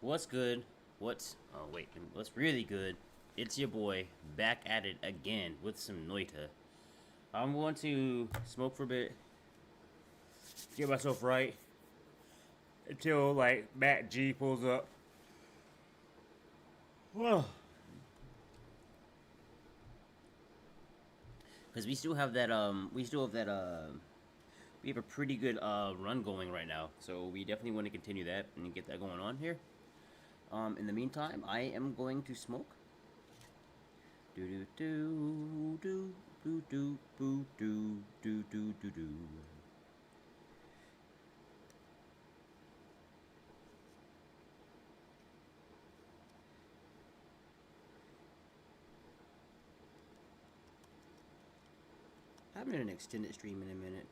What's good? What's really good? It's your boy, back at it again with some Noita. I'm going to smoke for a bit, get myself right, until, like, Matt G pulls up. Well, because we have a pretty good, run going right now. So we definitely want to continue that and get that going on here. In the meantime, I am going to smoke. Do do do do do do do do do do do. I haven't done an extended stream in a minute.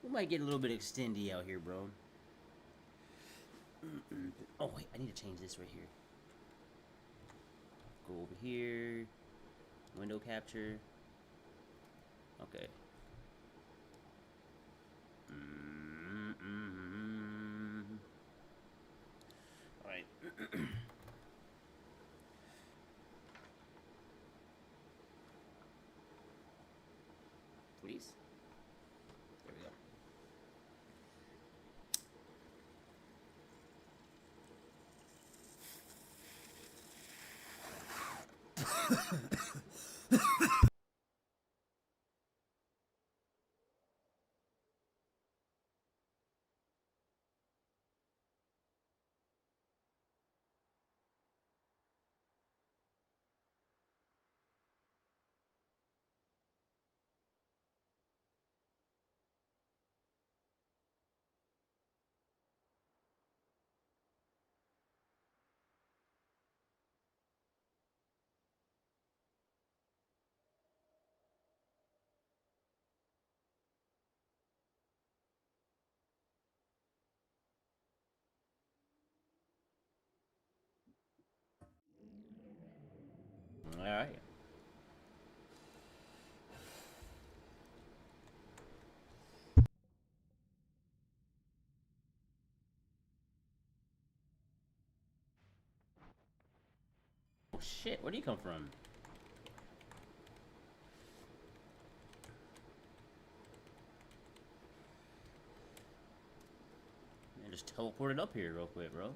We might get a little bit extendy out here, bro. Oh wait, I need to change this right here. Go over here. Window capture. Okay. Alright. Please. There we go. Alright. Oh shit, where do you come from? Man, just teleported up here real quick, bro.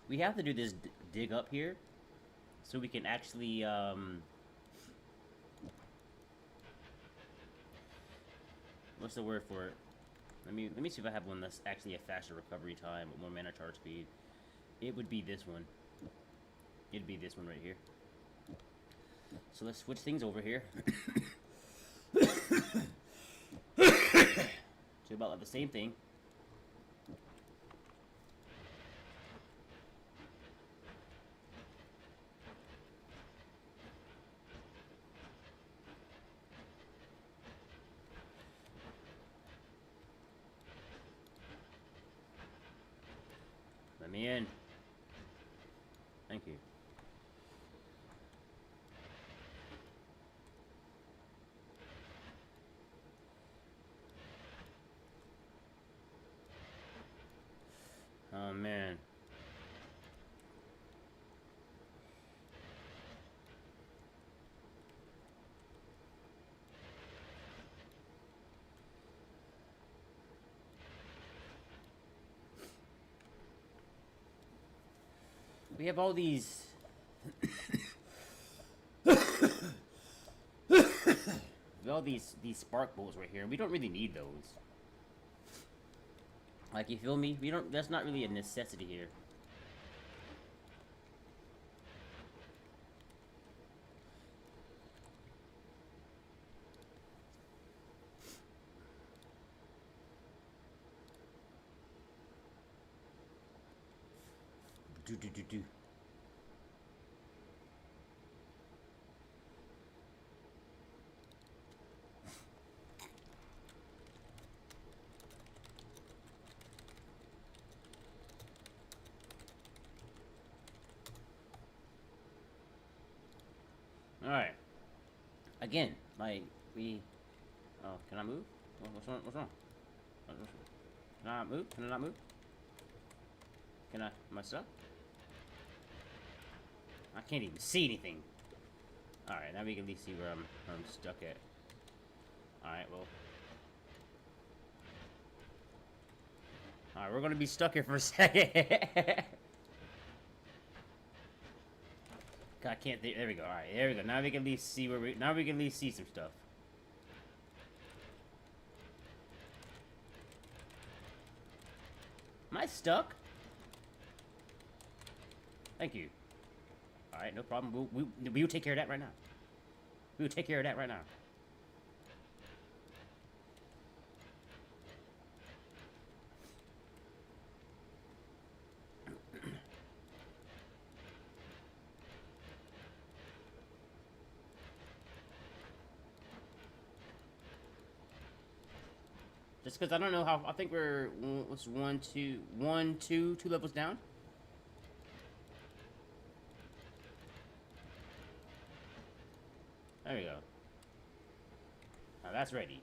We have to do this dig up here so we can actually what's the word for it? Let me see if I have one that's actually a faster recovery time with more mana charge speed. It would be this one. It'd be this one right here. So let's switch things over here. So about like the same thing. Let me in. Thank you. Oh man. We have all these we have all these spark bolts right here, and we don't really need those. Like, you feel me? We don't. That's not really a necessity here. Do. All right. Again, like we. Oh, can I move? What's wrong? What's wrong? Can I move? Can I not move? Can I? Am I stuck? I can't even see anything. All right, now we can at least see where I'm stuck at. All right, well. All right, we're gonna be stuck here for a second. I can't. There we go. All right, there we go. Now we can at least see where we. Now we can at least see some stuff. Am I stuck? Thank you. All right, no problem. We'll take care of that right now. We'll take care of that right now. Just because I don't know how. I think we're what's two levels down. There we go. Now that's ready.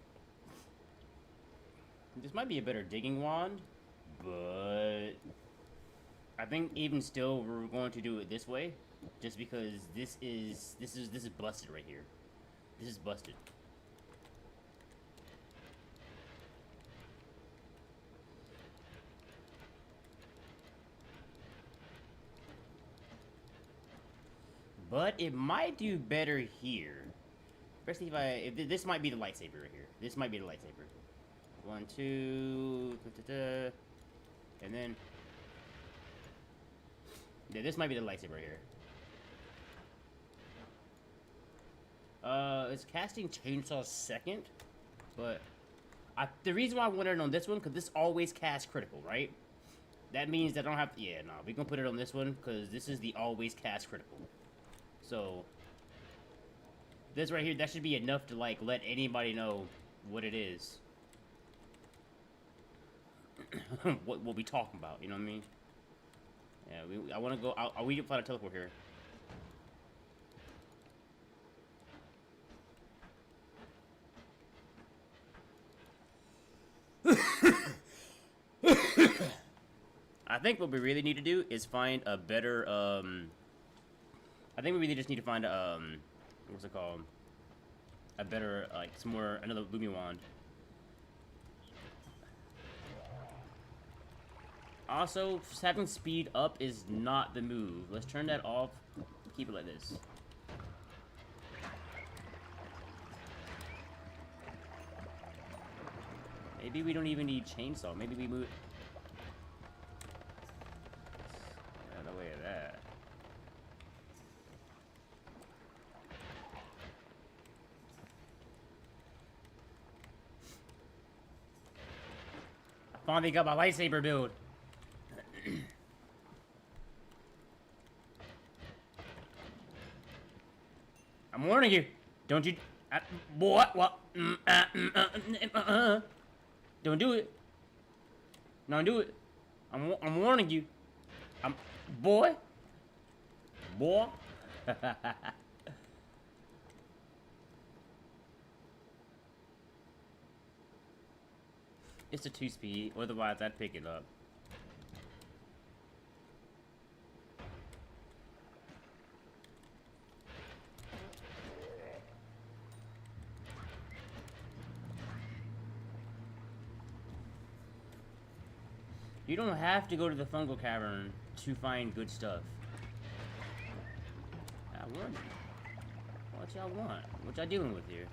This might be a better digging wand, but I think even still we're going to do it this way, just because this is busted right here. This is busted. But it might do better here. Especially if this might be the lightsaber right here. This might be the lightsaber. 1, 2, and then yeah, this might be the lightsaber here. It's casting chainsaw second, but the reason why I wanted it on this one because this always casts critical, right? That means that I don't have to. Yeah, no, we gonna put it on this one because this is the always cast critical. So this right here, that should be enough to like let anybody know what it is. what we talking about, you know what I mean? Yeah, I want to go. We can find a teleport here. I think what we really need to do is find a better. I think we really just need to find what's it called? A better another Lumi wand. Also, just having speed up is not the move. Let's turn that off. Keep it like this. Maybe we don't even need chainsaw. Maybe we move it. Out of the way of that. I finally got my lightsaber build. I'm warning you. Don't you... boy, what? Don't do it. Don't do it. I'm warning you. Boy. Boy. It's a 2-speed. Otherwise, I'd pick it up. You don't have to go to the fungal cavern to find good stuff. I warn you. What y'all want? What y'all dealing with here?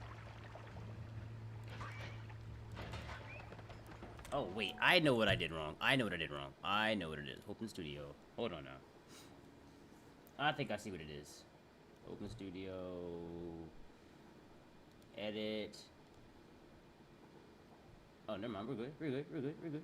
Oh, wait. I know what I did wrong. I know what I did wrong. I know what it is. Open Studio. Hold on now. I think I see what it is. Open Studio. Edit. Oh, never mind. We're good. We're good. We're good. We're good.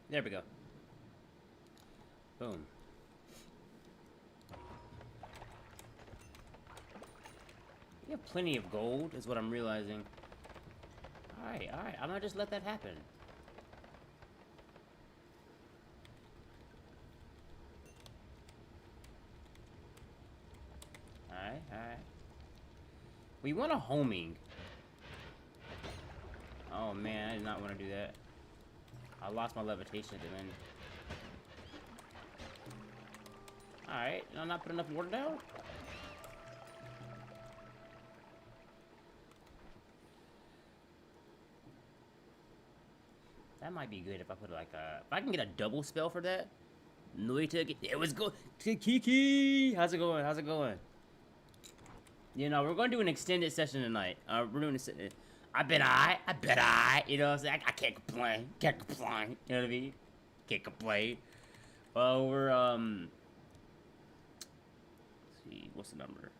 There we go. Boom. We have plenty of gold, is what I'm realizing. Alright, alright. I'm gonna just let that happen. Alright, alright. We want a homing. Oh man, I did not want to do that. I lost my levitation at the end. Alright, did I not put enough water down? That might be good if I put like a... If I can get a double spell for that. Noita, it was good. Kiki! How's it going? How's it going? You know, we're going to do an extended session tonight. We're doing a... I bet I, you know what I'm saying? I can't complain. Can't complain. You know what I mean? Can't complain. Well, we're, let's see, what's the number?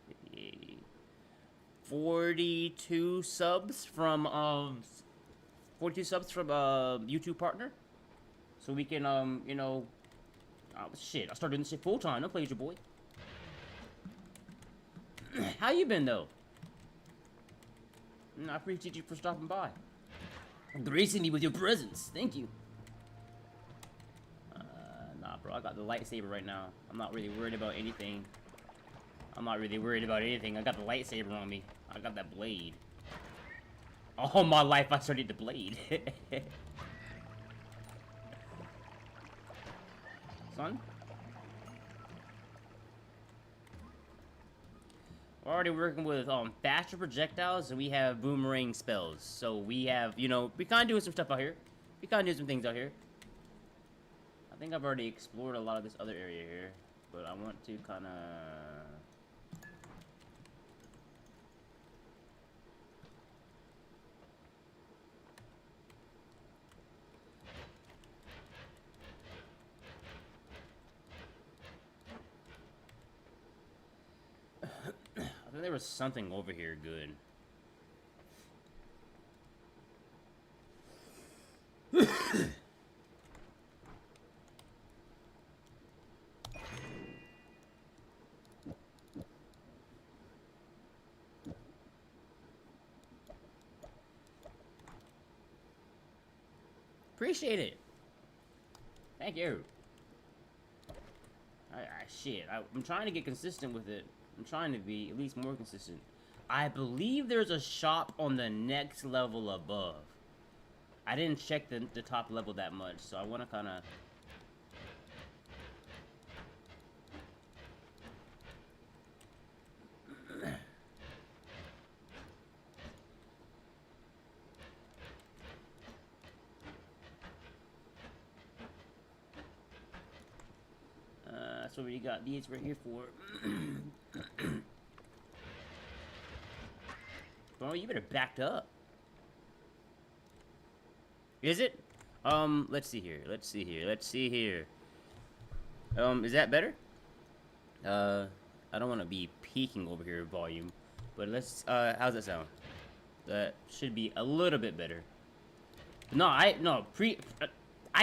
42 subs from, YouTube partner. So we can, you know, shit, I started doing this shit full time. Don't play with your boy. How you been, though? I appreciate you for stopping by. Gracing me with your presence. Thank you. Nah, bro. I got the lightsaber right now. I'm not really worried about anything. I got the lightsaber on me. I got that blade. All my life, I started the blade. Son? We're already working with faster projectiles, and we have boomerang spells. So we have, you know, we kind of doing some stuff out here. We kind of doing some things out here. I think I've already explored a lot of this other area here, but I want to kind of... There was something over here good. Appreciate it. Thank you. Shit, I'm trying to get consistent with it. I'm trying to be at least more consistent. I believe there's a shop on the next level above. I didn't check the top level that much, so I want to kind of... That's what we got these right here for. Bro, you better backed up. Is it? Let's see here. Let's see here. Is that better? I don't want to be peaking over here volume, but let's, how's that sound? That should be a little bit better. No, I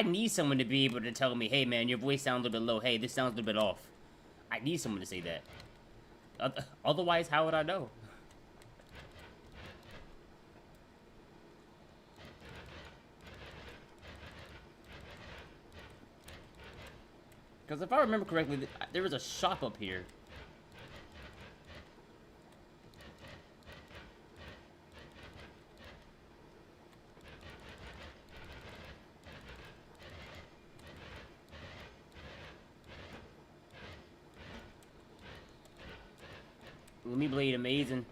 need someone to be able to tell me, hey man, your voice sounds a little bit low. Hey, this sounds a little bit off. I need someone to say that. Otherwise, how would I know? Because if I remember correctly, there was a shop up here. Lumi Blade, amazing.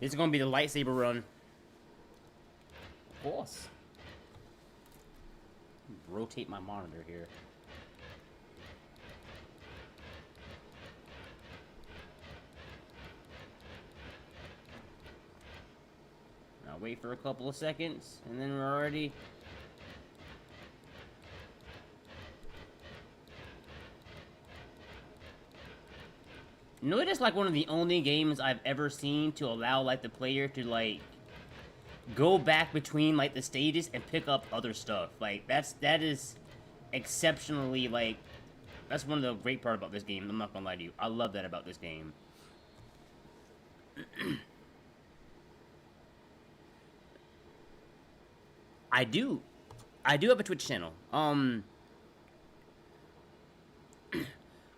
This is gonna be the lightsaber run. Of course. Rotate my monitor here. Now wait for a couple of seconds, and then we're already... Noita's like one of the only games I've ever seen to allow like the player to like go back between like the stages and pick up other stuff. Like that is exceptionally like that's one of the great part about this game. I'm not gonna lie to you. I love that about this game. I do. I do have a Twitch channel.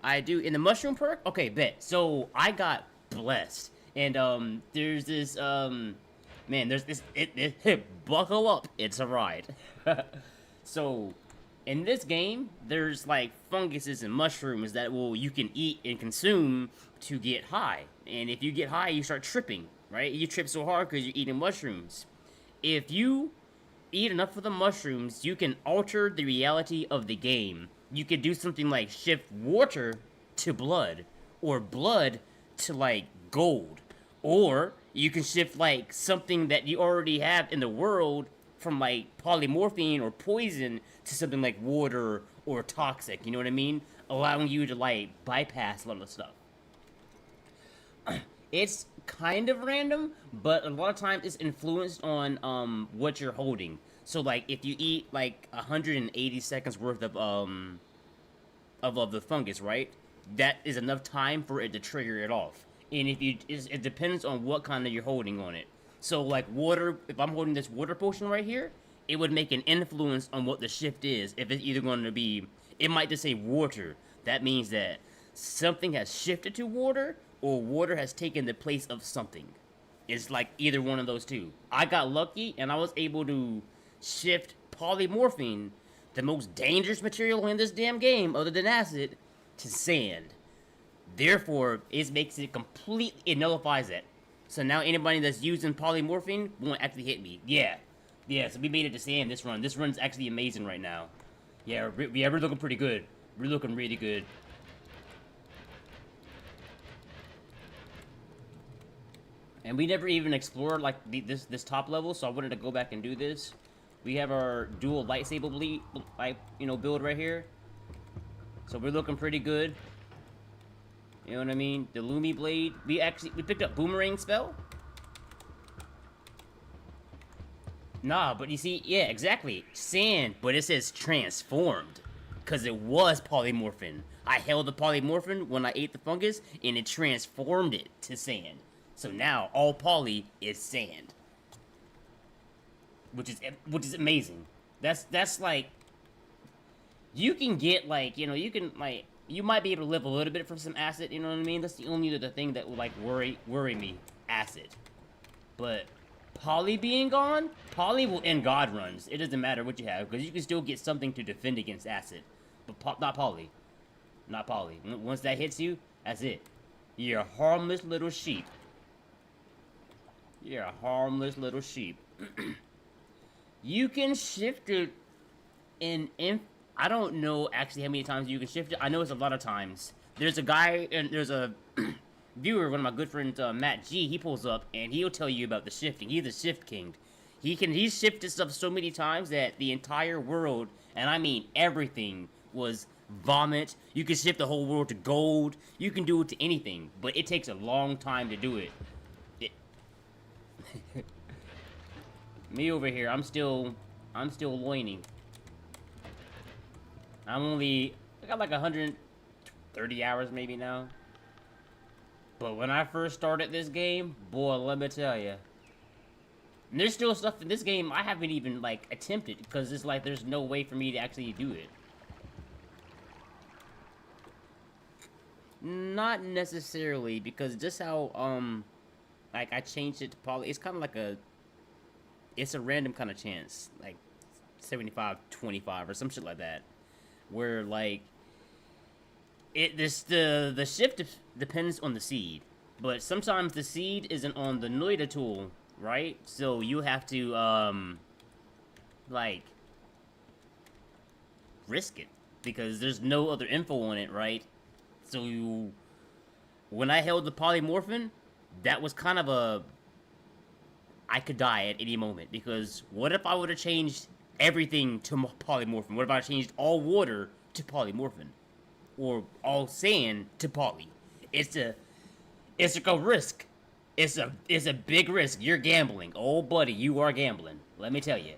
I do in the mushroom perk. Okay, bet. So I got blessed, and there's this man, there's this buckle up. It's a ride. So, in this game, there's like funguses and mushrooms that you can eat and consume to get high. And if you get high, you start tripping, right? You trip so hard because you're eating mushrooms. If you eat enough of the mushrooms, you can alter the reality of the game. You could do something like shift water to blood, or blood to like gold, or you can shift like something that you already have in the world from like polymorphine or poison to something like water or toxic, you know what I mean? Allowing you to like bypass a lot of stuff. It's kind of random, but a lot of times it's influenced on what you're holding. So like if you eat like 180 seconds worth of the fungus, right? That is enough time for it to trigger it off. And if you it depends on what kind of you're holding on it. So like water, if I'm holding this water potion right here, it would make an influence on what the shift is. If it's either going to be, it might just say water. That means that something has shifted to water, or water has taken the place of something. It's like either one of those two. I got lucky and I was able to shift polymorphine, the most dangerous material in this damn game other than acid, to sand. Therefore, it makes it completely, it nullifies it. So now anybody that's using polymorphine won't actually hit me. Yeah. Yeah, so we made it to sand this run. This run's actually amazing right now. Yeah, we're looking pretty good. We're looking really good. And we never even explored like this top level, so I wanted to go back and do this. We have our dual lightsaber bleed, like, you know, build right here. So we're looking pretty good. You know what I mean? The Lumi blade. We picked up boomerang spell. Nah, but you see, yeah, exactly. Sand, but it says transformed. Because it was polymorphin. I held the polymorphin when I ate the fungus, and it transformed it to sand. So now, all poly is sand. Which is amazing. That's like... You can get, like, you know, you can, like... You might be able to live a little bit from some acid, you know what I mean? That's the only other thing that would, like, worry me. Acid. But... Poly being gone, Poly will end God runs. It doesn't matter what you have, because you can still get something to defend against acid. But not Poly. Not Poly. Once that hits you, that's it. You're a harmless little sheep. You're a harmless little sheep. You can shift it in... I don't know actually how many times you can shift it. I know it's a lot of times. There's a guy, and there's a... viewer, one of my good friends, Matt G, he pulls up and he'll tell you about the shifting. He's the shift king. He's shifted stuff so many times that the entire world, and I mean everything, was vomit. You can shift the whole world to gold. You can do it to anything, but it takes a long time to do it. Me over here, I'm still loining. I got like 130 hours maybe now. But when I first started this game, boy, let me tell you. And there's still stuff in this game I haven't even, like, attempted, because it's like there's no way for me to actually do it. Not necessarily, because just how, like, I changed it to poly, it's kind of like it's a random kind of chance, like, 75-25 or some shit like that, where, like, the shift depends on the seed, but sometimes the seed isn't on the Noita tool, right? So you have to like risk it because there's no other info on it, right? So when I held the polymorphin, that was kind of I could die at any moment, because what if I would have changed everything to polymorphin? What if I changed all water to polymorphin? Or all sand to poly? It's like a risk. It's a big risk. You're gambling. Oh, buddy, you are gambling. Let me tell you.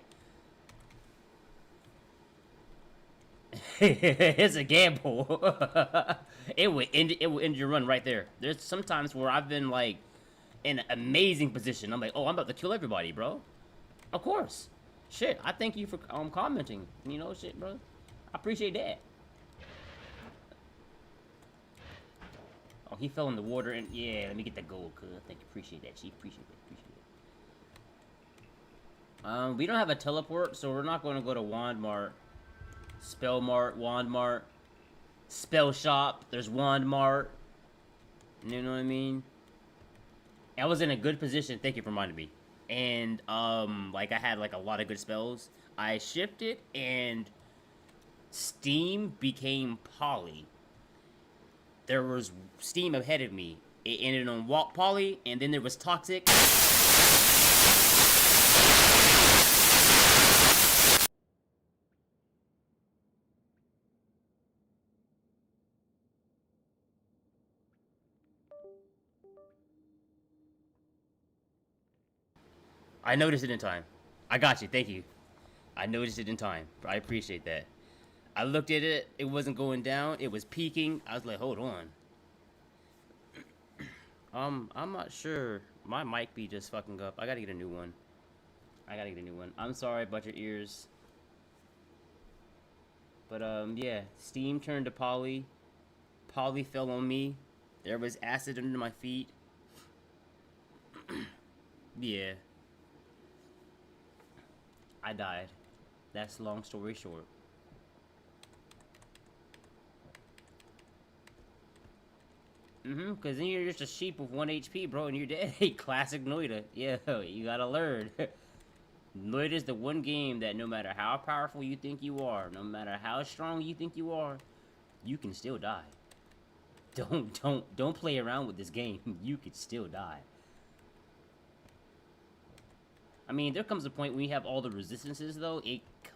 It's a gamble. It would end your run right there. There's some times where I've been like in an amazing position. I'm like, oh, I'm about to kill everybody, bro. Of course. Shit, I thank you for commenting. You know, shit, bro. I appreciate that. Oh, he fell in the water, and yeah, let me get that gold, cuz. Thank you, appreciate that, chief. Appreciate that. We don't have a teleport, so we're not going to go to Wand Mart. Spell Mart, Wand Mart, Spell Shop. There's Wand Mart. You know what I mean? I was in a good position. Thank you for reminding me. And like I had like a lot of good spells. I shifted, and Steam became Poly. There was Steam ahead of me. It ended on Poly, and then there was Toxic. I noticed it in time. I got you. Thank you. I noticed it in time. I appreciate that. I looked at it. It wasn't going down. It was peaking. I was like, hold on. I'm not sure. My mic be just fucking up. I gotta get a new one. I'm sorry about your ears. But, yeah. Steam turned to Poly. Poly fell on me. There was acid under my feet. Yeah. I died. That's long story short. Because then you're just a sheep with 1 HP, bro, and you're dead. Classic Noita. Yeah, you gotta learn. Noita is the one game that no matter how powerful you think you are, no matter how strong you think you are, you can still die. Don't play around with this game. You could still die. I mean, there comes a point when you have all the resistances, though,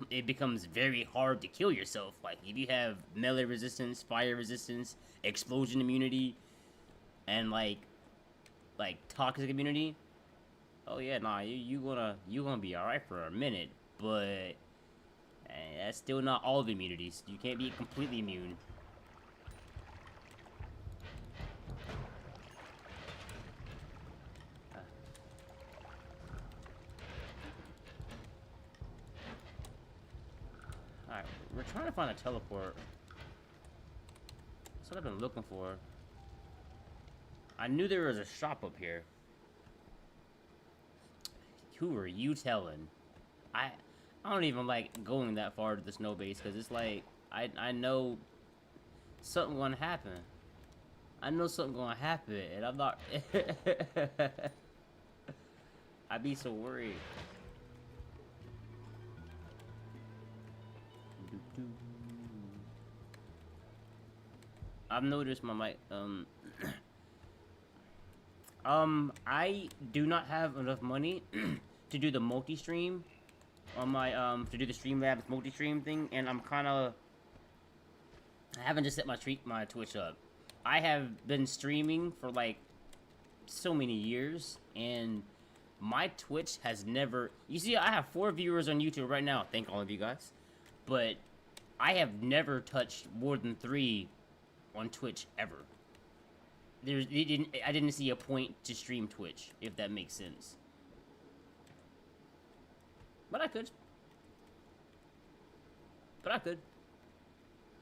it becomes very hard to kill yourself. Like, if you have melee resistance, fire resistance, explosion immunity, and, like toxic immunity, oh yeah, nah, you gonna be alright for a minute, but that's still not all the immunities. You can't be completely immune. Alright, we're trying to find a teleport. That's what I've been looking for. I knew there was a shop up here. Who are you telling? I don't even like going that far to the snow base, because it's like, I know something gonna happen. I know something gonna happen, and I'm not... I'd be so worried. I've noticed my mic, I do not have enough money to do the multi-stream on my, to do the Streamlabs multi-stream thing, and I haven't just set my Twitch up. I have been streaming for, like, so many years, and my Twitch has never... You see, I have 4 viewers on YouTube right now. Thank all of you guys. But I have never touched more than 3 on Twitch ever. I didn't see a point to stream Twitch, if that makes sense. But I could.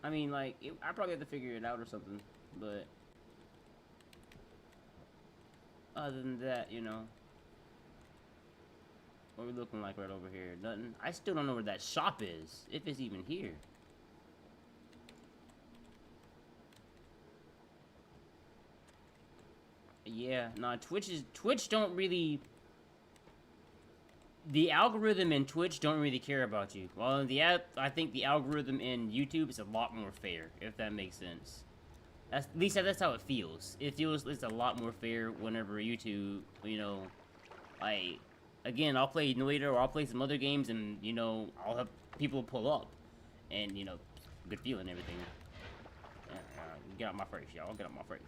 I mean, like, I probably have to figure it out or something, but... Other than that, you know... What are we looking like right over here? Nothing. I still don't know where that shop is, if it's even here. Yeah, nah, Twitch don't really... The algorithm in Twitch don't really care about you. Well, I think the algorithm in YouTube is a lot more fair, if that makes sense. At least that's how it feels. It feels it's a lot more fair whenever YouTube, you know, again, I'll play Noita or I'll play some other games and, you know, I'll have people pull up. And, you know, good feeling and everything. Get out my face, y'all. Get out my face.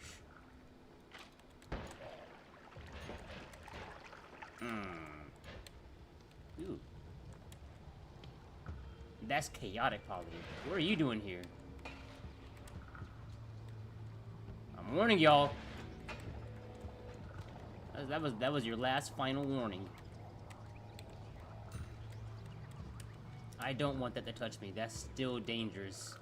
Ooh. That's chaotic, Polly. What are you doing here? I'm warning y'all. That was your last final warning. I don't want that to touch me. That's still dangerous.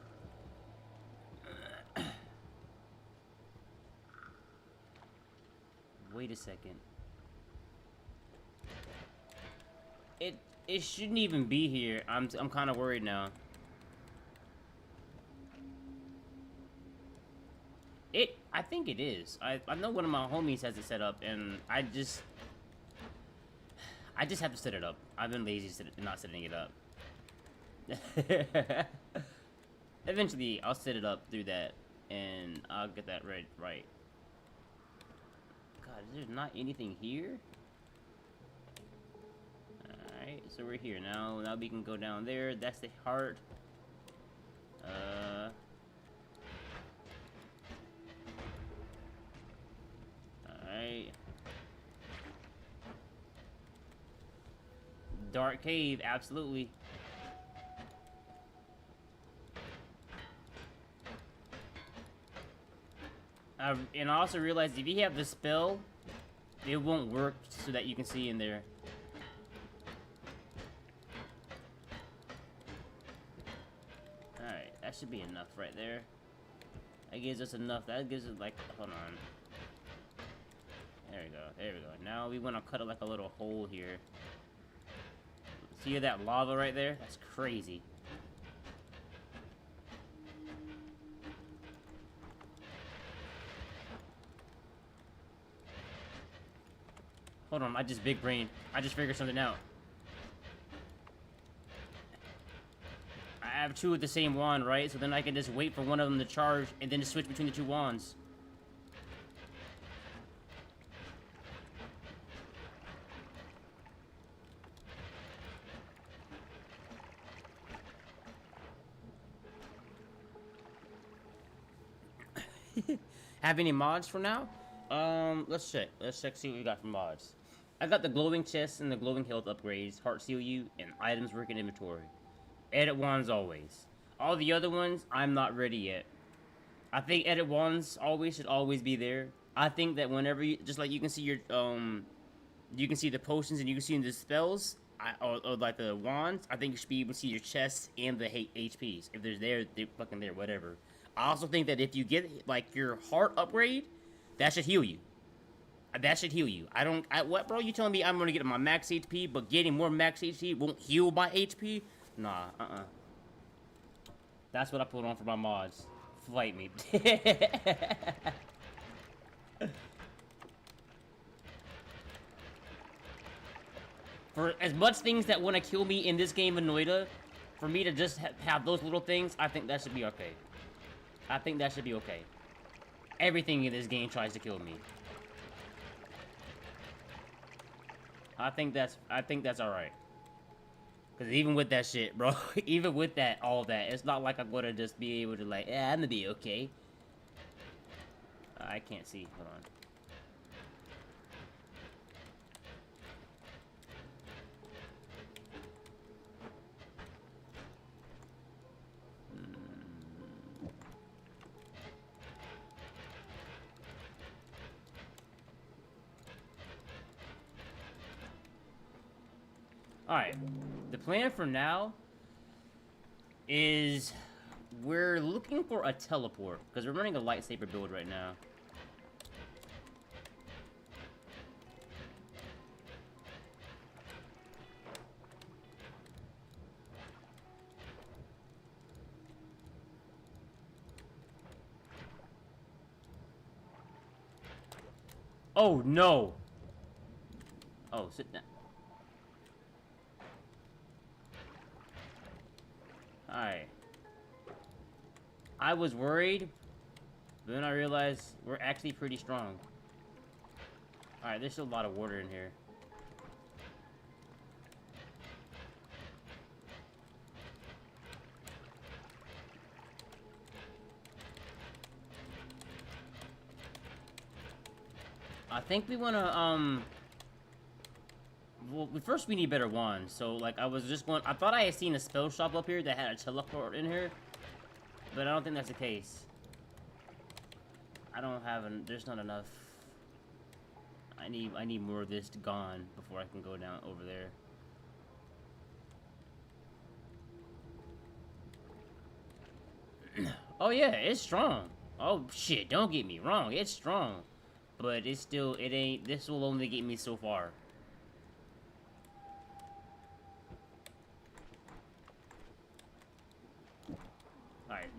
Wait a second. It shouldn't even be here. I'm kind of worried now. I think it is. I know one of my homies has it set up, and I just have to set it up. I've been lazy not setting it up. Eventually, I'll set it up through that, and I'll get that right. God, there's not anything here? Alright, so we're here now. Now we can go down there. That's the heart. Alright. Dark cave, absolutely. And I also realized if you have the spell, it won't work so that you can see in there. Alright, that should be enough right there. That gives us enough. That gives us like, hold on. There we go, there we go. Now we want to cut it like a little hole here. See that lava right there? That's crazy. Hold on, I just big brain. I just figured something out. I have two of the same wand, right? So then I can just wait for one of them to charge and then just switch between the two wands. Have any mods for now? Let's check. Let's check, see what we got for mods. I got the glowing chest and the glowing health upgrades, heart seal you, and items work in inventory. Edit wands always. All the other ones, I'm not ready yet. I think edit wands always should always be there. I think that whenever you, just like you can see your, you can see the potions and you can see the spells, or like the wands, I think you should be able to see your chests and the HPs. If they're there, they're fucking there, whatever. I also think that if you get, like, your heart upgrade, that should heal you. That should heal you. What, bro? You telling me I'm gonna get my max HP, but getting more max HP won't heal my HP? Nah, That's what I put on for my mods. Fight me. For as much things that want to kill me in this game of Noita, for me to just have those little things, I think that should be okay. I think that should be okay. Everything in this game tries to kill me. I think that's alright. Because even with that shit, bro, even with that, all that, it's not like I'm gonna just be able to, like, yeah, I'm gonna be okay. I can't see. Hold on. Alright, the plan for now is we're looking for a teleport, because we're running a lightsaber build right now. Oh, no! Oh, sit down. Alright. I was worried, but then I realized we're actually pretty strong. Alright, there's still a lot of water in here. I think we wanna, well, first we need better wands. So, like, I was just going... I thought I had seen a spell shop up here that had a teleport in here. But I don't think that's the case. I don't have... There's not enough. I need more of this gone before I can go down over there. Oh, yeah, it's strong. Oh, shit, don't get me wrong. It's strong. But it's still... It ain't... This will only get me so far. Alright,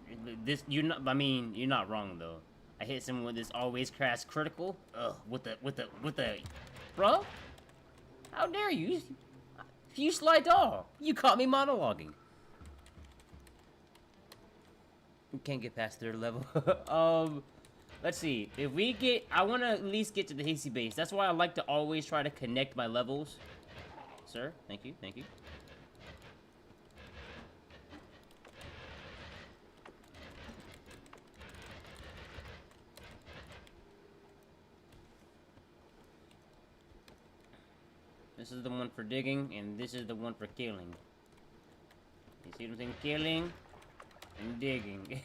this... You're not... I mean, you're not wrong, though. I hit someone with this always crash critical. Ugh, with the... Bro? How dare you? You sly dog. You caught me monologuing. We can't get past third level. Let's see. If we get... I want to at least get to the hasty base. That's why I like to always try to connect my levels. Sir, thank you, thank you. This is the one for digging, and this is the one for killing. You see what I'm saying? Killing and digging.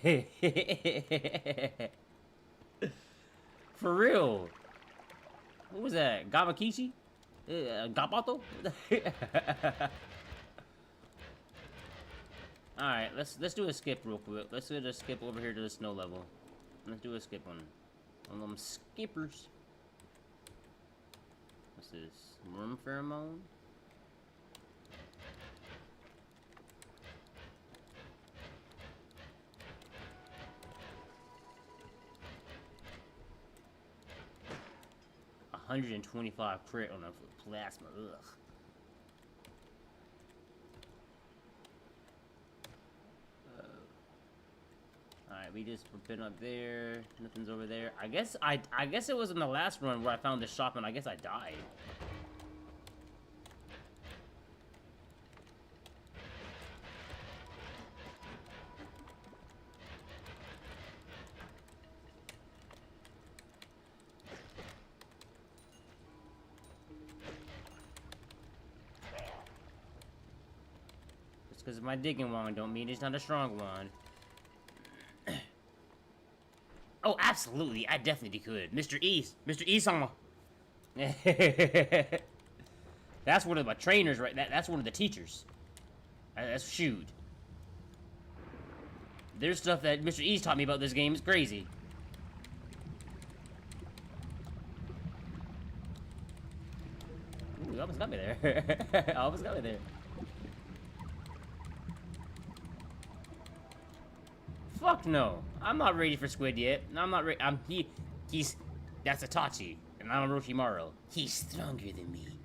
For real. What was that? Gabakishi? Gabato? Alright, let's do a skip real quick. Let's do a skip over here to the snow level. Let's do a skip on them skippers. What's this? Worm pheromone? $125 crit on a plasma. Ugh. Alright, we just been up there. Nothing's over there. I guess it was in the last run where I found the shop and I guess I died. Just because my digging wand don't mean it's not a strong wand. Oh, absolutely. I definitely could. Mr. East. Mr. East-sama. That's one of my trainers, right? That's one of the teachers. That's shoot. There's stuff that Mr. East taught me about this game. It's crazy. Ooh, you almost got me there. Almost got me there. Fuck no. I'm not ready for Squid yet. I'm not ready. That's Itachi, and I'm Orochimaru. He's stronger than me.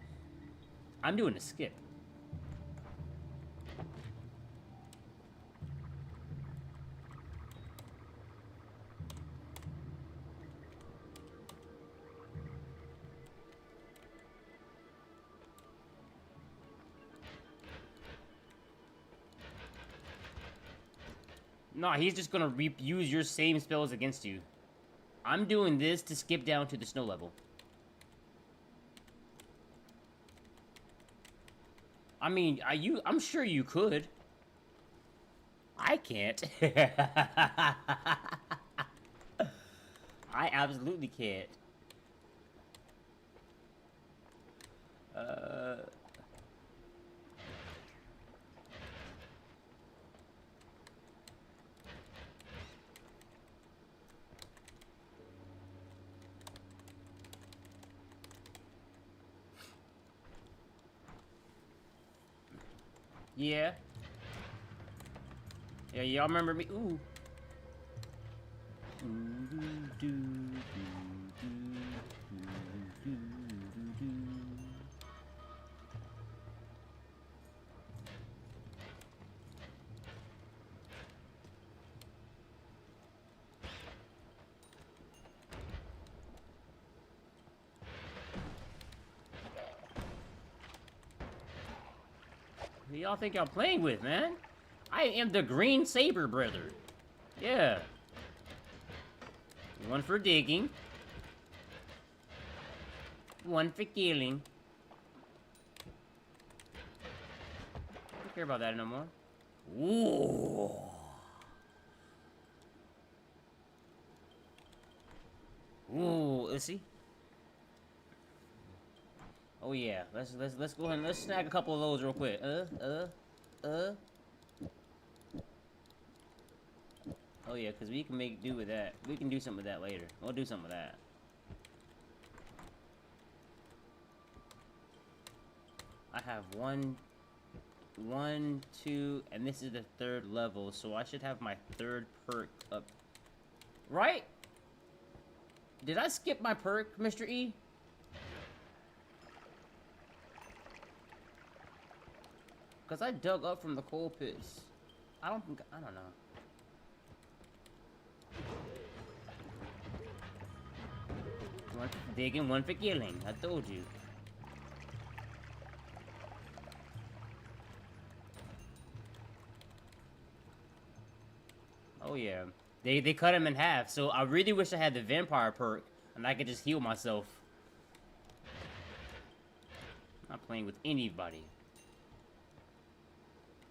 I'm doing a skip. No, he's just gonna use your same spells against you. I'm doing this to skip down to the snow level. I mean, I'm sure you could. I can't. I absolutely can't. Yeah. Yeah, y'all remember me? Ooh. Who y'all think y'all playing with, man? I am the Green Saber brother. Yeah. One for digging. One for killing. don't care about that no more. Ooh. Ooh, let's see. Oh yeah, let's go ahead and let's snag a couple of those real quick. Oh yeah, because we can make do with that. We can do something with that later. We'll do something with that. I have one, two, and this is the third level, so I should have my third perk up. Right? Did I skip my perk, Mr. E? Because I dug up from the coal pits. I don't know. One for digging, one for killing. I told you. Oh yeah. They cut him in half, so I really wish I had the vampire perk and I could just heal myself. I'm not playing with anybody.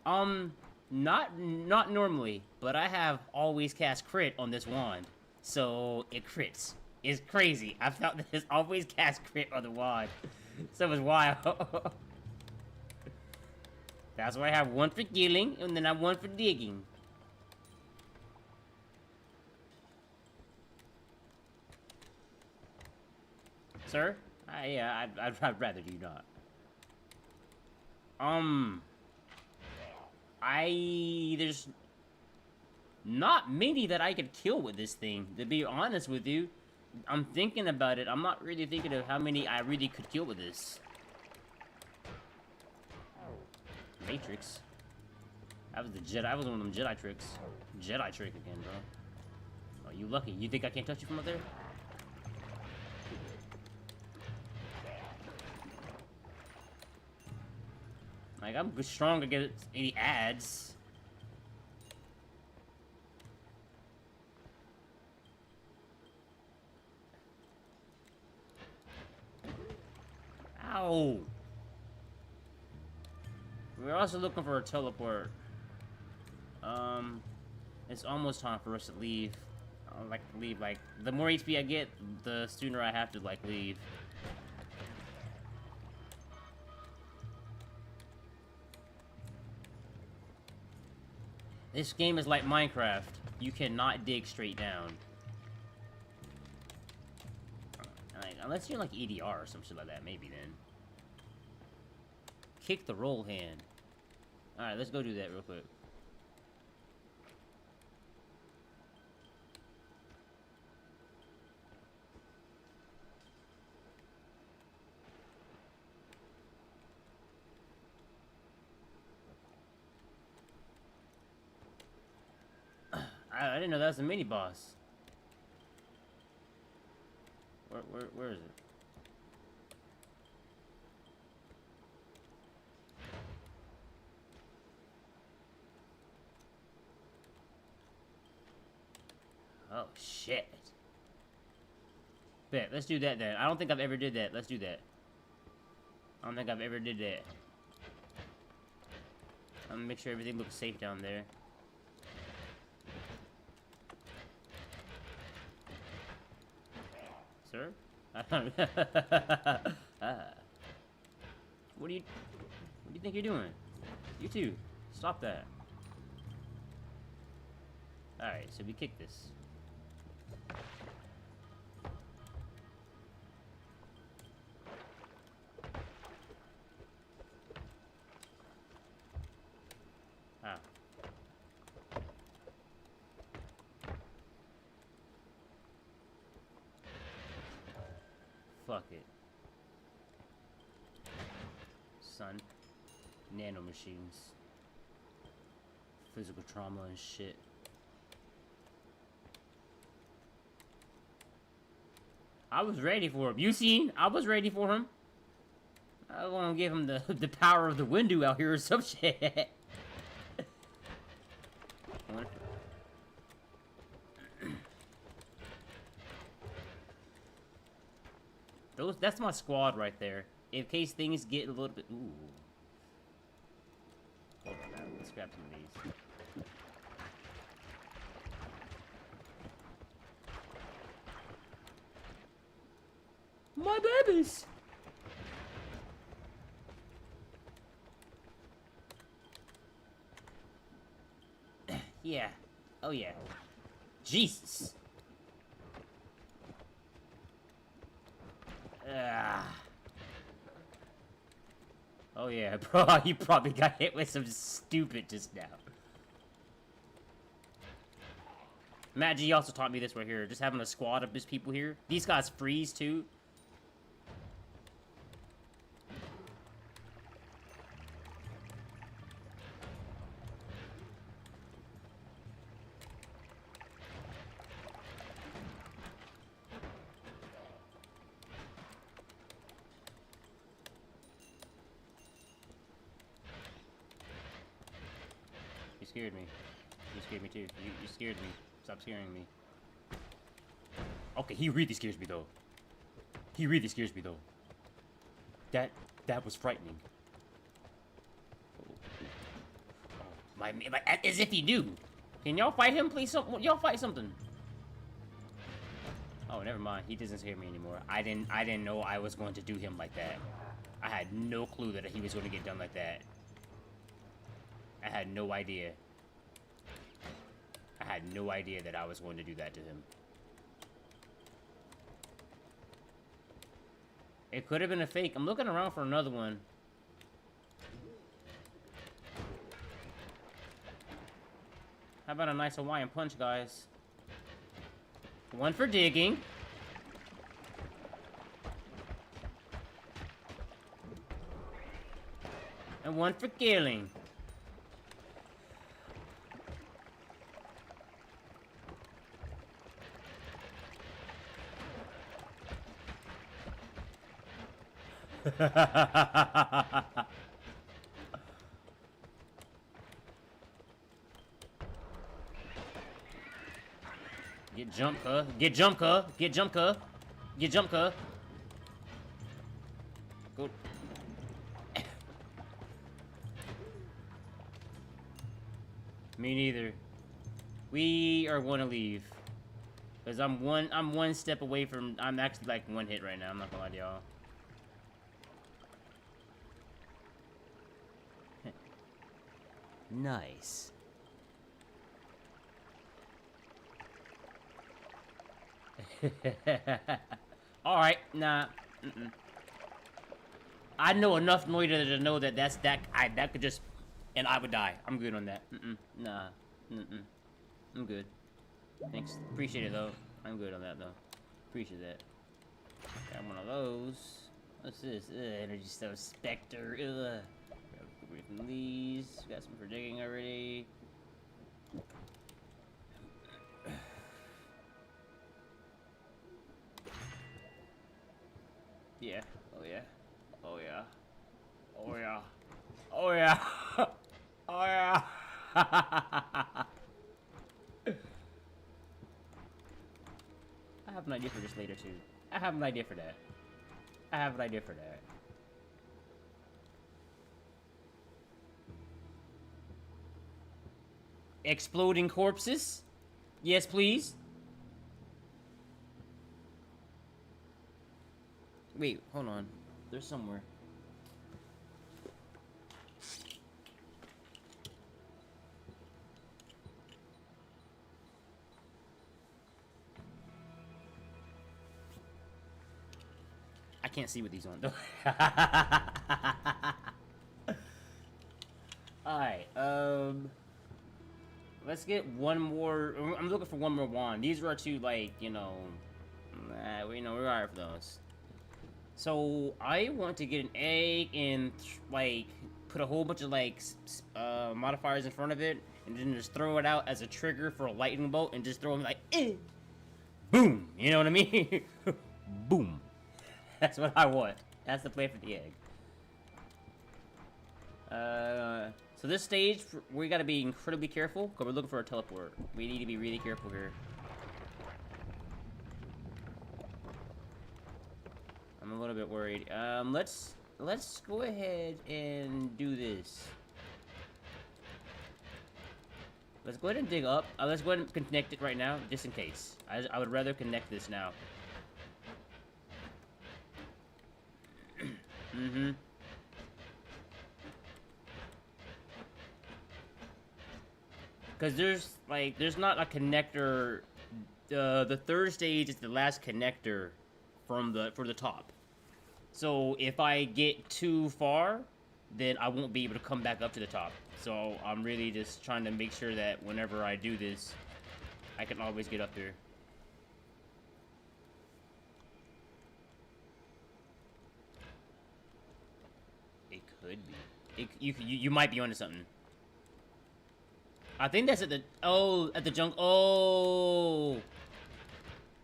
Not normally, but I have always cast crit on this wand, so it crits. It's crazy. I felt this always cast crit on the wand, so it's wild. That's why I have one for killing, and then I have one for digging. Sir? Yeah, I'd rather you not. There's not many that I could kill with this thing, to be honest with you. I'm thinking about it. I'm not really thinking of how many I really could kill with this. Matrix. That was the Jedi. That was one of them Jedi tricks. Jedi trick again, bro. Oh, you lucky. You think I can't touch you from up there? Like, I'm strong against any ads. Ow! We're also looking for a teleport. It's almost time for us to leave. Like, the more HP I get, the sooner I have to, like, leave. This game is like Minecraft. You cannot dig straight down. Like, unless you're like EDR or some shit like that, maybe then. Kick the roll hand. Alright, let's go do that real quick. I didn't know that was a mini boss. Where is it? Oh shit. Bet, let's do that then. I don't think I've ever did that. Let's do that. I don't think I've ever did that. I'm gonna make sure everything looks safe down there. Sir? What do you think you're doing? You too. Stop that. Alright, so we kick this. Ah. Fuck it. Son. Nanomachines. Physical trauma and shit. I was ready for him. You seen? I was ready for him. I want to give him the power of the window out here or some shit. That's my squad right there. In case things get a little bit... Ooh. Hold grab some of these. My babies! Yeah. Oh, yeah. Jesus! Oh, yeah, bro, you probably got hit with some stupid just now. Matt G also taught me this right here. Just having a squad of just people here. These guys freeze, too. You scared me. You scared me, too. You scared me. Stop scaring me. Okay, he really scares me, though. He really scares me, though. That was frightening. As if he knew. Can y'all fight him, please? Y'all fight something. Oh, never mind. He doesn't scare me anymore. I didn't know I was going to do him like that. I had no clue that he was going to get done like that. I had no idea. I had no idea that I was going to do that to him. It could have been a fake. I'm looking around for another one. How about a nice Hawaiian punch, guys? One for digging. And one for killing. Get jump, huh? Get jump, huh? Get jump, huh? Get jump, huh? Go. Me neither. We are going to leave. Because I'm one step away from... I'm actually like one hit right now. I'm not gonna lie to y'all. Nice. Alright, nah. I know enough Noita to know that that could just... And I would die. I'm good on that. Nah. I'm good. Thanks. Appreciate it, though. I'm good on that, though. Appreciate that. Got one of those. What's this? Energy Stone Spectre. Grab away from these. Got some for digging already. Yeah. Oh, yeah. Oh, yeah. Oh, yeah. Oh, yeah. Oh, yeah. I have an idea for this later, too. I have an idea for that. I have an idea for that. Exploding corpses? Yes, please. Wait, hold on. There's somewhere. I can't see what these on though. Alright, let's get one more. I'm looking for one more wand. These are two, like, you know, we're alright for those. So I want to get an egg and like put a whole bunch of like modifiers in front of it, and then just throw it out as a trigger for a lightning bolt, and just throw them like, boom. You know what I mean? Boom. That's what I want. That's the play for the egg. So this stage, we gotta be incredibly careful, because we're looking for a teleport. We need to be really careful here. I'm a little bit worried. Let's go ahead and do this. Let's go ahead and dig up. Let's go ahead and connect it right now, just in case. I would rather connect this now. Mm-hmm. Because there's not a connector. The third stage is the last connector for the top. So if I get too far, then I won't be able to come back up to the top. So I'm really just trying to make sure that whenever I do this, I can always get up there. It could be. You might be onto something. I think that's at the jungle. Oh,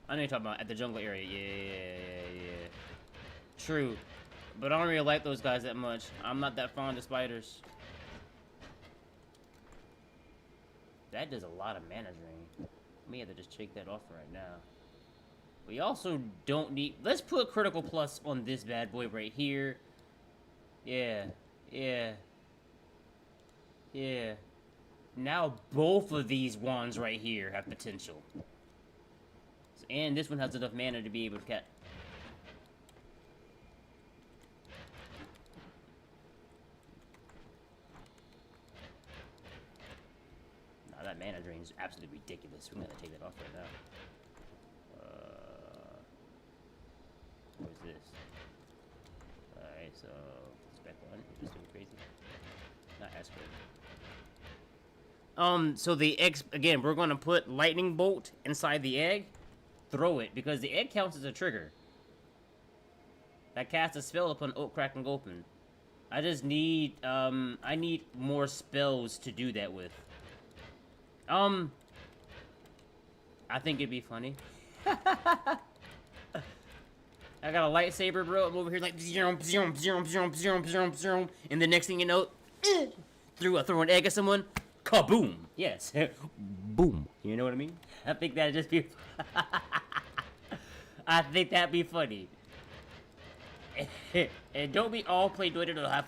I know you're talking about at the jungle area. Yeah. True, but I don't really like those guys that much. I'm not that fond of spiders. That does a lot of mana drain. We have to just take that off right now. We also don't need. Let's put critical plus on this bad boy right here. Yeah. Now both of these wands right here have potential. And this one has enough mana to be able to catch. Now that mana drain is absolutely ridiculous. We're gonna take that off right now. What is this? Alright, so spec one. Just doing crazy. Not as crazy. So the egg, again, we're going to put lightning bolt inside the egg, throw it, because the egg counts as a trigger. That casts a spell upon oak, crack, and open. I just need, I need more spells to do that with. I think it'd be funny. I got a lightsaber, bro. I'm over here like, and the next thing you know, throw an egg at someone. Kaboom! Yes. Boom. You know what I mean? I think that'd just be... I think that'd be funny. And don't be all play Noita to have...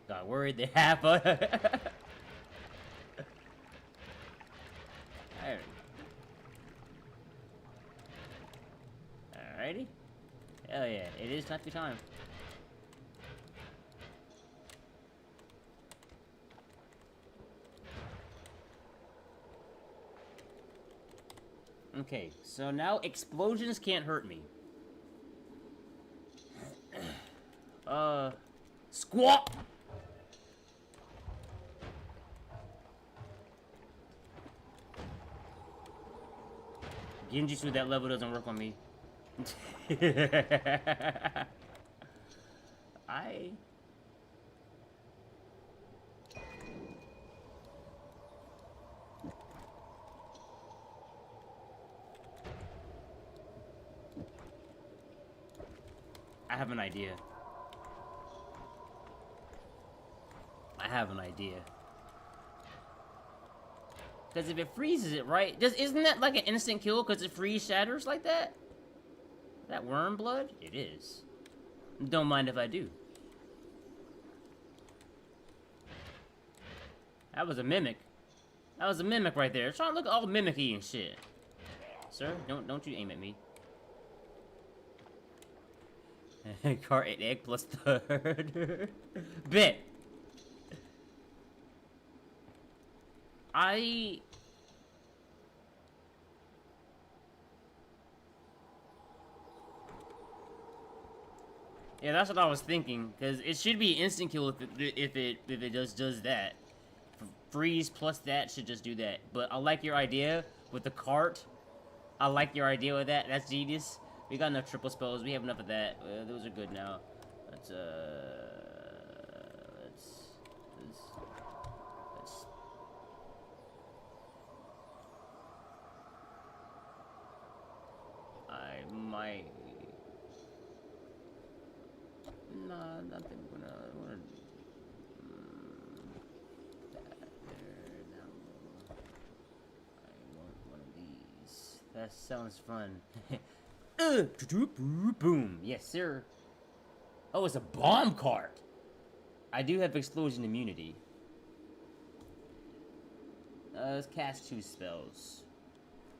Got worried they have a... Alrighty. Hell yeah. It is time for time. Okay, so now explosions can't hurt me. Squat! Genjutsu that level doesn't work on me. I have an idea. Because if it freezes it, right? Isn't that like an instant kill because it freeze shatters like that? Is that worm blood? It is. Don't mind if I do. That was a mimic. That was a mimic right there. Trying to look all mimicky and shit. Sir, don't you aim at me. Cart and egg plus third. Bet. Yeah, that's what I was thinking. Because it should be instant kill if it just does that. Freeze plus that should just do that. But I like your idea with the cart. I like your idea with that. That's genius. We got enough triple spells. We have enough of that. Those are good now. Let's I might. Nah, nothing. Wanna that there now. I want one of these. That sounds fun. Boom. Yes, sir. Oh, it's a bomb cart. I do have explosion immunity. Let's cast 2 spells.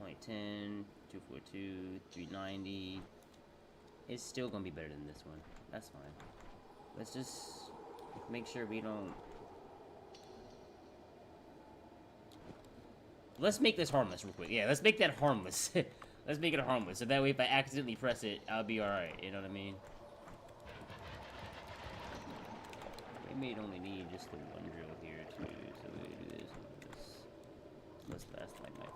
0.10, 242, 390. It's still gonna be better than this one. That's fine. Let's just make sure we don't... Let's make this harmless real quick. Yeah, let's make that harmless. Let's make it harmless. So that way if I accidentally press it, I'll be alright. You know what I mean? We may only need just the 1 drill here too. So we do this and this. Let's fast like my fire.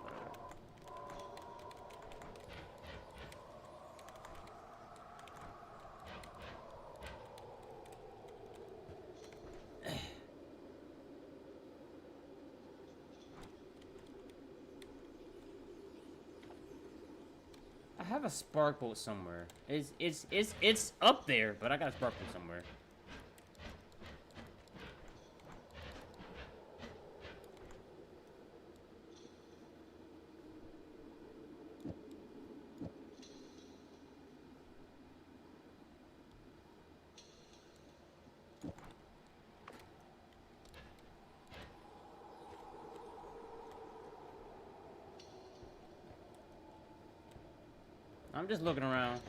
I have a spark bolt somewhere. It's up there, but I got a spark bolt somewhere. I'm just looking around.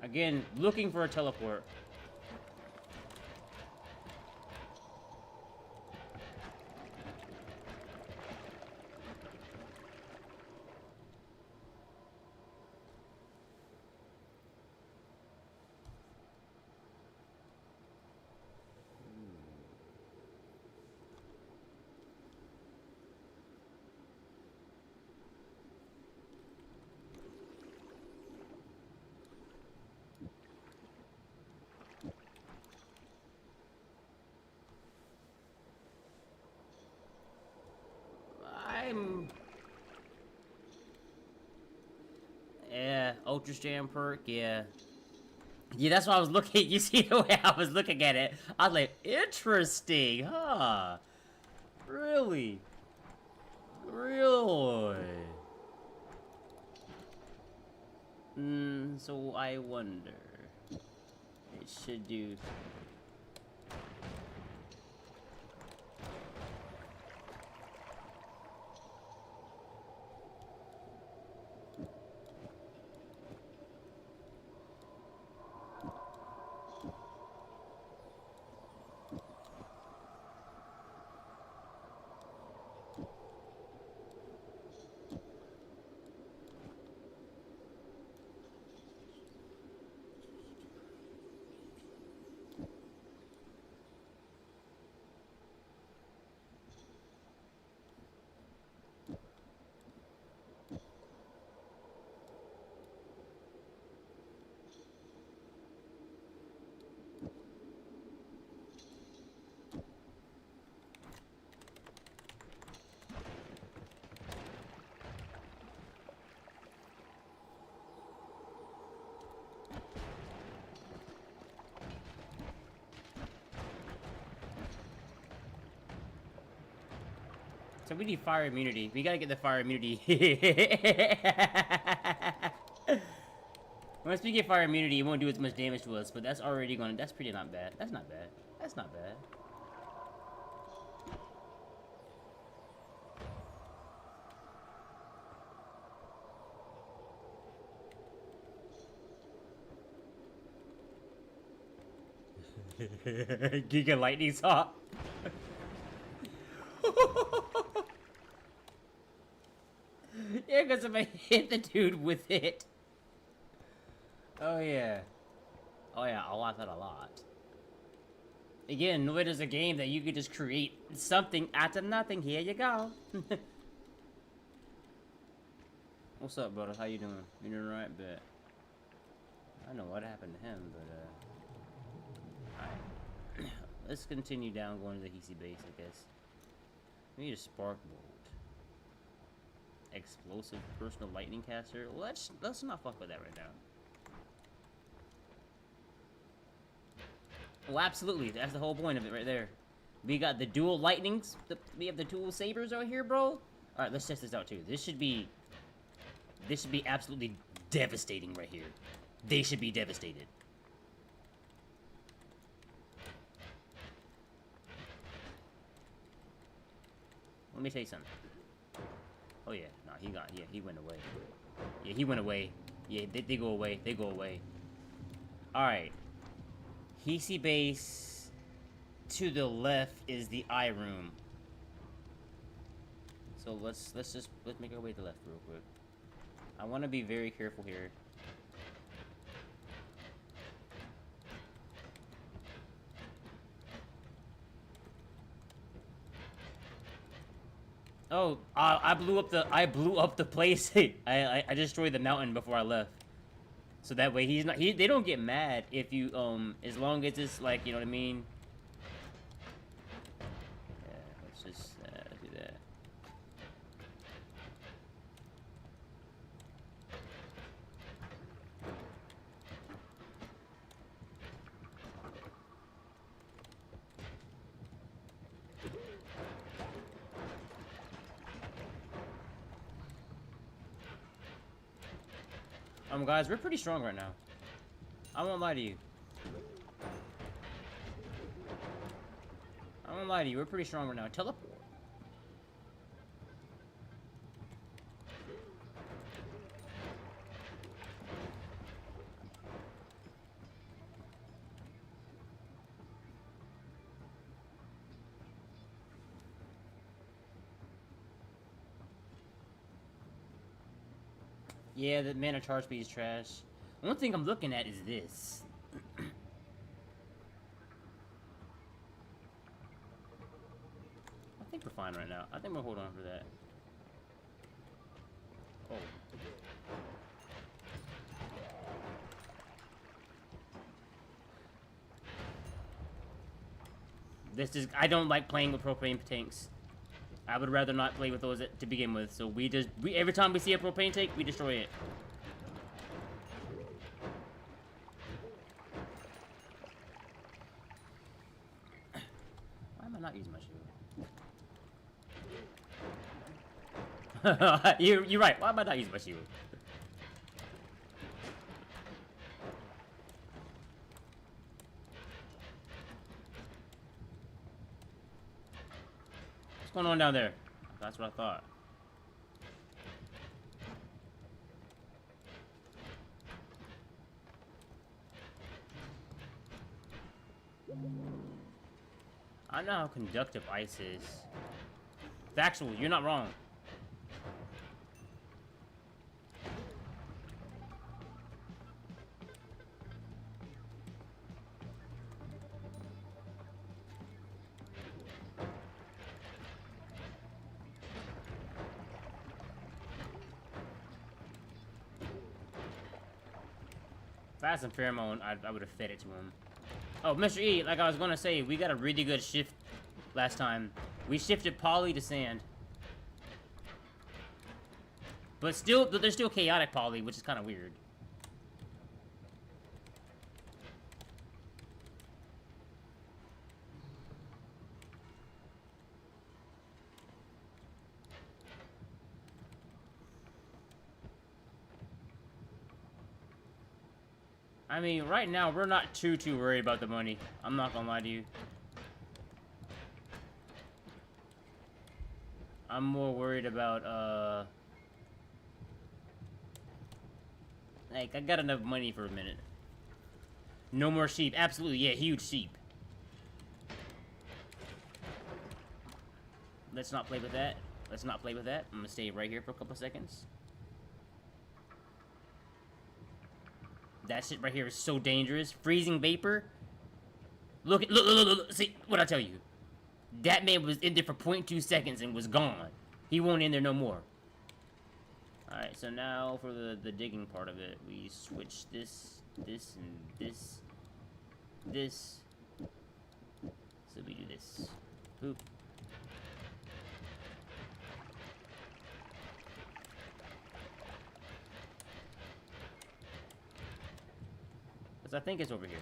Again, looking for a teleport. Yeah, Ultra Jam perk, yeah. Yeah, that's why I was looking. You see the way I was looking at it? I was like, interesting, huh? Really? Really? So I wonder. It should do... So we need fire immunity. We gotta get the fire immunity. Once we get fire immunity, it won't do as much damage to us, but that's already gonna... That's pretty not bad. That's not bad. That's not bad. Giga lightning saw. Yeah, because if I hit the dude with it. Oh yeah. Oh yeah, I want that a lot. Again, Noita's a game that you could just create something out of nothing. Here you go. What's up, brother? How you doing? You doing alright? But I know what happened to him, but alright. Let's continue down going to the Hisi base, I guess. We need a spark bolt. Explosive personal lightning caster. Let's not fuck with that right now. Well, absolutely. That's the whole point of it right there. We got the dual lightnings. We have the dual sabers out here, bro. All right, let's test this out too. This should be absolutely devastating right here. They should be devastated. Let me say something. Oh yeah, no, he went away. Yeah, he went away. Yeah, they go away. They go away. All right. Hisi base to the left is the eye room. So let's make our way to the left real quick. I want to be very careful here. Oh, I blew up the place. I destroyed the mountain before I left. So that way they don't get mad if you as long as it's like, you know what I mean? Yeah, let's just do that. Guys, we're pretty strong right now. I won't lie to you. I won't lie to you. We're pretty strong right now. Teleport. Yeah, the mana charge speed is trash. One thing I'm looking at is this. I think we're fine right now. I think we'll hold on for that. Oh. I don't like playing with propane tanks. I would rather not play with those to begin with. So every time we see a propane tank, we destroy it. Why am I not using my shield? You're right. Why am I not using my shield? What's going on down there? That's what I thought. I know how conductive ice is. Factual, you're not wrong. If I had some pheromone, I would have fed it to him. Oh, Mr. E, like I was gonna say, we got a really good shift last time. We shifted Poly to Sand. But there's still chaotic Poly, which is kind of weird. I mean, right now, we're not too worried about the money. I'm not gonna lie to you. I'm more worried about, like, I got enough money for a minute. No more sheep. Absolutely, yeah, huge sheep. Let's not play with that. Let's not play with that. I'm gonna stay right here for a couple seconds. That shit right here is so dangerous. Freezing vapor. Look. See what I tell you. That man was in there for 0.2 seconds and was gone. He won't in there no more. Alright, so now for the digging part of it, we switch this, and this. So we do this. Boop. I think it's over here.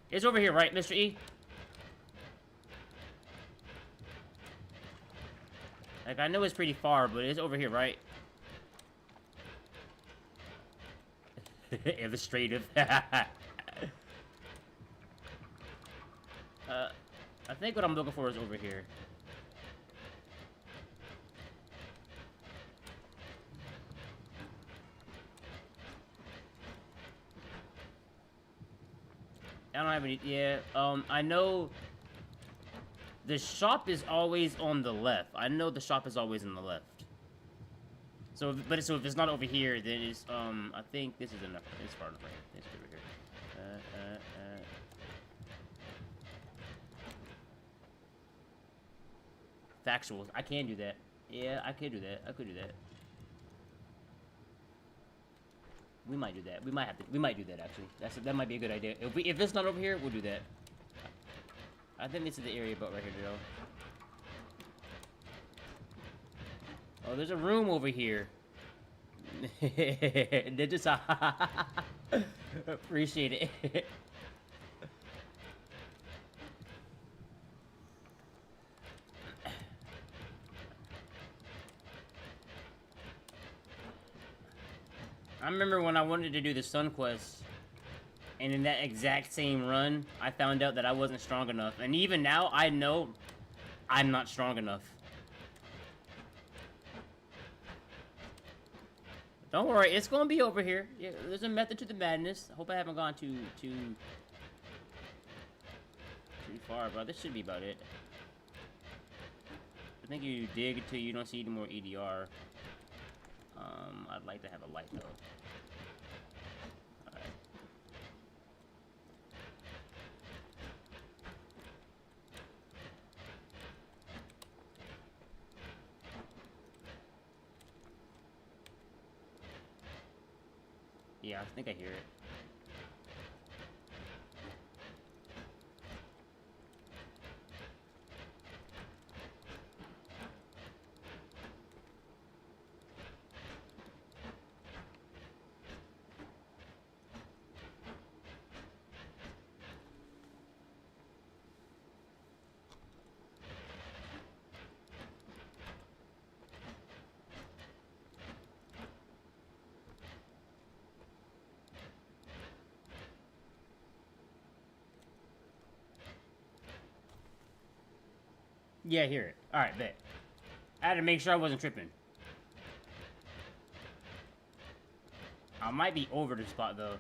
It's over here, right, Mr. E? Like, I know it's pretty far, but it's over here, right? Illustrative. I think what I'm looking for is over here. I don't have any. Yeah. I know the shop is always on the left. I know the shop is always on the left. So, so if it's not over here, then it's I think this is enough. It's far enough right here. It's over here. Factuals. I can do that. Yeah, I could do that. I could do that. We might do that. We might have to. We might do that actually. That might be a good idea. If it's not over here, we'll do that. I think this is the area about right here, though. Oh, there's a room over here. They just appreciate it. I remember when I wanted to do the Sun Quest, and in that exact same run, I found out that I wasn't strong enough. And even now, I know I'm not strong enough. Don't worry, it's gonna be over here. Yeah, there's a method to the madness. I hope I haven't gone too far, bro. This should be about it. I think you dig until you don't see any more EDR. I'd like to have a light though. Alright. Yeah, I think I hear it. Yeah, I hear it. Alright, bet. I had to make sure I wasn't tripping. I might be over the spot, though.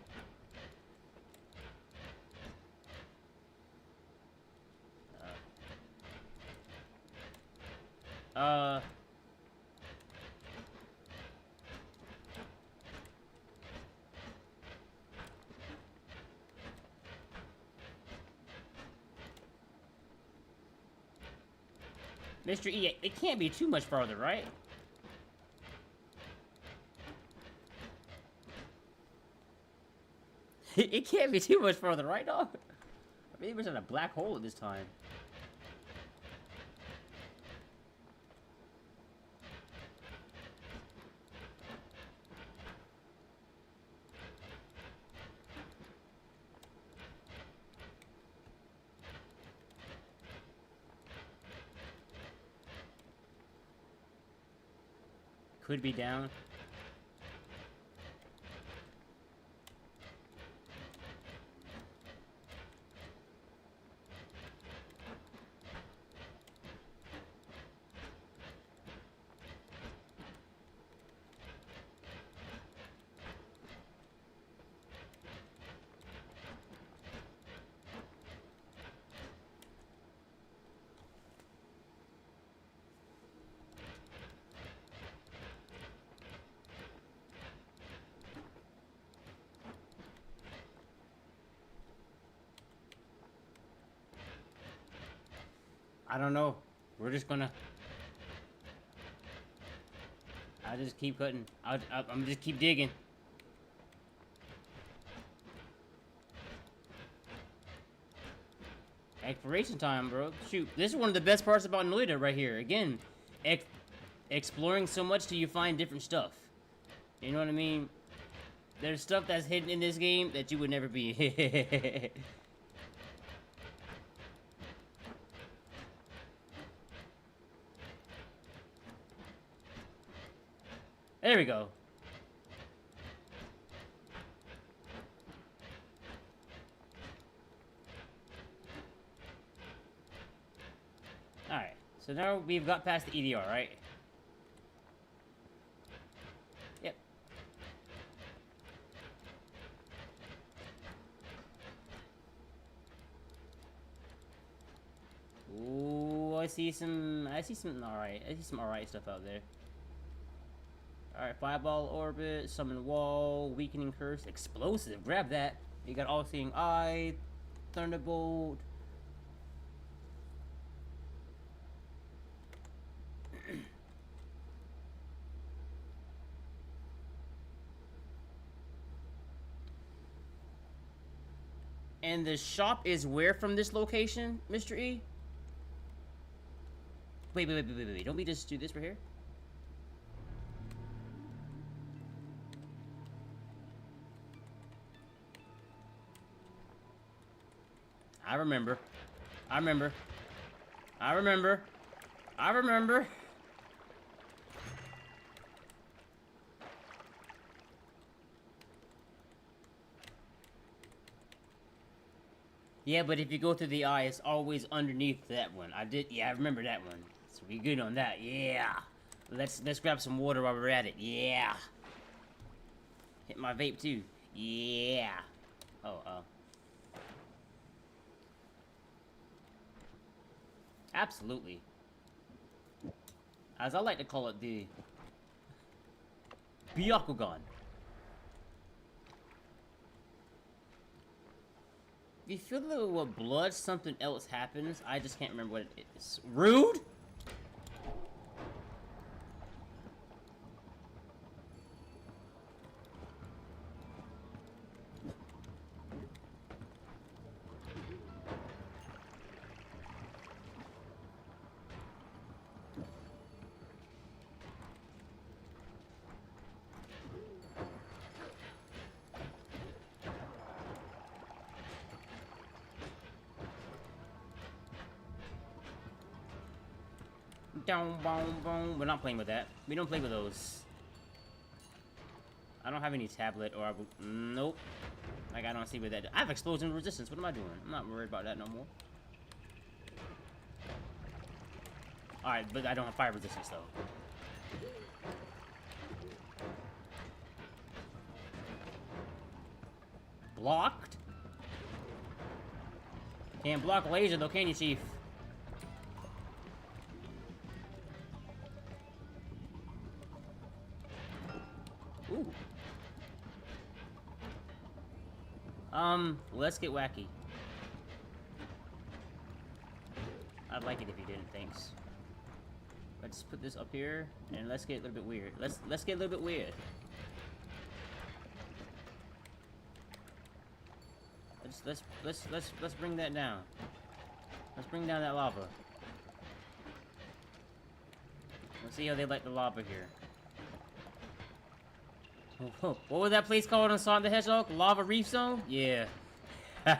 Mr. E, it can't be too much farther, right? It can't be too much farther, right, dog? I mean, it was in a black hole at this time. Could be down. I don't know. We're just gonna... I'll just keep cutting. I'm just keep digging. Exploration time, bro. Shoot, this is one of the best parts about Noita right here. Again, exploring so much till you find different stuff. You know what I mean? There's stuff that's hidden in this game that you would never be. There we go. Alright, so now we've got past the EDR, right? Yep. see some alright. I see some alright stuff out there. Alright, Fireball Orbit, Summon Wall, Weakening Curse, Explosive. Grab that. You got All-Seeing Eye, Thunderbolt. And the shop is where from this location, Mr. E? Wait. Don't we just do this right here? I remember. Yeah, but if you go through the eye, it's always underneath that one. Yeah, I remember that one. So we good on that. Yeah. Let's grab some water while we're at it. Yeah. Hit my vape too. Yeah. Oh. Absolutely. As I like to call it, the Byakugan. You feel that with blood, something else happens. I just can't remember what it is. Rude? Down, boom. We're not playing with that. We don't play with those. I don't have any tablet or nope. Like, I don't see what that. I have explosion resistance. What am I doing? I'm not worried about that no more. Alright, but I don't have fire resistance though. Blocked? Can't block laser though, can you, Chief? Ooh. Let's get wacky. I'd like it if you didn't, thanks. Let's put this up here, and let's get a little bit weird. Let's get a little bit weird. Let's bring that down. Let's bring down that lava. Let's see how they like the lava here. What was that place called on Sonic the Hedgehog? Lava Reef Zone? Yeah. And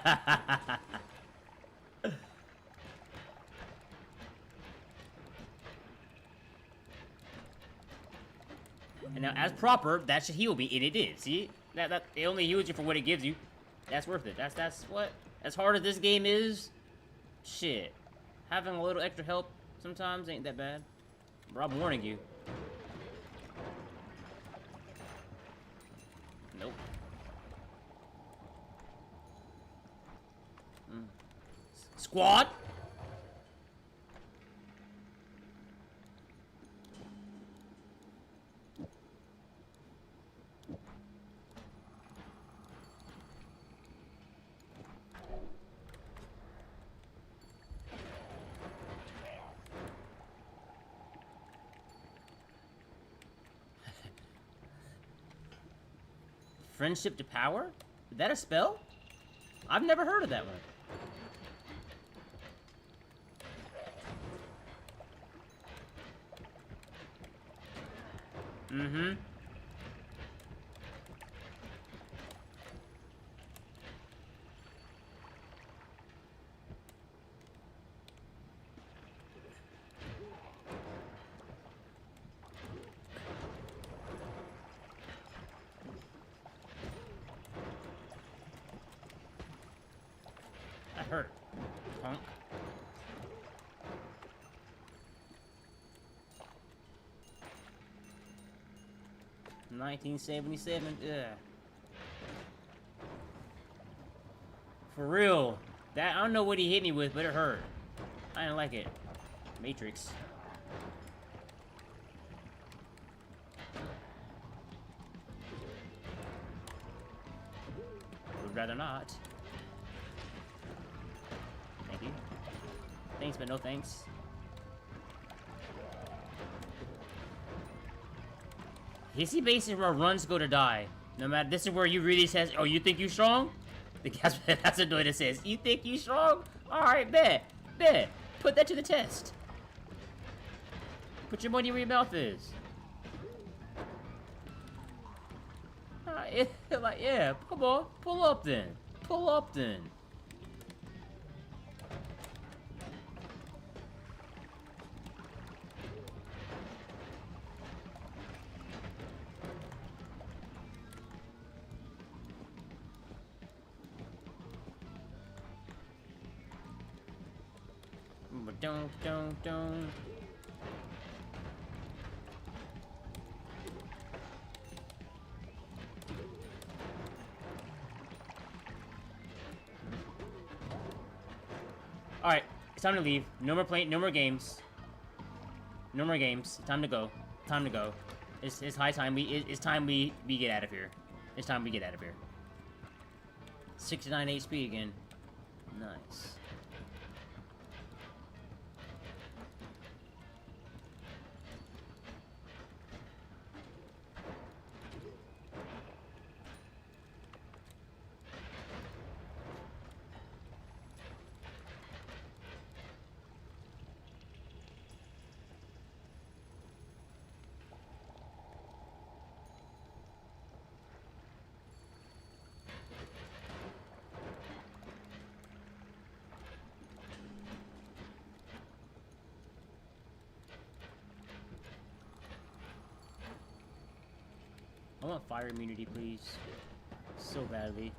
now, as proper, that should heal me, and it did. See? That it only heals you for what it gives you. That's worth it. That's what. As hard as this game is, shit. Having a little extra help sometimes ain't that bad. Bro, I'm warning you. Nope. Squad? Friendship to power? Is that a spell? I've never heard of that one. Mm-hmm. That hurt. Punk. $19.77. Yeah. For real. That I don't know what he hit me with, but it hurt. I didn't like it. Matrix. Would rather not. Thank you. Thanks, but no thanks. Hissy base is where runs go to die. No matter, this is where you really says, oh, you think you strong? That's what Noita says. You think you strong? Alright, bet. Bet. Put that to the test. Put your money where your mouth is. Like, yeah, come on. Pull up then. Pull up then. Don't. Alright, it's time to leave. No more playing, no more games. No more games. Time to go. Time to go. It's high time. It's time we get out of here. It's time we get out of here. 69 HP again. Nice. I want fire immunity, please. So badly.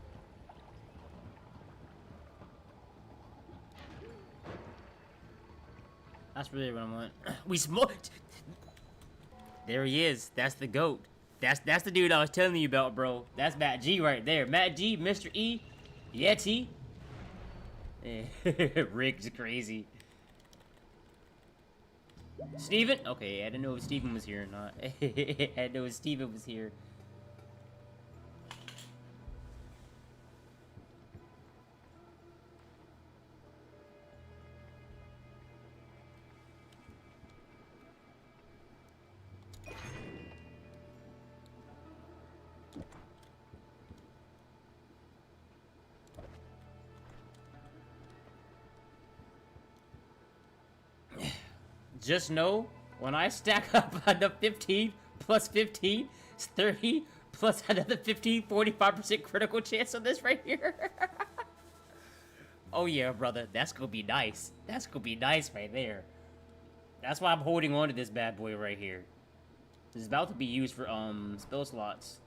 That's really what I want. We smoked! There he is. That's the GOAT. That's the dude I was telling you about, bro. That's Matt G right there. Matt G, Mr. E, Yeti. Rick's crazy. Steven? Okay, I didn't know if Steven was here or not. I didn't know if Steven was here. Just know, when I stack up another 15 plus 15, it's 30 plus another 15, 45% critical chance on this right here. Oh yeah, brother, that's gonna be nice. That's gonna be nice right there. That's why I'm holding on to this bad boy right here. It's about to be used for, spell slots.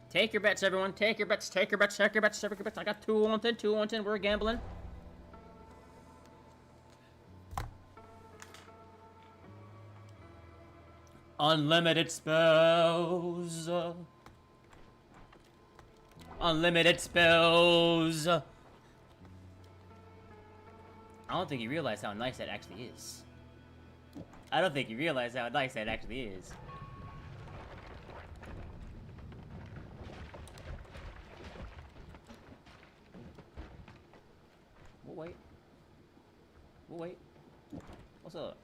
Take your bets, everyone. Take your bets. Take your bets. Take your bets. Take your bets. I got 2 on 10. 2 on 10. We're gambling. Unlimited spells. Unlimited spells. I don't think you realize how nice that actually is. I don't think you realize how nice that actually is. We'll wait. We'll wait. What's up?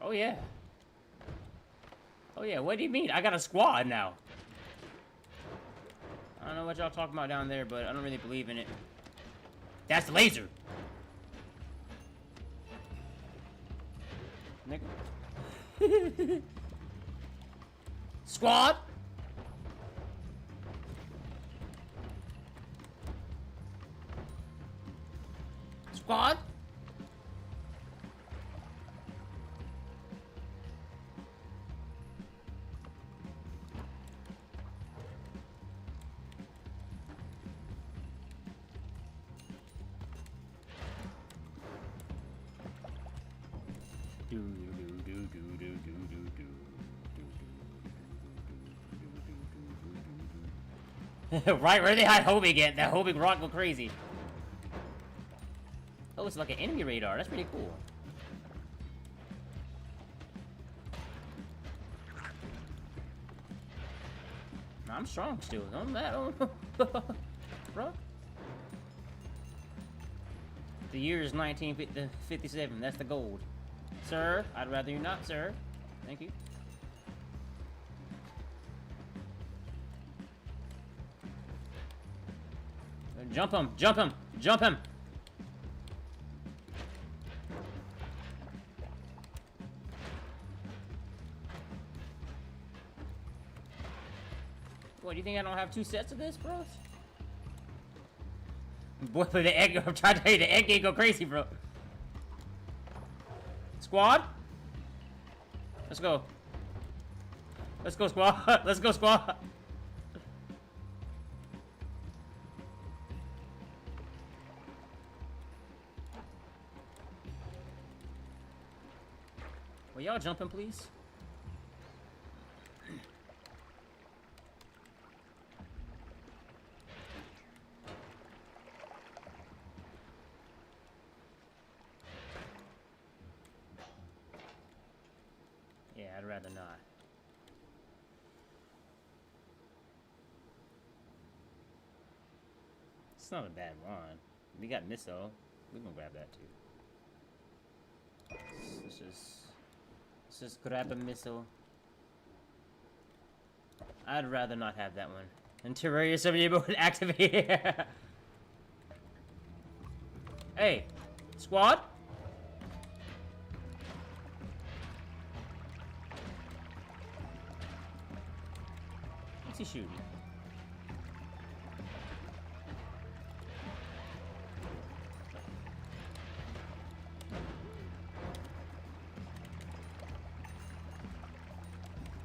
Oh yeah. Oh yeah, what do you mean? I got a squad now. I don't know what y'all talking about down there, but I don't really believe in it. That's the laser! Nigga. Squad! Squad? Right where they had homing at. That homing rock go crazy. Oh, it's like an enemy radar. That's pretty cool. I'm strong still. Don't matter. Bro. The year is 1957. That's the gold. Sir, I'd rather you not, sir. Thank you. Jump him! Jump him! Jump him! What, do you think I don't have 2 sets of this, bros? Boy, the egg, I'm trying to tell you, the egg can't go crazy, bro. Squad? Let's go. Let's go, squad. Let's go, squad. Will y'all jumping, please? Yeah, I'd rather not. It's not a bad one. We got missile. We gonna grab that too. Let's just grab a missile. I'd rather not have that one. And Terraria 70 mode activate. Hey, squad. What's he shooting?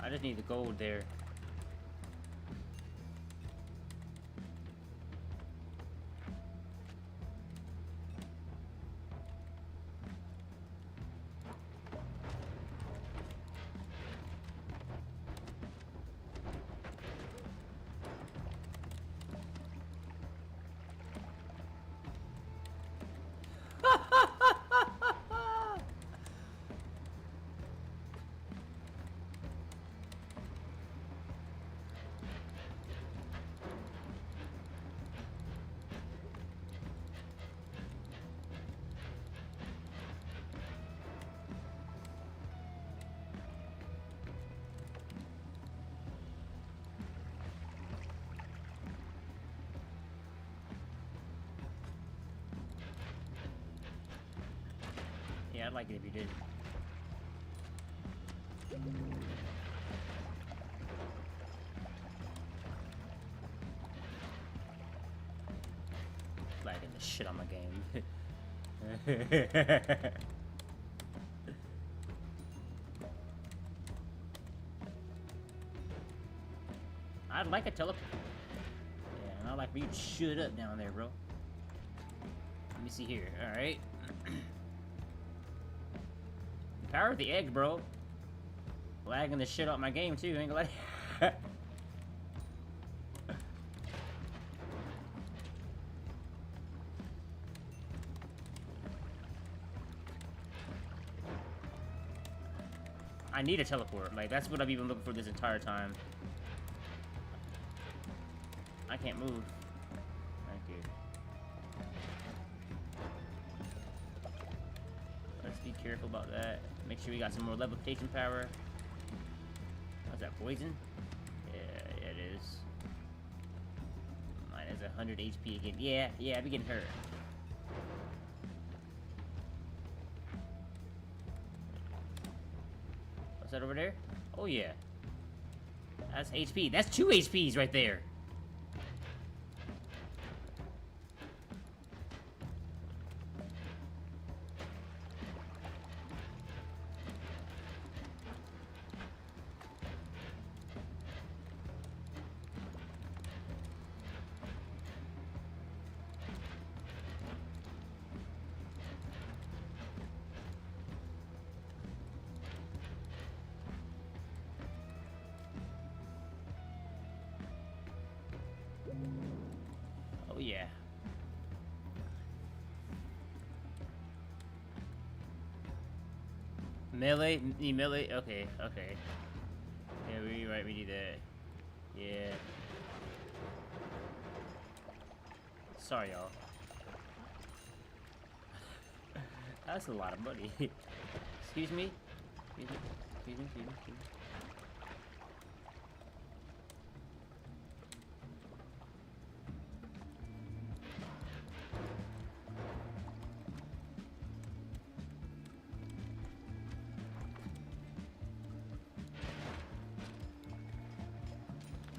I just need the gold there. Yeah, I'd like it if you did. Lagging the shit on my game. I'd like a teleport. Yeah, and I'd like for you to shut up down there, bro. Let me see here. Alright. Power of the egg, bro. Lagging the shit out my game too, ain't gonna lie. I need a teleport. Like, that's what I've been looking for this entire time. I can't move. Thank you. Let's be careful about that. Make sure we got some more levitation power. What's that, poison? Yeah, it is. Mine is 100 HP again. Yeah, I've been getting hurt. What's that over there? Oh, yeah. That's HP. That's 2 HPs right there. Melee? Melee? Okay, okay. Yeah, we right, we need that. Yeah. Sorry, y'all. That's a lot of money. Excuse me? Excuse me? Excuse me? Excuse me? Excuse me?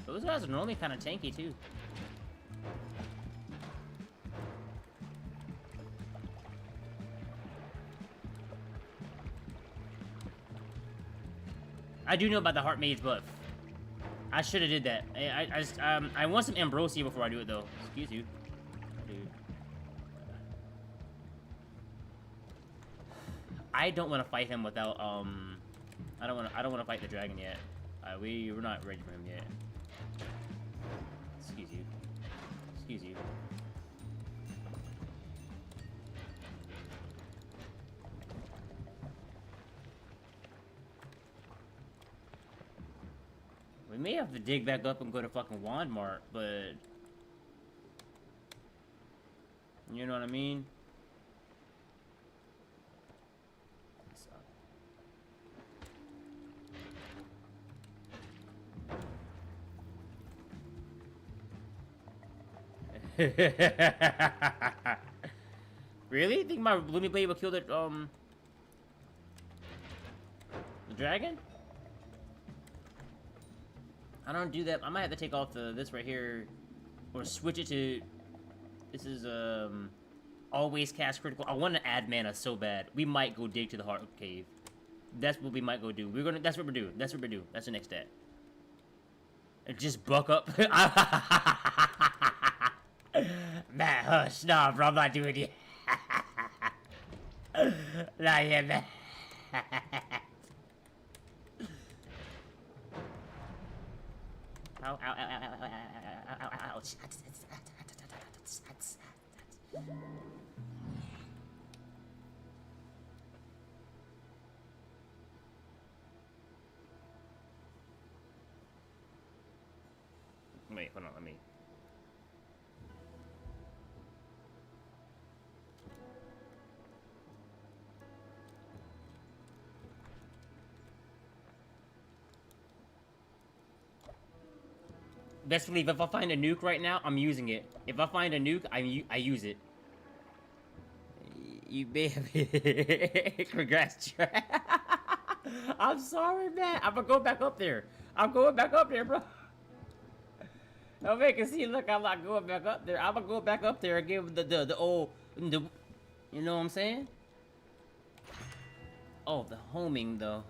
Those guys are normally kind of tanky, too. I do know about the Heart Mage buff. I should have did that. I want some Ambrosia before I do it, though. Excuse you. Dude. I don't want to fight him without, I don't want to fight the dragon yet. We're not ready for him yet. Excuse you. Excuse you. We may have to dig back up and go to fucking Wand Mart, but... You know what I mean? Really? Think my Blooming Blade will kill the dragon? I don't do that. I might have to take off this right here, or switch it to. This is always cast critical. I want to add mana so bad. We might go dig to the Heart Cave. That's what we might go do. That's what we're doing. That's what we're doing. That's the next step. And just buck up. Man, hush, nah, bro. I'm not doing it. Not yet, man. Ow, ow, ow, ow, ow, ow, ow, ow, ouch. Wait, hold on, let me... Best believe, if I find a nuke right now, I'm using it. If I find a nuke, I use it. You baby. Congrats, Trey. I'm sorry, man. I'm gonna go back up there. I'm going back up there, bro. Don't make it see, look, I'm not going back up there. I'm gonna go back up there and give the old... you know what I'm saying? Oh, the homing, though.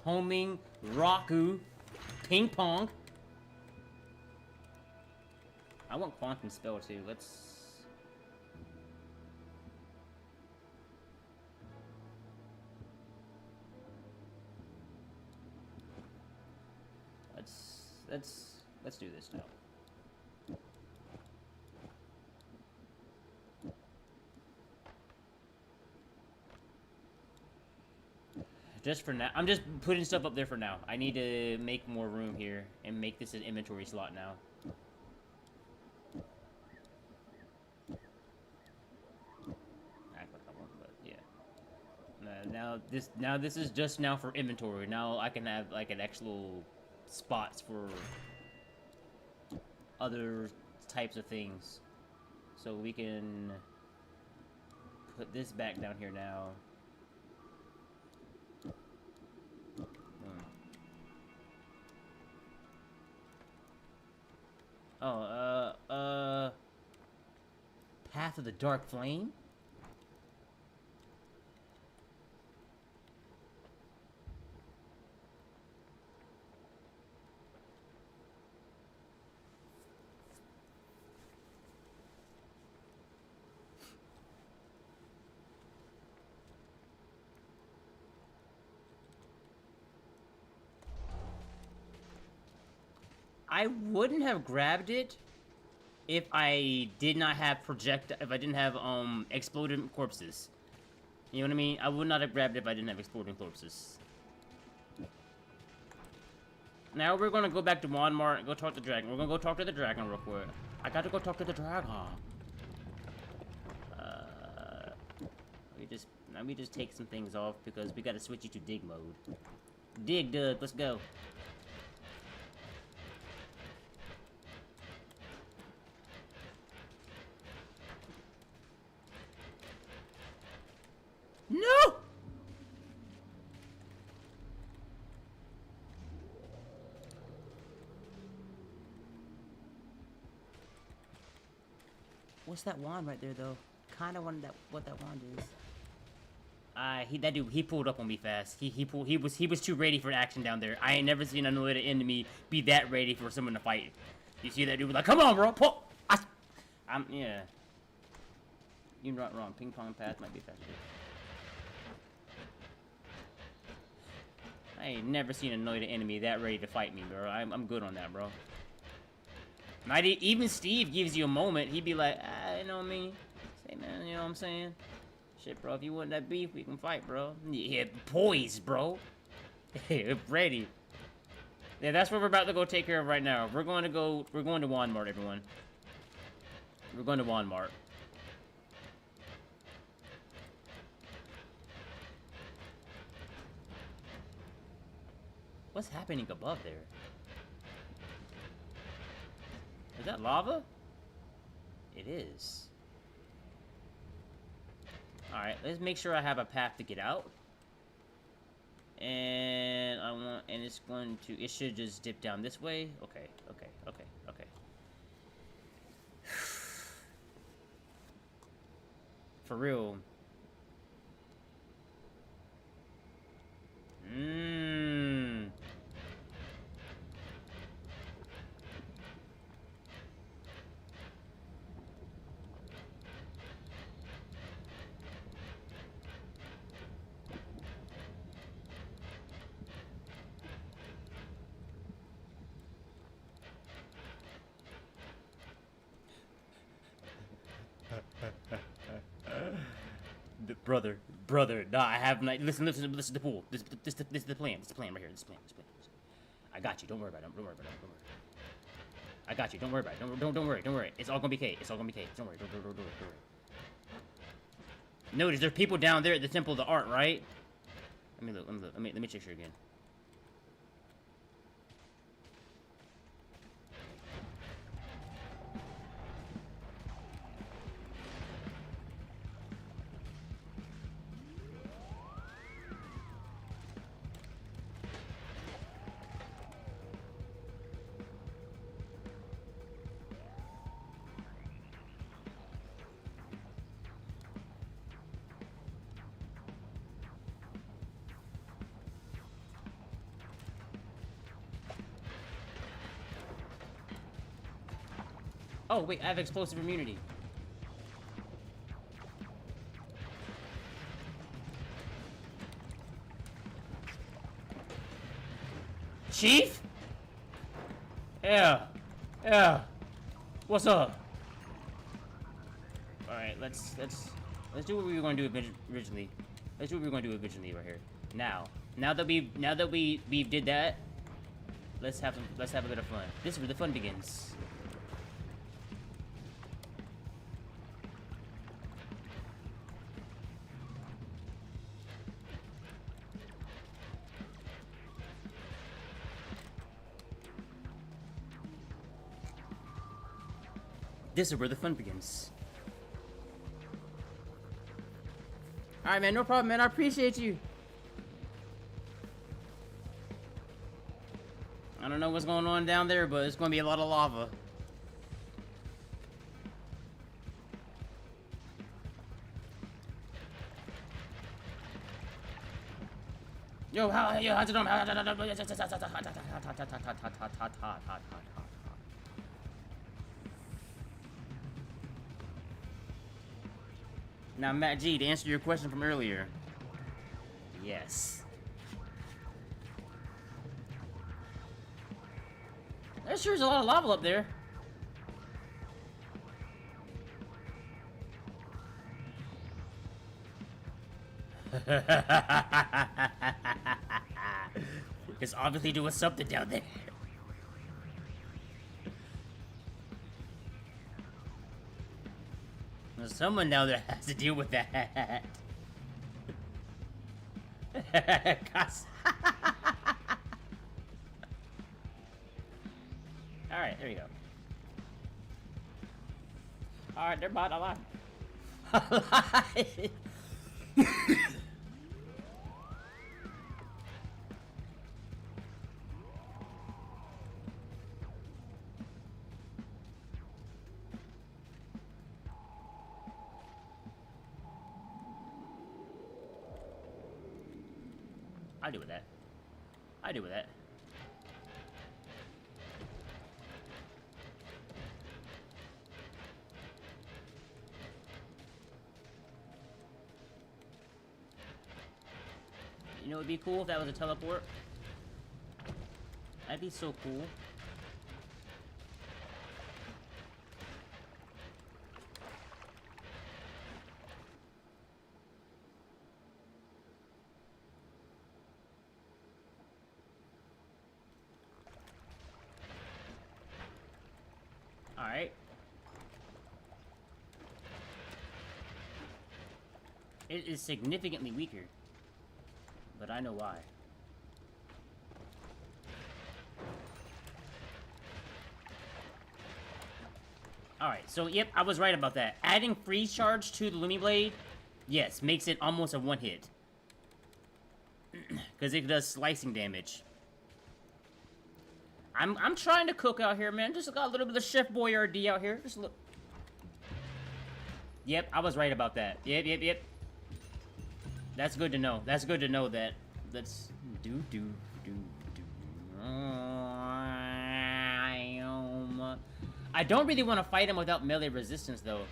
Homing, Raku, ping pong. I want quantum spell too. Let's do this now. Just for now. I'm just putting stuff up there for now. I need to make more room here and make this an inventory slot now. Now this is just now for inventory. Now I can have like an actual spots for other types of things. So we can put this back down here now. Oh, Path of the Dark Flame? I wouldn't have grabbed it if I did not have if I didn't have exploded corpses. You know what I mean? I would not have grabbed it if I didn't have exploding corpses. Now we're gonna go back to Walmart and go talk to the dragon. We're gonna go talk to the dragon real quick. I got to go talk to the dragon. Let me just take some things off because we gotta switch you to dig mode. Dig, Doug. Let's go. No! What's that wand right there, though? Kind of wonder what that wand is. That dude, he pulled up on me fast. He was too ready for action down there. I ain't never seen a Noita enemy be that ready for someone to fight. You see that dude was like, come on, bro, pull! Yeah. You're not wrong. Ping pong path might be faster. I ain't never seen a Noita enemy that ready to fight me, bro. I'm good on that, bro. Even Steve gives you a moment. He'd be like, you know what I mean? Say, man, you know what I'm saying? Shit, bro, if you want that beef, we can fight, bro. Yeah, poised, bro. Ready. Yeah, that's what we're about to go take care of right now. We're going to Walmart, everyone. We're going to Walmart. What's happening above there? Is that lava? It is. Alright, let's make sure I have a path to get out. And it's going to, it should just dip down this way. Okay. For real. Brother, nah, I have not. Listen to the pool. This is the plan. This is the plan right here. This is the plan. I got you. Don't worry about it. I got you. Don't worry about it. Don't worry. It's all gonna be okay. Don't worry. Don't worry. Notice there's people down there at the Temple of the Art, right? Let me look. Let me check sure again. Oh, wait, I have explosive immunity. Chief? Yeah. What's up? Alright, let's do what we were going to do originally. Let's do what we were going to do originally right here. Now that we did that, let's have a bit of fun. This is where the fun begins. This is where the fun begins. Alright, man, no problem, man. I appreciate you. I don't know what's going on down there, but it's going to be a lot of lava. Yo, how's it going? Now, Matt G, to answer your question from earlier, yes. There sure is a lot of lava up there. It's obviously doing something down there. There's someone down there has to deal with that. Alright, there you go. Alright, they're bot alive. Alive! I deal with that. I deal with that. You know, it'd be cool if that was a teleport. That'd be so cool. Alright. It is significantly weaker. But I know why. Alright, so yep, I was right about that. Adding freeze charge to the Lumi Blade, yes, makes it almost a one-hit. Because it does slicing damage. I'm trying to cook out here, man. Just got a little bit of Chef Boyardee out here. Just look. Yep, I was right about that. Yep. That's good to know. That's good to know that. Let's do. I don't really want to fight him without melee resistance, though.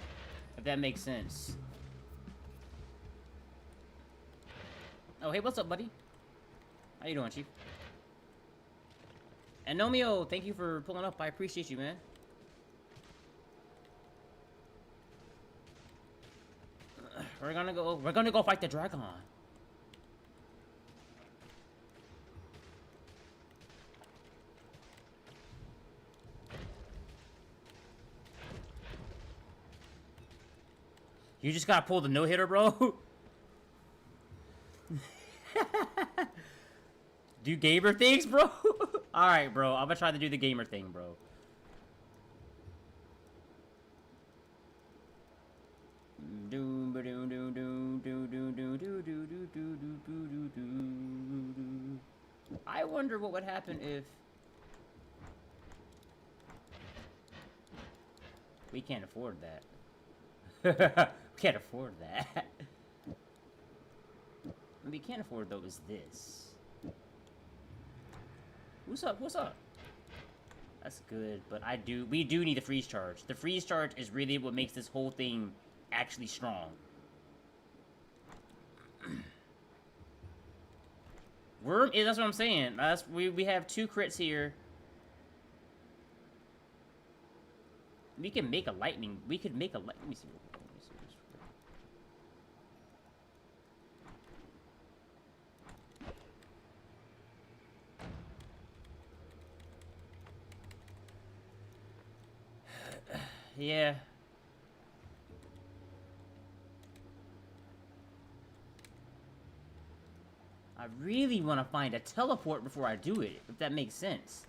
If that makes sense. Oh, hey, what's up, buddy? How you doing, Chief? And Nomio, thank you for pulling up. I appreciate you, man. We're gonna go fight the dragon. You just gotta pull the no-hitter, bro. Do gamer things, bro? Alright, bro. I'm gonna try to do the gamer thing, bro. I wonder what would happen if... We can't afford that. We can't afford that. What we can't afford, though, is this. What's up? What's up? That's good, but we do need the freeze charge. The freeze charge is really what makes this whole thing actually strong. That's what I'm saying. We have 2 crits here. We can make a lightning. We could make a light. Let me see. Yeah. I really want to find a teleport before I do it, if that makes sense.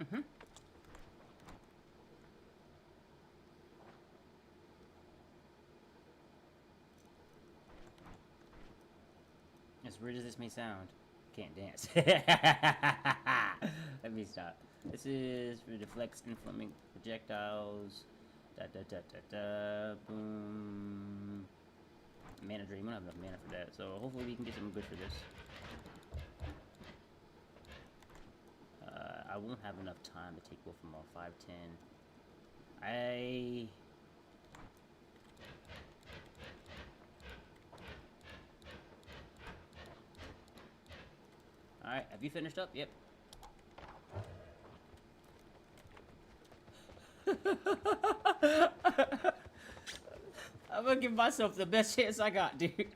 Mm-hmm. As weird as this may sound, can't dance. Let me stop. This is for deflects inflaming projectiles. Da da da da da. Boom. Mana drain. We don't have enough mana for that, so hopefully we can get something good for this. I won't have enough time to take both of them all. 5, 10. Alright, have you finished up? Yep. I'm gonna give myself the best chance I got, dude.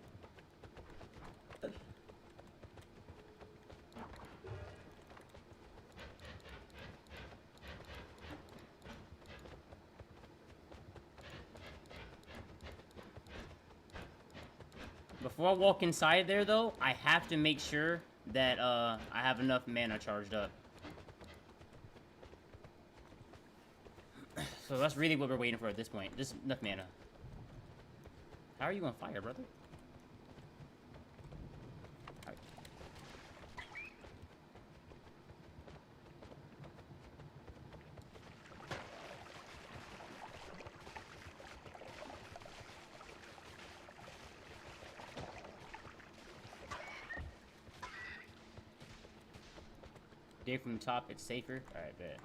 Before I walk inside there, though, I have to make sure that I have enough mana charged up. So that's really what we're waiting for at this point. Just enough mana. How are you on fire, brother? Alright. Dig from the top, it's safer. Alright, bet.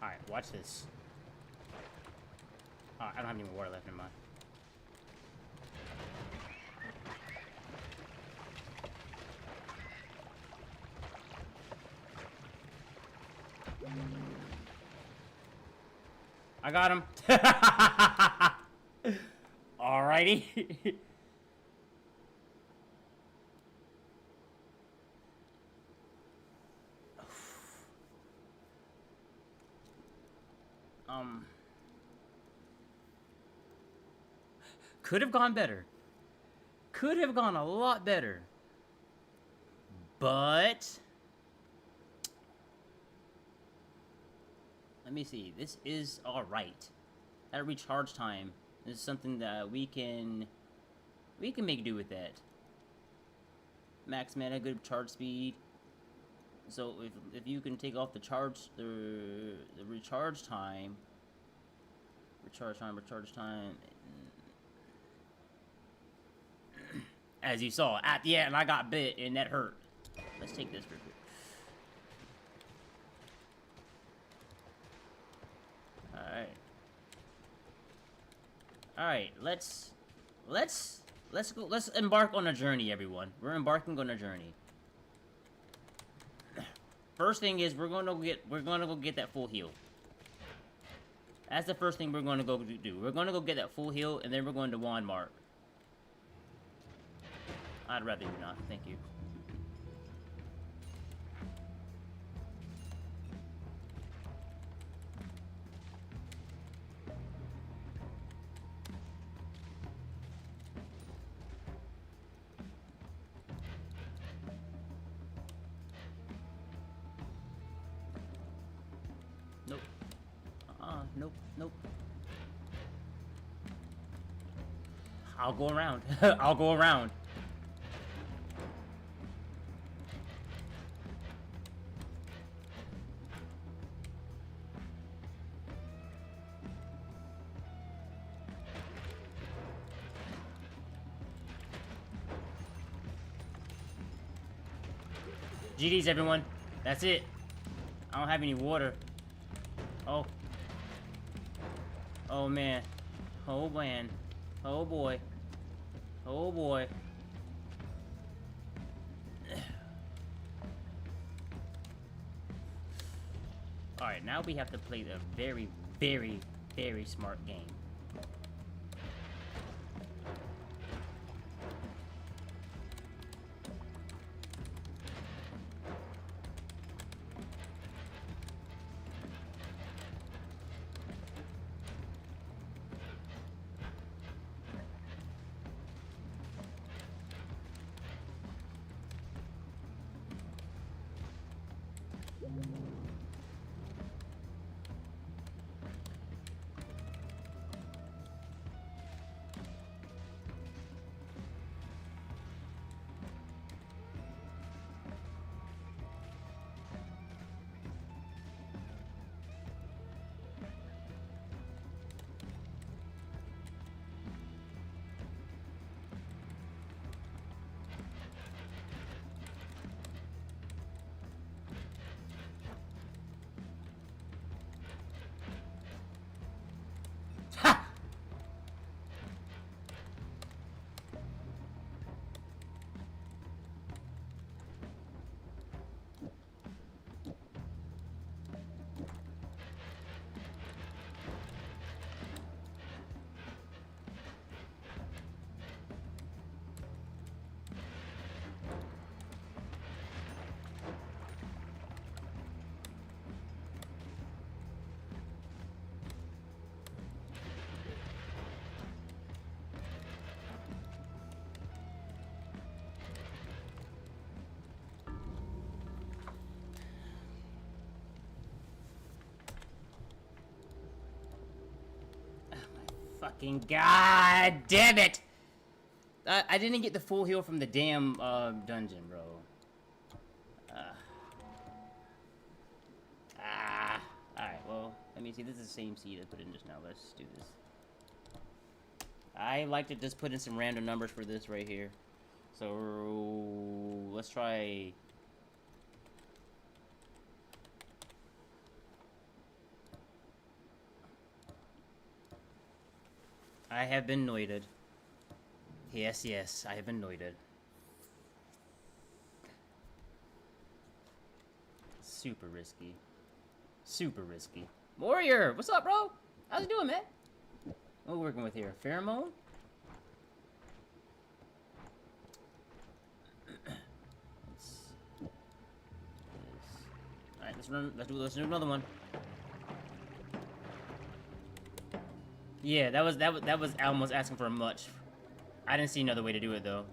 Alright, watch this. Oh, I don't have any more water left in mine. I got him. Alrighty. Could have gone better. Could have gone a lot better. But let me see. This is all right. That recharge time is something that we can make do with that. Max mana, good charge speed. So if you can take off the recharge time, as you saw at the end, I got bit and that hurt. Let's take this real quick. Alright, let's go. Let's embark on a journey, everyone. We're embarking on a journey. First thing is we're gonna go get that full heal. That's the first thing we're gonna go do. We're gonna go get that full heal, and then we're going to Wand Mark. I'd rather you not. Thank you. Nope. Nope. Nope. I'll go around. I'll go around. GD's, everyone. That's it. I don't have any water. Oh. Oh, man. Oh, man. Oh, boy. Oh, boy. Alright, now we have to play the very, very, very smart game. Fucking god damn it! I didn't get the full heal from the damn dungeon, bro. Alright, well, let me see. This is the same seed I put in just now. Let's do this. I like to just put in some random numbers for this right here. So, let's try... I have been noited. Yes, yes, I have been noited. Super risky. Super risky. Warrior! What's up, bro? How's it doing, man? What are we working with here? Pheromone? Alright, let's do another one. Yeah, that was almost asking for much. I didn't see another way to do it though.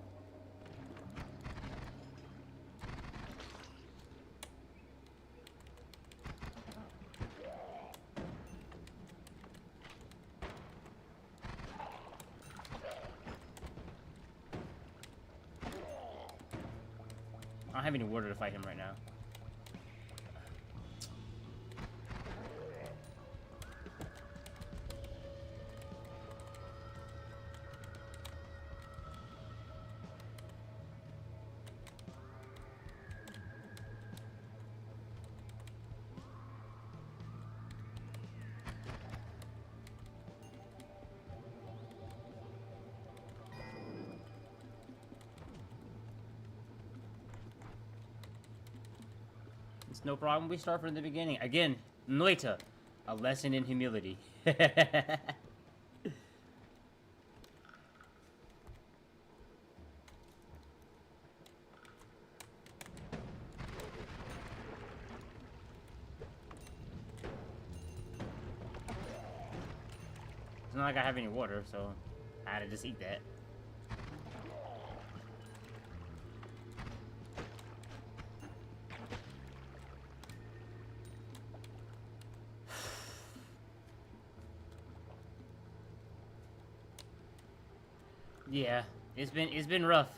I don't have any water to fight him right now. It's no problem. We start from the beginning. Again, Noita, a lesson in humility. It's not like I have any water, so I had to just eat that. Yeah, it's been rough.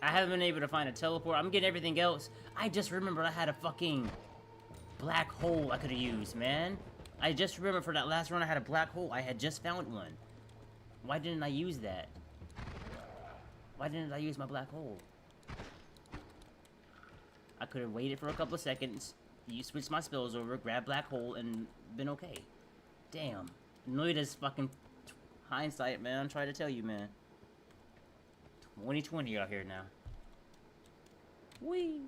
I haven't been able to find a teleport. I'm getting everything else. I just remembered I had a fucking black hole I could have used, man. I just remembered for that last run I had a black hole. I had just found one. Why didn't I use that? Why didn't I use my black hole? I could have waited for a couple of seconds, switched my spells over, grabbed black hole, and been okay. Damn. Noita's fucking hindsight, man. I'm trying to tell you, man. 2020 out here now. Whee!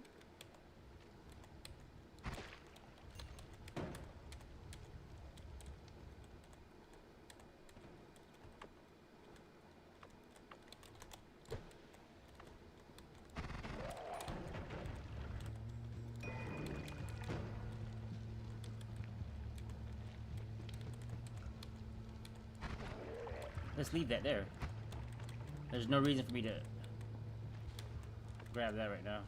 Let's leave that there. There's no reason for me to grab that right now.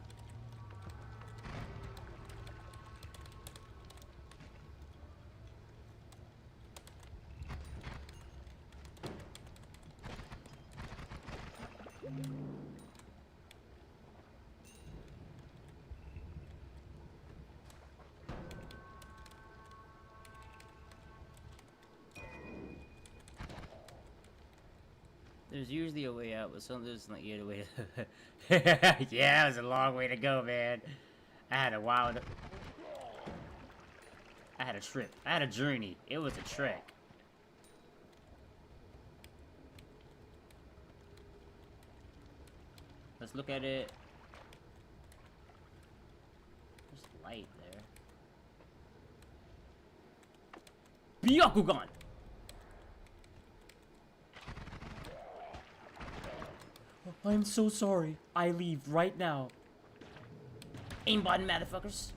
There's usually a way out, but sometimes like a way. Yeah, it was a long way to go, man. I had a wild. I had a trip. I had a journey. It was a trek. Let's look at it. There's light there. Byakugan! I'm so sorry. I leave right now. Aimbot, motherfuckers.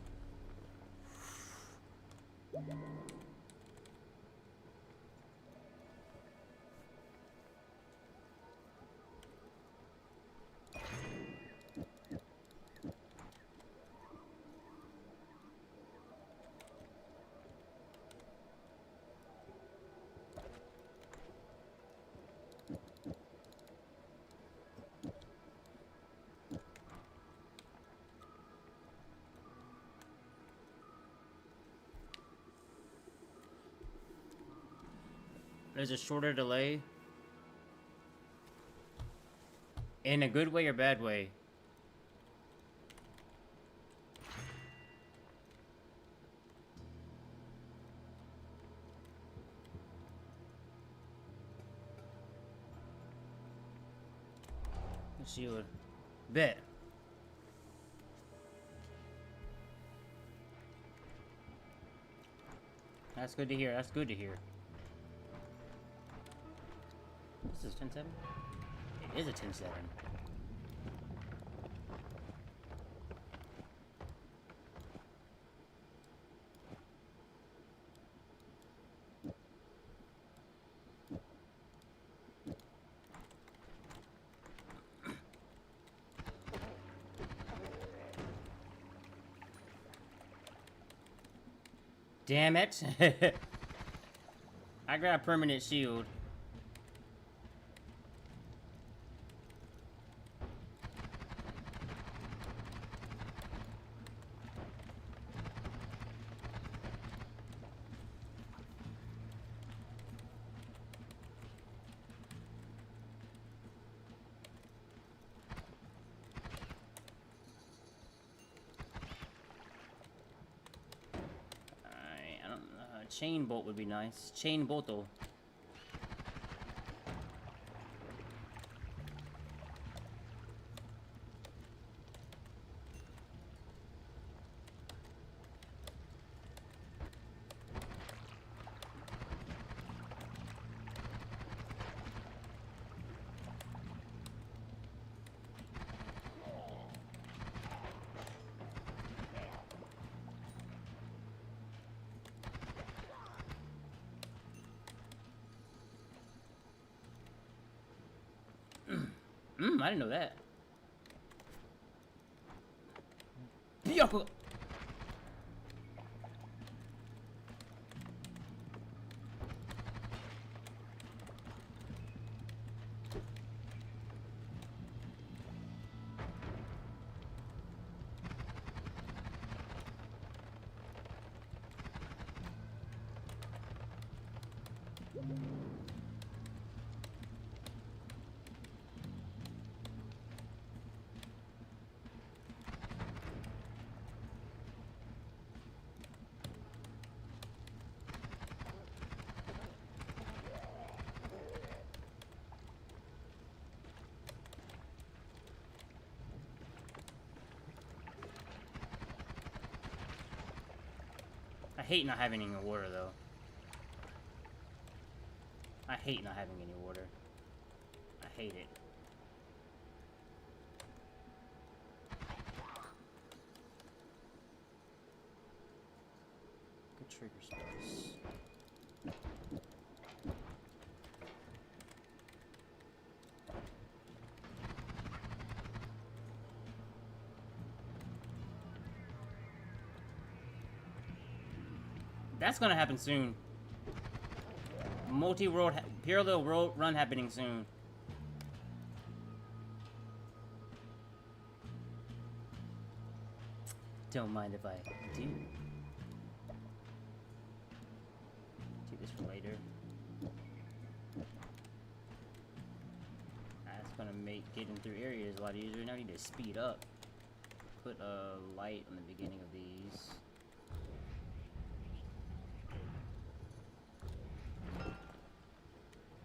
There's a shorter delay. In a good way or bad way? Let's see what. Bet. That's good to hear. That's good to hear. This is 10-7? It is a 10-7. Damn it. I got a permanent shield. Chain bolt would be nice. Chain boto. I didn't know that. Byakugan! I hate not having any water, though. I hate not having any water. I hate it. Good trigger space. That's gonna happen soon. Multi-world, parallel world run happening soon. Don't mind if I do. Do this for later. make getting through areas a lot easier. Now I need to speed up. Put a light on the beginning of these.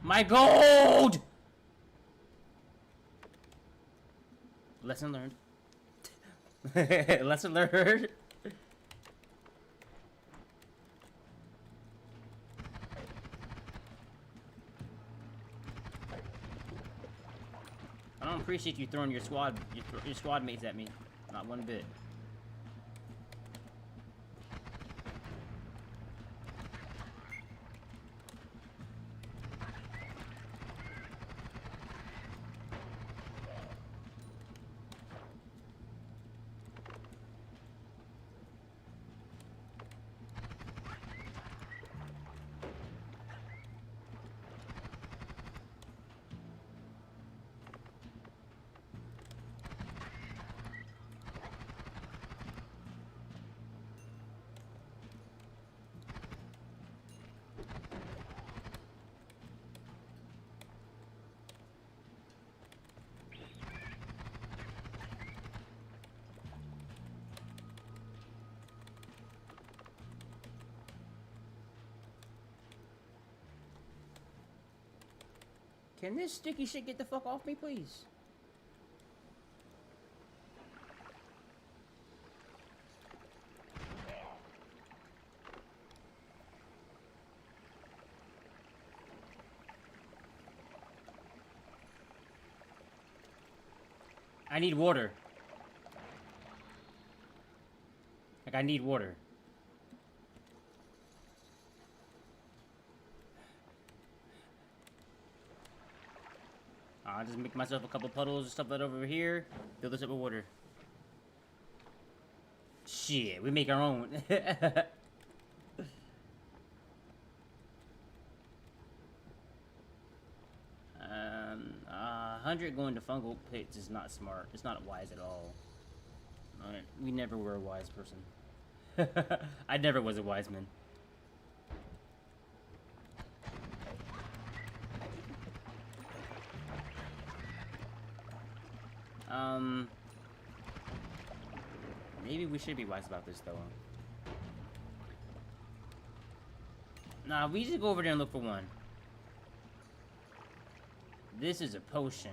My gold! Lesson learned. Lesson learned. I don't appreciate you throwing your squad mates at me. Not one bit. Can this sticky shit get the fuck off me, please? I need water. Like, I need water. I'll just make myself a couple puddles and stuff that over here. Fill this up with water. Shit, we make our own. 100 going to fungal pits is not smart. It's not wise at all. We never were a wise person. I never was a wise man. Maybe we should be wise about this, though. Nah, we just go over there and look for one. This is a potion.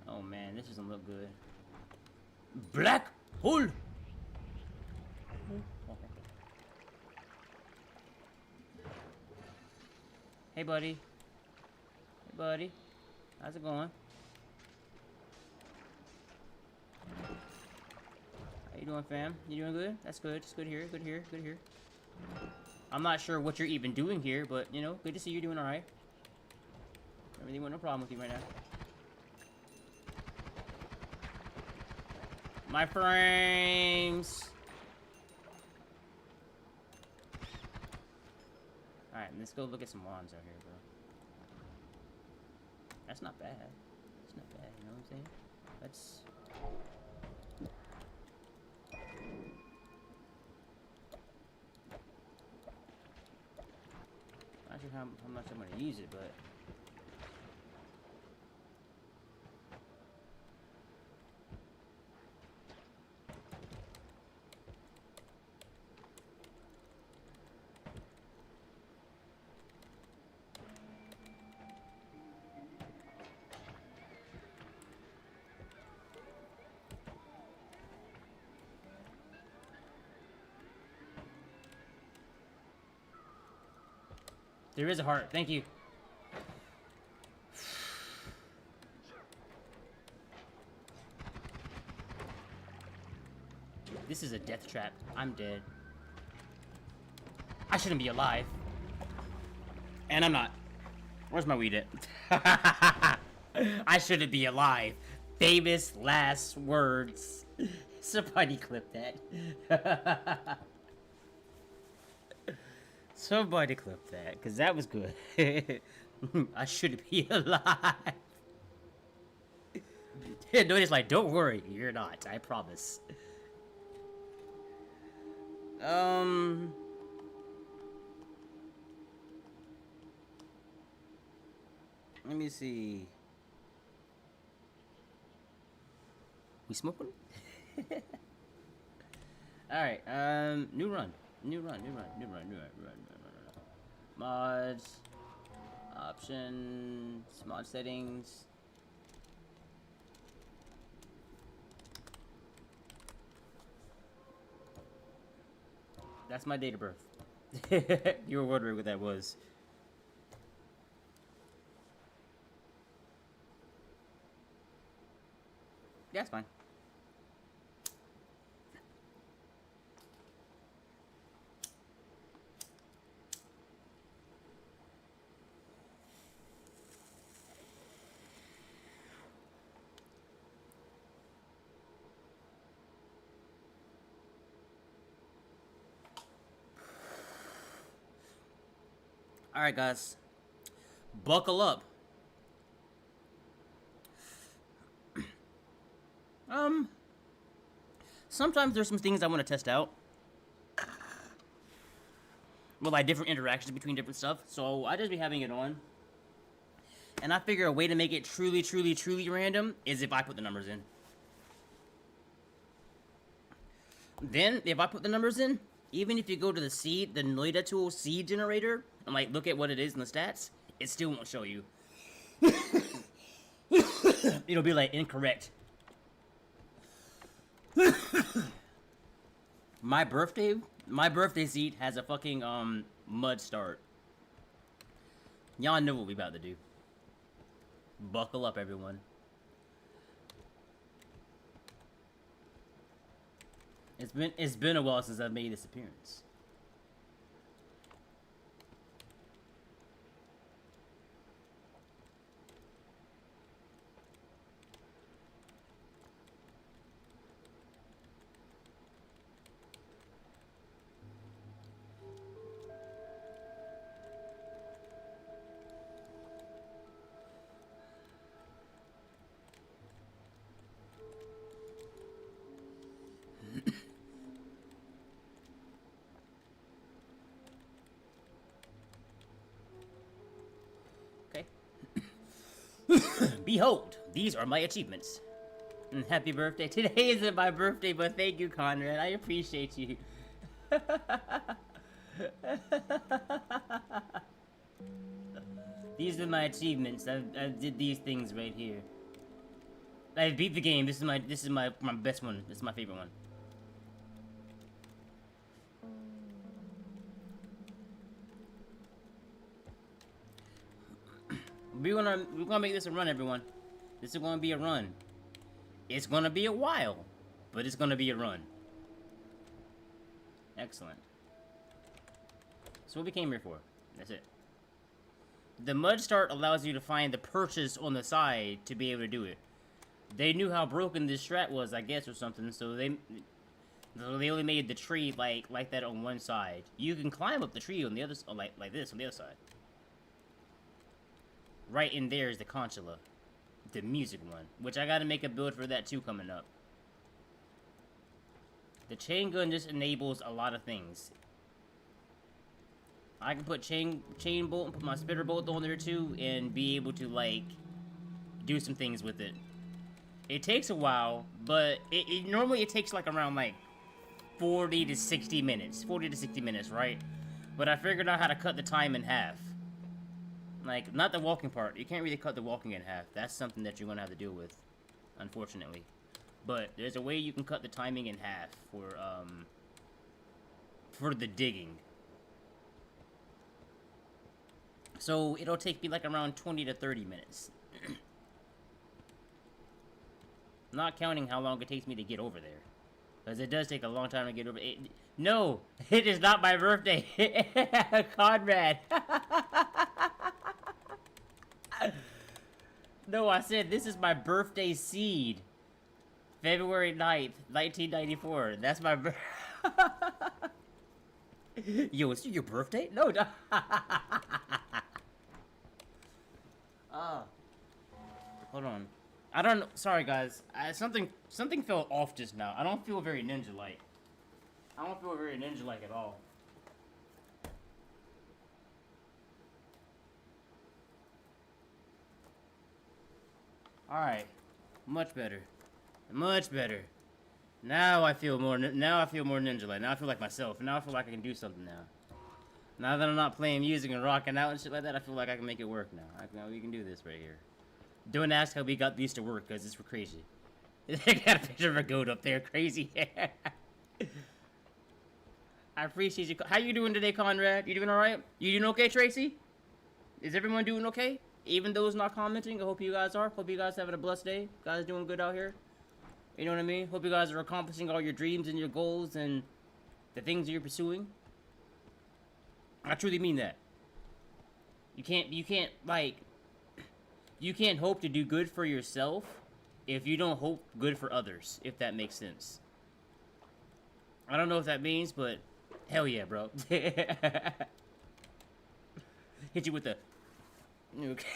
Oh, man, this doesn't look good. Black hole! Hey, buddy. Hey, buddy. How's it going? How you doing, fam? You doing good? That's good. It's good here. Good here. Good here. I'm not sure what you're even doing here, but, you know, good to see you doing alright. Everything went no problem with you right now. My frames! Alright, let's go look at some wands out here, bro. That's not bad. That's not bad, you know what I'm saying? That's... Not sure how much I'm gonna use it, but... There is a heart. Thank you. This is a death trap. I'm dead. I shouldn't be alive. And I'm not. Where's my weed at? I shouldn't be alive. Famous last words. Somebody clip that. Somebody clip that, because that was good. I shouldn't be alive. Noita's like, don't worry, you're not, I promise. Let me see. smoking? Alright, new run. New run. Mods. Options. Mod settings. That's my date of birth. You were wondering what that was. Yeah, it's fine. Alright, guys. Buckle up. Sometimes there's some things I want to test out. Well, like different interactions between different stuff. So I just be having it on. And I figure a way to make it truly random is if I put the numbers in. Then, if I put the numbers in, even if you go to the seed, the Noita tool seed generator, and like look at what it is in the stats, it still won't show you. It'll be like incorrect. My birthday seed has a fucking mud start. Y'all know what we about to do. Buckle up, everyone. It's been a while since I've made this appearance. Behold, these are my achievements. Happy birthday. Today isn't my birthday, but thank you, Conrad. I appreciate you. These are my achievements. I did these things right here. I beat the game. This is my best one. This is my favorite one. We're gonna make this a run, everyone. This is gonna be a run. It's gonna be a while, but it's gonna be a run. Excellent. So what we came here for. That's it. The mud start allows you to find the purchase on the side to be able to do it. They knew how broken this strat was, I guess, or something, so they only made the tree like that on one side. You can climb up the tree on the other, like this on the other side. Right in there is the consola, the music one, which I gotta make a build for that too coming up. The chain gun just enables a lot of things. I can put chain bolt and put my spitter bolt on there too, and be able to like do some things with it. It takes a while, but normally it takes like around like 40 to 60 minutes, right? But I figured out how to cut the time in half. Like, not the walking part. You can't really cut the walking in half. That's something that you're gonna have to deal with, unfortunately. But there's a way you can cut the timing in half for the digging. So it'll take me like around 20 to 30 minutes. Not counting how long it takes me to get over there. Because it does take a long time to get over it. No! It is not my birthday! Conrad! No, I said this is my birthday seed. February 9th, 1994. That's my Yo, is it your birthday? No, no. Hold on. I don't know. Sorry, guys. Something felt off just now. I don't feel very ninja-like. I don't feel very ninja-like at all. Alright. Much better. Much better. Now I feel more. Now I feel more ninja-like. Now I feel like myself. Now I feel like I can do something now. Now that I'm not playing music and rocking out and shit like that, I feel like I can make it work now. We can do this right here. Don't ask how we got these to work, because it's crazy. I got a picture of a goat up there. Crazy. I appreciate you. How you doing today, Conrad? You doing alright? You doing okay, Tracy? Is everyone doing okay? Even those not commenting, I hope you guys are. Hope you guys having a blessed day. Guys doing good out here. You know what I mean? Hope you guys are accomplishing all your dreams and your goals and the things you're pursuing. I truly mean that. You can't hope to do good for yourself if you don't hope good for others, if that makes sense. I don't know what that means, but hell yeah, bro. Hit you with the... Okay.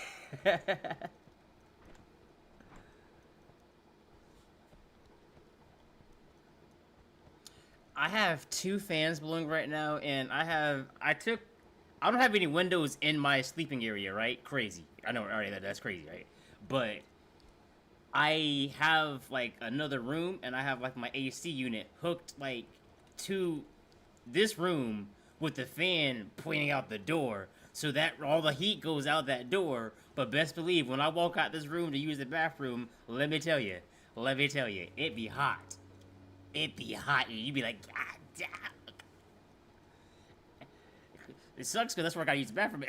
I have 2 fans blowing right now, and I don't have any windows in my sleeping area, right? Crazy. I know, already that's crazy, right? But I have, like, another room, and I have, like, my AC unit hooked, like, to this room with the fan pointing out the door, so that all the heat goes out that door. But best believe, when I walk out this room to use the bathroom, let me tell you, it be hot. It be hot, and you be like, God damn. It sucks because that's where I gotta use the bathroom.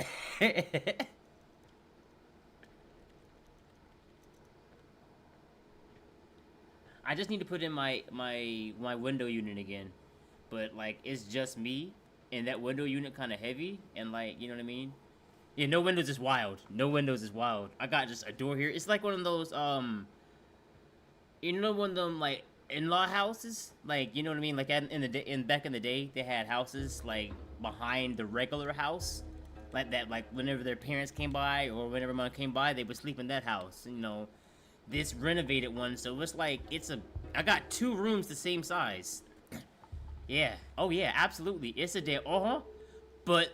I just need to put in my window unit again, but like it's just me, and that window unit kind of heavy, and like you know what I mean. Yeah, no windows is wild. No windows is wild. I got just a door here. It's like one of those you know, one of them like in-law houses, like you know what I mean. Like back in the day, they had houses like behind the regular house, like that. Like whenever their parents came by or whenever mom came by, they would sleep in that house. You know, this renovated one, so it's like I got 2 rooms the same size. Yeah. Oh yeah, absolutely. It's a day. But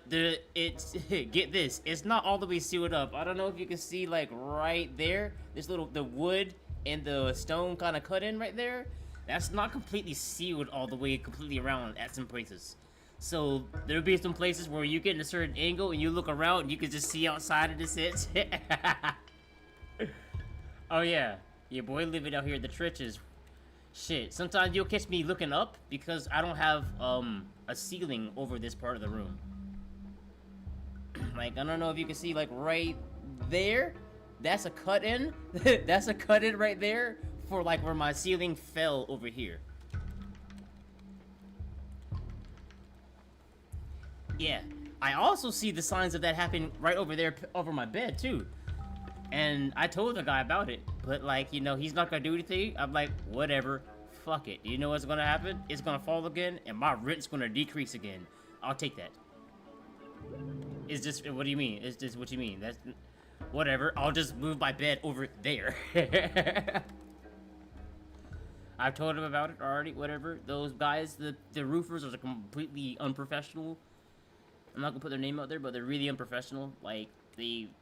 it's get this. It's not all the way sealed up. I don't know if you can see like right there. The wood and the stone kind of cut in right there. That's not completely sealed all the way completely around at some places. So there'll be some places where you get in a certain angle and you look around and you can just see outside of this it. Oh yeah. Your boy living out here in the trenches. Shit. Sometimes you'll catch me looking up because I don't have a ceiling over this part of the room. Like I don't know if you can see like right there. That's a cut in. That's a cut in right there for like where my ceiling fell over here. Yeah. I also see the signs of that happening right over there over my bed too. And I told the guy about it, but like, you know, he's not gonna do anything. I'm like, whatever, fuck it. You know what's gonna happen? It's gonna fall again, and my rent's gonna decrease again. I'll take that. Is this, what do you mean? Is this what you mean? That's, whatever, I'll just move my bed over there. I've told him about it already, whatever. Those guys, the roofers are completely unprofessional. I'm not gonna put their name out there, but they're really unprofessional. Like,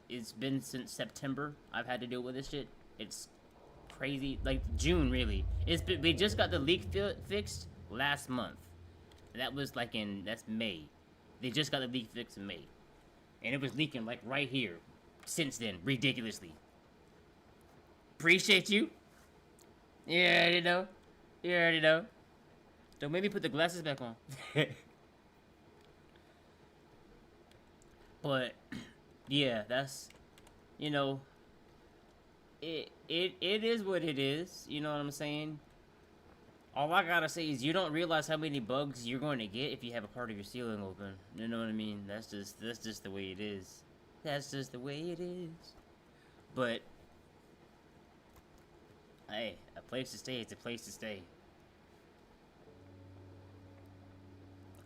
it's been since September I've had to deal with this shit. It's crazy. Like, June, really. They just got the leak fixed last month. That was like that's May. They just got the leak fixed in May. And it was leaking, like, right here. Since then, ridiculously. Appreciate you. You already know. You already know. Don't make me put the glasses back on. But, yeah, that's, you know, it is what it is. You know what I'm saying? All I gotta say is you don't realize how many bugs you're going to get if you have a part of your ceiling open. You know what I mean? That's just the way it is. That's just the way it is. But, hey, a place to stay is a place to stay.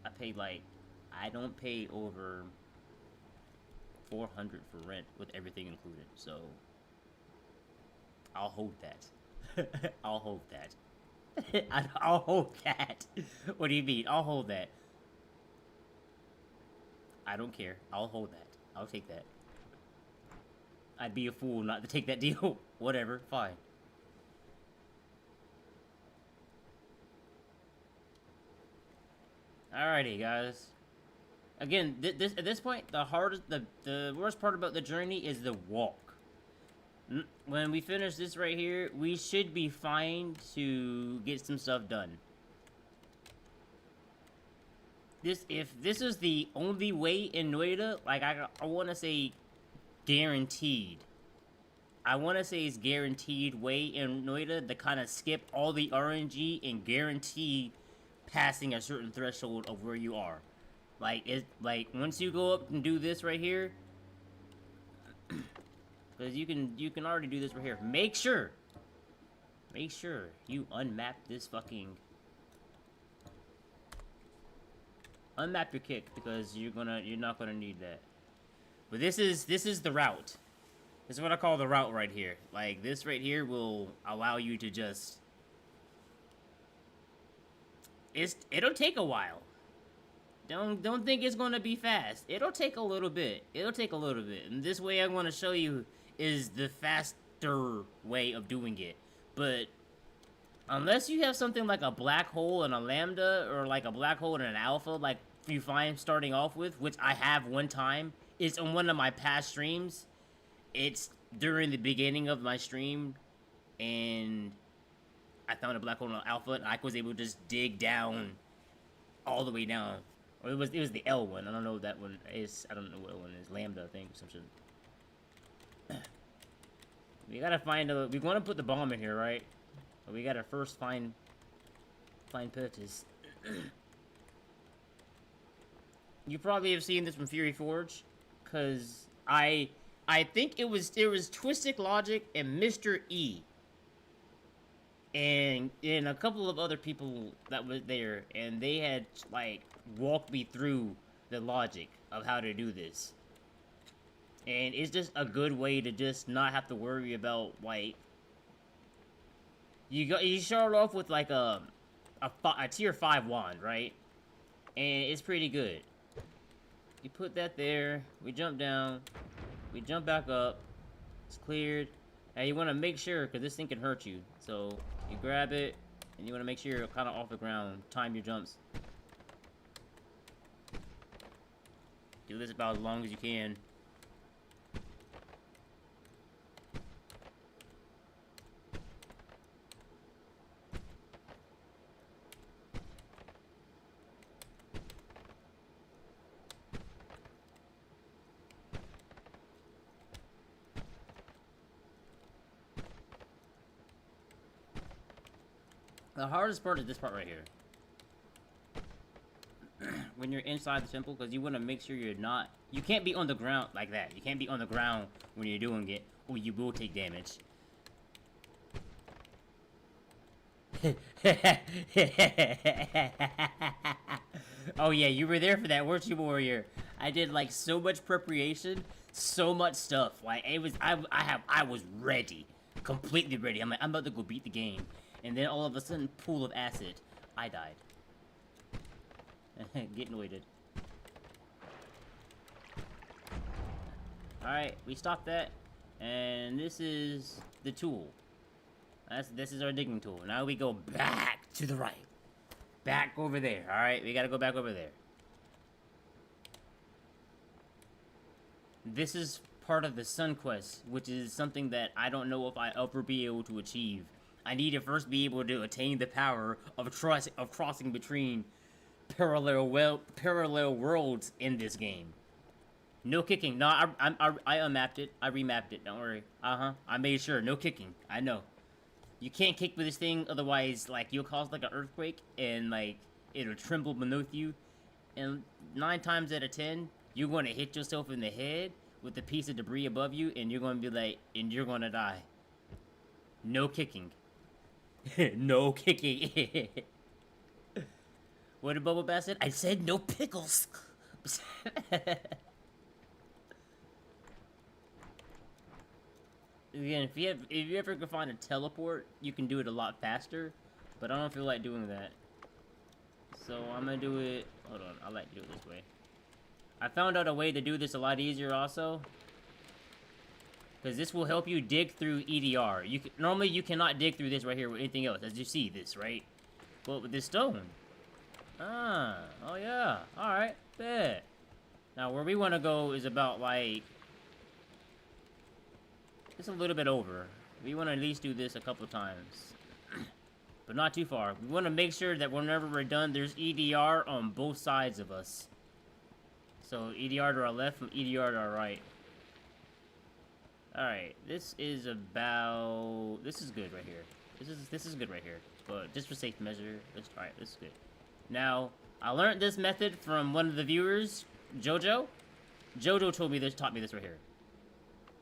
I don't pay over $400 for rent with everything included, so I'll hold that. I'll hold that. I'll hold that. What do you mean? I'll hold that. I don't care. I'll hold that. I'll take that. I'd be a fool not to take that deal. Whatever. Fine. Alrighty, guys. Again, at this point, the worst part about the journey is the walk. When we finish this right here, we should be fine to get some stuff done. If this is the only way in Noita, like I want to say, guaranteed. I want to say it's guaranteed way in Noita to kind of skip all the RNG and guarantee passing a certain threshold of where you are. Like once you go up and do this right here, because you can already do this right here. Make sure you unmap this fucking. Unmap your kick because you're not gonna need that. But this is the route. This is what I call the route right here. Like this right here will allow you to just. It'll take a while. Don't think it's gonna be fast. It'll take a little bit. And this way I'm gonna show you is the faster way of doing it. But unless you have something like a black hole and a lambda, or like a black hole and an alpha, like you find starting off with, which I have one time, it's on one of my past streams. It's during the beginning of my stream, and I found a black hole and an alpha, and I was able to just dig down all the way down. Or it was the L one. I don't know what that one is. I don't know what one is. Lambda, I think, some shit. We gotta find a. We want to put the bomb in here, right? But we gotta first find purchase. You probably have seen this from Fury Forge, cause I think it was Twisted Logic and Mr. E. And a couple of other people that were there, and they had like walked me through the logic of how to do this. And it's just a good way to just not have to worry about like you start off with like a tier 5 wand, right? And it's pretty good. You put that there, we jump down, we jump back up, it's cleared. And you want to make sure, because this thing can hurt you, so you grab it, and you want to make sure you're kind of off the ground, time your jumps. Do this about as long as you can. The hardest part is this part right here. When you're inside the temple, because you want to make sure you're not... You can't be on the ground like that. You can't be on the ground when you're doing it, or you will take damage. Oh yeah, you were there for that, weren't you, warrior? I did like so much preparation, so much stuff. Like it was, I was ready, completely ready. I'm like, I'm about to go beat the game. And then all of a sudden, pool of acid. I died. Get noited. Alright, we stopped that. And this is the tool. This is our digging tool. Now we go back to the right. Back over there. Alright, we gotta go back over there. This is part of the Sun Quest, which is something that I don't know if I'll ever be able to achieve. I need to first be able to attain the power of crossing between parallel worlds in this game. No kicking. No, I unmapped it. I remapped it. Don't worry. I made sure. No kicking. I know. You can't kick with this thing, otherwise, like, you'll cause, like, an earthquake, and, like, it'll tremble beneath you. And 9 times out of 10, you're going to hit yourself in the head with a piece of debris above you, and you're going to be like, and you're going to die. No kicking. No kicking. What did Bubble Bass say? I said no pickles. Again, if you ever can find a teleport, you can do it a lot faster. But I don't feel like doing that. So I'm gonna do it. Hold on, I like to do it this way. I found out a way to do this a lot easier also. Because this will help you dig through EDR. Normally you cannot dig through this right here with anything else, as you see this, right? But with this stone. Oh yeah. Alright, bet. Now, where we want to go is about, like... Just a little bit over. We want to at least do this a couple times. But not too far. We want to make sure that whenever we're done, there's EDR on both sides of us. So, EDR to our left and EDR to our right. Alright, this is about... This is good right here. This is good right here. But just for safe measure, alright, this is good. Now, I learned this method from one of the viewers, Jojo. Jojo told me this, taught me this right here.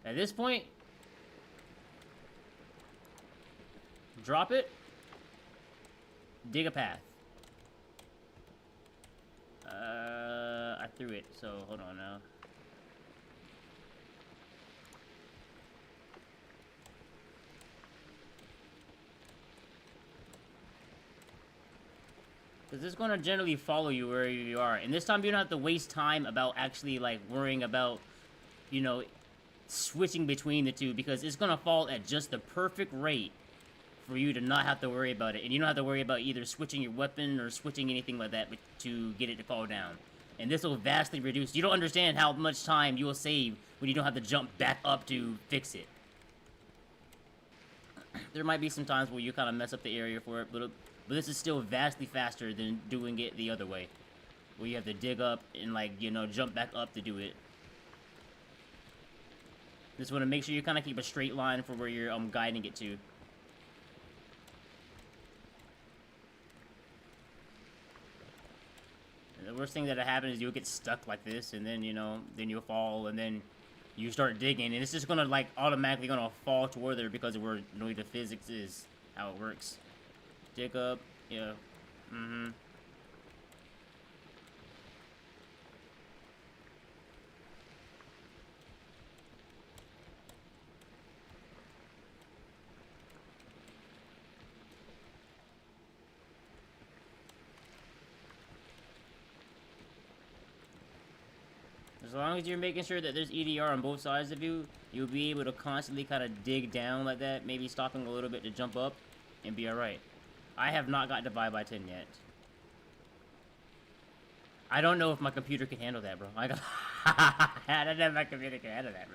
At this point, drop it, dig a path. I threw it, so hold on now. Because it's going to generally follow you wherever you are. And this time you don't have to waste time about actually, like, worrying about, you know, switching between the two. Because it's going to fall at just the perfect rate for you to not have to worry about it. And you don't have to worry about either switching your weapon or switching anything like that to get it to fall down. And this will vastly reduce... You don't understand how much time you will save when you don't have to jump back up to fix it. There might be some times where you kind of mess up the area for it, but this is still vastly faster than doing it the other way. Where you have to dig up and, like, you know, jump back up to do it. Just want to make sure you kind of keep a straight line for where you're guiding it to. And the worst thing that'll happen is you'll get stuck like this, and then, you know, then you'll fall, and then you start digging, and it's just gonna, like, automatically gonna fall toward there because of where Noita physics is, how it works. Dig up, yeah, As long as you're making sure that there's EDR on both sides of you, you'll be able to constantly kind of dig down like that, maybe stopping a little bit to jump up, and be alright. I have not got Divide by 10 yet. I don't know if my computer can handle that, bro. I don't know if my computer can handle that,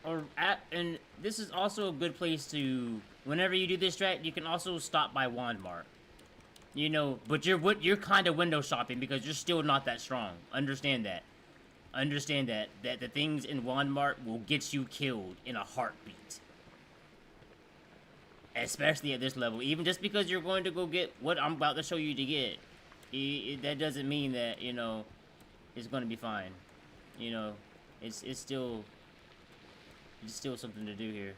bro. And this is also a good place to, whenever you do this strat, you can also stop by Wand Mart. You know, but you're kind of window shopping because you're still not that strong. Understand that. Understand that the things in Wand Mart will get you killed in a heartbeat. Especially at this level. Even just because you're going to go get what I'm about to show you to get, that doesn't mean that, you know, it's going to be fine. You know, it's still something to do here.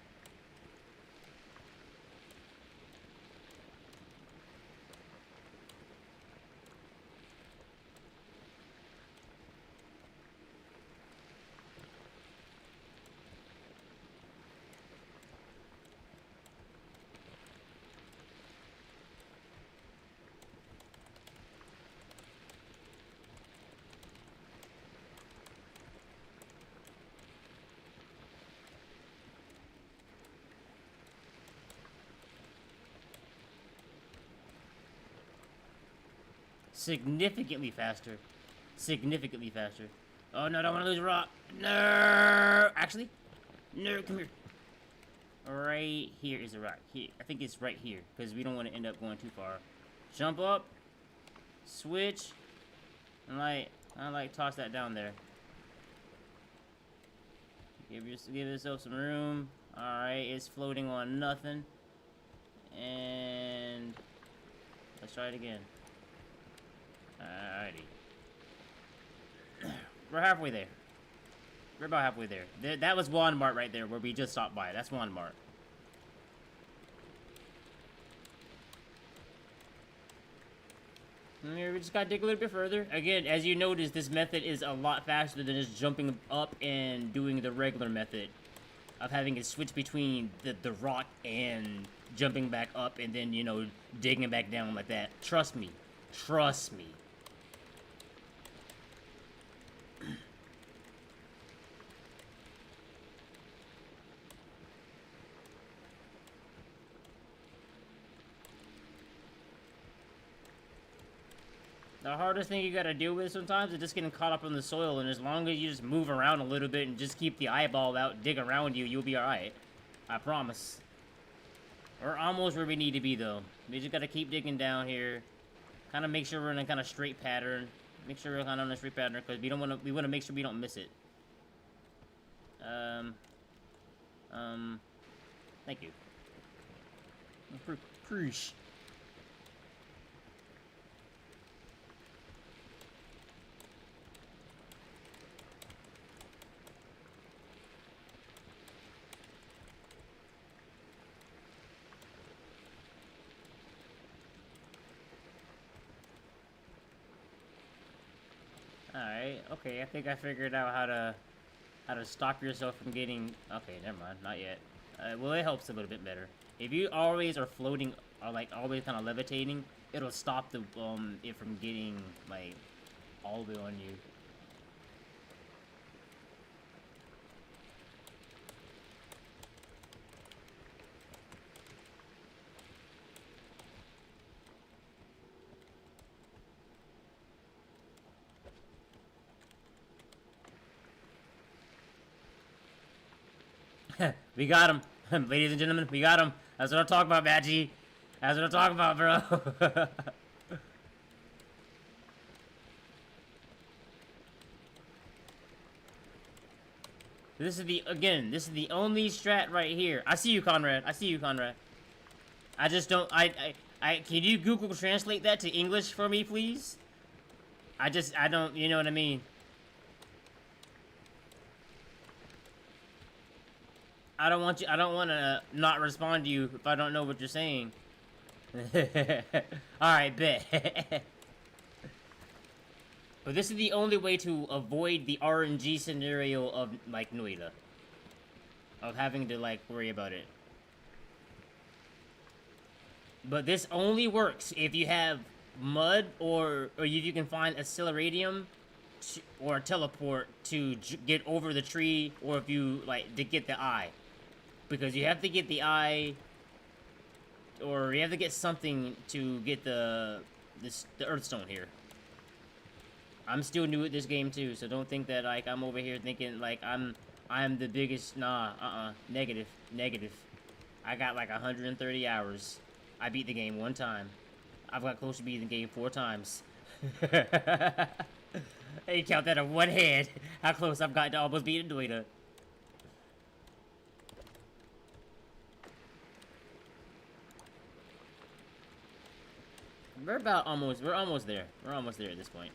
Significantly faster. Significantly faster. Oh no, I don't want to lose a rock. No! Actually, no, come here. Right here is a rock. Here, I think it's right here, because we don't want to end up going too far. Jump up. Switch. And I toss that down there. Give yourself some room. Alright, it's floating on nothing. And let's try it again. Alrighty. We're halfway there. We're about halfway there. That was Wand Mart right there, where we just stopped by. That's Wand Mart. We just gotta dig a little bit further. Again, as you notice, this method is a lot faster than just jumping up and doing the regular method of having to switch between the rock and jumping back up and then, you know, digging back down like that. Trust me. Trust me. The hardest thing you gotta deal with sometimes is just getting caught up in the soil, and as long as you just move around a little bit and just keep the eyeball out, dig around you, you'll be alright. I promise. We're almost where we need to be, though. We just gotta keep digging down here. Kind of make sure we're in a kind of straight pattern. Make sure we're kind of on a straight pattern, because we want to make sure we don't miss it. Thank you. Preach. Alright, okay, I think I figured out how to stop yourself from getting... Okay, never mind, not yet. Well, it helps a little bit better. If you always are floating, or like always kind of levitating, it'll stop the it from getting like all the way on you. We got him. Ladies and gentlemen, we got him. That's what I'm talking about, Badgie. That's what I'm talking about, bro. This is the only strat right here. I see you, Conrad. I see you, Conrad. I just don't, can you Google translate that to English for me, please? I don't, you know what I mean? I don't want to not respond to you if I don't know what you're saying. Alright, bet. But this is the only way to avoid the RNG scenario of, like, Noita. Of having to, like, worry about it. But this only works if you have mud or if you can find Acceleradium or a teleport to get over the tree, or if you, like, to get the eye. Because you have to get the eye, or you have to get something to get the Earthstone here. I'm still new at this game too, so don't think that like I'm over here thinking like I'm the biggest. Nah, negative. I got like 130 hours. I beat the game 1 time. I've got close to beating the game 4 times. You count that on one hand. How close I've got to almost beating Noita. We're almost there. We're almost there at this point.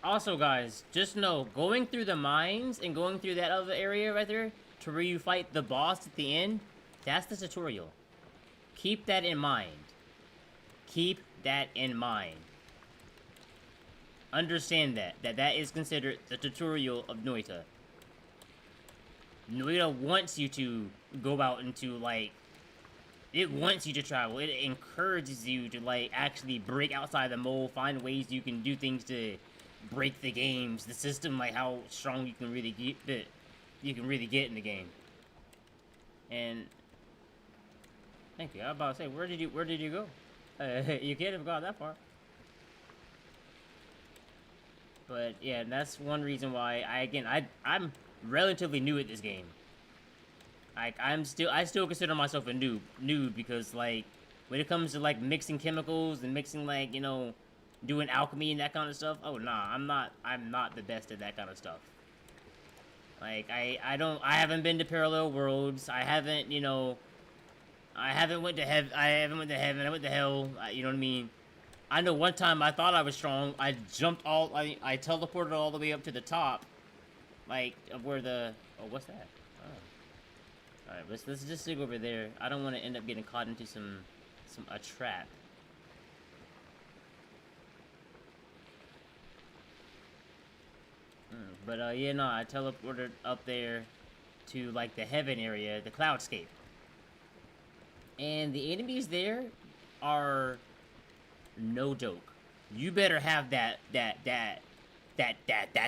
Also, guys, just know, going through the mines and going through that other area right there to where you fight the boss at the end, that's the tutorial. Keep that in mind. Keep that in mind. Understand that that is considered the tutorial of Noita. Noita wants you to go out into, like, it wants you to travel. It encourages you to, like, actually break outside the mold, find ways you can do things to break the games, the system, like how strong you can really get in the game. And thank you. I was about to say, where did you go? You can't have gone that far. But yeah, that's one reason why I'm relatively new at this game. Like I still consider myself a noob because like when it comes to like mixing chemicals and mixing like, you know, doing alchemy and that kind of stuff, oh nah, I'm not the best at that kind of stuff. Like I haven't been to parallel worlds. I haven't, you know, I haven't went to heaven. I went to hell. You know what I mean? I know one time I thought I was strong. I teleported all the way up to the top, like of where the what's that? Oh. All right, let's just dig over there. I don't want to end up getting caught into a trap. But yeah, no, I teleported up there to like the heaven area, the cloudscape. And the enemies there are no joke. You better have that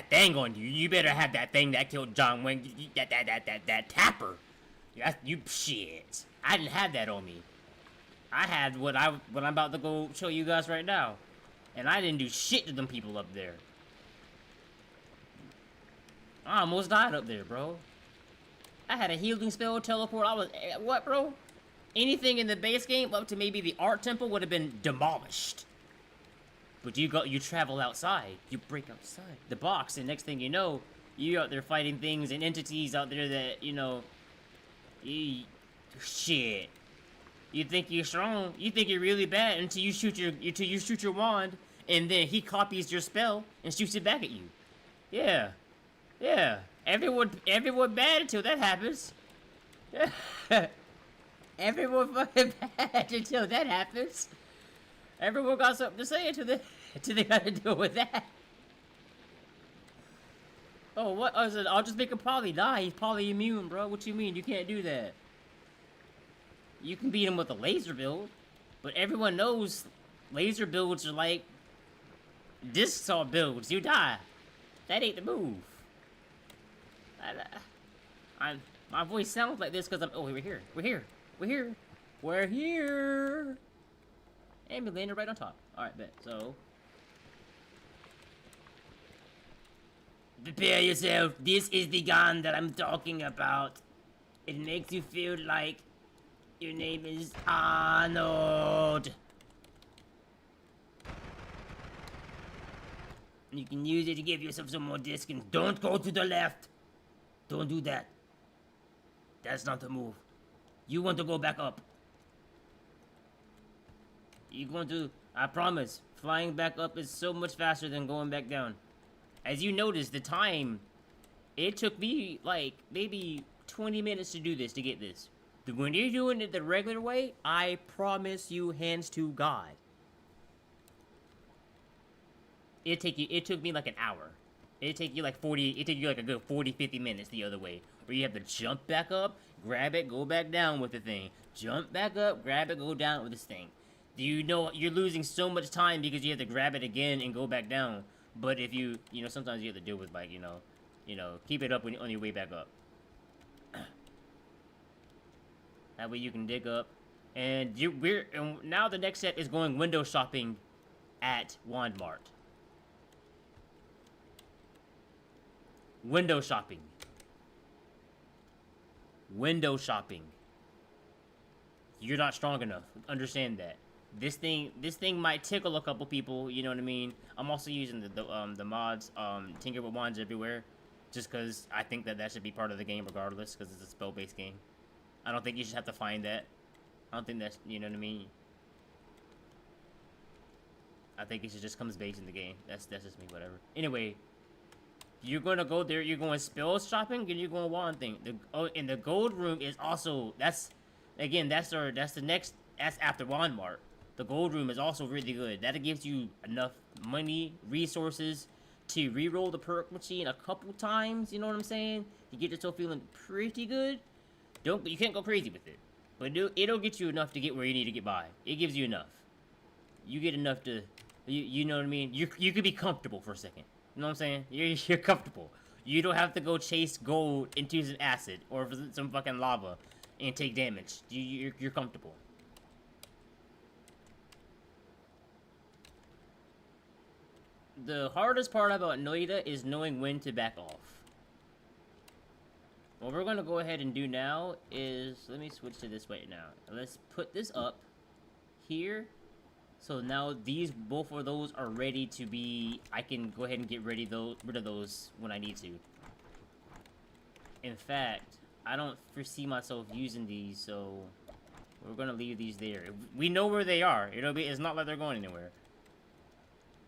thing on you. You better have that thing that killed John Wayne. That tapper. You shit. I didn't have that on me. I had what I'm about to go show you guys right now, and I didn't do shit to them people up there. I almost died up there, bro. I had a healing spell, teleport. I was what, bro? Anything in the base game up to maybe the art temple would have been demolished. But you travel outside. You break outside the box, and next thing you know, you're out there fighting things and entities out there that, you know, shit. You think you're strong. You think you're really bad until you shoot your wand, and then he copies your spell and shoots it back at you. Yeah. Yeah. Everyone bad until that happens. Everyone fucking bad until that happens. Everyone got something to say until they gotta deal with that. Oh, what? I said, I'll just make him poly die. He's poly immune, bro. What you mean? You can't do that. You can beat him with a laser build, but everyone knows laser builds are like disc saw builds. You die. That ain't the move. My voice sounds like this because I'm. Oh, we're here. We're here. We're here. We're here. And we landed right on top. Alright, bet. So. Prepare yourself. This is the gun that I'm talking about. It makes you feel like your name is Arnold. You can use it to give yourself some more disc, and don't go to the left. Don't do that. That's not the move. You want to go back up. You're going to, I promise, flying back up is so much faster than going back down. As you notice, the time, it took me, like, maybe 20 minutes to do this, to get this. When you're doing it the regular way, I promise you, hands to God. It took me like an hour. It took you like a good 40, 50 minutes the other way. Where you have to jump back up, grab it, go back down with the thing. Jump back up, grab it, go down with this thing. You know, you're losing so much time because you have to grab it again and go back down. But if you know, sometimes you have to deal with, like, you know, keep it up on your way back up. That way you can dig up. And now the next step is going window shopping at Walmart. Window shopping. Window shopping. You're not strong enough. Understand that. This thing might tickle a couple people, you know what I mean? I'm also using the mods, Tinker with Wands everywhere, just because I think that should be part of the game regardless, because it's a spell-based game. I don't think you should have to find that. I don't think that's, you know what I mean? I think it should just come as base in the game. That's just me, whatever. Anyway, you're gonna go there, you're going spell shopping, and you're going wand thing. And the gold room is also, that's after Walmart. The gold room is also really good. That gives you enough money, resources to re-roll the perk machine a couple times, you know what I'm saying? To get yourself feeling pretty good. You can't go crazy with it. But it'll get you enough to get where you need to get by. It gives you enough. You get enough to, you know what I mean? You could be comfortable for a second. You know what I'm saying? You're comfortable. You don't have to go chase gold into some acid or some fucking lava and take damage. You're comfortable. The hardest part about Noita is knowing when to back off. What we're going to go ahead and do now is, let me switch to this right now. Let's put this up here. So now both of those are ready to be, I can go ahead and get rid of those when I need to. In fact, I don't foresee myself using these, so we're going to leave these there. We know where they are. It's not like they're going anywhere.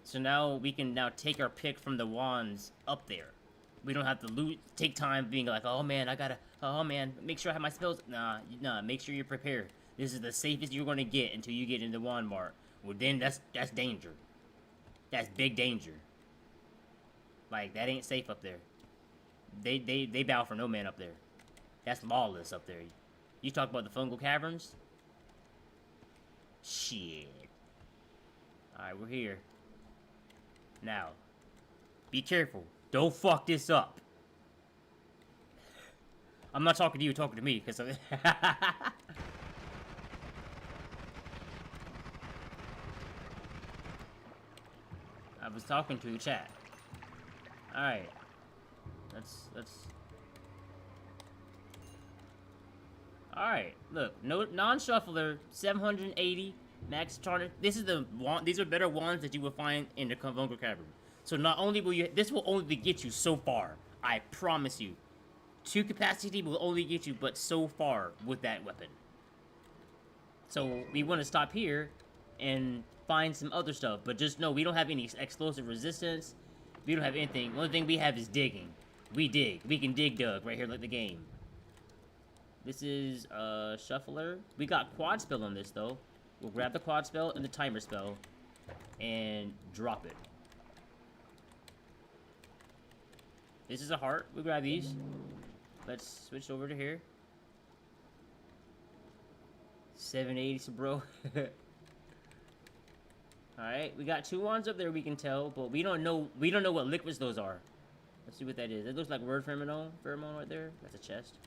So now we can take our pick from the wands up there. We don't have to take time being like, oh man, make sure I have my spells. Nah, make sure you're prepared. This is the safest you're gonna get until you get into Walmart. Well, then that's danger. That's big danger. Like, that ain't safe up there. They bow for no man up there. That's lawless up there. You talk about the fungal caverns? Shit. Alright, we're here. Now, be careful. Don't fuck this up. I'm not talking to you, talking to me, because I was talking to the chat. Alright. Let's... Alright, look. No, non-shuffler, 780, max charter. This is the wand. These are better wands that you will find in the Fungal Cavern. So not only will you... This will only get you so far. I promise you. 2 capacity will only get you but so far with that weapon. So we want to stop here and find some other stuff. But just know we don't have any explosive resistance. We don't have anything. The only thing we have is digging. We dig. We can dig dug right here like the game. This is shuffler. We got quad spell on this though. We'll grab the quad spell and the timer spell and drop it. This is a heart. We'll grab these. Let's switch over to here. 780, bro. Alright, we got 2 wands up there we can tell, but we don't know what liquids those are. Let's see what that is. It looks like word pheromone right there. That's a chest.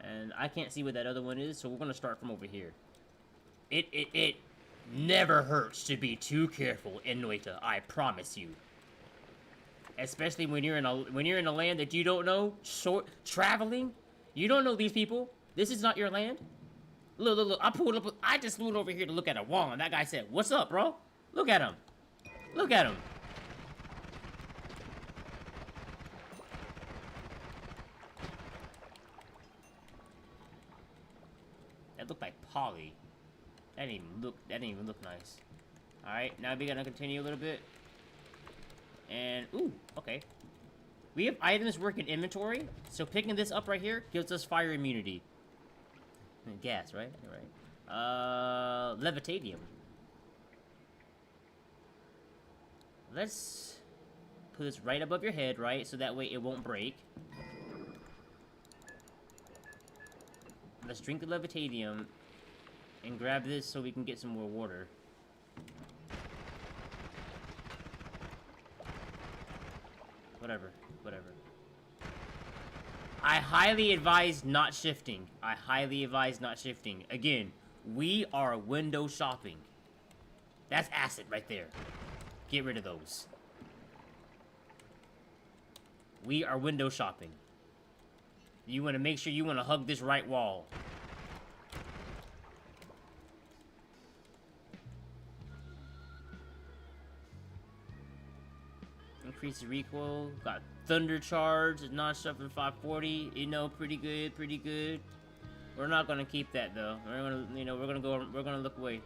And I can't see what that other one is, so we're gonna start from over here. It never hurts to be too careful in Noita, I promise you. Especially when you're in a land that you don't know, traveling. You don't know these people. This is not your land. Look, I just flew over here to look at a wand. That guy said, "What's up, bro?" Look at him. Look at him. That looked like poly. That didn't even look nice. Alright, now we gotta continue a little bit. And, ooh, okay. We have items work in inventory, so picking this up right here gives us fire immunity. And gas, right? Right. Levitadium. Let's put this right above your head, right? So that way it won't break. Let's drink the levitadium and grab this so we can get some more water. Whatever. I highly advise not shifting. Again, we are window shopping. That's acid right there. Get rid of those. We are window shopping. You want to make sure you want to hug this right wall. Increase the recoil. Got thunder charge. Non-shuffling 540. You know, pretty good. We're not gonna keep that though. We're gonna look away.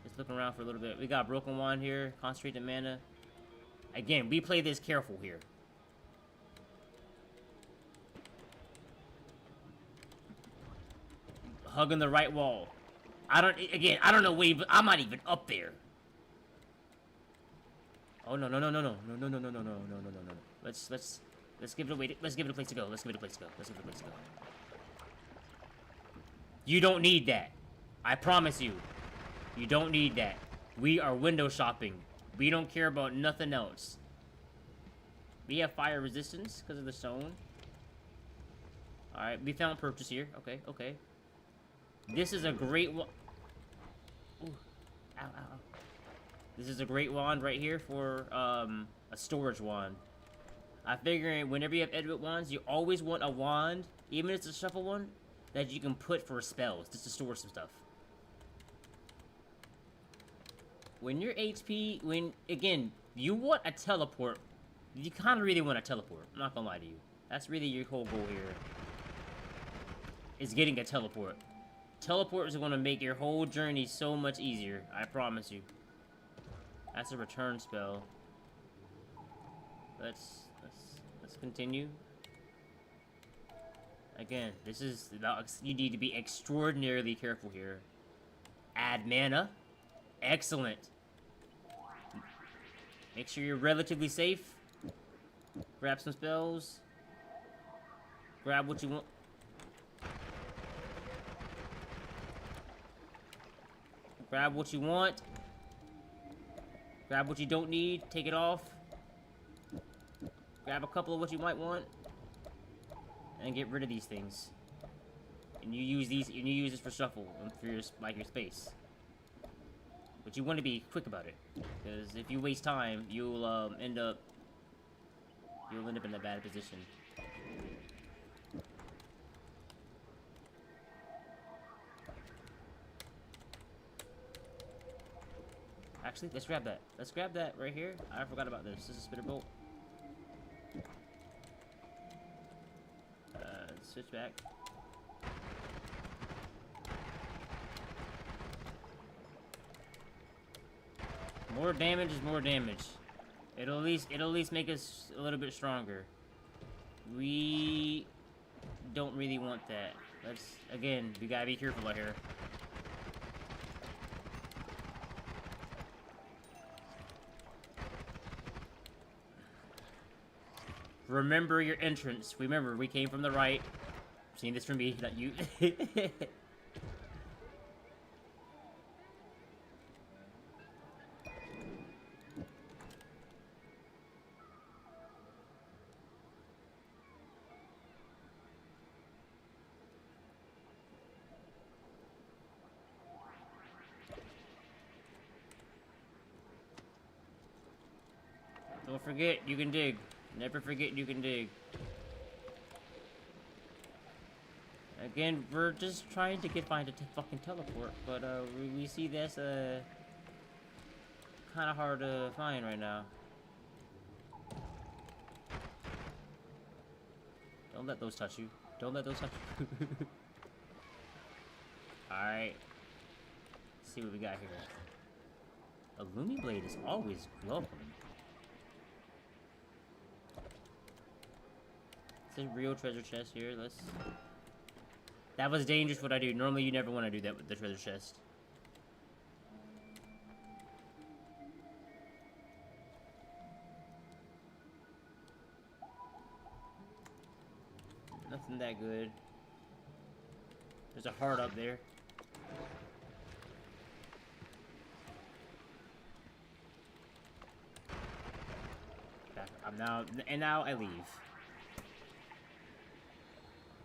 Just looking around for a little bit. We got broken wand here. Concentrated mana. Again, we play this careful here. Hugging the right wall. I don't know where I'm not even up there. Oh no. Let's give it a wait. Let's give it a place to go. You don't need that. I promise you. You don't need that. We are window shopping. We don't care about nothing else. We have fire resistance because of the stone. Alright, we found purchase here. Okay. This is a great one. Ooh. Ow. This is a great wand right here for a storage wand. I figure whenever you have Edward wands, you always want a wand, even if it's a shuffle one, that you can put for spells, just to store some stuff. When your HP, again, you want a teleport, you kind of really want a teleport. I'm not gonna lie to you. That's really your whole goal here, is getting a teleport. Teleports are gonna make your whole journey so much easier, I promise you. That's a return spell. Let's continue. Again, this is you need to be extraordinarily careful here. Add mana. Excellent. Make sure you're relatively safe. Grab some spells. Grab what you want. Grab what you want. Grab what you don't need. Take it off. Grab a couple of what you might want. And get rid of these things. And you use these. And you use this for shuffle and for your space. But you want to be quick about it, because if you waste time, you'll end up in a bad position. Actually, let's grab that. Let's grab that right here. I forgot about this. This is a spitter bolt. Switch back. More damage is more damage. It'll at least make us a little bit stronger. We don't really want that. Again, we gotta be careful out here. Remember your entrance. Remember, we came from the right. Seen this from me, not you. Don't forget, you can dig. Never forget you can dig. Again, we're just trying to find a fucking teleport, but we see that's kind of hard to find right now. Don't let those touch you. Don't let those touch you. Alright. Let's see what we got here. A Lumi Blade is always welcome. It's a real treasure chest here. Let's... That was dangerous what I do. Normally you never want to do that with the treasure chest. Nothing that good. There's a heart up there. Now I leave.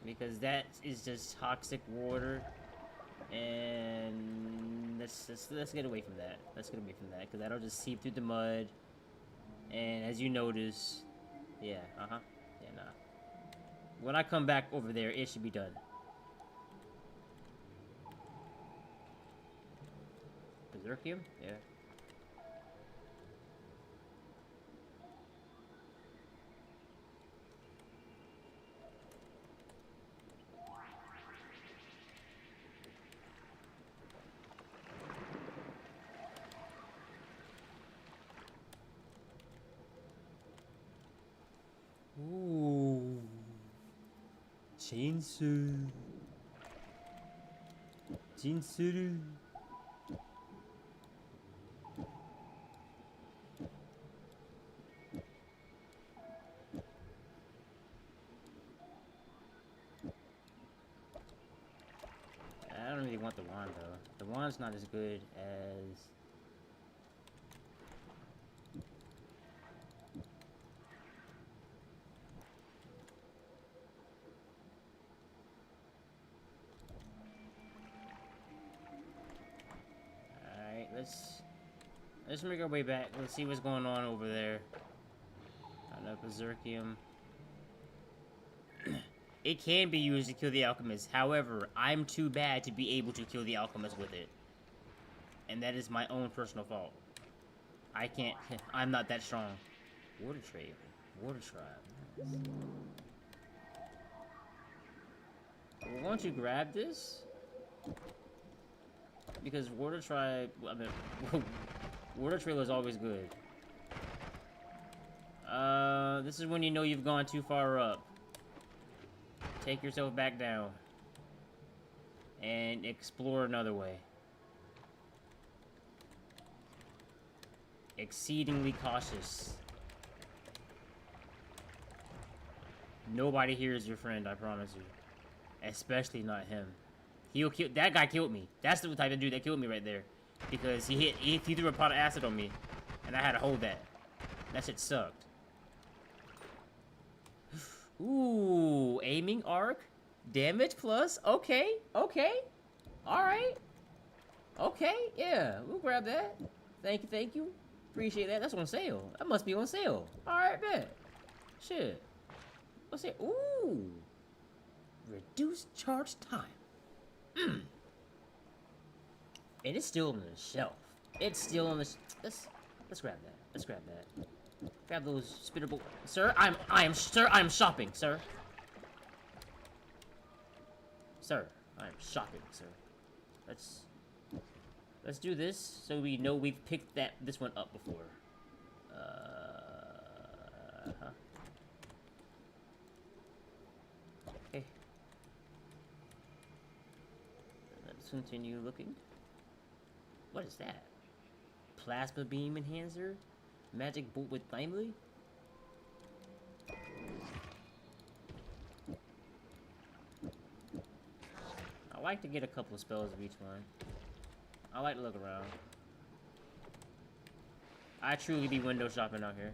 Because that is just toxic water, and let's get away from that. Let's get away from that, because that'll just seep through the mud. And as you notice, yeah, yeah, nah. When I come back over there, it should be done. Berserkium? Yeah. Ooh. Chainsaw. Chainsaw. I don't really want the wand though. The wand's not as good as... Let's make our way back. Let's see what's going on over there. I know Berserkium. It can be used to kill the alchemist. However, I'm too bad to be able to kill the alchemist with it. And that is my own personal fault. I can't... I'm not that strong. Water trade. Water tribe. Well, why don't you grab this? Because water tribe... I mean... Water trail is always good. This is when you know you've gone too far up. Take yourself back down. And explore another way. Exceedingly cautious. Nobody here is your friend, I promise you. Especially not him. He'll kill. That guy killed me. That's the type of dude that killed me right there, because he threw a pot of acid on me, and I had to hold that. That shit sucked. Ooh, aiming arc, damage plus. Okay, okay, all right, okay, yeah, we'll grab that. Thank you, appreciate that. That's on sale. That must be on sale. All right, bet. Shit. What's it? Ooh, reduced charge time. And it's still on the shelf. It's still on the. Let's grab that. Let's grab that. Grab those spittable. Sir, I'm shopping, sir. Sir, I'm shopping, sir. Let's do this so we know we've picked this one up before. Okay. Let's continue looking. What is that? Plasma beam enhancer? Magic bolt with timely? I like to get a couple of spells of each one. I like to look around. I truly be window shopping out here.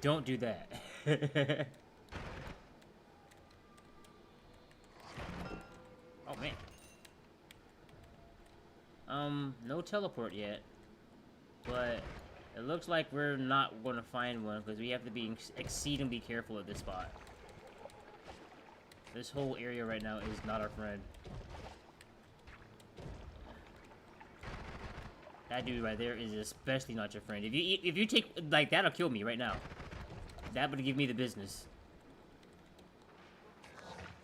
Don't do that. Oh, man. No teleport yet. But it looks like we're not going to find one, because we have to be exceedingly careful at this spot. This whole area right now is not our friend. That dude right there is especially not your friend. If you take, like, that'll kill me right now. That would give me the business.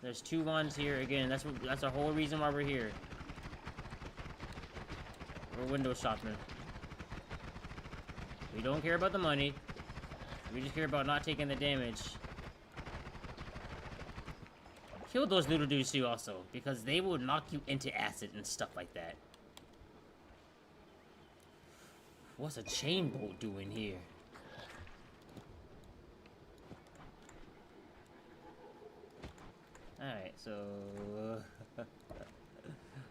There's 2 ones here. Again, that's the whole reason why we're here. We're window shopping. We don't care about the money. We just care about not taking the damage. Kill those little dudes too also, because they will knock you into acid and stuff like that. What's a chain bolt doing here? Alright, so...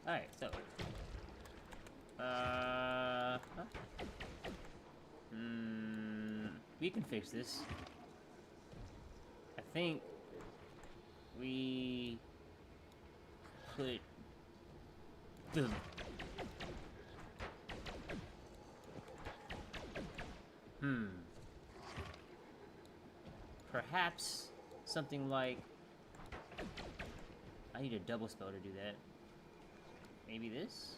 Alright, so... We can fix this. I think... we... put... the... Perhaps something like... I need a double spell to do that. Maybe this?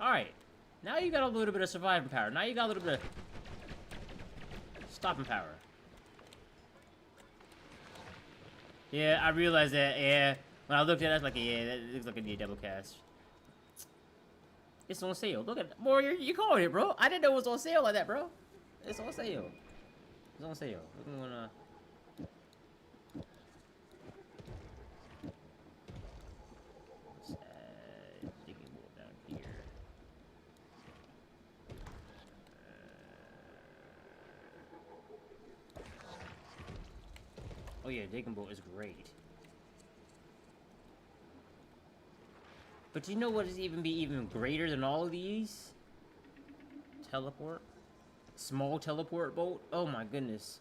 Alright. Now you got a little bit of surviving power. Now you got a little bit of stopping power. Yeah, I realized that, yeah. When I looked at it, I was like, yeah, that looks like a double cast. It's on sale. Look at it. Boy, you called it, bro. I didn't know it was on sale like that, bro. It's on sale. It's on sale. We're gonna... digging bolt down here. Oh yeah, digging bolt is great. But you know what is even greater than all of these? Teleport. Small teleport bolt. Oh my goodness.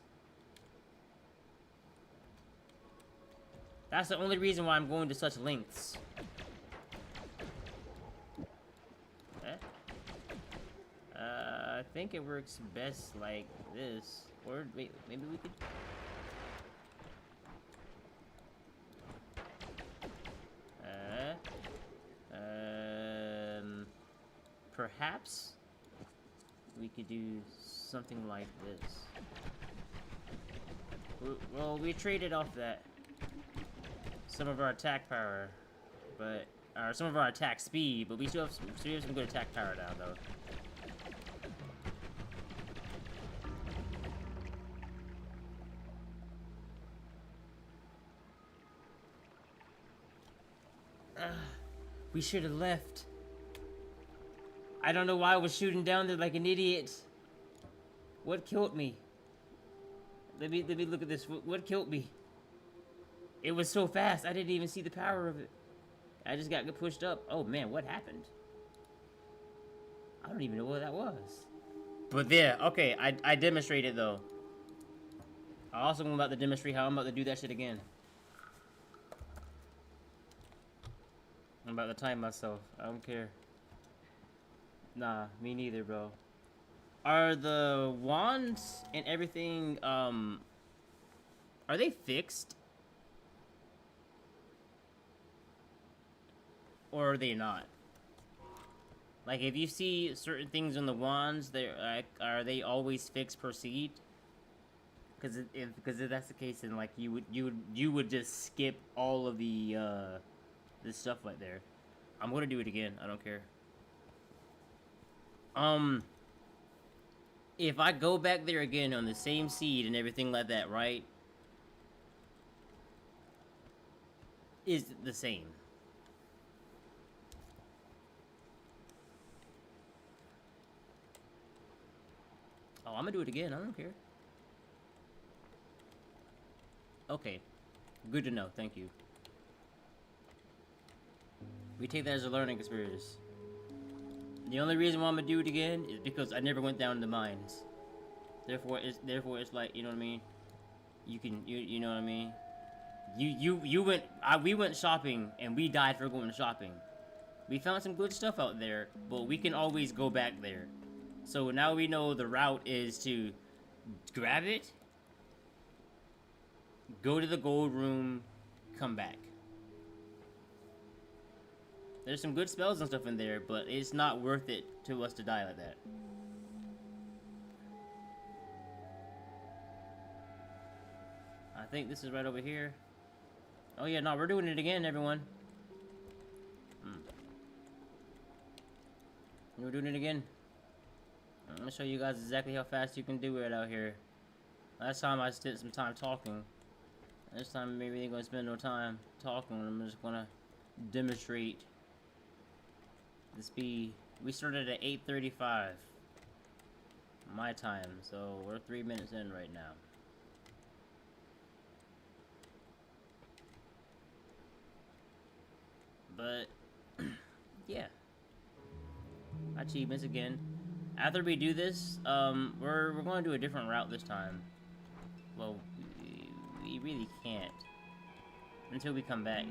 That's the only reason why I'm going to such lengths. Okay. I think it works best like this. Or wait, maybe we could... perhaps we could do something like this. Well, we traded off that some of our attack power, but or some of our attack speed, but we still have some good attack power now, though. We should have left. I don't know why I was shooting down there like an idiot. What killed me? Let me look at this. What killed me? It was so fast, I didn't even see the power of it. I just got pushed up. Oh man, what happened? I don't even know what that was. But yeah, okay, I demonstrated though. I also am about to demonstrate how I'm about to do that shit again. I'm about to time myself. I don't care. Nah, me neither, bro. Are the wands and everything, are they fixed? Or are they not? Like, if you see certain things on the wands, are they always fixed per seed? Because if that's the case, then like you would just skip all of the this stuff right there. I'm gonna do it again. I don't care. If I go back there again on the same seed and everything like that, right? Is the same. Oh, I'm gonna do it again. I don't care. Okay. Good to know. Thank you. We take that as a learning experience. The only reason why I'm gonna do it again is because I never went down the mines. Therefore it's like, you know what I mean? You know what I mean? We went shopping and we died for going shopping. We found some good stuff out there, but we can always go back there. So now we know the route is to grab it, go to the gold room, come back. There's some good spells and stuff in there, but it's not worth it to us to die like that. I think this is right over here. Oh yeah, no, we're doing it again, everyone. We're doing it again. I'm gonna show you guys exactly how fast you can do it out here. Last time I spent some time talking. This time maybe ain't gonna spend no time talking. I'm just gonna demonstrate the speed. We started at 8:35 my time, so we're 3 minutes in right now. But yeah, achievements again. After we do this, we're going to do a different route this time. Well, we really can't until we come back.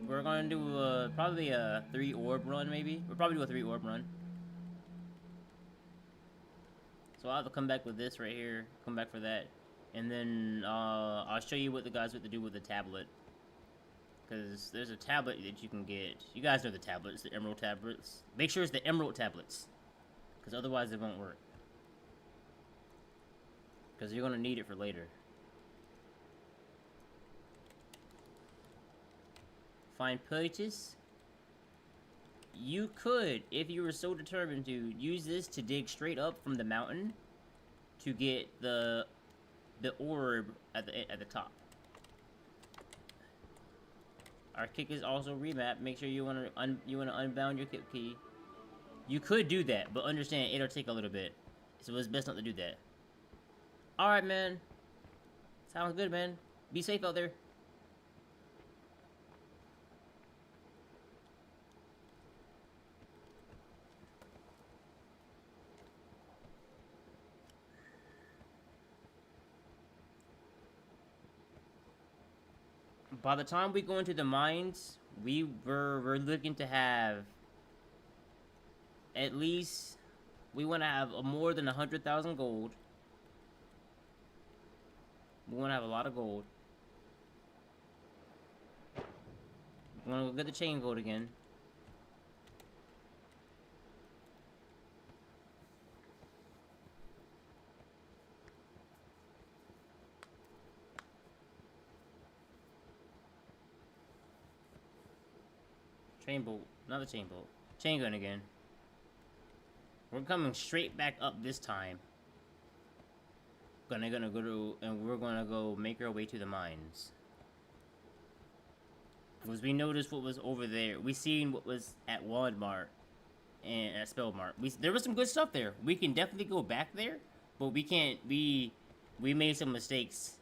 We're going to do probably a 3 orb run, maybe. We'll probably do a 3 orb run. So I'll have to come back with this right here. Come back for that, and then I'll show you what the guys have to do with the tablet. Because there's a tablet that you can get. You guys know the tablets, the emerald tablets. Make sure it's the emerald tablets. Because otherwise it won't work. Because you're going to need it for later. Find purchase. You could, if you were so determined to, use this to dig straight up from the mountain to get the orb at the top. Our kick is also remap. Make sure you want to unbound your kick key. You could do that, but understand it'll take a little bit, so it's best not to do that. All right, man. Sounds good, man. Be safe out there. By the time we go into the mines, we're looking to have at least, we want to have more than 100,000 gold. We want to have a lot of gold. We want to go get the chain gold again. Chain bolt, not the chain bolt. Chain gun again. We're coming straight back up this time. Gonna go to, and we're gonna go make our way to the mines. Was we noticed what was over there. We seen what was at Walmart and at Spellmart. There was some good stuff there. We can definitely go back there, but we can't. We made some mistakes.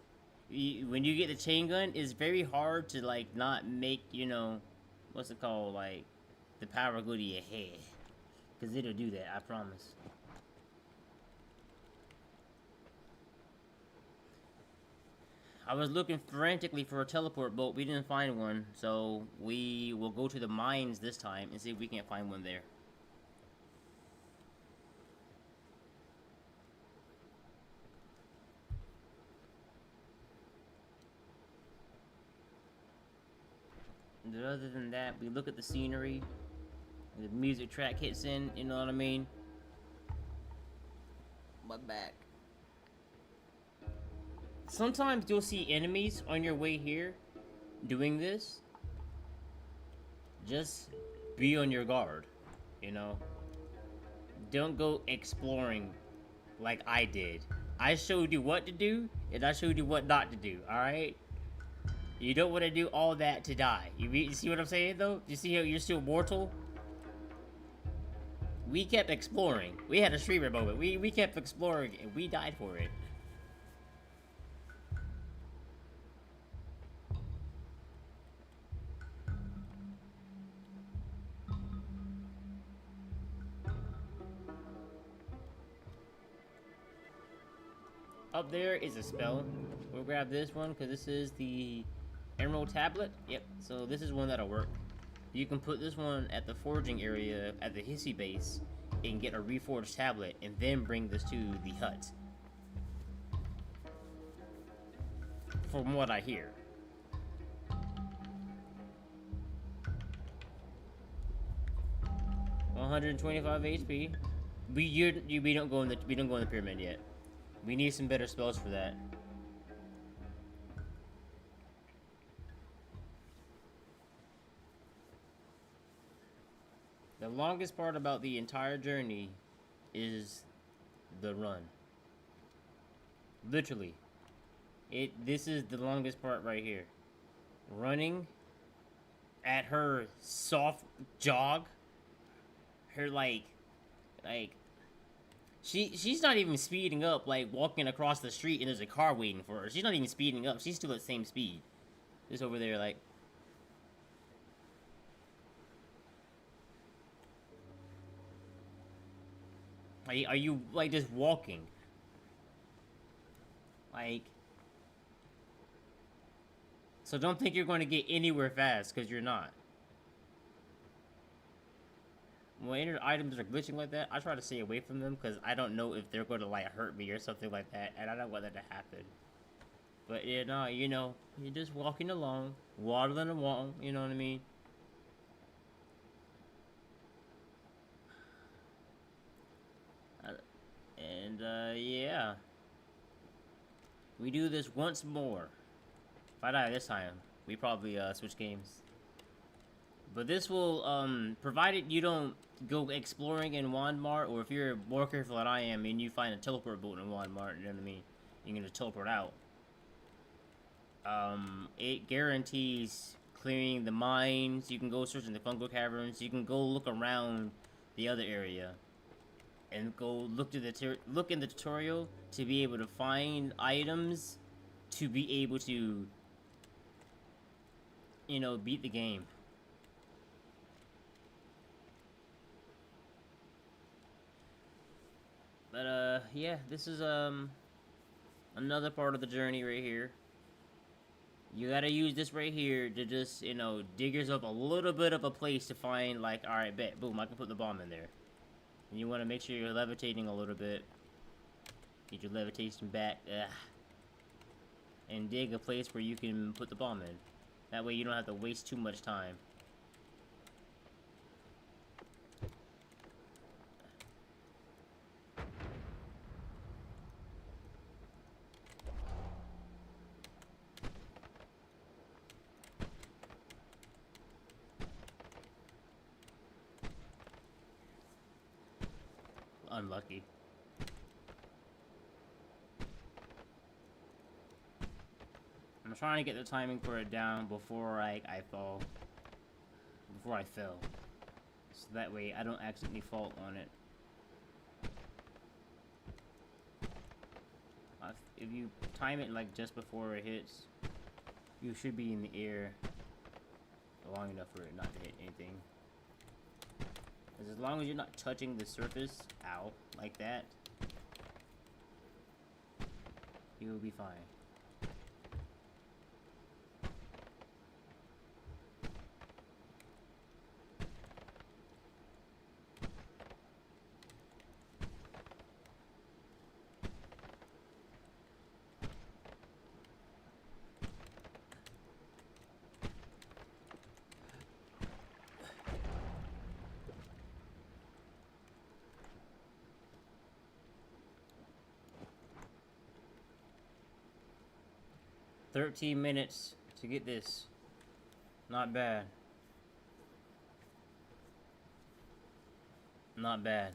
When you get the chain gun, it's very hard to like not make, you know, what's it called, like the power go to your head, cause it'll do that. I promise. I was looking frantically for a teleport boat. We didn't find one, so we will go to the mines this time and see if we can't find one there. But other than that, we look at the scenery. The music track hits in, you know what I mean? My back. Sometimes you'll see enemies on your way here doing this. Just be on your guard, you know? Don't go exploring like I did. I showed you what to do, and I showed you what not to do, alright? You don't want to do all that to die. You see what I'm saying, though? You see how you're still mortal? We kept exploring. We had a streamer moment. We kept exploring, and we died for it. Up there is a spell. We'll grab this one, because this is the Emerald Tablet. Yep, so this is one that'll work. You can put this one at the forging area at the Hissy base and get a reforged tablet, and then bring this to the hut. From what I hear. $125 HP. We don't go in the pyramid yet. We need some better spells for that. The longest part about the entire journey is the run. Literally. This is the longest part right here. Running at her soft jog. Her she's not even speeding up, like walking across the street and there's a car waiting for her. She's not even speeding up. She's still at the same speed. Just over there, like. Are you like just walking? Like. So don't think you're going to get anywhere fast, because you're not. When items are glitching like that, I try to stay away from them, because I don't know if they're going to like hurt me or something like that, and I don't want that to happen. But yeah, no, you know, you're just walking along, waddling along, you know what I mean? Yeah. We do this once more. If I die this time, we probably switch games. But this will, provided you don't go exploring in Walmart, or if you're more careful than I am and you find a teleport boat in Walmart, you know what I mean? You're gonna teleport out. It guarantees clearing the mines. You can go search in the fungal caverns. You can go look around the other area. And go look in the tutorial to be able to find items to be able to, you know, beat the game. But yeah, this is another part of the journey right here. You gotta use this right here to just, you know, dig yourself a little bit of a place to find, like, alright, bet, boom, I can put the bomb in there. And you want to make sure you're levitating a little bit. Get your levitation back. And dig a place where you can put the bomb in. That way you don't have to waste too much time. Unlucky. I'm trying to get the timing for it down before I fall. Before I fell. So that way I don't accidentally fall on it. If you time it like just before it hits, you should be in the air long enough for it not to hit anything. As long as you're not touching the surface, ow, like that, you will be fine. "13 minutes to get this. Not bad. Not bad."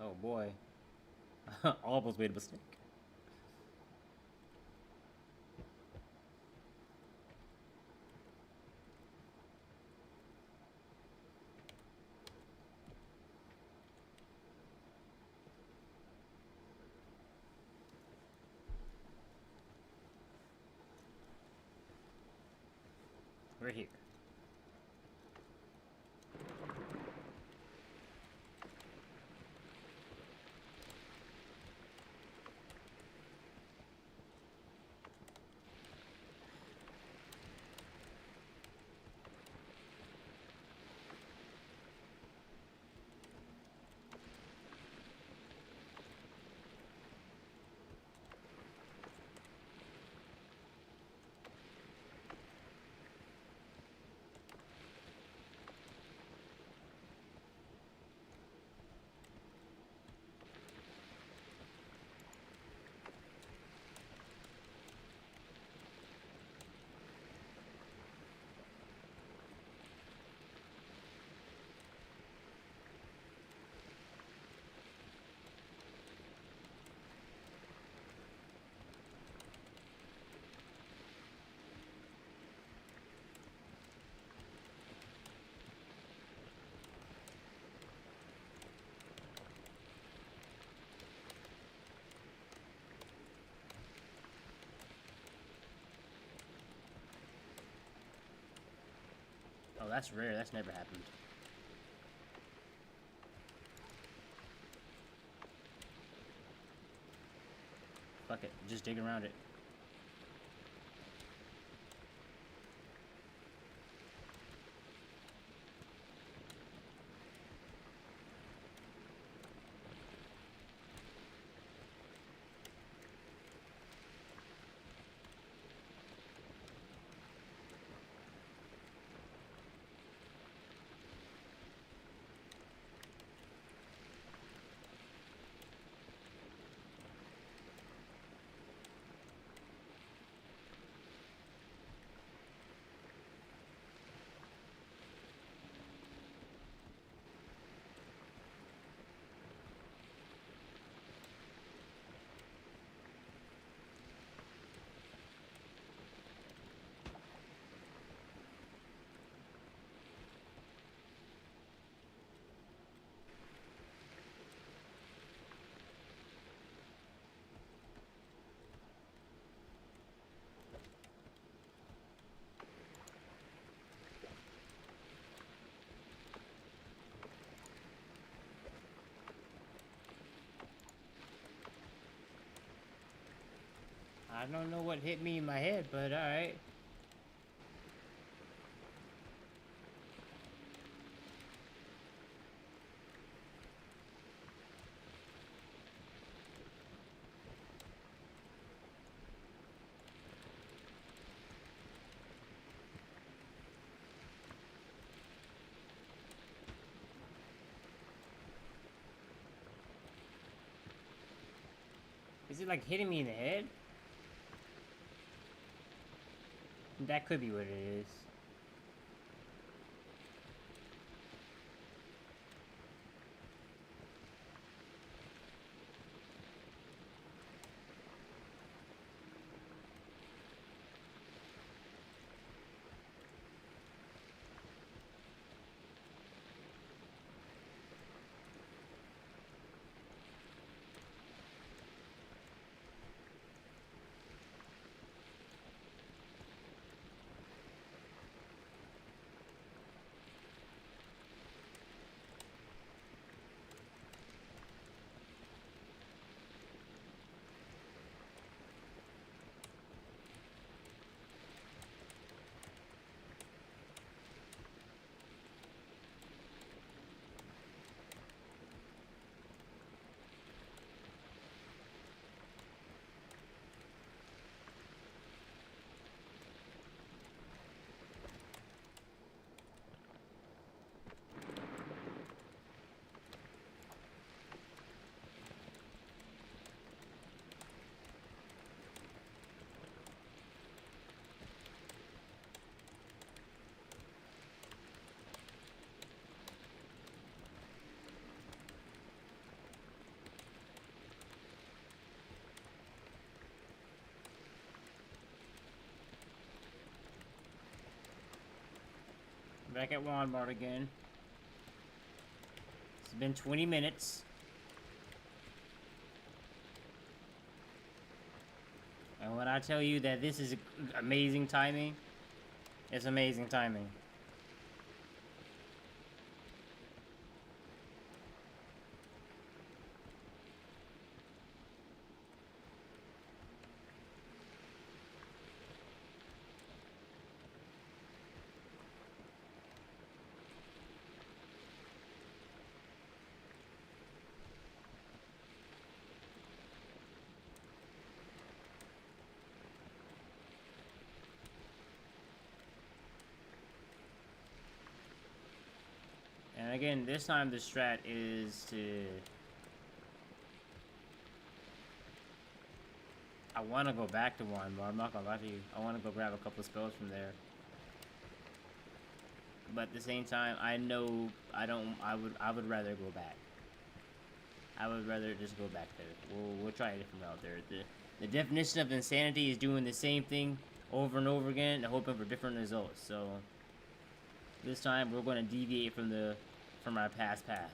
Oh boy. Almost made a mistake. We're here. Oh, that's rare. That's never happened. Fuck it. Just dig around it. I don't know what hit me in my head, but alright. Is it like hitting me in the head? That could be what it is. Back at Walmart again. It's been 20 minutes. And when I tell you that this is amazing timing, it's amazing timing. And again, this time the strat is to... I want to go back to one, but I'm not gonna lie to you. I want to go grab a couple spells from there. But at the same time, I know I would rather go back. I would rather just go back there. We'll try a different route there. The definition of insanity is doing the same thing over and over again and hoping for different results. So this time we're going to deviate from our past path.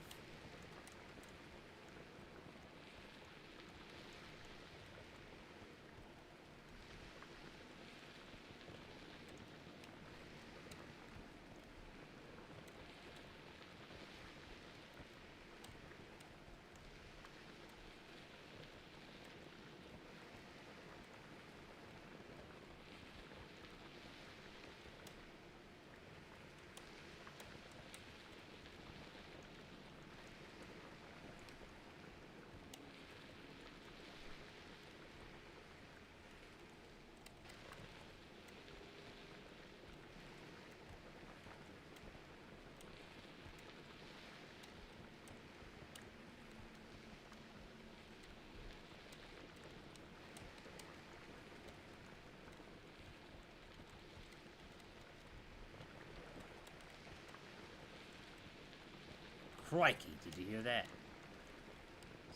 Crikey, did you hear that?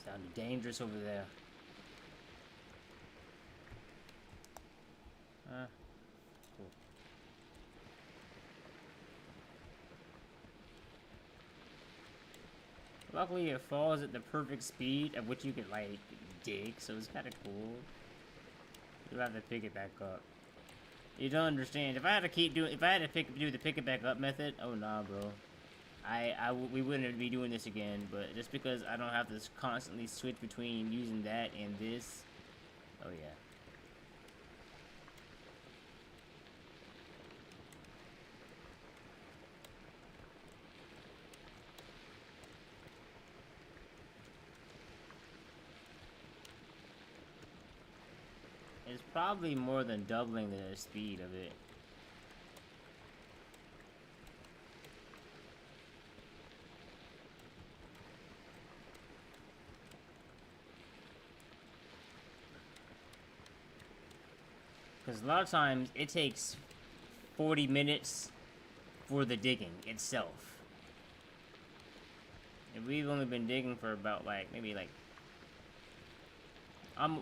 Sounded dangerous over there. Cool. Luckily, it falls at the perfect speed at which you can, like, dig, so it's kind of cool. You'll have to pick it back up. You don't understand. If I had to do the pick it back up method, oh nah, bro. We wouldn't be doing this again, but just because I don't have to constantly switch between using that and this, oh yeah. It's probably more than doubling the speed of it. Because a lot of times it takes 40 minutes for the digging itself. And we've only been digging for about, like, maybe, like...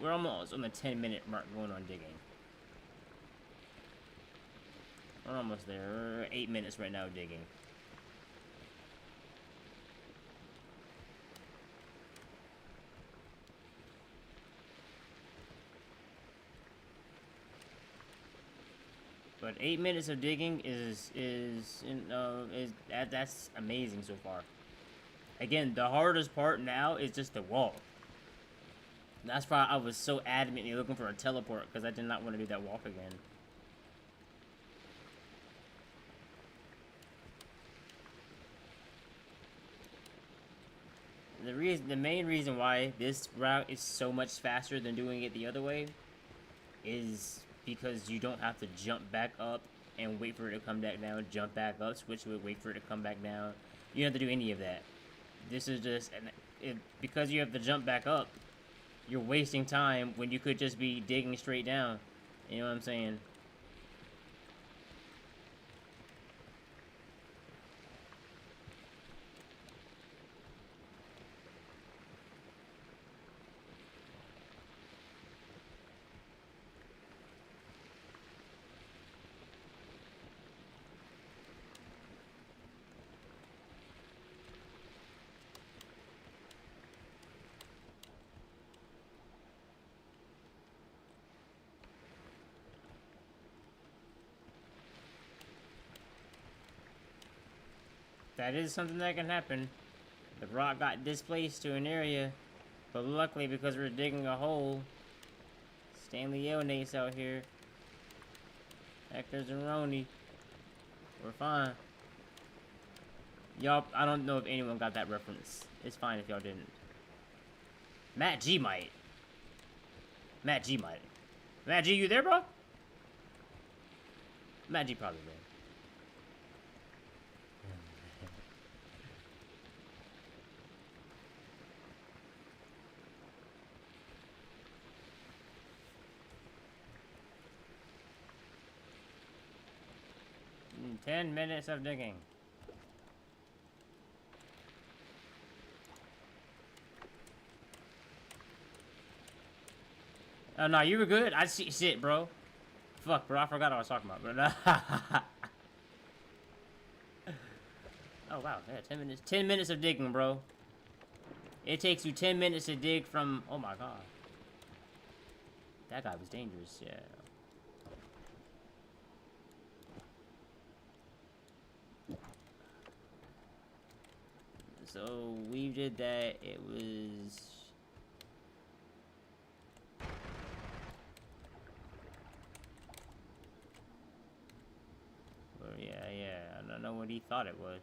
we're almost on the 10-minute mark going on digging. We're almost there. We're 8 minutes right now digging. But 8 minutes of digging that's amazing so far. Again, the hardest part now is just the walk. That's why I was so adamantly looking for a teleport, because I did not want to do that walk again. The main reason why this route is so much faster than doing it the other way is because you don't have to jump back up and wait for it to come back down, jump back up, switch to it, wait for it to come back down. You don't have to do any of that. This is just, because you have to jump back up, you're wasting time when you could just be digging straight down. You know what I'm saying? That is something that can happen. The rock got displaced to an area, but luckily because we're digging a hole, Stanley Nate's out here. Hector's and Roni. We're fine. Y'all, I don't know if anyone got that reference. It's fine if y'all didn't. Matt G might. Matt G might. Matt G, you there, bro? Matt G probably there. 10 minutes of digging. Oh, no, you were good. I see shit, bro. Fuck, bro. I forgot what I was talking about, bro. Oh, wow. Yeah, 10 minutes. 10 minutes of digging, bro. It takes you 10 minutes to dig from... Oh, my God. That guy was dangerous, yeah. So, we did that. It was... Well, yeah. I don't know what he thought it was.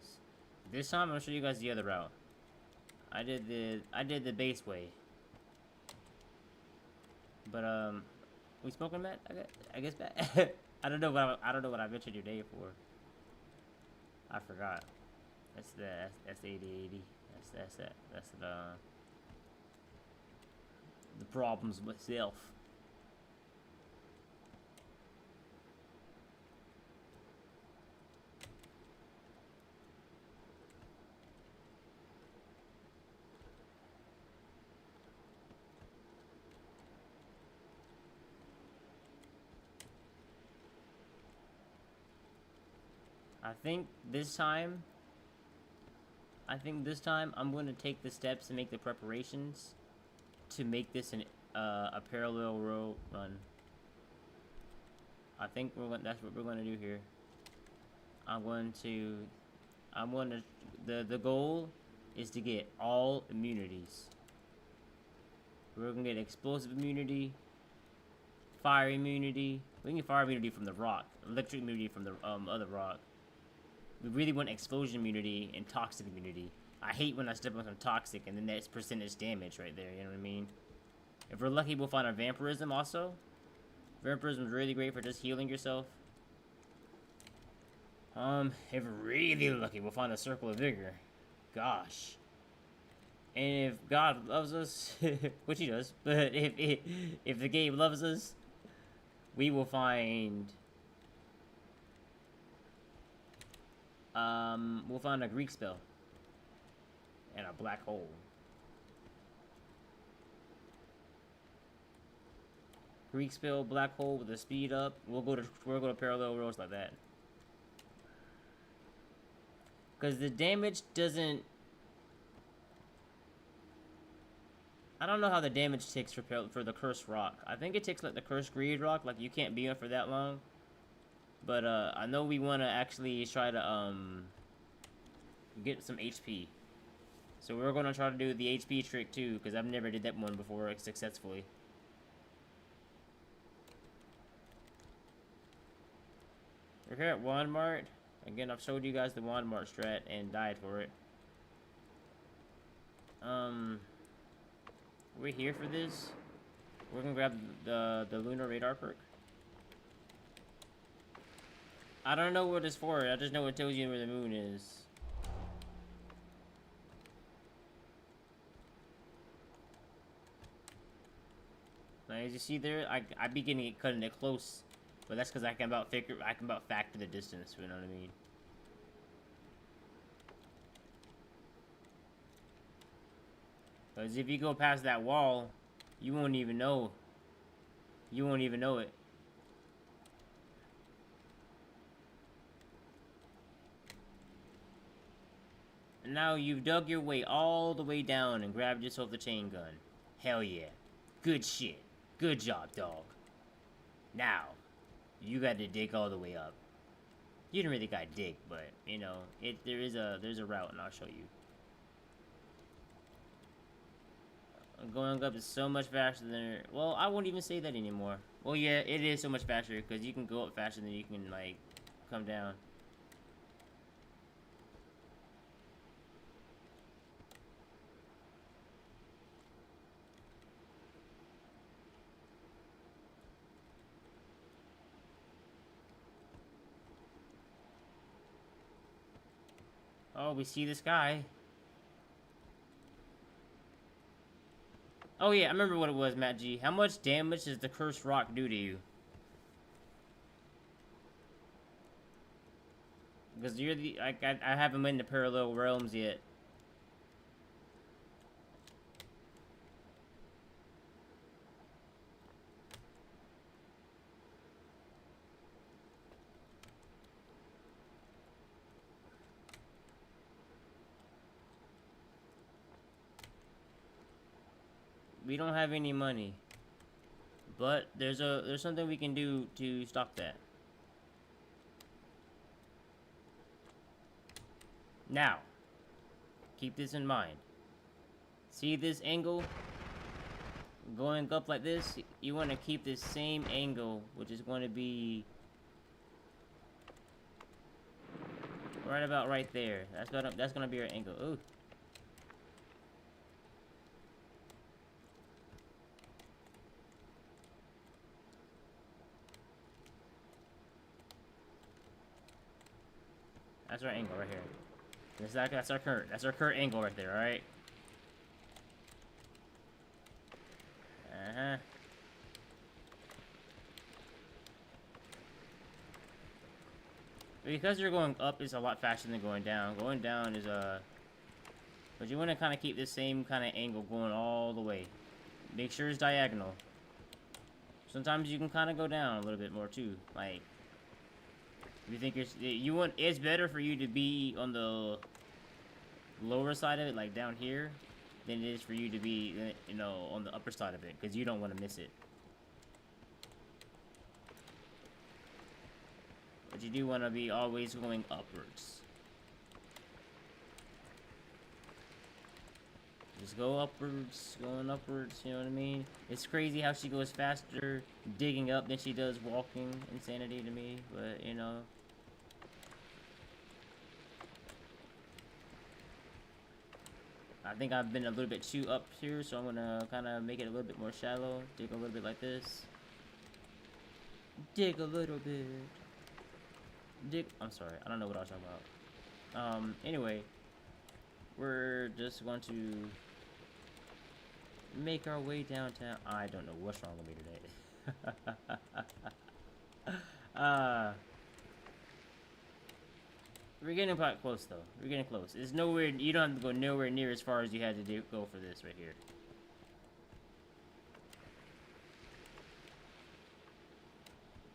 This time, I'm gonna show you guys the other route. I did the base way. But, we smoking, Matt? I guess, Matt? I don't know what I ventured your day for. I forgot. That's the 8080. That's the problems myself. I think this time I'm going to take the steps and make the preparations to make this a parallel row run. I think that's what we're going to do here. The goal is to get all immunities. We're going to get explosive immunity, fire immunity. We can get fire immunity from the rock, electric immunity from the other rock. We really want explosion immunity and toxic immunity. I hate when I step on some toxic and then that's percentage damage right there, you know what I mean? If we're lucky, we'll find our vampirism also. Vampirism is really great for just healing yourself. If we're really lucky, we'll find a circle of vigor. Gosh. And if God loves us, which he does, but if the game loves us, we will find We'll find a Greek spell. And a black hole. Greek spell, black hole with a speed up. We'll go to parallel worlds like that. Because the damage doesn't... I don't know how the damage ticks for the cursed rock. I think it ticks like the cursed greed rock, like you can't be on for that long. But I know we want to actually try to get some HP. So we're going to try to do the HP trick too, because I've never did that one before successfully. We're here at Walmart. Again, I've showed you guys the Walmart strat and died for it. We're here for this. We're gonna grab the lunar radar perk. I don't know what it's for. I just know it tells you where the moon is. Now, as you see there, I be cutting it close, but that's because I can about factor the distance. You know what I mean? Because if you go past that wall, you won't even know. You won't even know it. And now you've dug your way all the way down and grabbed yourself the chain gun. Hell yeah. Good shit. Good job, dog. Now, you got to dig all the way up. You didn't really got to dig, but, you know, there's a route, and I'll show you. Going up is so much faster than... Well, I won't even say that anymore. Well, yeah, it is so much faster, because you can go up faster than you can, like, come down. Oh, we see this guy. Oh yeah, I remember what it was, Matt G. How much damage does the cursed rock do to you? Because you're the... I haven't been to parallel realms yet. We don't have any money. But there's something we can do to stop that. Now, keep this in mind. See this angle? Going up like this, you want to keep this same angle, which is going to be right about right there. That's gonna be our angle. Ooh. That's our angle right here. That's our current angle right there, alright? Uh-huh. Because you're going up is a lot faster than going down. Going down is but you want to kind of keep the same kind of angle going all the way. Make sure it's diagonal. Sometimes you can kind of go down a little bit more too. Like, if you think it's better for you to be on the lower side of it, like down here, than it is for you to be, you know, on the upper side of it, because you don't want to miss it. But you do want to be always going upwards. Just go upwards, going upwards, you know what I mean? It's crazy how she goes faster digging up than she does walking. Insanity to me, but, you know. I think I've been a little bit too up here, so I'm gonna kind of make it a little bit more shallow. Dig a little bit like this. Dig a little bit. I'm sorry, I don't know what I was talking about. Anyway, we're just going to make our way downtown. I don't know what's wrong with me today. We're getting quite close, though. We're getting close. It's nowhere... You don't have to go nowhere near as far as you had to go for this right here.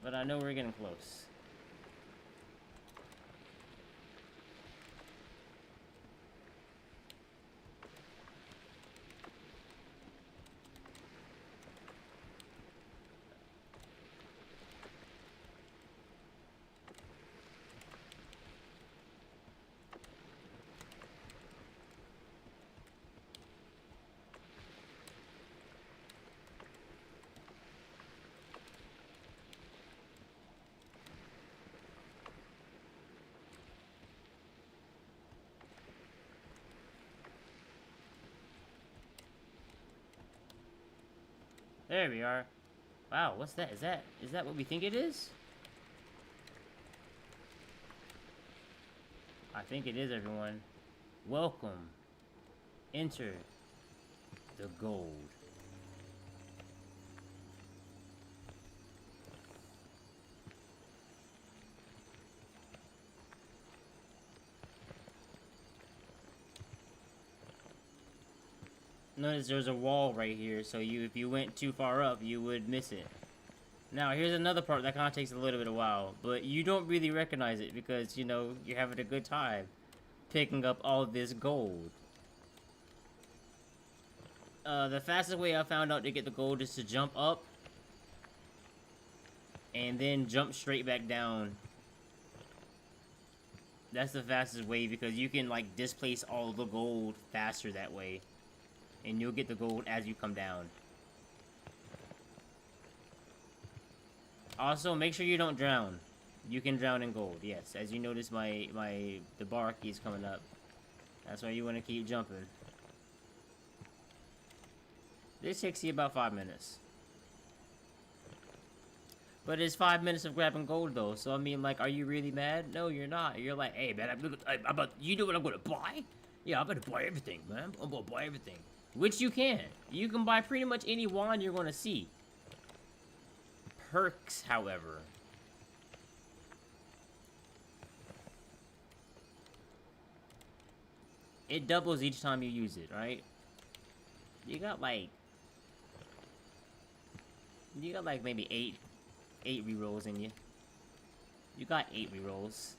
But I know we're getting close. There we are. Wow, what's that? Is that what we think it is? I think it is, everyone. Welcome. Enter the gold. Notice there's a wall right here, so if you went too far up, you would miss it. Now, here's another part that kind of takes a little bit of a while, but you don't really recognize it because, you know, you're having a good time picking up all this gold. The fastest way I found out to get the gold is to jump up and then jump straight back down. That's the fastest way because you can, like, displace all the gold faster that way. And you'll get the gold as you come down. Also, make sure you don't drown. You can drown in gold, yes. As you notice, the bar key is coming up. That's why you want to keep jumping. This takes you about 5 minutes. But it's 5 minutes of grabbing gold, though. So, I mean, like, are you really mad? No, you're not. You're like, hey, man, you know what I'm going to buy? Yeah, I'm going to buy everything, man. I'm going to buy everything. Which you can. You can buy pretty much any wand you're going to see. Perks, however. It doubles each time you use it, right? You got like maybe eight rerolls in you. You got 8 rerolls.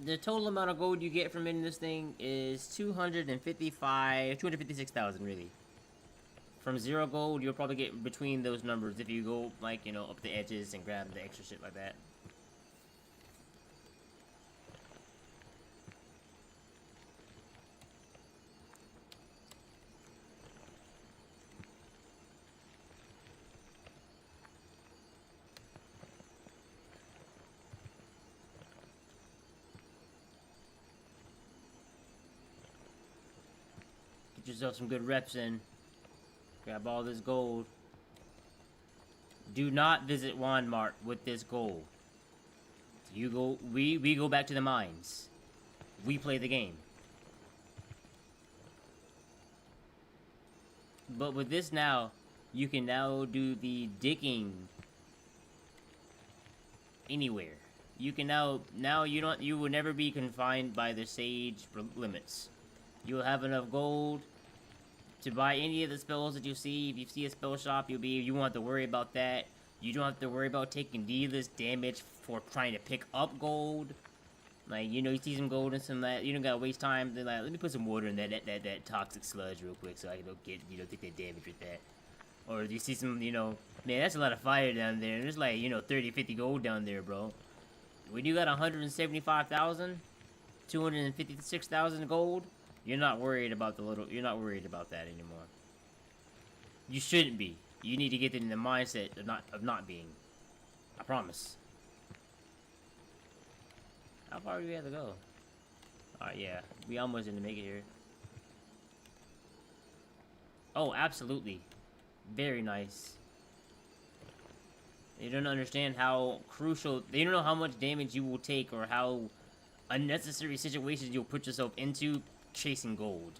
The total amount of gold you get from in this thing is 256,000 really. From 0 gold, you'll probably get between those numbers if you go, like, you know, up the edges and grab the extra shit like that. Get yourself some good reps in. Grab all this gold. Do not visit Wand Mart with this gold. We go back to the mines. We play the game. But with this now, you can now do the digging anywhere. You can now you will never be confined by the sage limits. You'll have enough gold to buy any of the spells that you see. If you see a spell shop, you won't have to worry about that. You don't have to worry about taking needless damage for trying to pick up gold. Like, you know, you see some gold and some that, you don't gotta waste time. They're like, let me put some water in that toxic sludge real quick so I don't get, you know, take that damage with that. Or you see some, you know, man, that's a lot of fire down there. There's like, you know, 30, 50 gold down there, bro. When you got 175,000, 256,000 gold, you're not worried about you're not worried about that anymore. You shouldn't be. You need to get in the mindset of not being. I promise. How far do we have to go? Alright, yeah. We almost didn't make it here. Oh, absolutely. Very nice. They don't understand how crucial... They don't know how much damage you will take or how unnecessary situations you'll put yourself into chasing gold.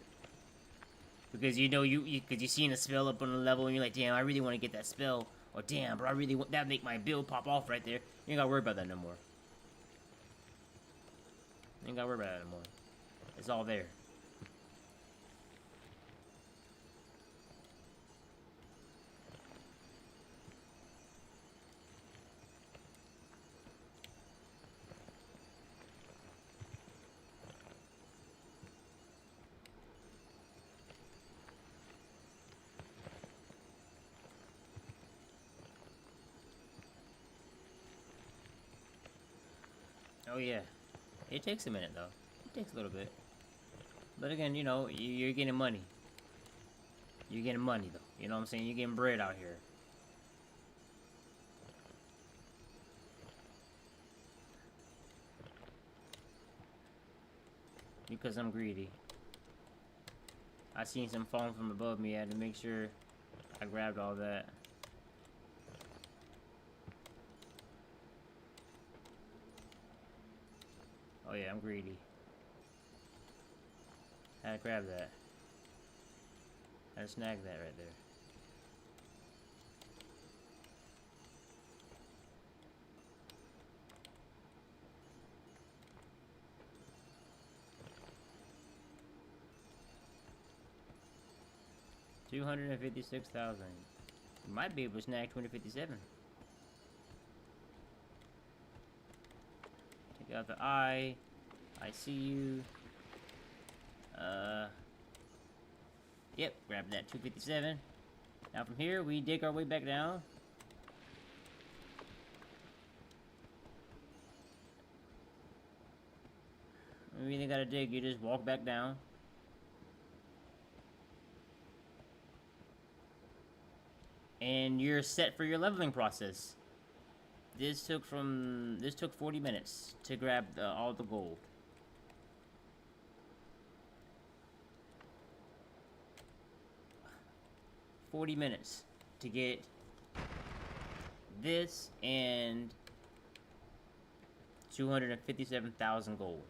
Because you know, because you seen a spell up on the level and you're like, damn, I really want to get that spell. Or damn, bro, I really want that make my build pop off right there. You ain't gotta worry about that no more. Ain't gotta worry about it anymore. It's all there. Oh yeah. It takes a minute though. It takes a little bit. But again, you know, you're getting money. You're getting money though. You know what I'm saying? You're getting bread out here. Because I'm greedy. I seen some falling from above me. I had to make sure I grabbed all that. Oh yeah, I'm greedy. Had to grab that. Had to snag that right there. $256,000. You might be able to snag 257. Take out the eye. I see you. Yep, grab that 257. Now from here, we dig our way back down. We really gotta dig, you just walk back down. And you're set for your leveling process. This took 40 minutes to grab all the gold. $40 minutes to get this and 257,000 gold.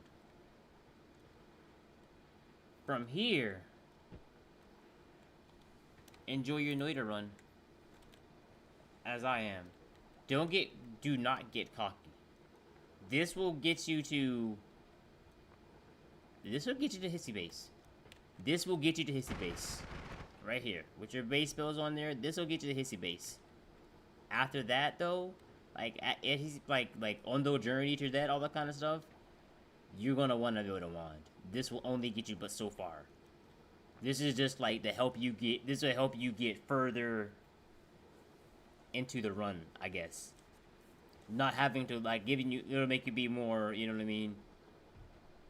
From here, enjoy your Noita run, as I am. Do not get cocky. This will get you to Hissy Base. This will get you to Hissy Base. Right here. With your base spells on there, this will get you to Hissy Base. After that, though, like on the journey to that, all that kind of stuff, you're gonna want to build a wand. This will only get you but so far. This is just like to help you get. This will help you get further into the run, I guess. Not having to like giving you. It'll make you be more. You know what I mean.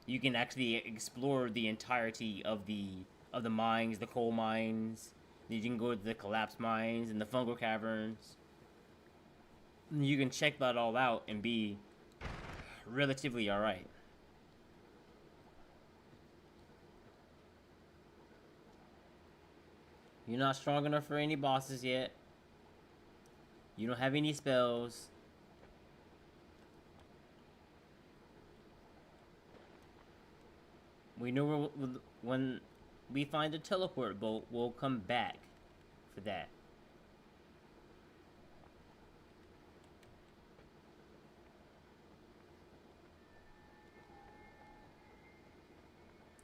You can actually explore the entirety of the mines, the coal mines. You can go to the collapsed mines and the fungal caverns. You can check that all out and be relatively alright. You're not strong enough for any bosses yet. You don't have any spells. We know when we find a teleport boat, we'll come back for that.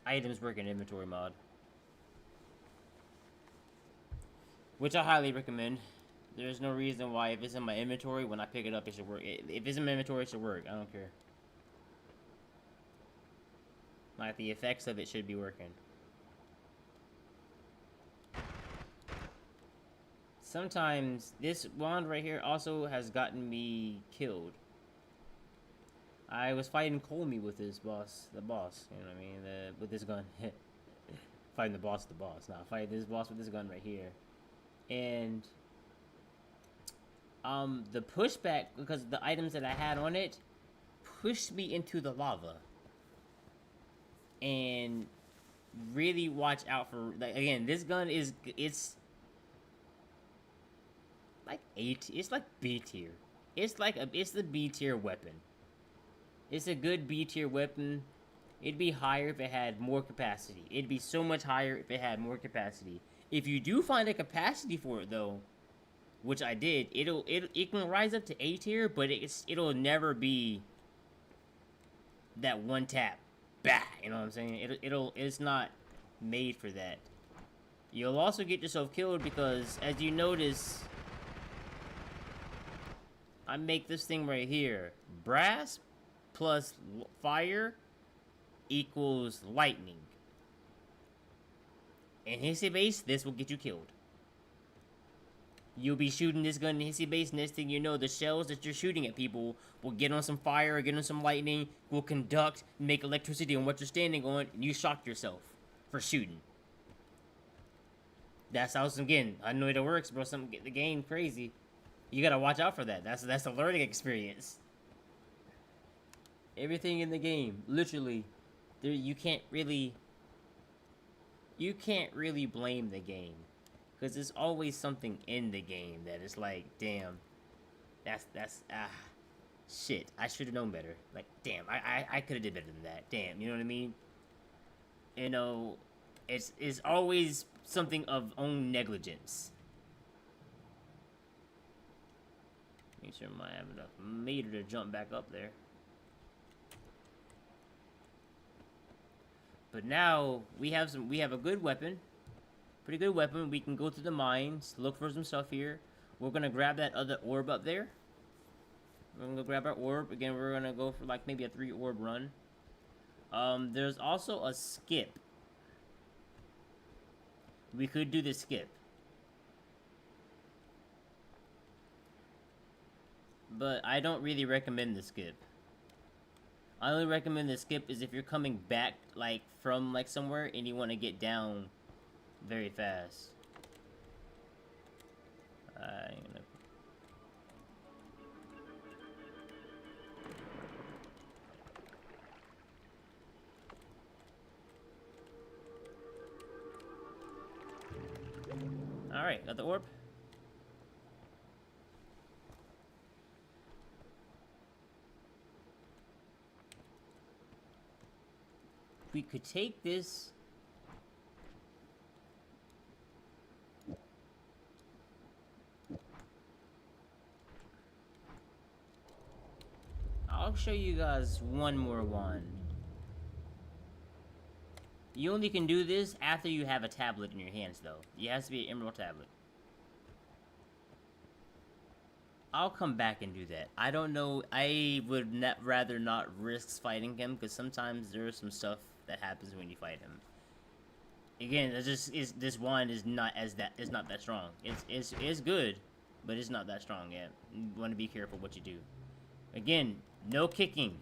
Items work in inventory mod, which I highly recommend. There's no reason why if it's in my inventory, when I pick it up, it should work. If it's in my inventory, it should work. I don't care. Like, the effects of it should be working. Sometimes this wand right here also has gotten me killed. I was fighting Colmy with this boss, the boss, you know what I mean, with this gun. Fighting the boss, Nah, fighting this boss with this gun right here. And the pushback, because the items that I had on it pushed me into the lava. And really watch out for, like, again, this gun it's like it's like B tier. It's the B tier weapon. It's a good B tier weapon. It'd be higher if it had more capacity. It'd be so much higher if it had more capacity. If you do find a capacity for it though, which I did, it can rise up to A tier, but it'll never be that one tap bah, you know what I'm saying? It's not made for that. You'll also get yourself killed because, as you notice, I make this thing right here. Brass plus fire equals lightning. In hissy base, this will get you killed. You'll be shooting this gun in hissy base, next thing you know, the shells that you're shooting at people will get on some fire or get on some lightning, will conduct, make electricity on what you're standing on, and you shock yourself for shooting. That's how, again, I know it works, bro. Something get the game crazy. You gotta watch out for that. That's a learning experience. Everything in the game, literally, there you can't really blame the game, because there's always something in the game that is like, damn, that's shit. I should have known better. Like, damn, I could have did better than that. Damn, you know what I mean? You know, it's always something of own negligence. Make sure I have enough meter to jump back up there. But now we have a good weapon, pretty good weapon. We can go through the mines, look for some stuff here. We're gonna grab that other orb up there. We're gonna go grab our orb again. We're gonna go for like maybe a 3 orb run. There's also a skip. We could do the skip, but I don't really recommend the skip. I only recommend the skip is if you're coming back, like, from, like, somewhere and you want to get down very fast. Alright, got the orb. We could take this. I'll show you guys one more wand. You only can do this after you have a tablet in your hands, though. It has to be an emerald tablet. I'll come back and do that. I don't know. I would rather not risk fighting him, because sometimes there is some stuff that happens when you fight him. Again, this wand is not that strong. It's good, but it's not that strong yet. You want to be careful what you do. Again, no kicking,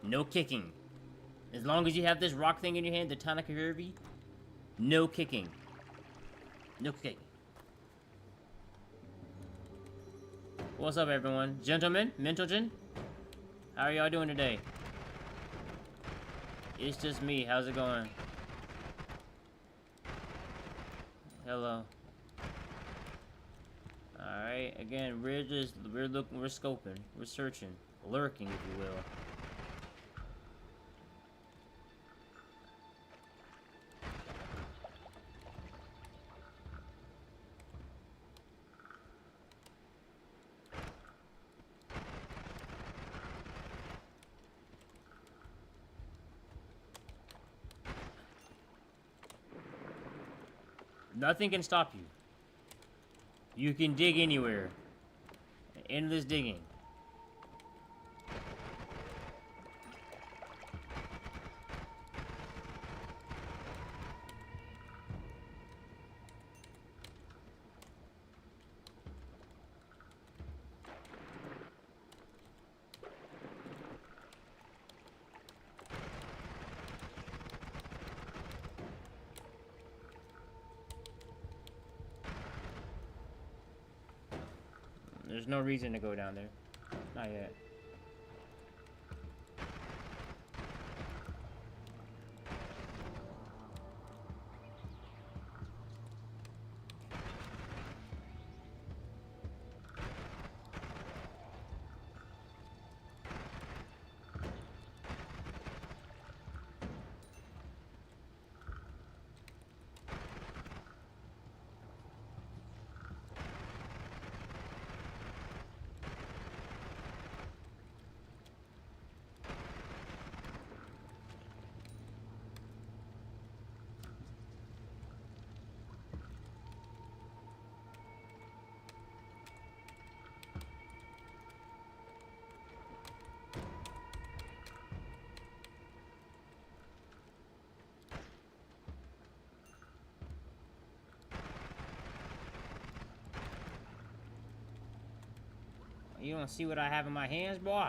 no kicking. As long as you have this rock thing in your hand, the Tanaka Kirby, no kicking, no kicking. What's up, everyone? Gentlemen, Mentogen? How are y'all doing today? It's just me. How's it going? Hello. Alright, again, we're looking, we're scoping, we're searching, lurking, if you will. Nothing can stop you. You can dig anywhere. Endless digging. There's no reason to go down there. Not yet. You don't see what I have in my hands, boy?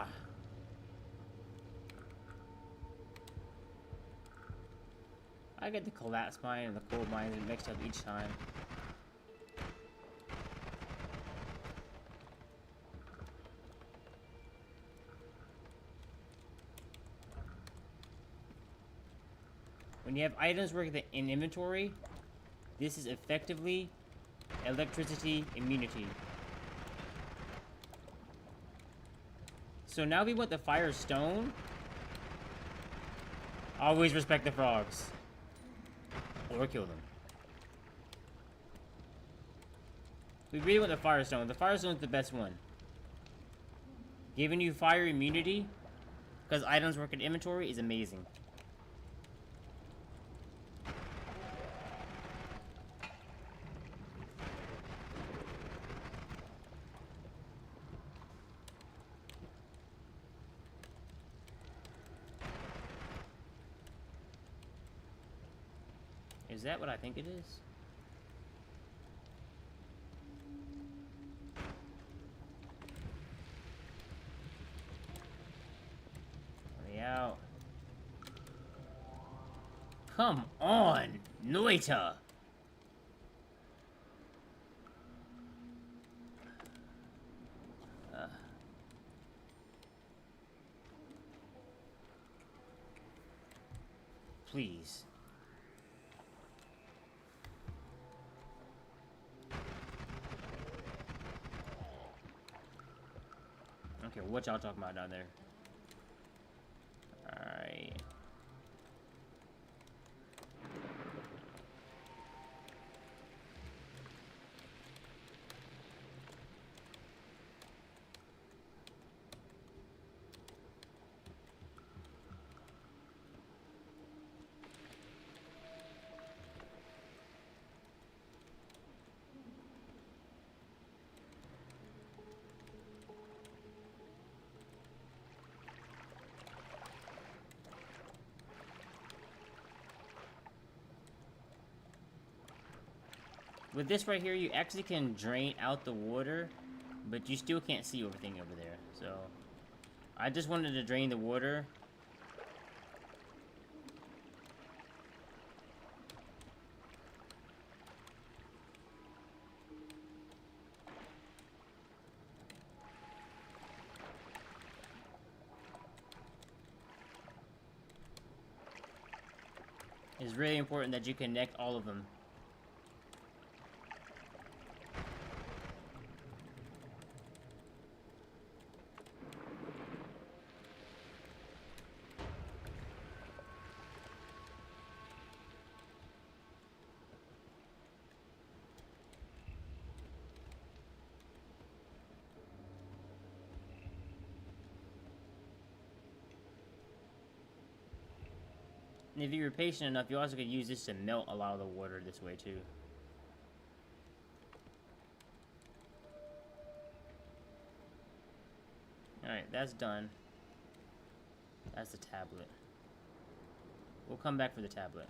I get the collapse mine and the coal mines mixed up each time. When you have items working in inventory, this is effectively electricity immunity. So now we want the fire stone. Always respect the frogs. Or kill them. We really want the Firestone. The Firestone is the best one. Giving you fire immunity, because items work in inventory, is amazing. Is that what I think it is? Let me out. Come on, Noita! Please. Okay, what y'all talking about down there? Alright. With this right here, you actually can drain out the water, but you still can't see everything over there. So, I just wanted to drain the water. It's really important that you connect all of them. And if you were patient enough, you also could use this to melt a lot of the water this way too. Alright, that's done. That's the tablet. We'll come back for the tablet.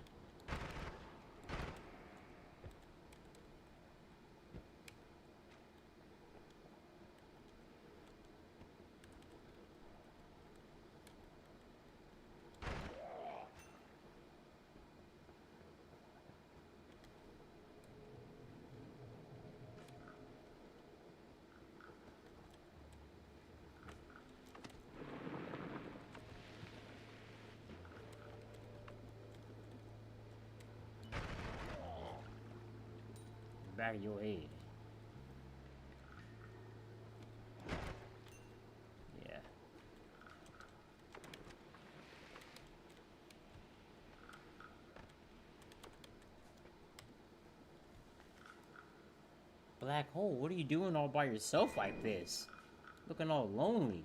Back of your head. Yeah. Black hole, what are you doing all by yourself like this? Looking all lonely.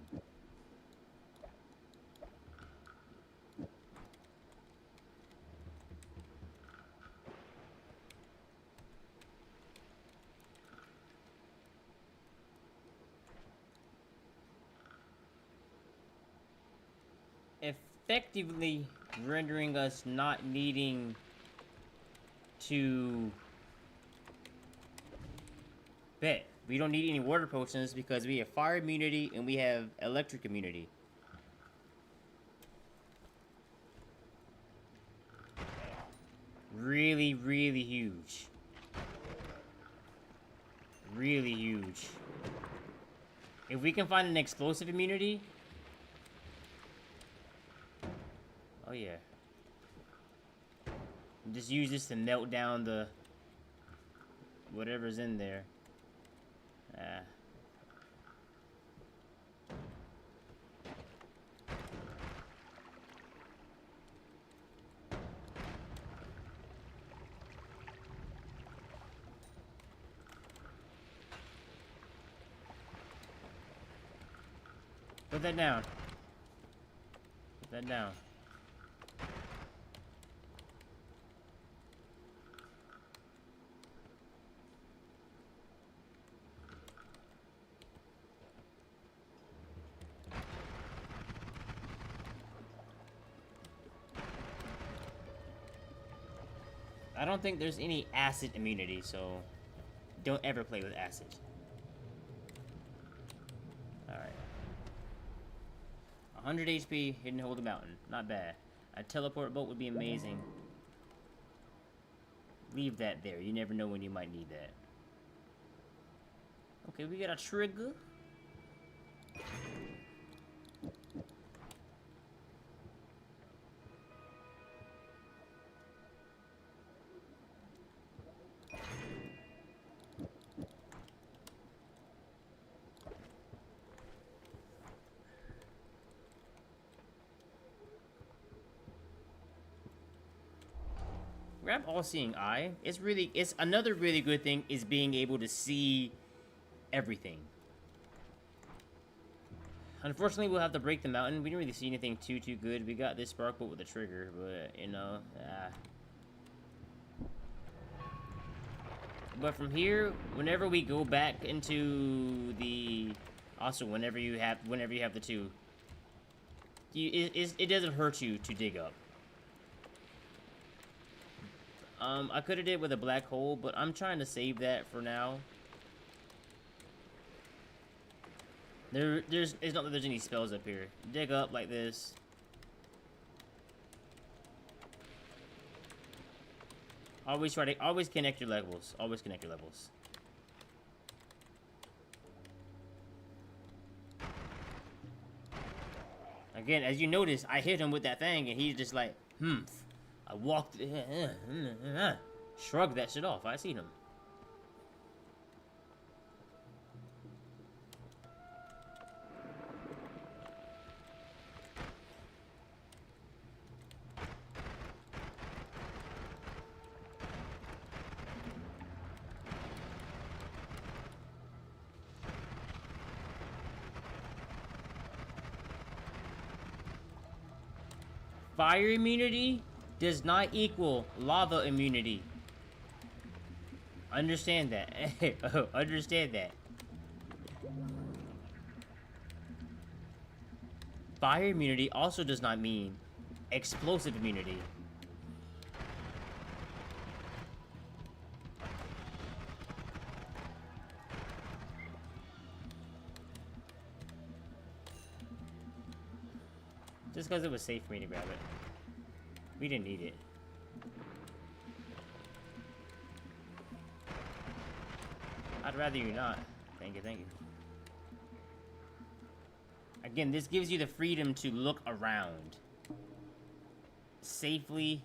Effectively rendering us not needing to bet. We don't need any water potions because we have fire immunity and we have electric immunity. Really, really huge. Really huge. If we can find an explosive immunity... Oh, yeah. Just use this to melt down the... whatever's in there. Put that down. Put that down. I don't think there's any acid immunity, so don't ever play with acid. Alright. 100 HP, hidden hold the mountain. Not bad. A teleport boat would be amazing. Leave that there. You never know when you might need that. Okay, we got a trigger. Grab all-seeing eye. It's another really good thing is being able to see everything. Unfortunately, we'll have to break the mountain. We didn't really see anything too good. We got this spark bolt with a trigger, but you know, But from here, whenever we go back into the, also whenever you have the two, it doesn't hurt you to dig up. I could have did it with a black hole, but I'm trying to save that for now. It's not that there's any spells up here. Dig up like this. Always connect your levels. Always connect your levels. Again, as you notice, I hit him with that thing, and he's just like, I walked, shrugged that shit off. I seen him. Fire immunity does not equal lava immunity. Understand that. Understand that. Fire immunity also does not mean explosive immunity. Just because it was safe for me to grab it. We didn't need it. I'd rather you not. Thank you, thank you. Again, this gives you the freedom to look around. Safely.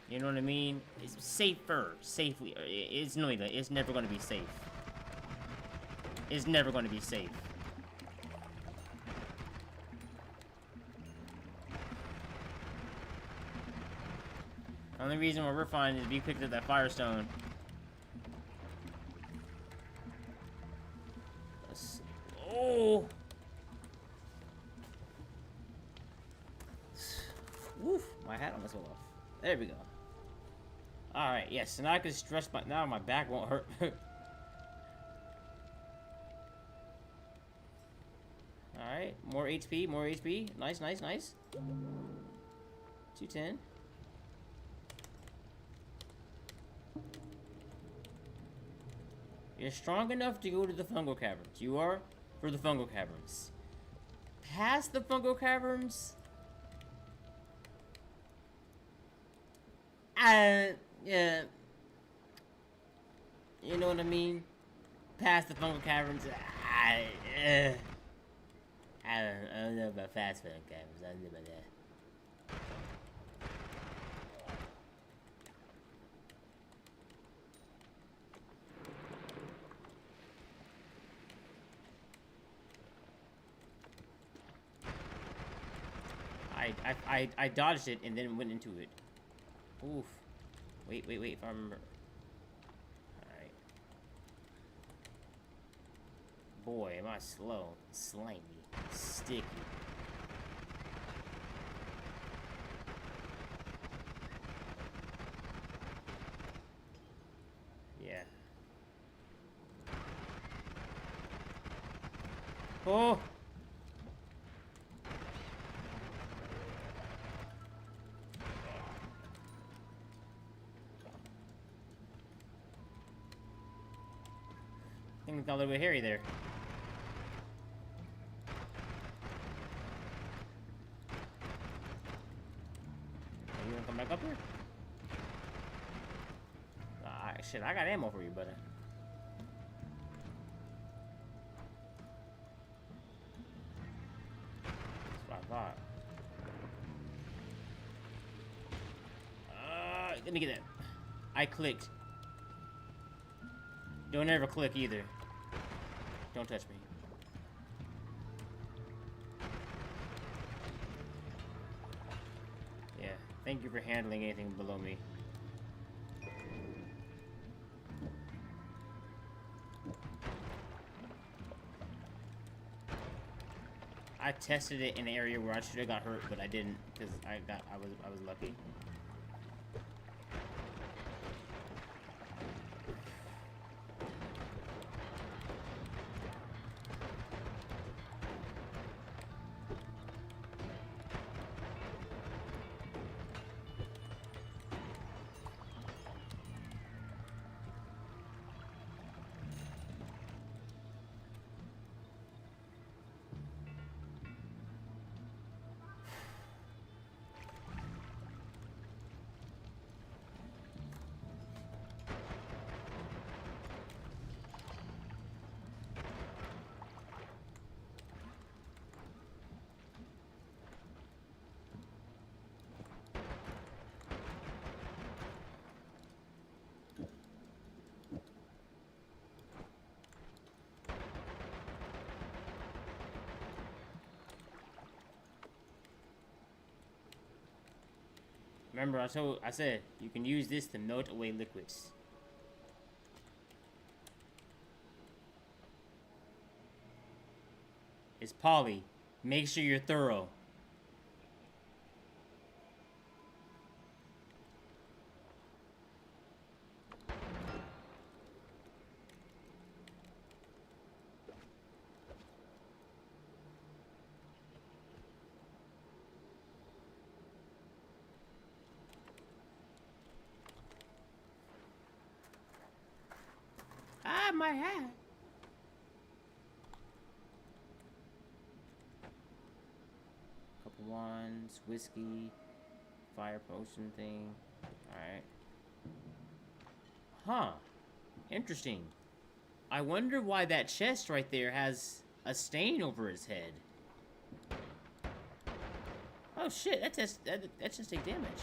You know what I mean? It's safer. Safely. It's Noita. It's never going to be safe. It's never going to be safe. The only reason why we're fine is we picked up that firestone. Oh! Woof! My hat almost fell off. There we go. Alright, yes, so now I can stretch now my back won't hurt. Alright, more HP, more HP. Nice, nice, nice. 210. You're strong enough to go to the fungal caverns. You are for the fungal caverns. Past the fungal caverns? Yeah. You know what I mean? Past the fungal caverns, I don't know about fast fungal caverns. I don't know about that. I dodged it and then went into it. Oof. Wait, if I remember. Alright. Boy, am I slow. Slimy. Sticky. Yeah. Oh! I think it's got a little bit hairy there. Are you gonna come back up here? Shit, I got ammo for you, brother. That's what I thought. Let me get that. I clicked. Don't ever click either. Don't touch me. Yeah, thank you for handling anything below me. I tested it in an area where I should have got hurt, but I didn't because I was lucky. Remember, I said you can use this to melt away liquids. It's poly. Make sure you're thorough. Ah, my hat. Couple wands, whiskey, fire potion thing. Alright. Huh. Interesting. I wonder why that chest right there has a stain over his head. Oh shit, that just take damage.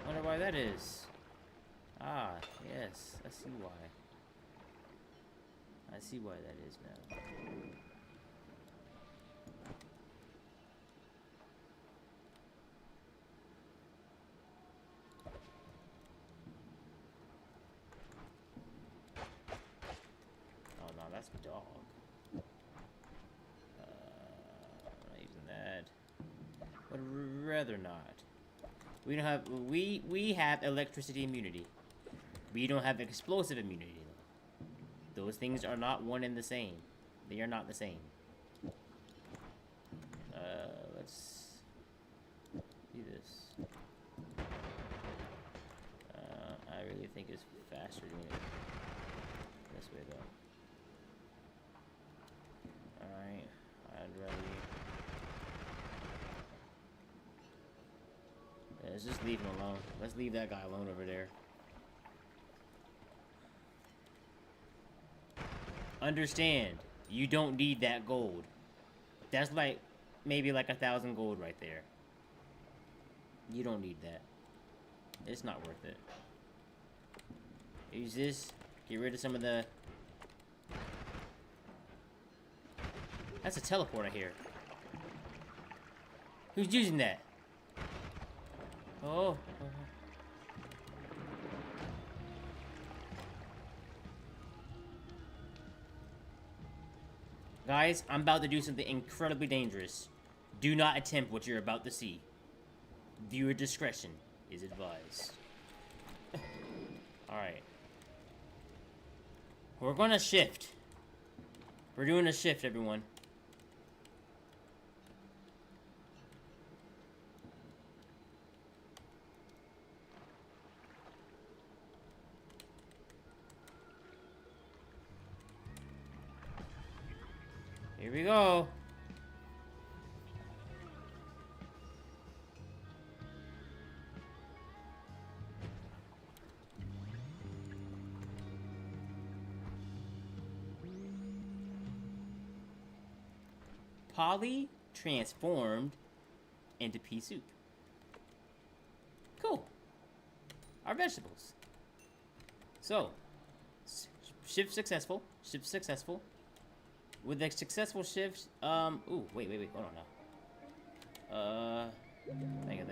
Wonder why that is. Ah, yes, I see why. I see why that is now. Oh no, that's dog. I'm not using that. Would rather not. We don't have we have electricity immunity. We don't have explosive immunity though. Those things are not one and the same. They are not the same. Let's do this. I really think it's faster doing it. This way though. Alright, I'd rather. Yeah, let's just leave him alone. Let's leave that guy alone over there. Understand, you don't need that gold. That's like, maybe like 1,000 gold right there. You don't need that. It's not worth it. Use this. Get rid of some of the... That's a teleport I hear. Who's using that? Oh. Guys, I'm about to do something incredibly dangerous. Do not attempt what you're about to see. Viewer discretion is advised. Alright. We're gonna shift. We're doing a shift, everyone. Here we go. Polly transformed into pea soup. Cool. Our vegetables. So, shift successful. Shift successful. With the successful shift, ooh, wait, hold on now. Thank you.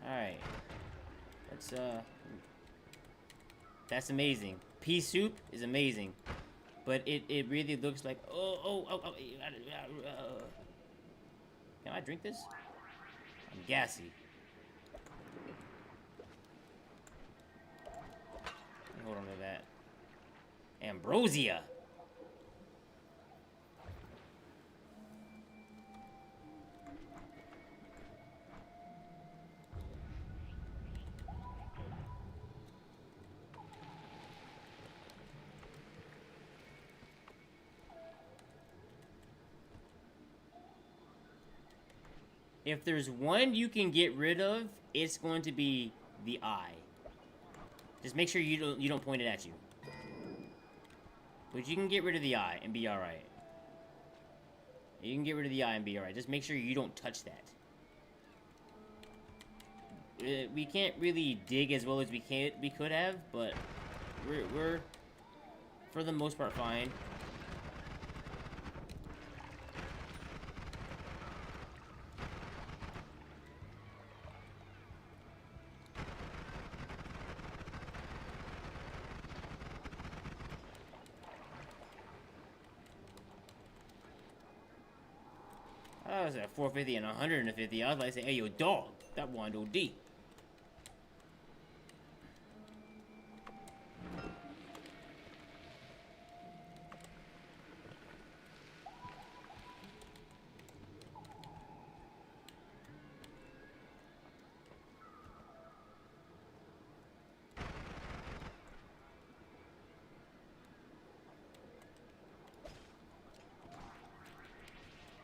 Alright. Let's, that's amazing. Pea soup is amazing. But it really looks like, Can I drink this? I'm gassy. Hold on to that. Ambrosia. If there's one you can get rid of, it's going to be the eye. Just make sure you don't point it at you. But you can get rid of the eye and be alright. You can get rid of the eye and be alright. Just make sure you don't touch that. We can't really dig as well as we could have, but we're for the most part fine. I was at 450 and 150. I was like, hey, yo, dog, that one OD.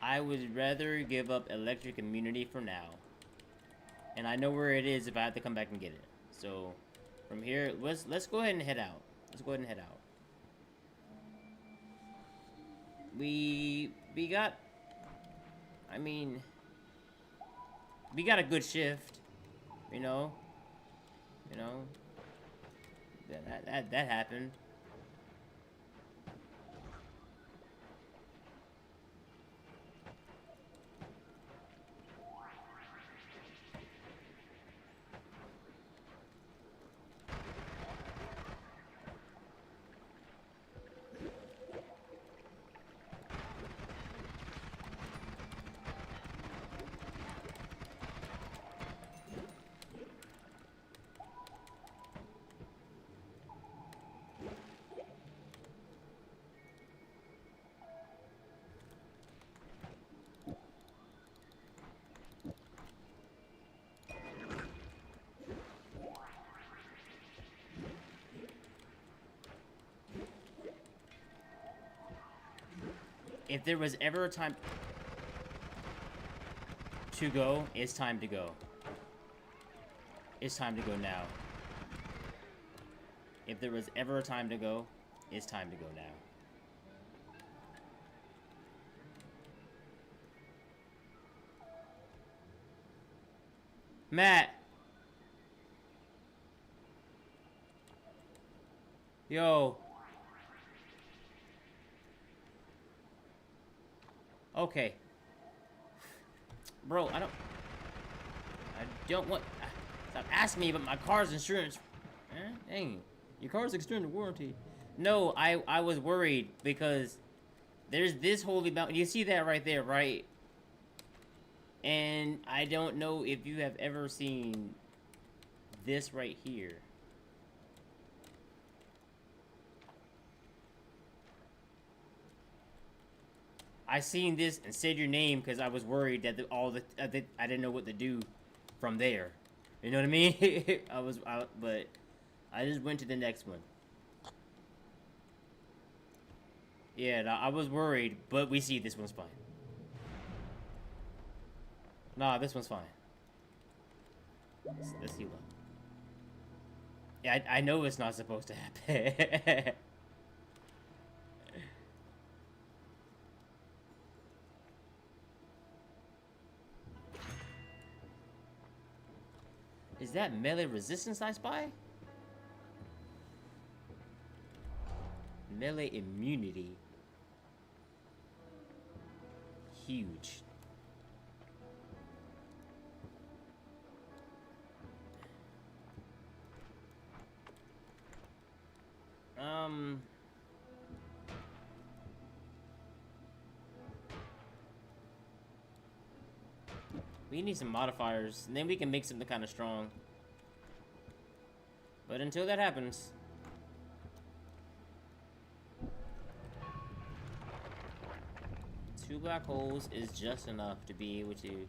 I would rather give up electric immunity for now. And I know where it is if I have to come back and get it. So, from here, let's go ahead and head out. Let's go ahead and head out. We got... I mean... We got a good shift. You know? You know? That happened. If there was ever a time to go, it's time to go. It's time to go now. If there was ever a time to go, it's time to go now. Matt! Yo. Okay. Bro, I don't want... Stop asking me about my car's insurance. Dang. Your car's extended warranty. No, I was worried because there's this holy mountain. You see that right there, right? And I don't know if you have ever seen this right here. I seen this and said your name because I was worried that I didn't know what to do from there. You know what I mean? But I just went to the next one. Yeah, no, I was worried, but we see this one's fine. Nah, this one's fine. Let's see what. Yeah, I know it's not supposed to happen. Is that melee resistance I spy? Melee immunity. Huge. We need some modifiers, and then we can make something kind of strong. But until that happens... Two black holes is just enough to be able to...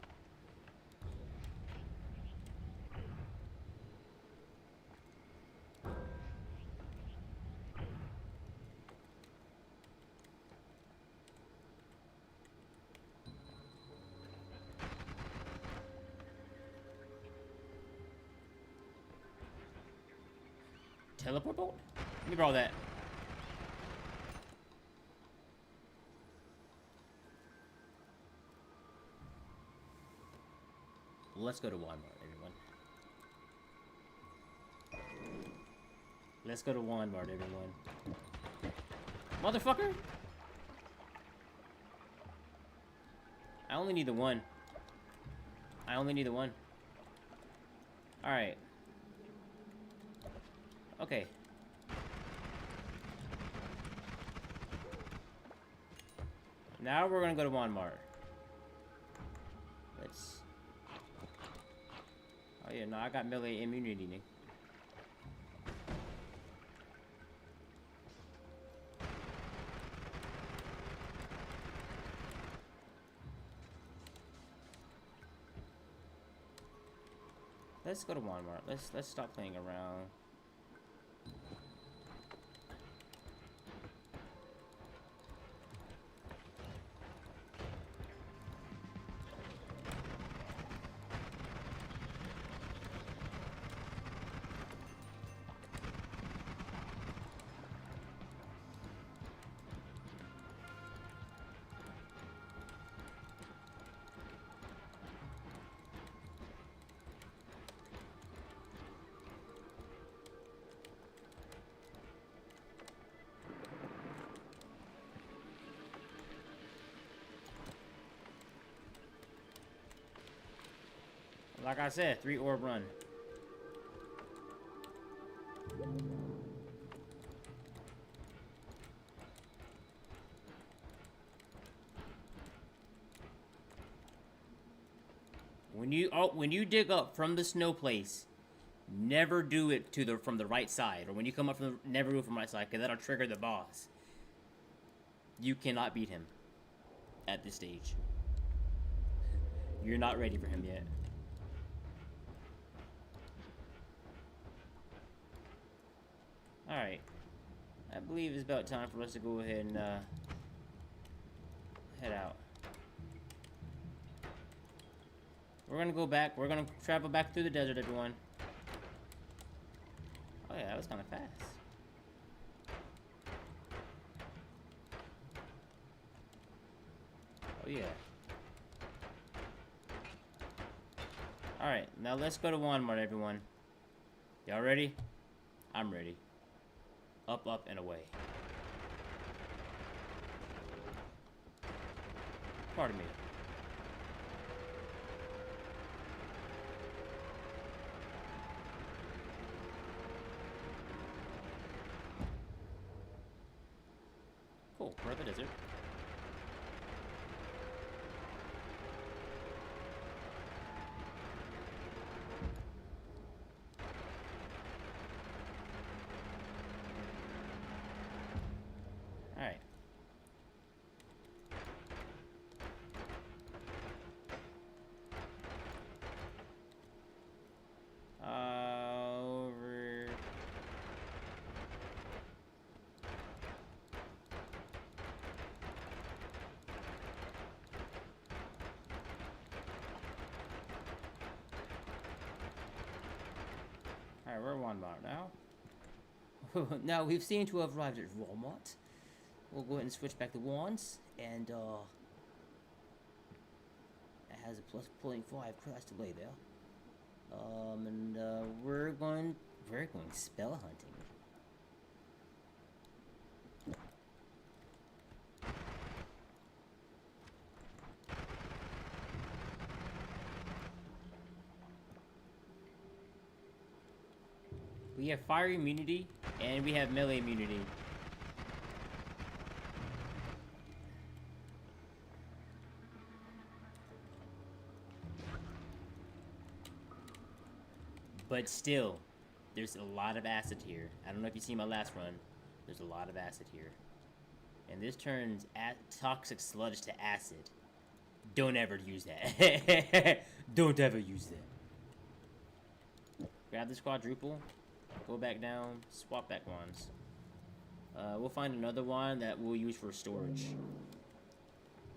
Teleport bolt? Let me borrow that. Let's go to Walmart, everyone. Let's go to Walmart, everyone. Motherfucker! I only need the one. I only need the one. Alright. Okay. Now we're gonna go to Walmart. Let's... Oh yeah, no, I got melee immunity, Nick. Let's go to Walmart. Let's stop playing around. Like I said, 3 orb run. When you dig up from the snow place, never do it from the right side, or when you come up from never do it from the right side, because that'll trigger the boss. You cannot beat him at this stage. You're not ready for him yet. Alright. I believe it's about time for us to go ahead and head out. We're gonna go back. We're gonna travel back through the desert, everyone. Oh yeah, that was kind of fast. Oh yeah. Alright, now let's go to Walmart, everyone. Y'all ready? I'm ready. Up, up, and away. Pardon me. Cool, we're at the desert. Alright. Over. Alright, we're at Walmart now. Now we've seen to have arrived at Walmart. We'll go ahead and switch back to wands, and it has a plus 0.5 crash delay there. We're going spell hunting. We have fire immunity, and we have melee immunity. But still, there's a lot of acid here. I don't know if you see my last run. There's a lot of acid here. And this turns toxic sludge to acid. Don't ever use that. Don't ever use that. Grab this quadruple. Go back down. Swap back wands. We'll find another wand that we'll use for storage.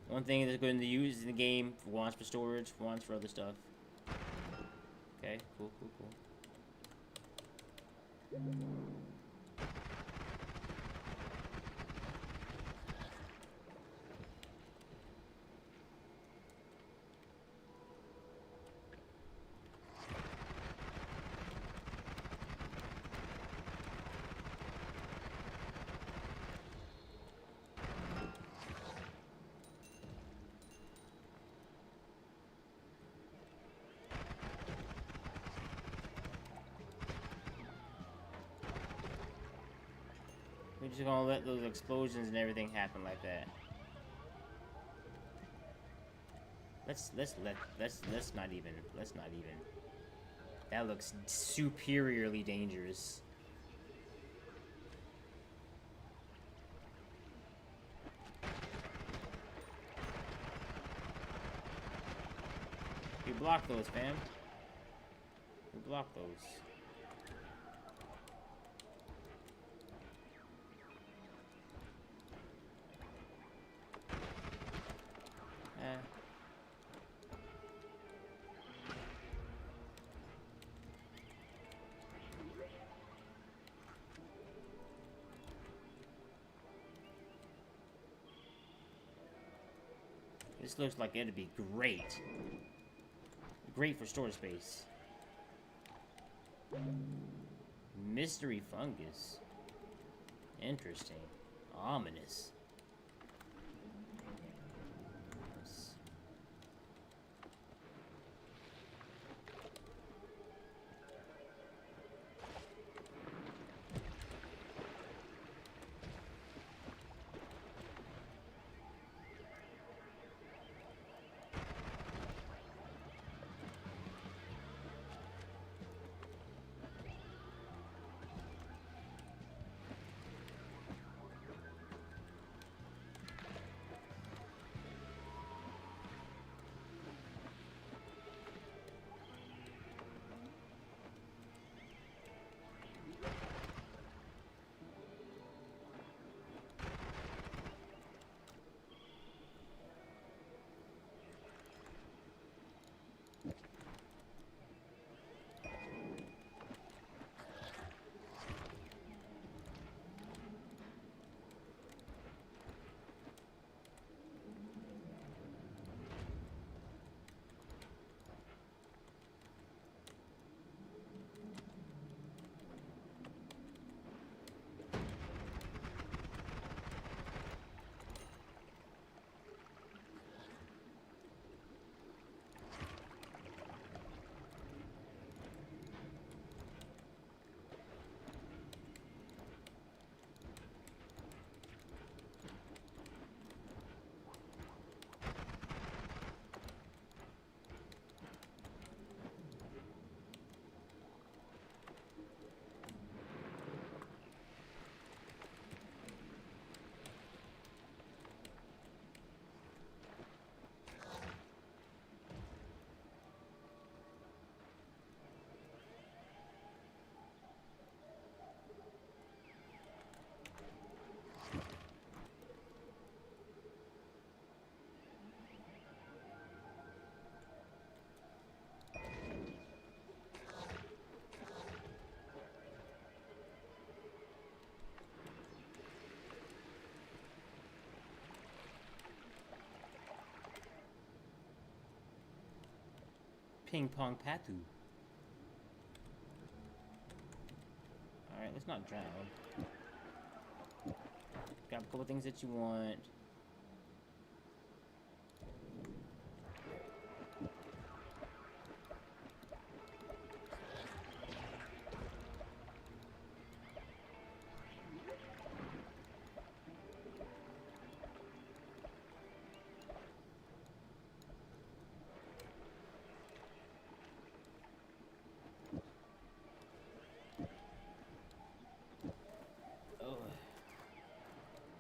One thing that's going to use in the game, wands for storage, wands for other stuff. Okay, cool, cool, cool. We're just gonna let those explosions and everything happen like that. Let's not even. That looks superiorly dangerous. You block those, fam. You block those. This looks like it'd be great. Great for storage space. Mystery fungus. Interesting. Ominous. Ping pong patu. Alright, let's not drown. Got a couple things that you want.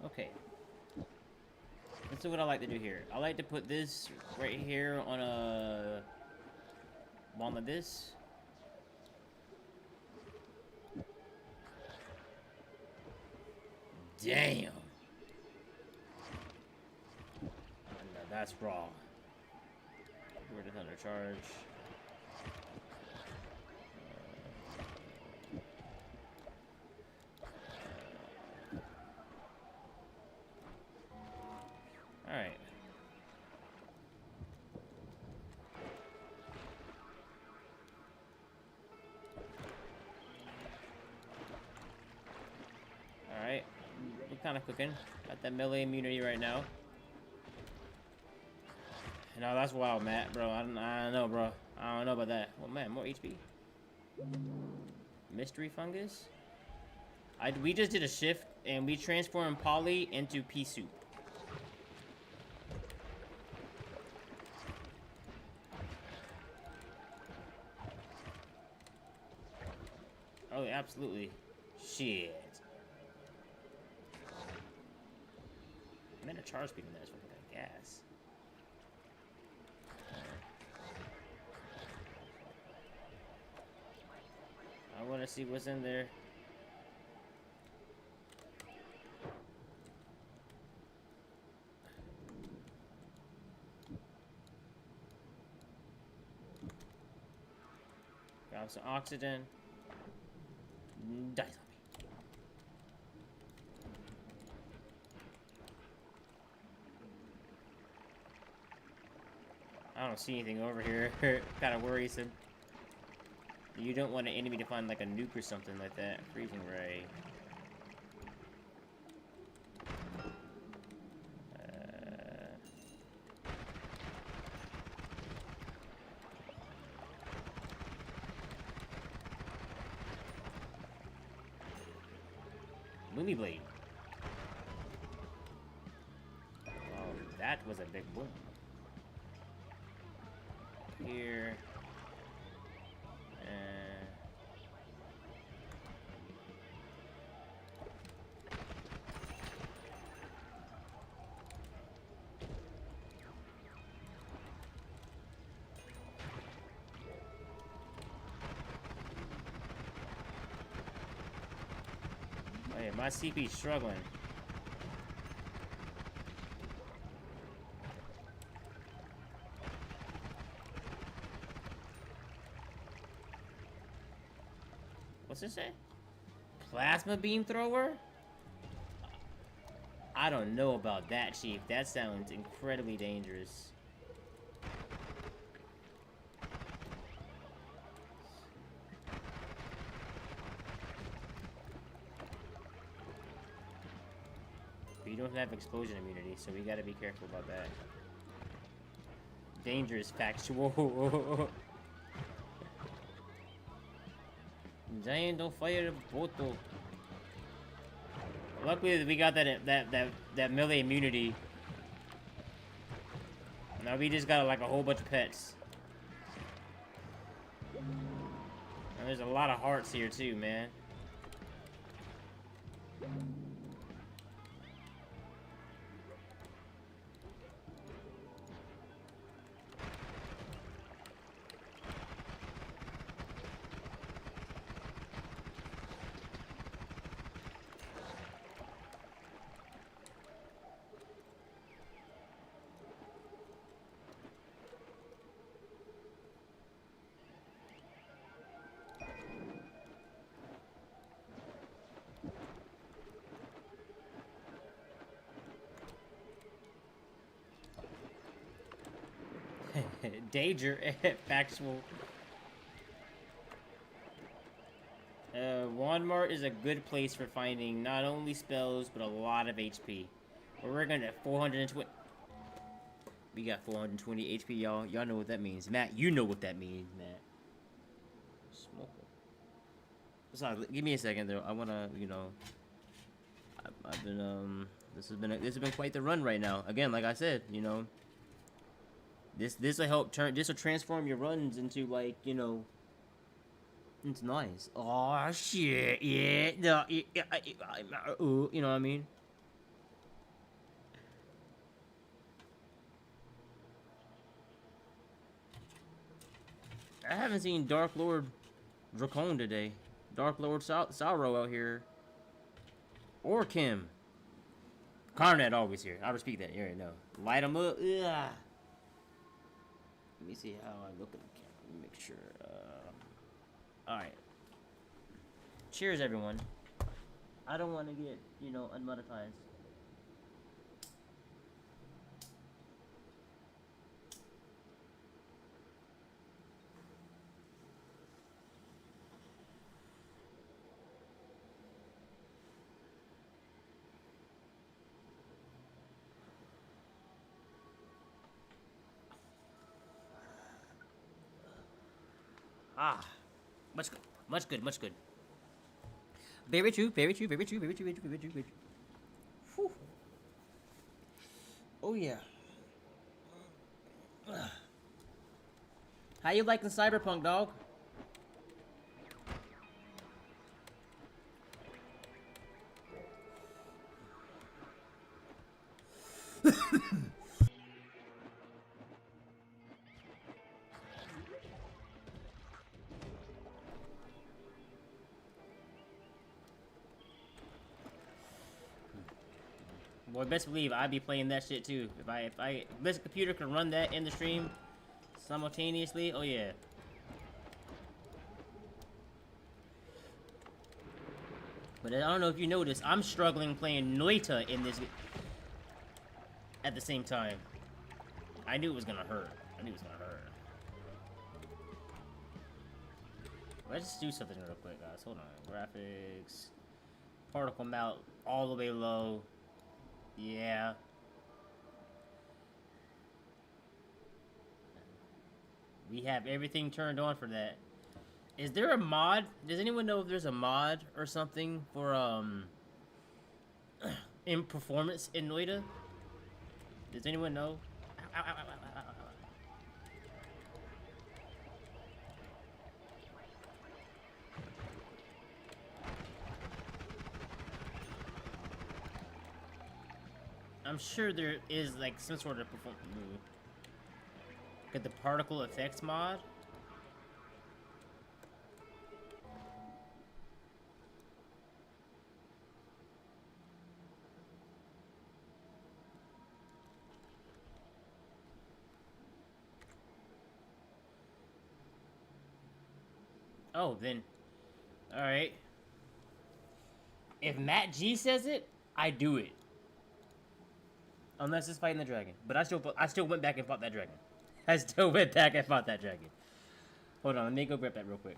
Okay. Let's see what I like to do here. I like to put this right here on a one like this. Damn. No, that's raw. Where the thunder charge? Alright. Alright. We're kind of cooking. Got that melee immunity right now. No, that's wild, Matt, bro. I don't know, bro. I don't know about that. Oh, man, more HP. Mystery fungus? We just did a shift, and we transformed Polly into pea soup. Oh, absolutely. Shit. Man, a charge speed in there is fucking like gas. I want to see what's in there. Grab some oxygen. Die zombie. I don't see anything over here. Kind of worrisome. You don't want an enemy to find like a nuke or something like that. Freezing ray. Movie blade. Oh, that was a big boom. Here. Oh yeah, my CP's struggling. What's this say? Plasma beam thrower? I don't know about that, Chief. That sounds incredibly dangerous. But you don't have explosion immunity, so we gotta be careful about that. Dangerous factual. Giant, don't fire the boat though. Luckily we got that melee immunity. Now we just got like a whole bunch of pets. And there's a lot of hearts here too, man. Danger. Factual. Walmart is a good place for finding not only spells, but a lot of HP. We're gonna 420. We got 420 HP, y'all. Y'all know what that means. Matt, you know what that means, Matt. Smoke. Sorry, give me a second, though. I wanna, you know... I've been, this has been quite the run right now. Again, like I said, you know... This will help turn... This will transform your runs into, like, you know... It's nice. Oh shit! Yeah, no, you know what I mean? I haven't seen Dark Lord Dracone today. Dark Lord Sorrow out here. Or Kim. Carnet always here. I'll repeat that. You already know. Light him up. Ugh. Let me see how I look at the camera. Let me make sure. Alright. Cheers, everyone. I don't want to get, you know, unmonetized. Ah. Much good. Much good. Much good. Very true. Very true. Very true. Very true. Very true. Very true. Very true. Whew. Oh, yeah. How you liking Cyberpunk, dog? Boy, best believe I'd be playing that shit too. If this computer can run that in the stream simultaneously, oh yeah. But I don't know if you noticed, I'm struggling playing Noita in this at the same time. I knew it was gonna hurt. I knew it was gonna hurt. Let's just do something real quick, guys. Hold on. Graphics. Particle mount all the way low. Yeah. We have everything turned on for that. Is there a mod? Does anyone know if there's a mod or something for, in performance in Noita? Does anyone know? Ow, ow, ow, ow, ow, ow, ow. I'm sure there is like some sort of performance. Get the particle effects mod. Oh, then, all right. If Matt G says it, I do it. Unless it's fighting the dragon. But I still went back and fought that dragon. I still went back and fought that dragon. Hold on, let me go grab that real quick.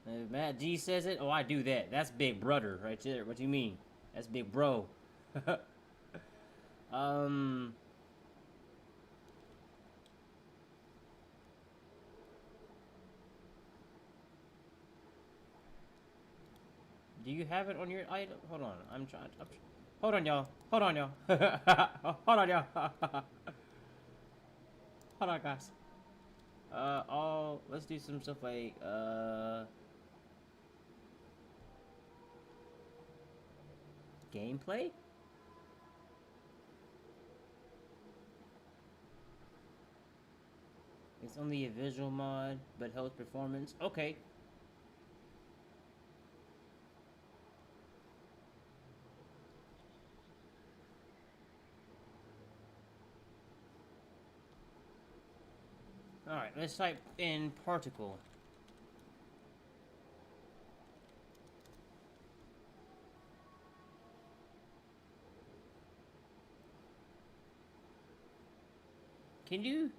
If Matt G says it, oh, I do that. That's big brother right there. What do you mean? That's big bro. Do you have it on your item? Hold on, I'm trying. Hold on, y'all. Hold on, y'all. Hold on, y'all. Hold on, guys. Let's do some stuff like, gameplay? It's only a visual mod, but health performance. Okay. Alright, let's type in particle. Can you?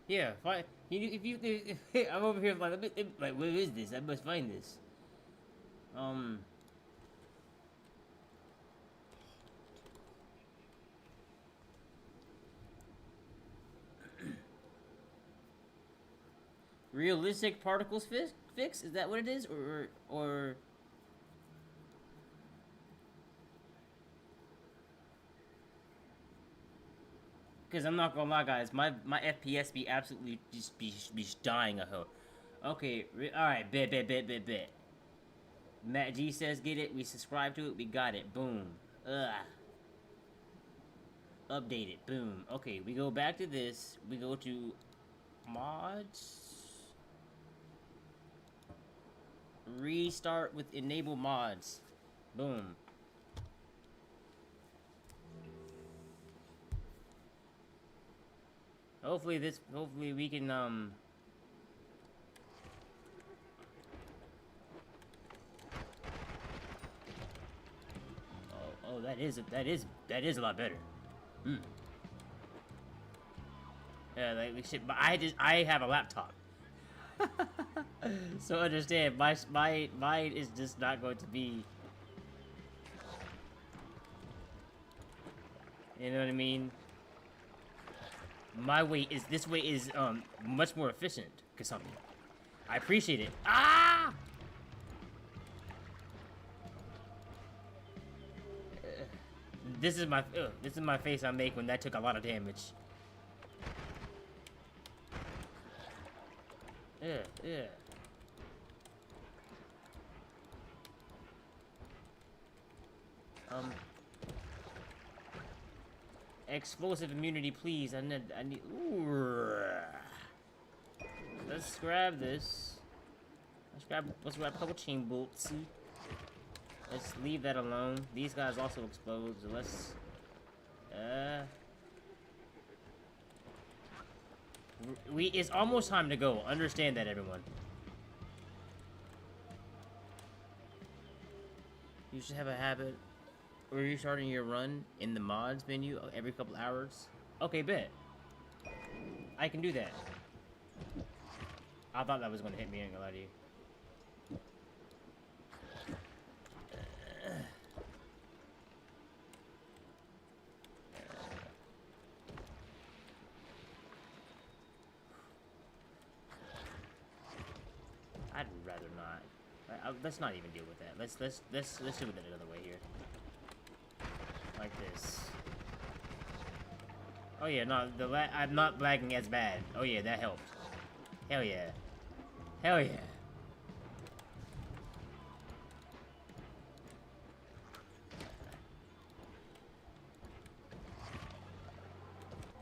Yeah, find. If you, I'm over here like, where is this? I must find this. Realistic particles fix? Is that what it is, or? Because I'm not gonna lie, guys, my FPS be absolutely just be dying a hoe. Okay, alright, bet. Matt G says get it, we subscribe to it, we got it, boom. Ugh. Update it, boom. Okay, we go back to this, we go to mods. Restart with enable mods. Boom. Hopefully we can, Oh, that is a lot better. Yeah, like shit, but I have a laptop. So understand, mine is just not going to be, you know what I mean? This way is much more efficient, Kasami. I appreciate it. Ah! This is my face I make when that took a lot of damage. Yeah. Explosive immunity, please. I need. Ooh. Let's grab this. Let's grab a couple chain bolts. Let's leave that alone. These guys also explode, so let's. It's almost time to go. Understand that, everyone. You should have a habit. Or you're starting your run in the mods menu every couple hours. Okay, bet. I can do that. I thought that was gonna hit me, I ain't gonna lie to you. I'd rather not. Let's not even deal with that. Let's do it another way here. Like this. Oh yeah, no, I'm not lagging as bad. Oh yeah, that helped. Hell yeah. Hell yeah.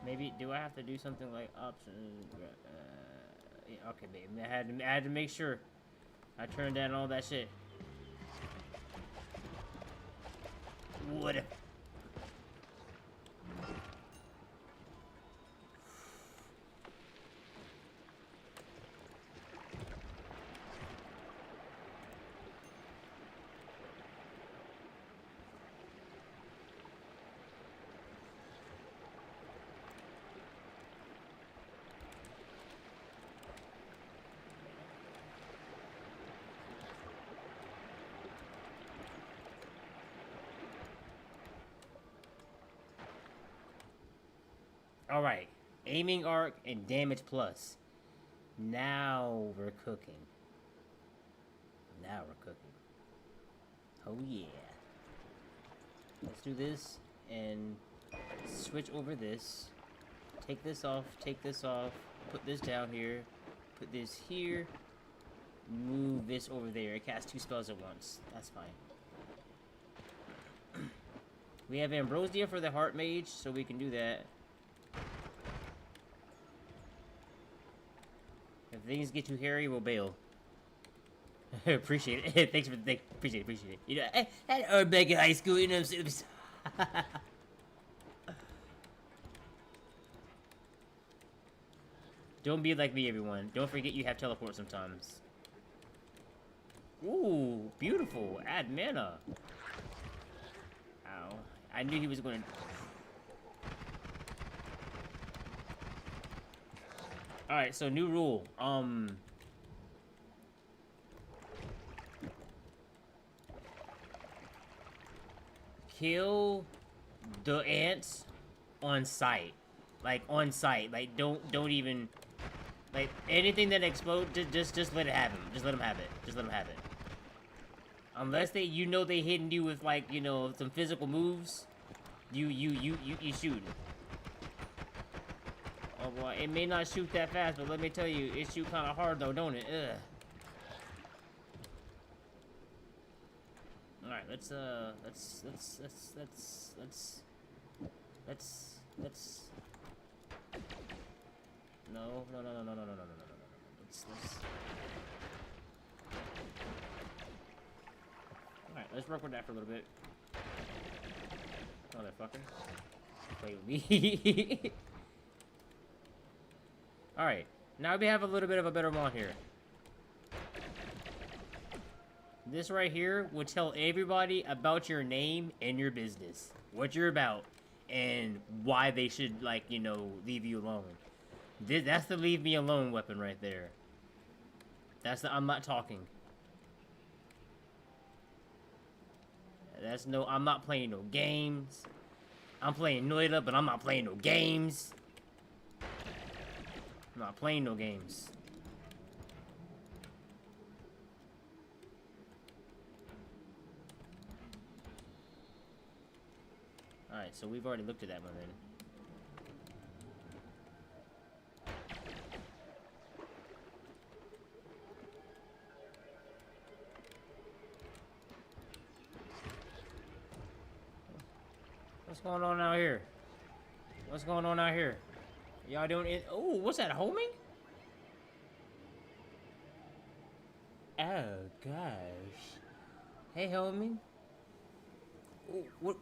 Maybe, do I have to do something like options? Yeah, okay, babe. I had to make sure I turned down all that shit. What? Alright, aiming arc and damage plus. Now we're cooking. Now we're cooking. Oh yeah. Let's do this and switch over this. Take this off, put this down here, put this here, move this over there. It casts 2 spells at once. That's fine. We have Ambrosia for the Heart Mage, so we can do that. If things get too hairy, we'll bail. Appreciate it. Thanks for the appreciate it. You know, at back in high school, you know what I'm saying? Don't be like me, everyone. Don't forget you have teleport sometimes. Ooh, beautiful. Add mana. Ow. I knew he was going to... Alright, so new rule. Kill the ants on sight. Like, on sight. Like, don't even... Like, anything that explodes, just let it have him. Just let him have it. Just let him have it. Unless they, you know, they hitting you with, like, you know, some physical moves, you shoot it. Oh boy, it may not shoot that fast, but let me tell you, it shoot kind of hard though, don't it? Ugh. All right, let's no. Let's. Alright, let's work with that for a little bit. Motherfucker. Play with me. Alright, now we have a little bit of a better mod here. This right here will tell everybody about your name and your business. What you're about. And why they should, like, you know, leave you alone. That's the leave me alone weapon right there. That's the I'm not talking. That's no, I'm not playing no games. I'm playing Noita, but I'm not playing no games. I'm not playing no games. Alright, so we've already looked at that one then. What's going on out here? What's going on out here? Y'all doing it? Oh, what's that, homing? Oh, gosh. Hey, homie. What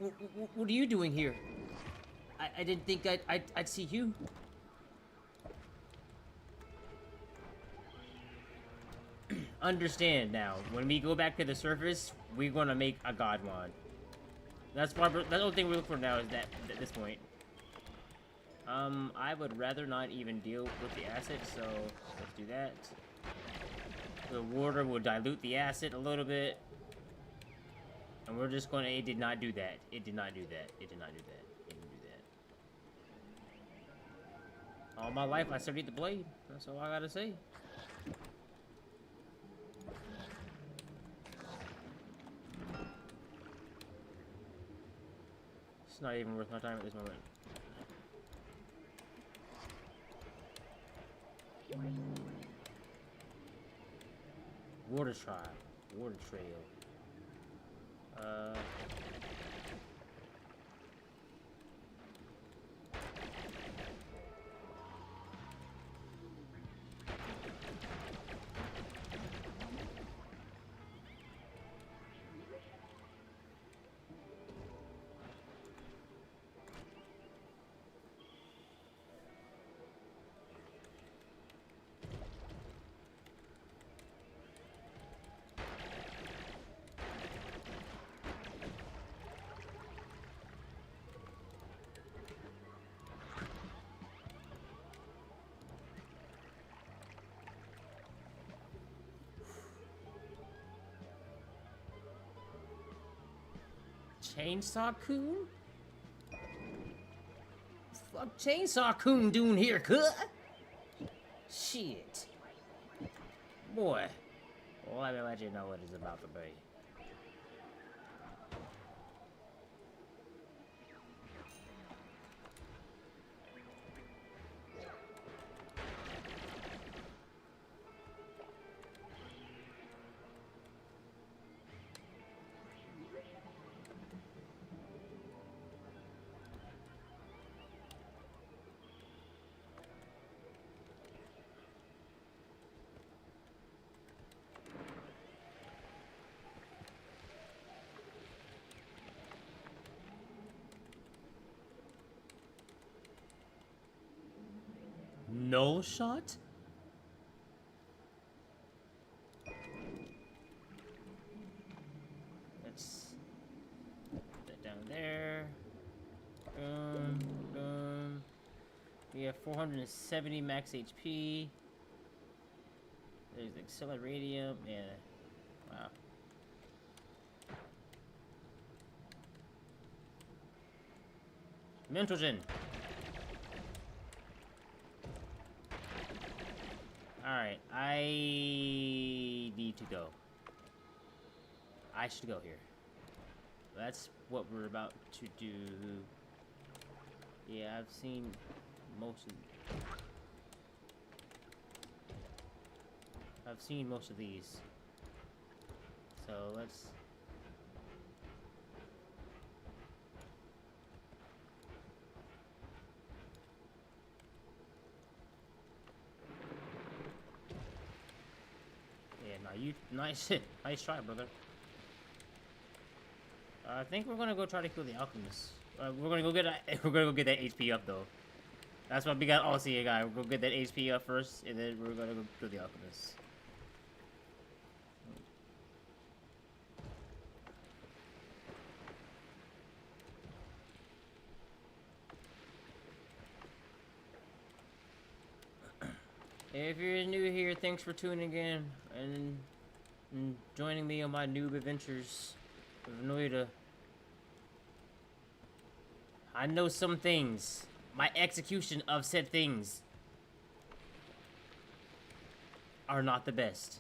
are you doing here? I didn't think I'd see you. Understand now, when we go back to the surface, we're gonna make a god mod. That's the only thing we look for now is that at this point. I would rather not even deal with the acid, so let's do that. The water will dilute the acid a little bit. And we're just gonna, it did not do that. It did not do that. It did not do that. It didn't do that. All my life I studied the blade. That's all I gotta say. It's not even worth my time at this moment. Water trial. Water trail. Chainsaw Coon? Fuck Chainsaw Coon doing here, cut? Shit. Boy. Well, I let you know what it's about to be. Null shot? Let's put that down there. Boom, boom. We have 470 max HP. There's accelerate radium. Yeah. Wow. Mentogen. Alright, I need to go. I should go here. That's what we're about to do. Yeah, I've seen most of these. So let's... Yeah, now you... Nice, nice try, brother. I think we're gonna go try to kill the alchemist. We're gonna go get that HP up though. That's what we got. Oh, see, guy. We'll go get that HP up first, and then we're gonna go kill the alchemist. If you're new here, thanks for tuning in and joining me on my noob adventures with Noita. I know some things. My execution of said things are not the best.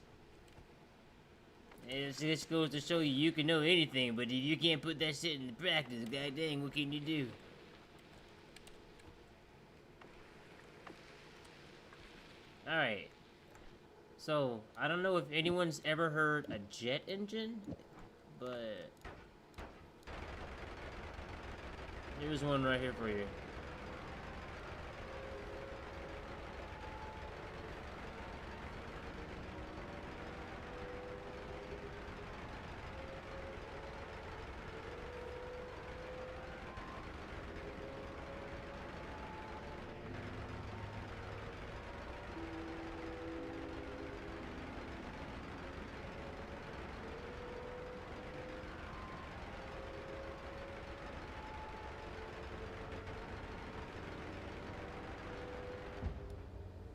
It just goes to show you, you can know anything, but if you can't put that shit into practice, god dang, what can you do? Alright. So, I don't know if anyone's ever heard a jet engine, but there's one right here for you.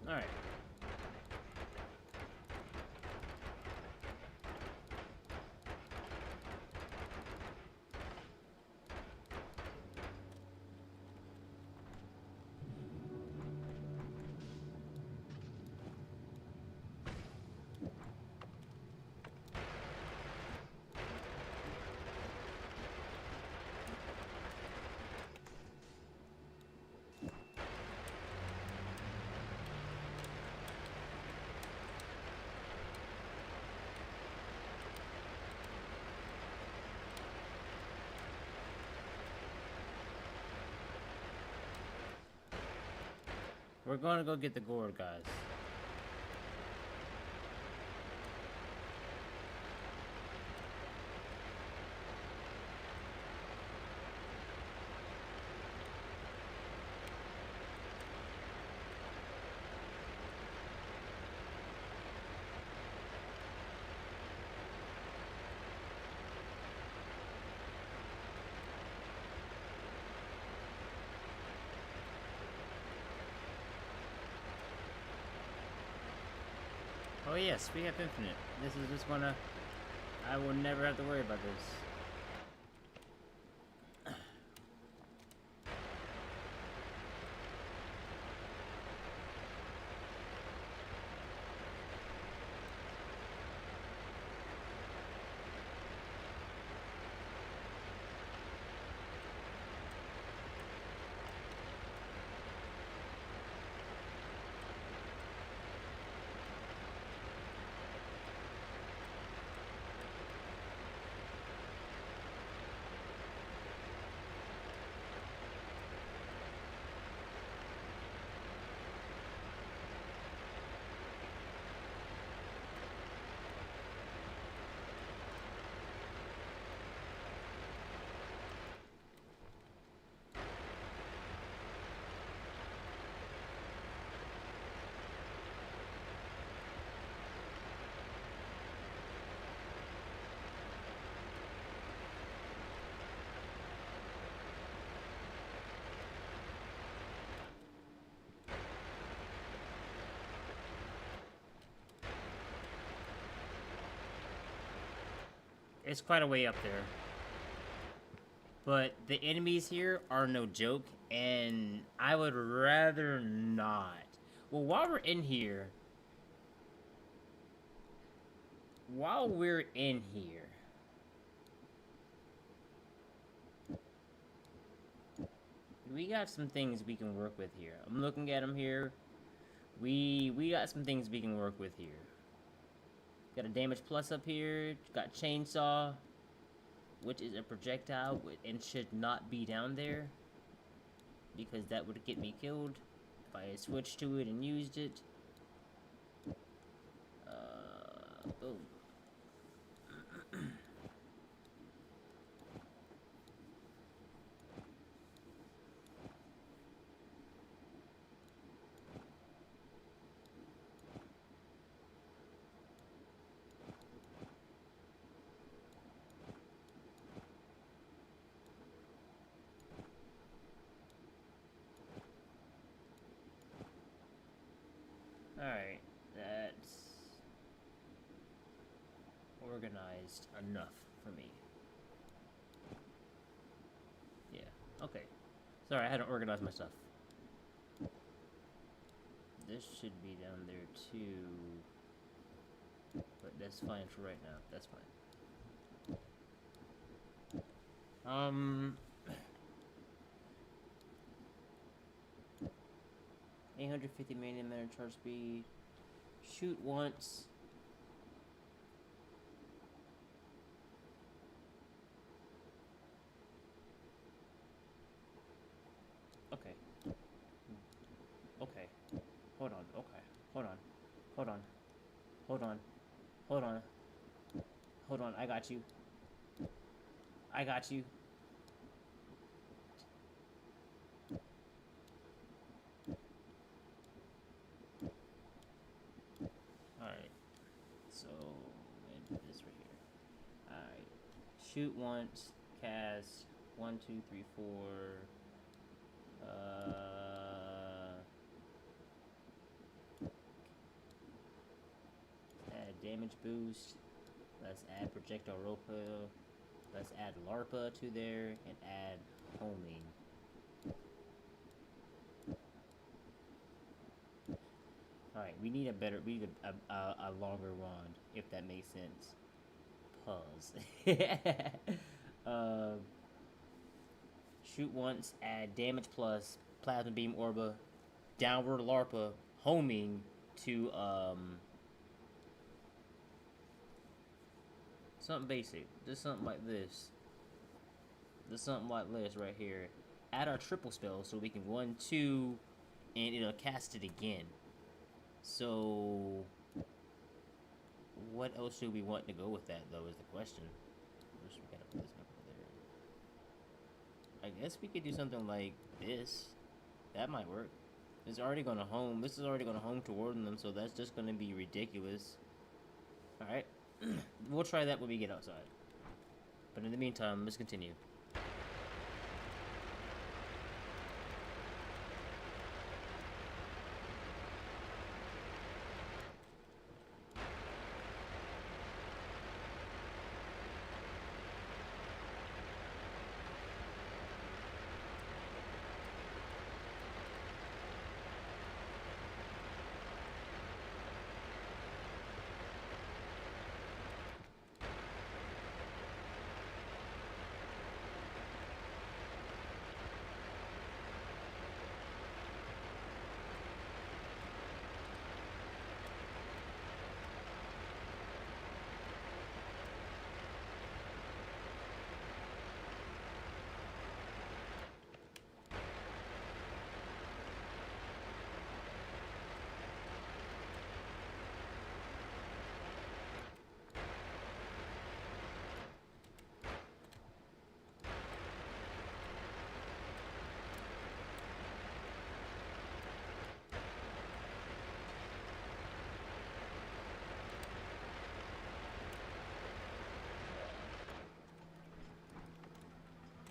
Alright. We're gonna go get the gourd, guys. Oh yes, we have infinite. This is just gonna... I will never have to worry about this. It's quite a way up there. But the enemies here are no joke, and I would rather not. Well, while we're in here... we got some things we can work with here. I'm looking at them here. We got some things we can work with here. Got a damage plus up here. Got chainsaw, which is a projectile and should not be down there, because that would get me killed if I had switched to it and used it. Boom. Alright, that's organized enough for me. Yeah, okay. Sorry, I hadn't organized my stuff. This should be down there too. But that's fine for right now. That's fine. 850 millimeter charge speed. Shoot once. Okay. Okay. Hold on. Okay. Hold on. Hold on. Hold on. Hold on. Hold on. I got you. I got you. Alright. So, I'm gonna do this right here. Alright. Shoot once. Cast. 1, 2, 3, 4. Add damage boost. Let's add projectile ropa. Let's add LARPA to there and add homing. Alright, we need a longer wand, if that makes sense. Pause. Shoot once, add damage plus, plasma beam orba, downward LARPA, homing to, something basic. Just something like this. Just something like this right here. Add our triple spell so we can 1, 2, and it'll cast it again. So, what else should we want to go with that, though, is the question. We gotta put this over there. I guess we could do something like this. That might work. It's already gonna home. This is already gonna home toward them, so that's just gonna be ridiculous. Alright. We'll try that when we get outside. But in the meantime, let's continue.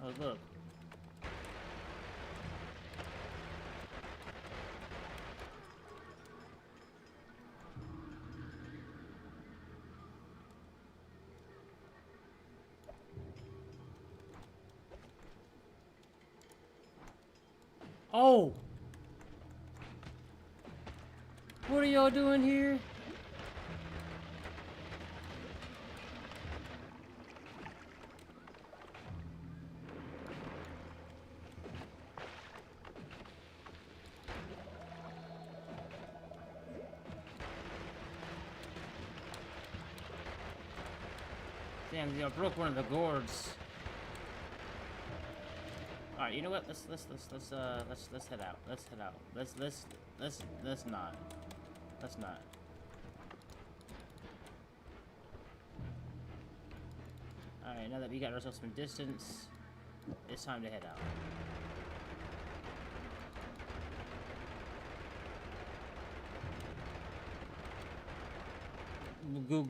Oh, look. Oh! What are y'all doing here? Damn, y'all broke one of the gourds. All right, you know what? Let's head out. Let's head out. Let's not. Let's not. All right, now that we got ourselves some distance, it's time to head out.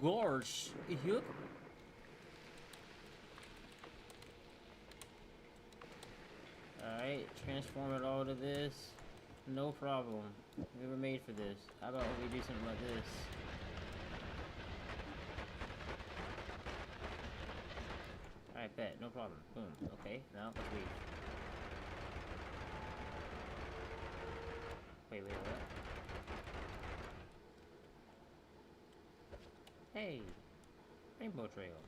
Gorge. Yup. Alright, transform it all to this. No problem. We were made for this. How about we do something like this? Alright, bet. No problem. Boom. Okay, now let's leave. Wait, what? Hey! Rainbow Trail.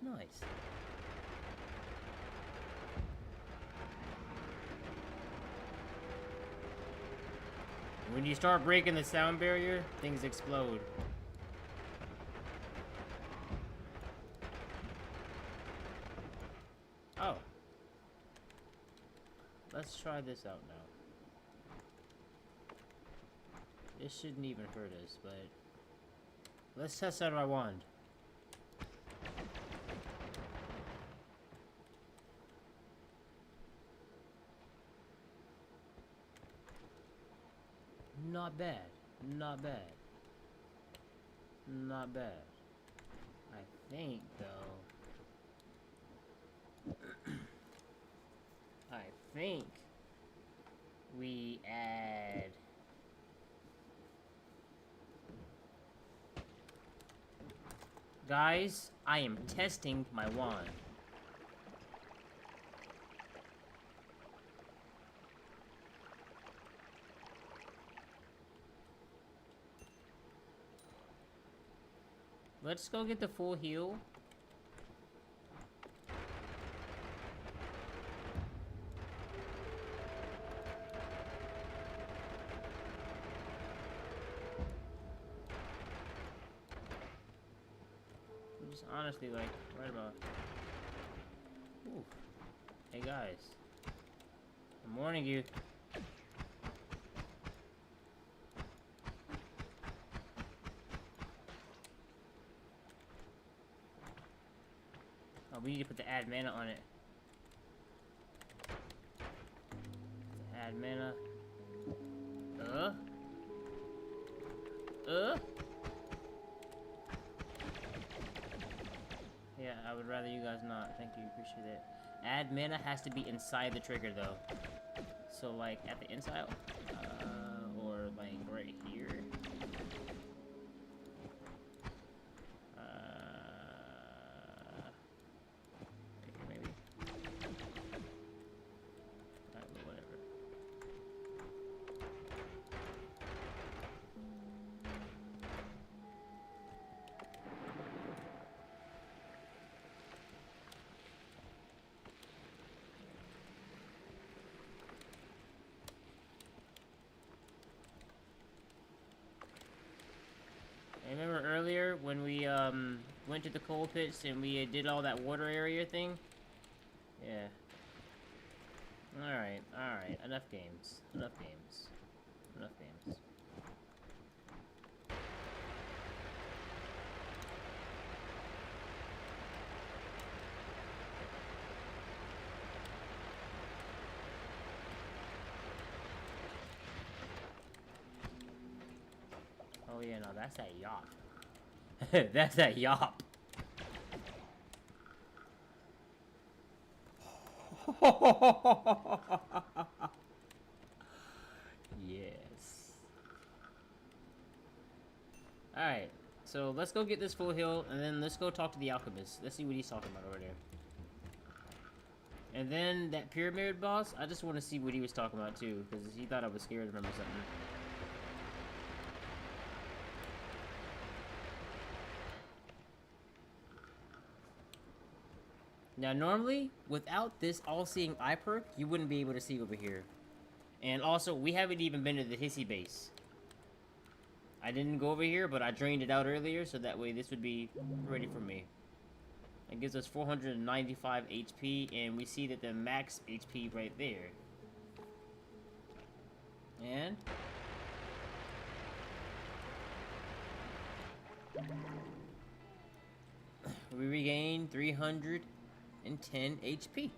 Nice. When you start breaking the sound barrier, things explode. Oh. Let's try this out now. This shouldn't even hurt us, but... let's test out our wand. Not bad. Not bad. Not bad. I think, though... I think... we add... Guys, I am testing my wand. Let's go get the full heal. Just honestly, like, right about... Ooh. Hey, guys. I'm warning you. Oh, we need to put the add mana on it. Add mana. Yeah, I would rather you guys not. Thank you, appreciate it. Add mana has to be inside the trigger, though. So, like, at the inside, or, like, right here. Maybe. Alright, well, whatever. Remember earlier when we went to the coal pits and we did all that water area thing? Yeah. Alright, alright. Enough games. Enough games. Enough games. Oh yeah, no, that's that yop. That's that yop. Yes. Alright, so let's go get this full heal, and then let's go talk to the alchemist. Let's see what he's talking about over there. And then that pyramid boss, I just want to see what he was talking about too, because he thought I was scared of him or something. Now, normally, without this all-seeing eye perk, you wouldn't be able to see over here. And also, we haven't even been to the hissy base. I didn't go over here, but I drained it out earlier, so that way this would be ready for me. It gives us 495 HP, and we see that the max HP right there. And... we regain 310 HP.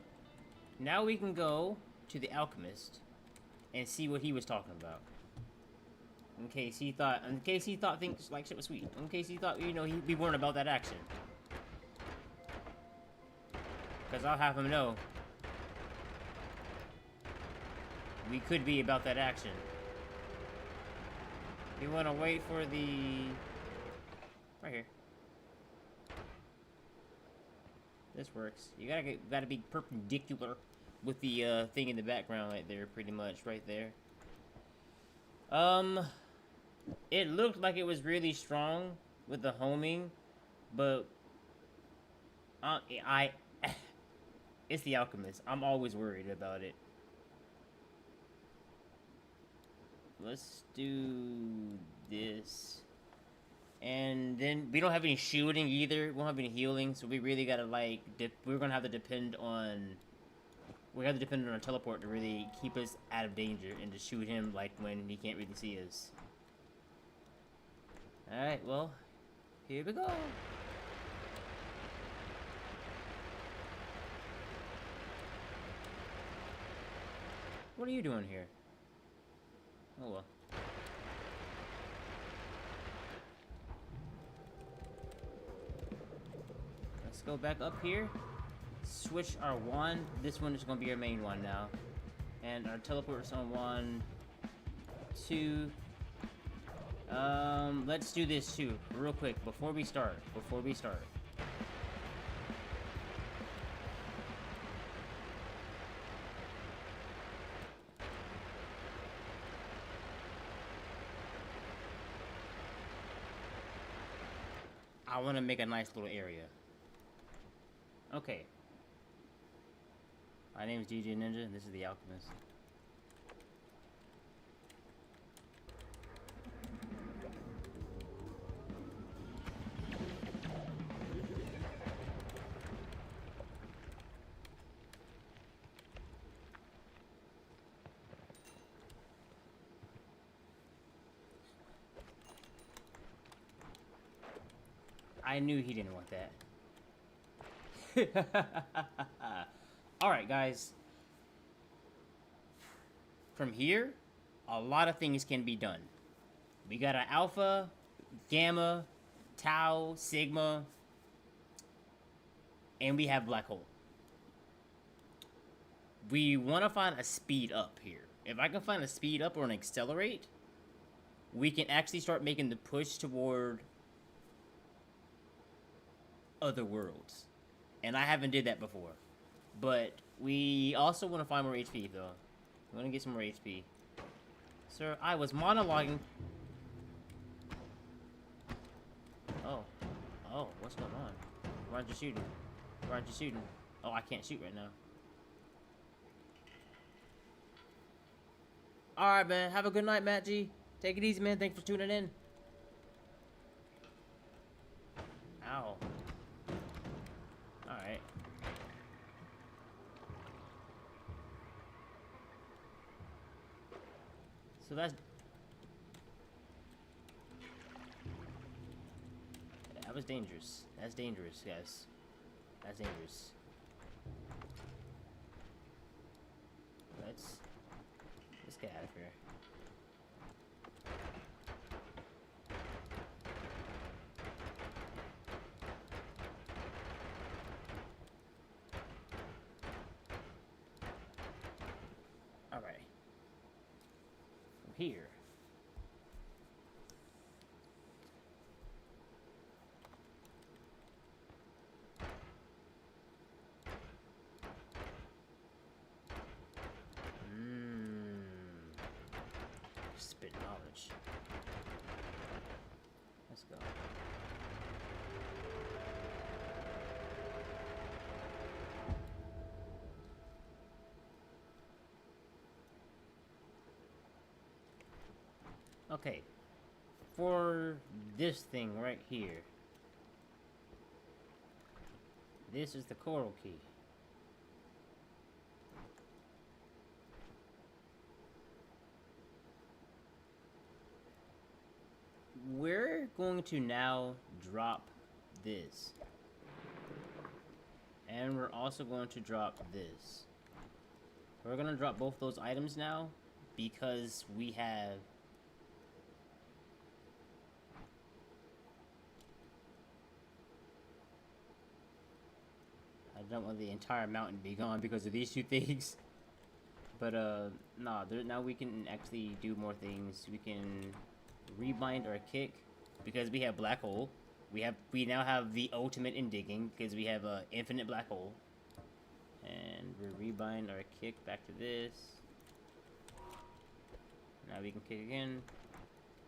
Now we can go to the alchemist and see what he was talking about. In case he thought things like shit was sweet. In case he thought, you know, we weren't about that action. Because I'll have him know we could be about that action. You want to wait for the... right here. This works. You gotta be perpendicular with the thing in the background right there, pretty much, right there. It looked like it was really strong with the homing, but it's the alchemist. I'm always worried about it. Let's do this. And then we don't have any shielding either. We don't have any healing, so we really gotta like we're gonna have to depend on our teleport to really keep us out of danger and to shoot him like when he can't really see us. All right, well, here we go. What are you doing here? Oh well. Let's go back up here. Switch our wand. This one is going to be our main one now. And our teleport is on 1, 2. Let's do this too, real quick, before we start. I want to make a nice little area. Okay. My name is DJ Ninja, and this is the Alchemist. I knew he didn't want that. Alright, guys. From here, a lot of things can be done. We got an Alpha, Gamma, Tau, Sigma, and we have Black Hole. We want to find a speed up here. If I can find a speed up or an accelerate, we can actually start making the push toward other worlds. And I haven't did that before. But we also want to find more HP, though. We want to get some more HP. Sir, I was monologuing. Oh. Oh, what's going on? Why aren't you shooting? Why aren't you shooting? Oh, I can't shoot right now. Alright, man. Have a good night, Matt G. Take it easy, man. Thanks for tuning in. Ow. Alright. So that was dangerous. That's dangerous, guys. That's dangerous. Let's get out of here. All right. From here. spit knowledge. Let's go. Okay. For this thing right here. This is the coral key. We're going to now drop this. And we're also going to drop this. We're going to drop both those items now because we have... I don't want the entire mountain to be gone because of these two things. But, nah, now we can actually do more things. We can rebind our kick because we have black hole. We now have the ultimate in digging because we have a infinite black hole. And we rebind our kick back to this. Now we can kick again.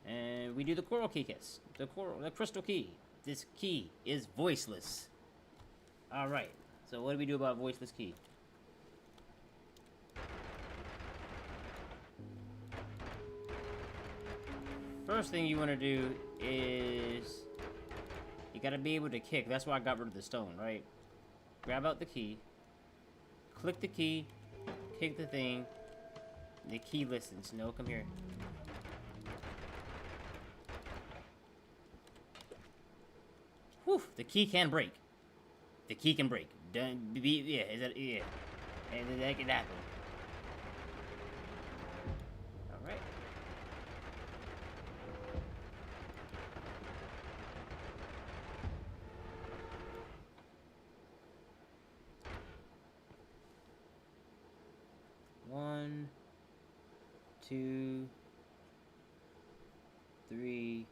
And we do the coral key kiss. The crystal key. This key is voiceless. Alright. So what do we do about voiceless key? First thing you want to do is you gotta be able to kick. That's why I got rid of the stone, right? Grab out the key, click the key, kick the thing. The key listens. No, come here. Whew, the key can break. The key can break. Yeah, is that, yeah. And that can happen. Alright. One, 2, 3,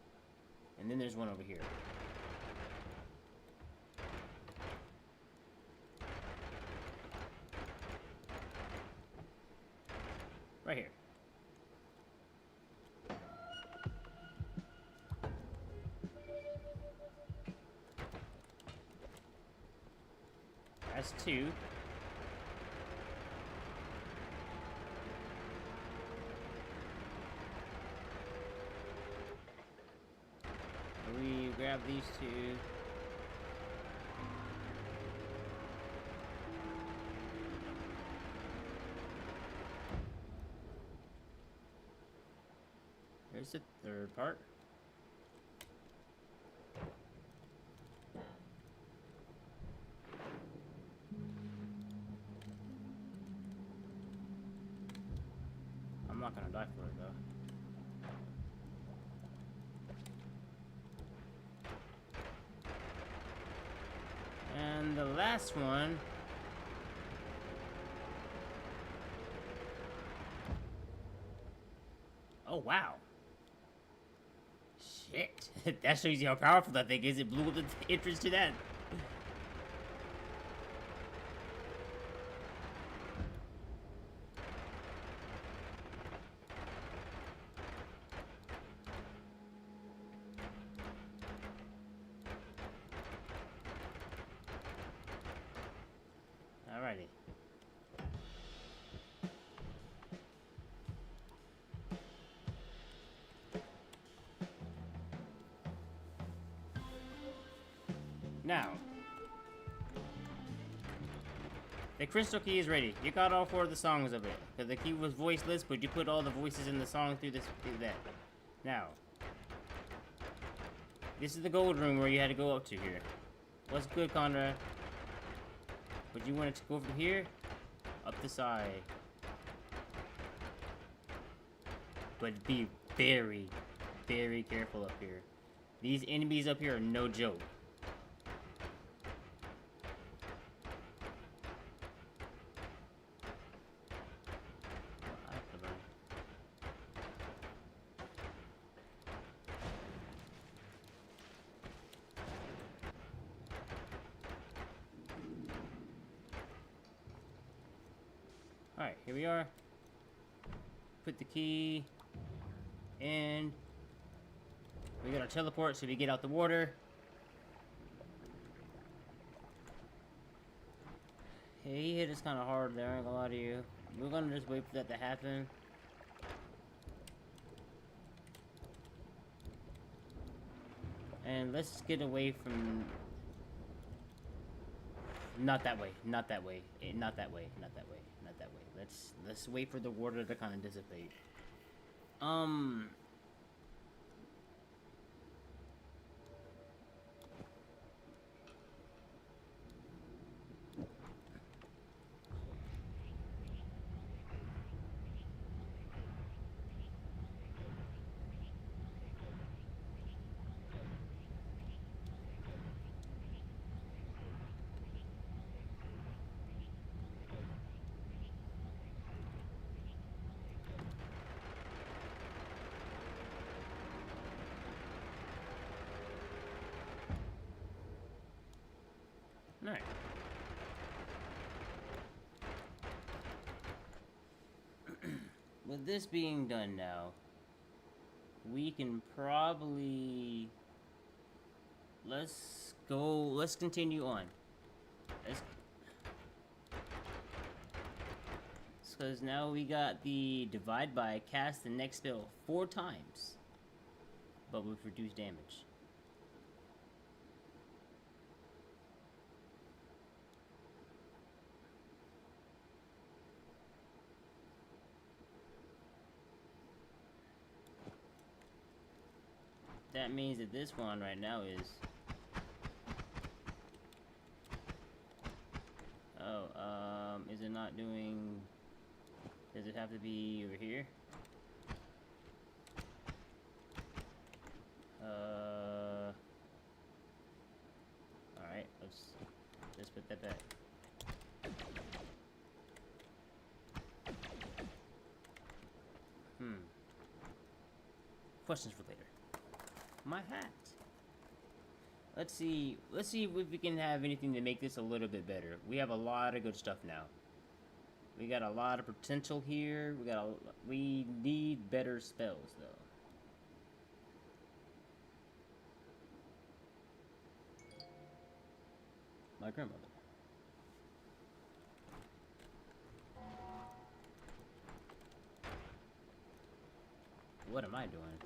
and then there's one over here. Right here. That's 2. We grab these 2. There's the third part. I'm not gonna die for it though. And the last one. Oh wow. Shit. That shows you how powerful that thing is. It blew up the entrance to that. Alrighty. Now, the crystal key is ready. You got all 4 of the songs of it. Because the key was voiceless, but you put all the voices in the song through that. Now, this is the gold room where you had to go up to here. What's good, Conrad? But you wanted to go from here, up the side. But be very, very careful up here. These enemies up here are no joke. Alright, here we are. Put the key And we got our teleport so we get out the water. Yeah, he hit us kind of hard there, I ain't gonna lie to you. We're gonna just wait for that to happen. And let's get away from... Not that way, not that way, not that way, not that way, not that way. Let's wait for the water to kind of dissipate. Alright. With this being done now, we can probably... Let's continue on. Because now we got the divide by cast the next spell 4 times, but with reduced damage. That means that this one right now is... Oh, is it not doing... Does it have to be over here? Alright, let's put that back. Questions for later. My hat. Let's see if we can have anything to make this a little bit better. We have a lot of good stuff now. We got a lot of potential here. We need better spells though. My grandmother. What am I doing?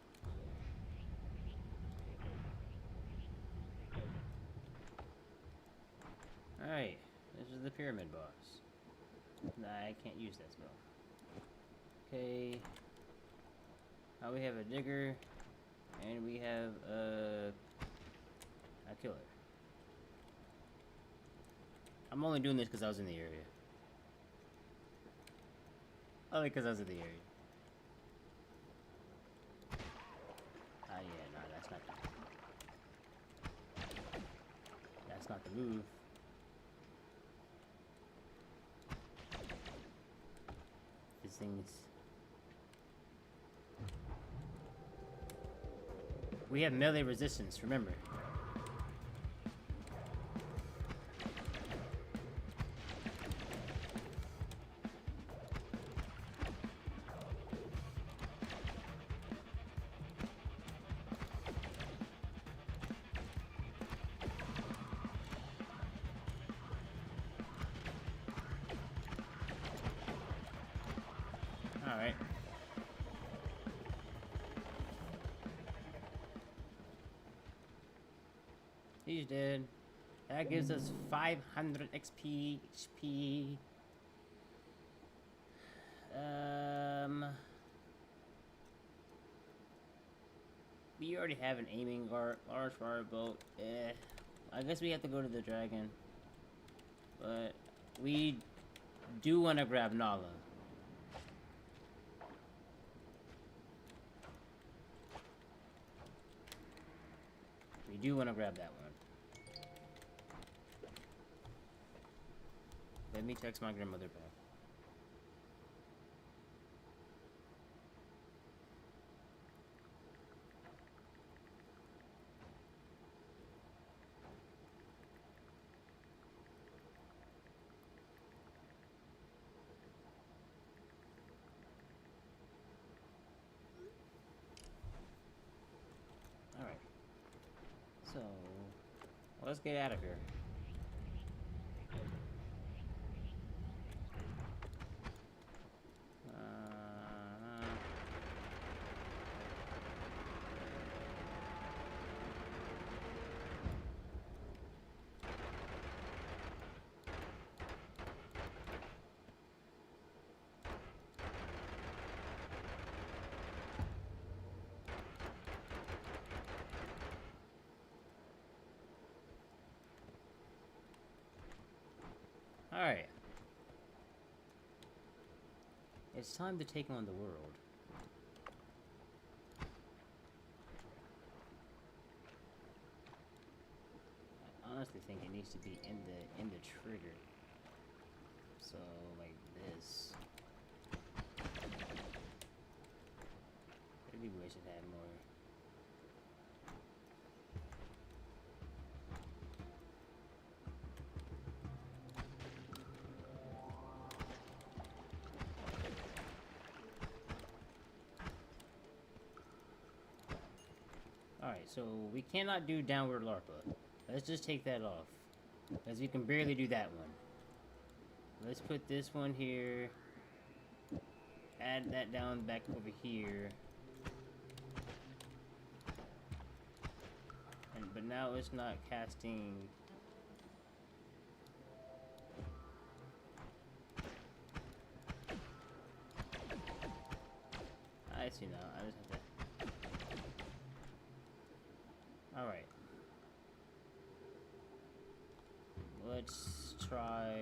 Alright, this is the pyramid boss. Nah, I can't use that spell. Okay. Now we have a digger, and we have a killer. I'm only doing this because I was in the area. Only because I was in the area. Ah, yeah, no, that's not the... That's not the move. Things. We have melee resistance, remember. Alright. He's dead. That gives us 500 XP, HP. We already have an aiming large fire bolt. I guess we have to go to the dragon. But we do want to grab Nala. We do want to grab that one. Let me text my grandmother back. So, let's get out of here. Alright. It's time to take on the world. I honestly think it needs to be in the trigger. So like this. Maybe we should have more. Alright, so we cannot do downward LARPA. Let's just take that off. Because we can barely do that one. Let's put this one here. Add that down back over here. But now it's not casting. I see now. I just have to. Alright. Let's try.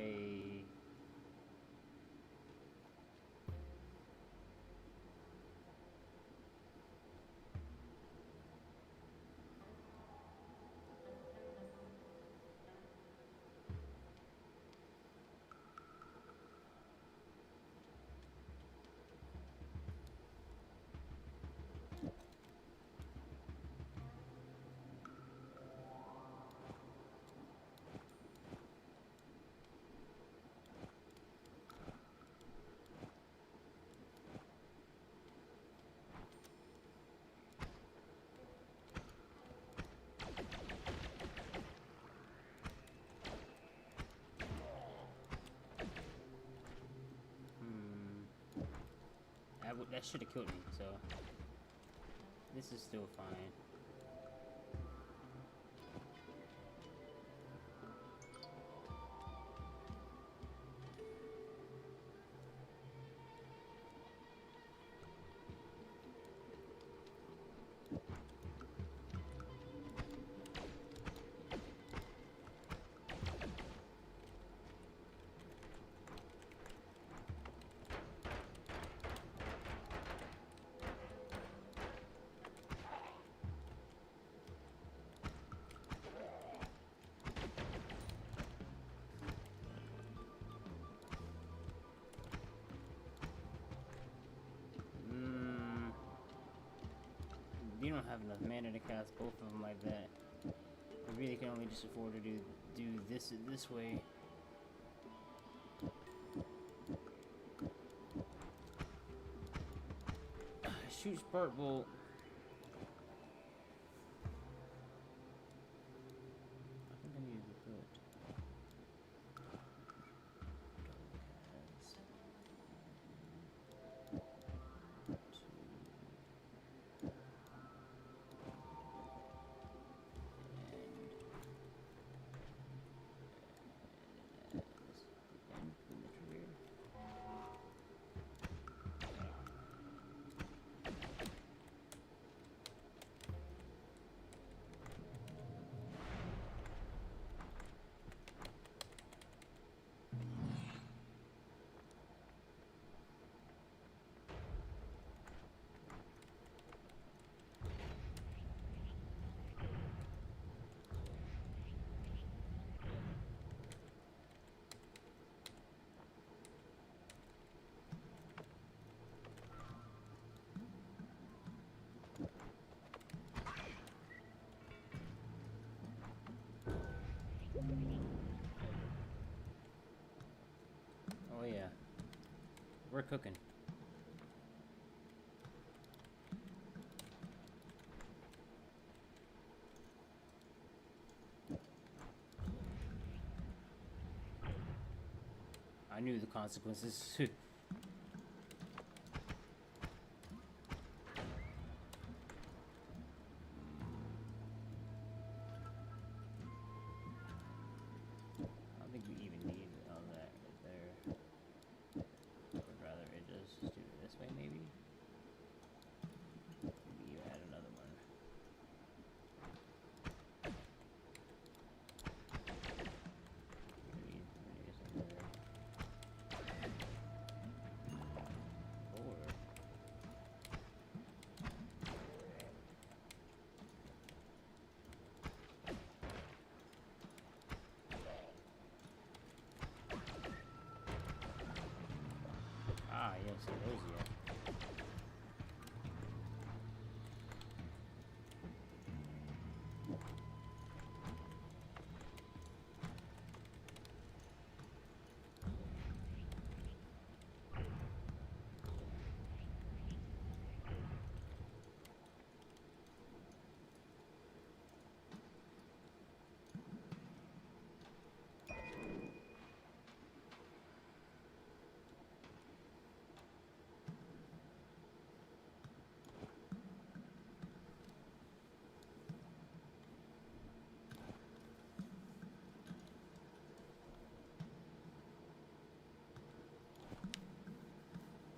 That should have killed me, so this is still fine. You don't have enough mana to cast both of them like that. You really can only just afford to do this way. Shoot Spark Bolt. I think I need to put. Oh yeah, we're cooking. knew the consequences. I don't think we even need all that right there. I would rather it just do it this way, maybe. Maybe you add another one. Ah, yes, it is, yeah.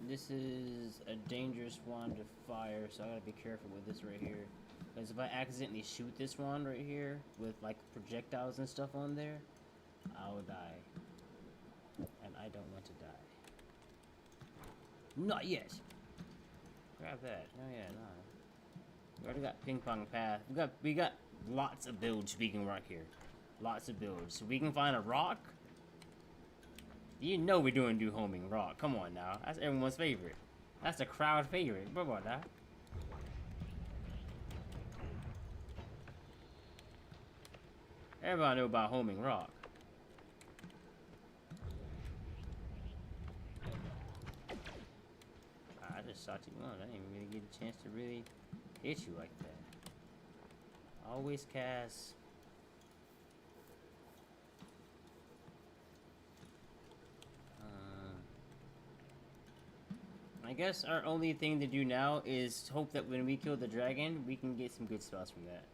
This is a dangerous one to fire, so I gotta be careful with this right here. Because if I accidentally shoot this one right here with like projectiles and stuff on there, I'll die. And I don't want to die. Not yet! Grab that. Oh yeah, no. We already got ping pong path. We got lots of builds speaking rock here. Lots of builds. So we can find a rock. You know we're doing do homing rock. Come on now. That's everyone's favorite. That's the crowd favorite. Come on now. Everybody know about homing rock. I just shot you one. I didn't even really get a chance to really hit you like that. Always cast. I guess our only thing to do now is hope that when we kill the dragon, we can get some good spells from that.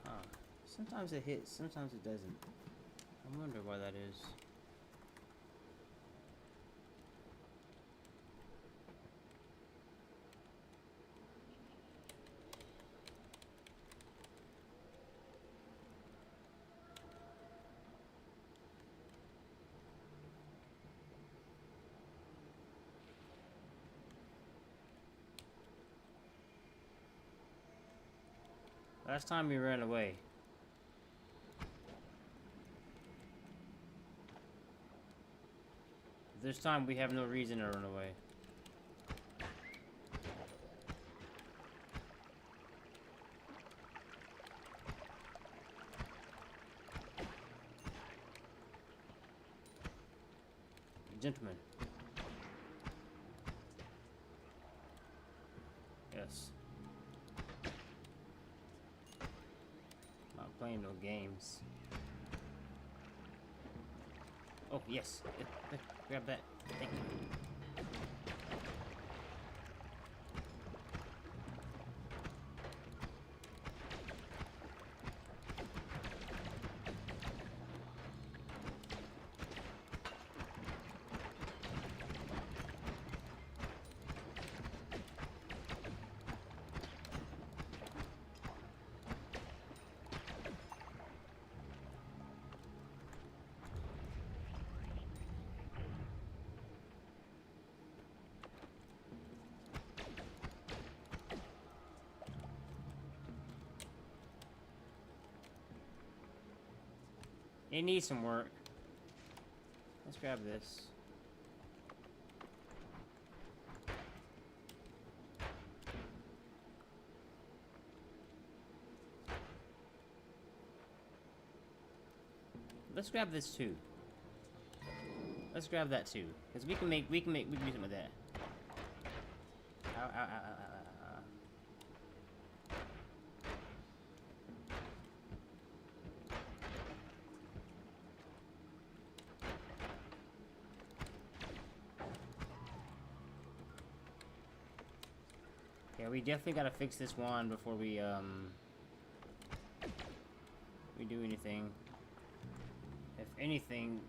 Huh. Sometimes it hits, sometimes it doesn't. I wonder why that is. Last time we ran away. This time we have no reason to run away. Gentlemen. Yes. Not playing no games. Oh, yes. Grab that. Thank you. It needs some work. Let's grab this. Let's grab this too. Let's grab that too, because we can do something with that. Ow, ow, ow, ow, ow, ow. Yeah, we definitely gotta fix this wand before we do anything. If anything,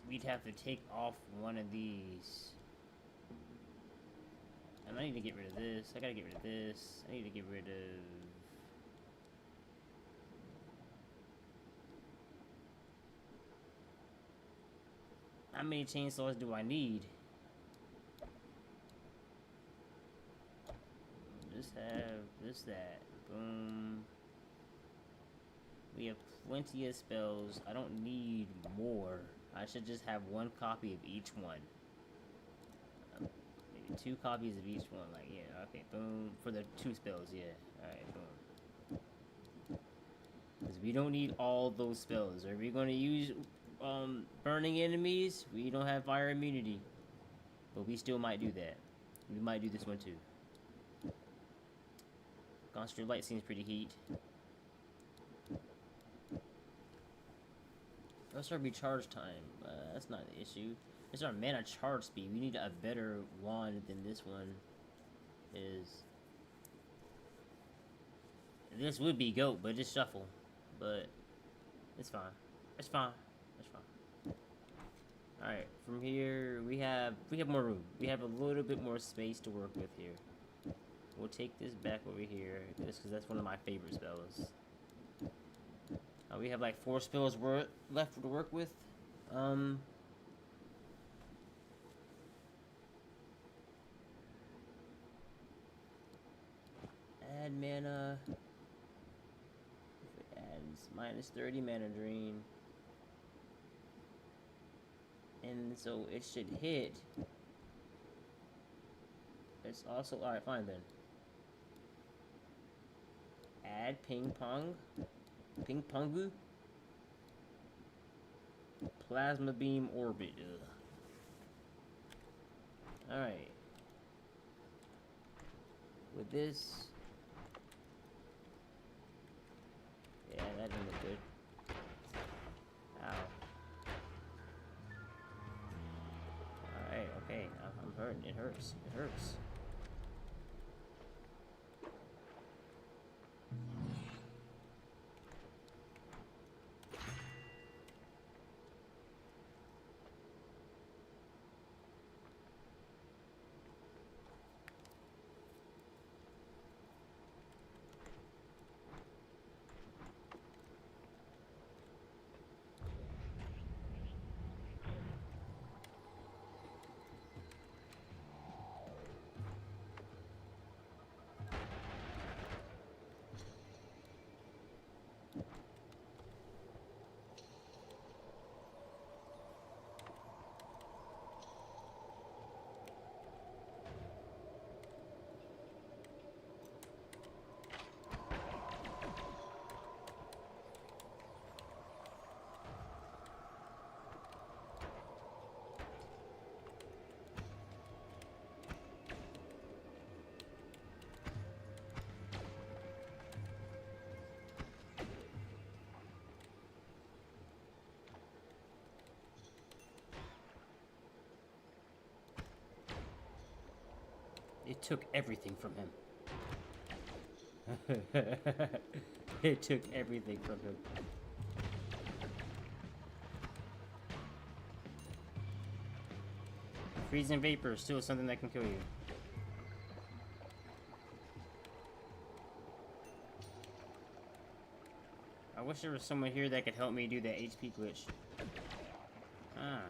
we'd have to take off one of these. And I need to get rid of this. I gotta get rid of this. I need to get rid of... How many chainsaws do I need? Just have this, that. Boom. We have plenty of spells. I don't need more. I should just have one copy of each one. Maybe 2 copies of each one. Like, yeah, okay, boom. For the 2 spells, yeah. Alright, boom. Because we don't need all those spells. Are we going to use burning enemies? We don't have fire immunity. But we still might do that. We might do this one too. Concentrated light seems pretty heat. What's our recharge time? That's not the issue. It's our mana charge speed. We need a better wand than this one is. This would be GOAT, but just shuffle. But it's fine. It's fine. It's fine. Alright, from here we have more room. We have a little bit more space to work with here. We'll take this back over here, just because that's one of my favorite spells. We have like 4 spells left to work with. Add mana. If it adds minus 30 mana drain. And so it should hit. It's also, alright, fine then. Add ping pong. Ping pongu. Plasma beam orbit. Alright. With this. Yeah, that didn't look good. Ow. Alright, okay. I'm hurting. It hurts. It hurts. It took everything from him. It took everything from him. Freezing vapor is still something that can kill you. I wish there was someone here that could help me do that HP glitch. Ah.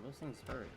Those things hurt.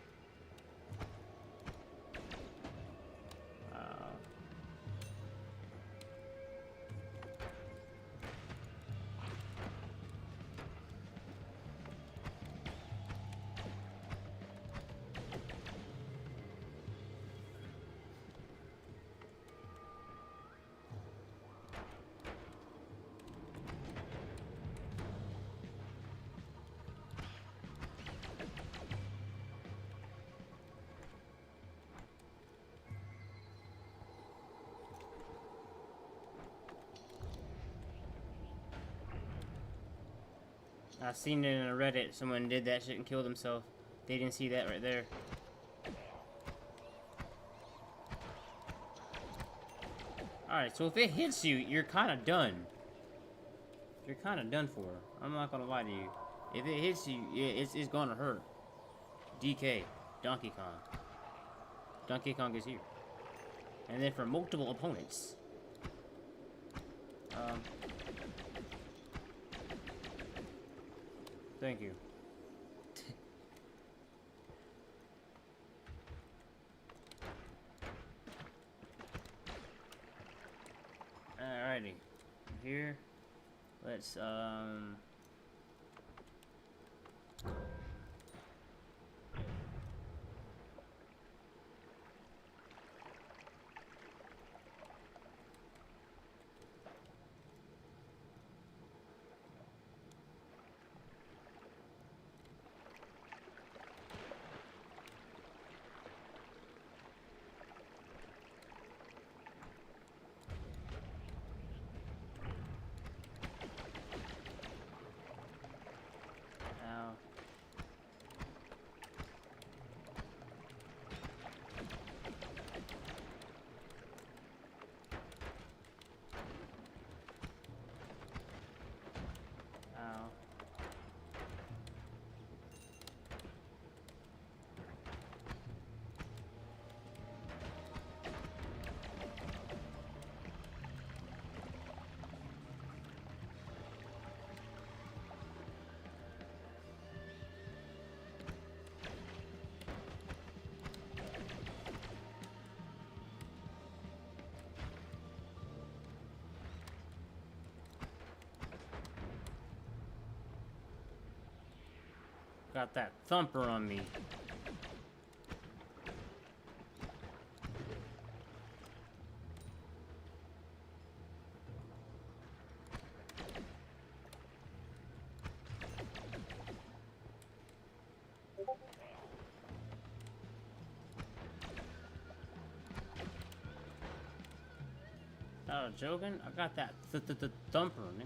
I seen it in a Reddit. Someone did that shit and killed himself. They didn't see that right there. Alright, so if it hits you, you're kind of done. You're kind of done for. I'm not gonna lie to you. If it hits you, it's gonna hurt. DK, Donkey Kong. Donkey Kong is here. And then for multiple opponents. Thank you. Alrighty. Here. Let's, got that thumper on me. Not joking. I got that thumper on me.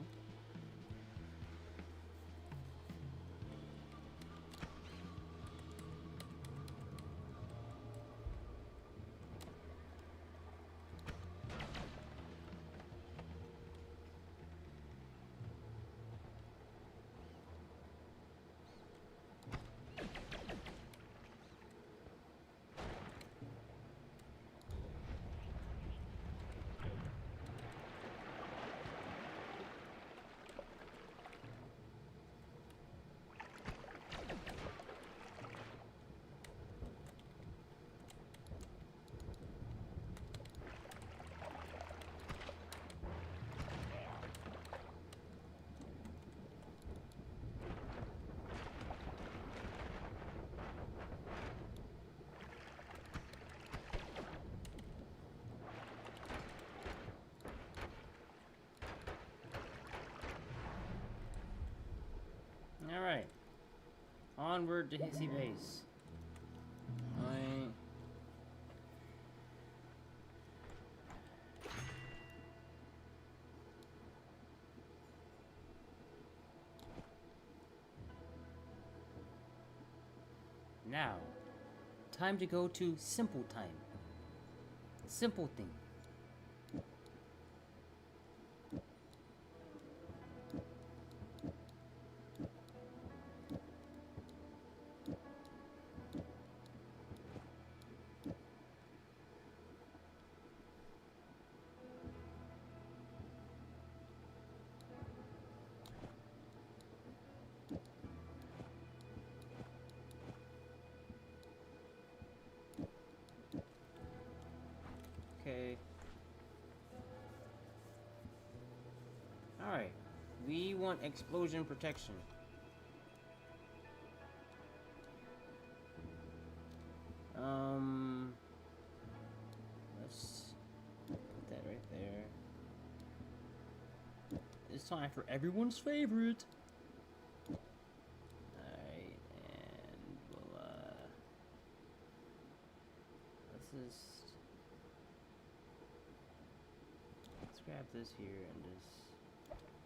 Alright. Onward to Hissy Base. Alright. Now, time to go to simple time. Simple thing. Okay. Alright. We want explosion protection. Let's put that right there. It's time for everyone's favorite. Alright, and we'll, let's grab this here and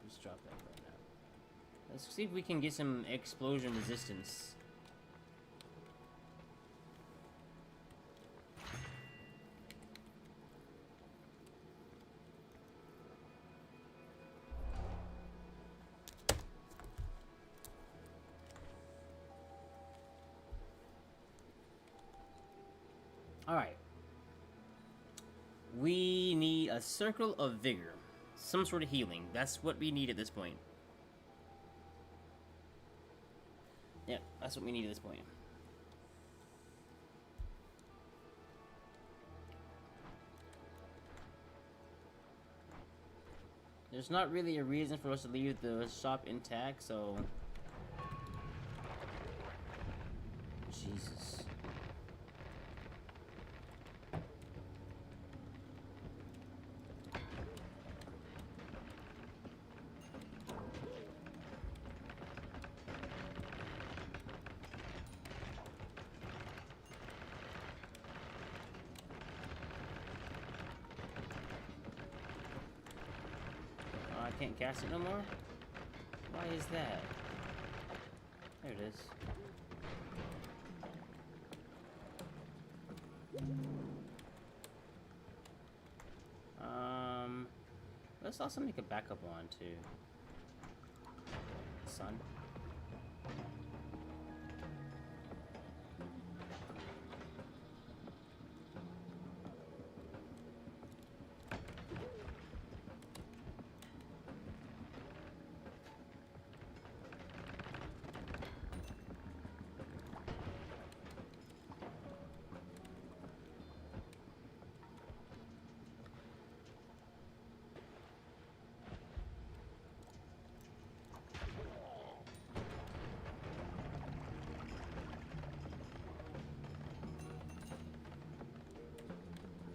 just drop that right now. Let's see if we can get some explosion resistance. Alright. We need a circle of vigor. Some sort of healing. That's what we need at this point. Yeah, that's what we need at this point. There's not really a reason for us to leave the shop intact, so... Jesus. I can't cast it no more? Why is that? There it is. Let's also make a backup one too. Sun.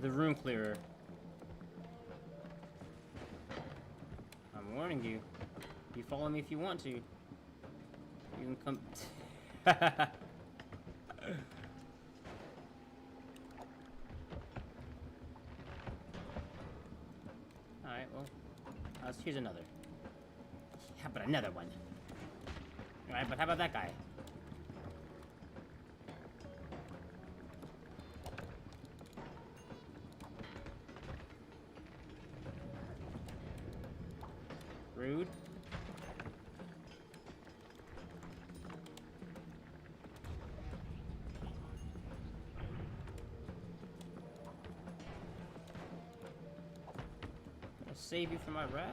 The room clearer. I'm warning you. You follow me if you want to. You can come. Alright, well. Here's another. How about another one? Alright, but how about that guy? Rude. I'll save you from my wrath.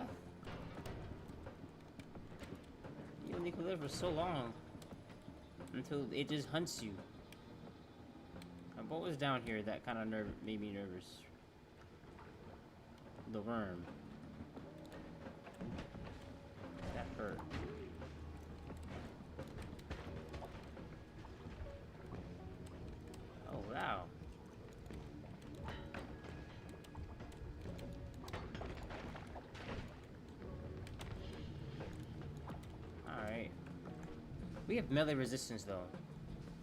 You only can live for so long until it just hunts you. What was down here that kind of made me nervous? The worm. That hurt. Oh, wow. Alright. We have melee resistance, though.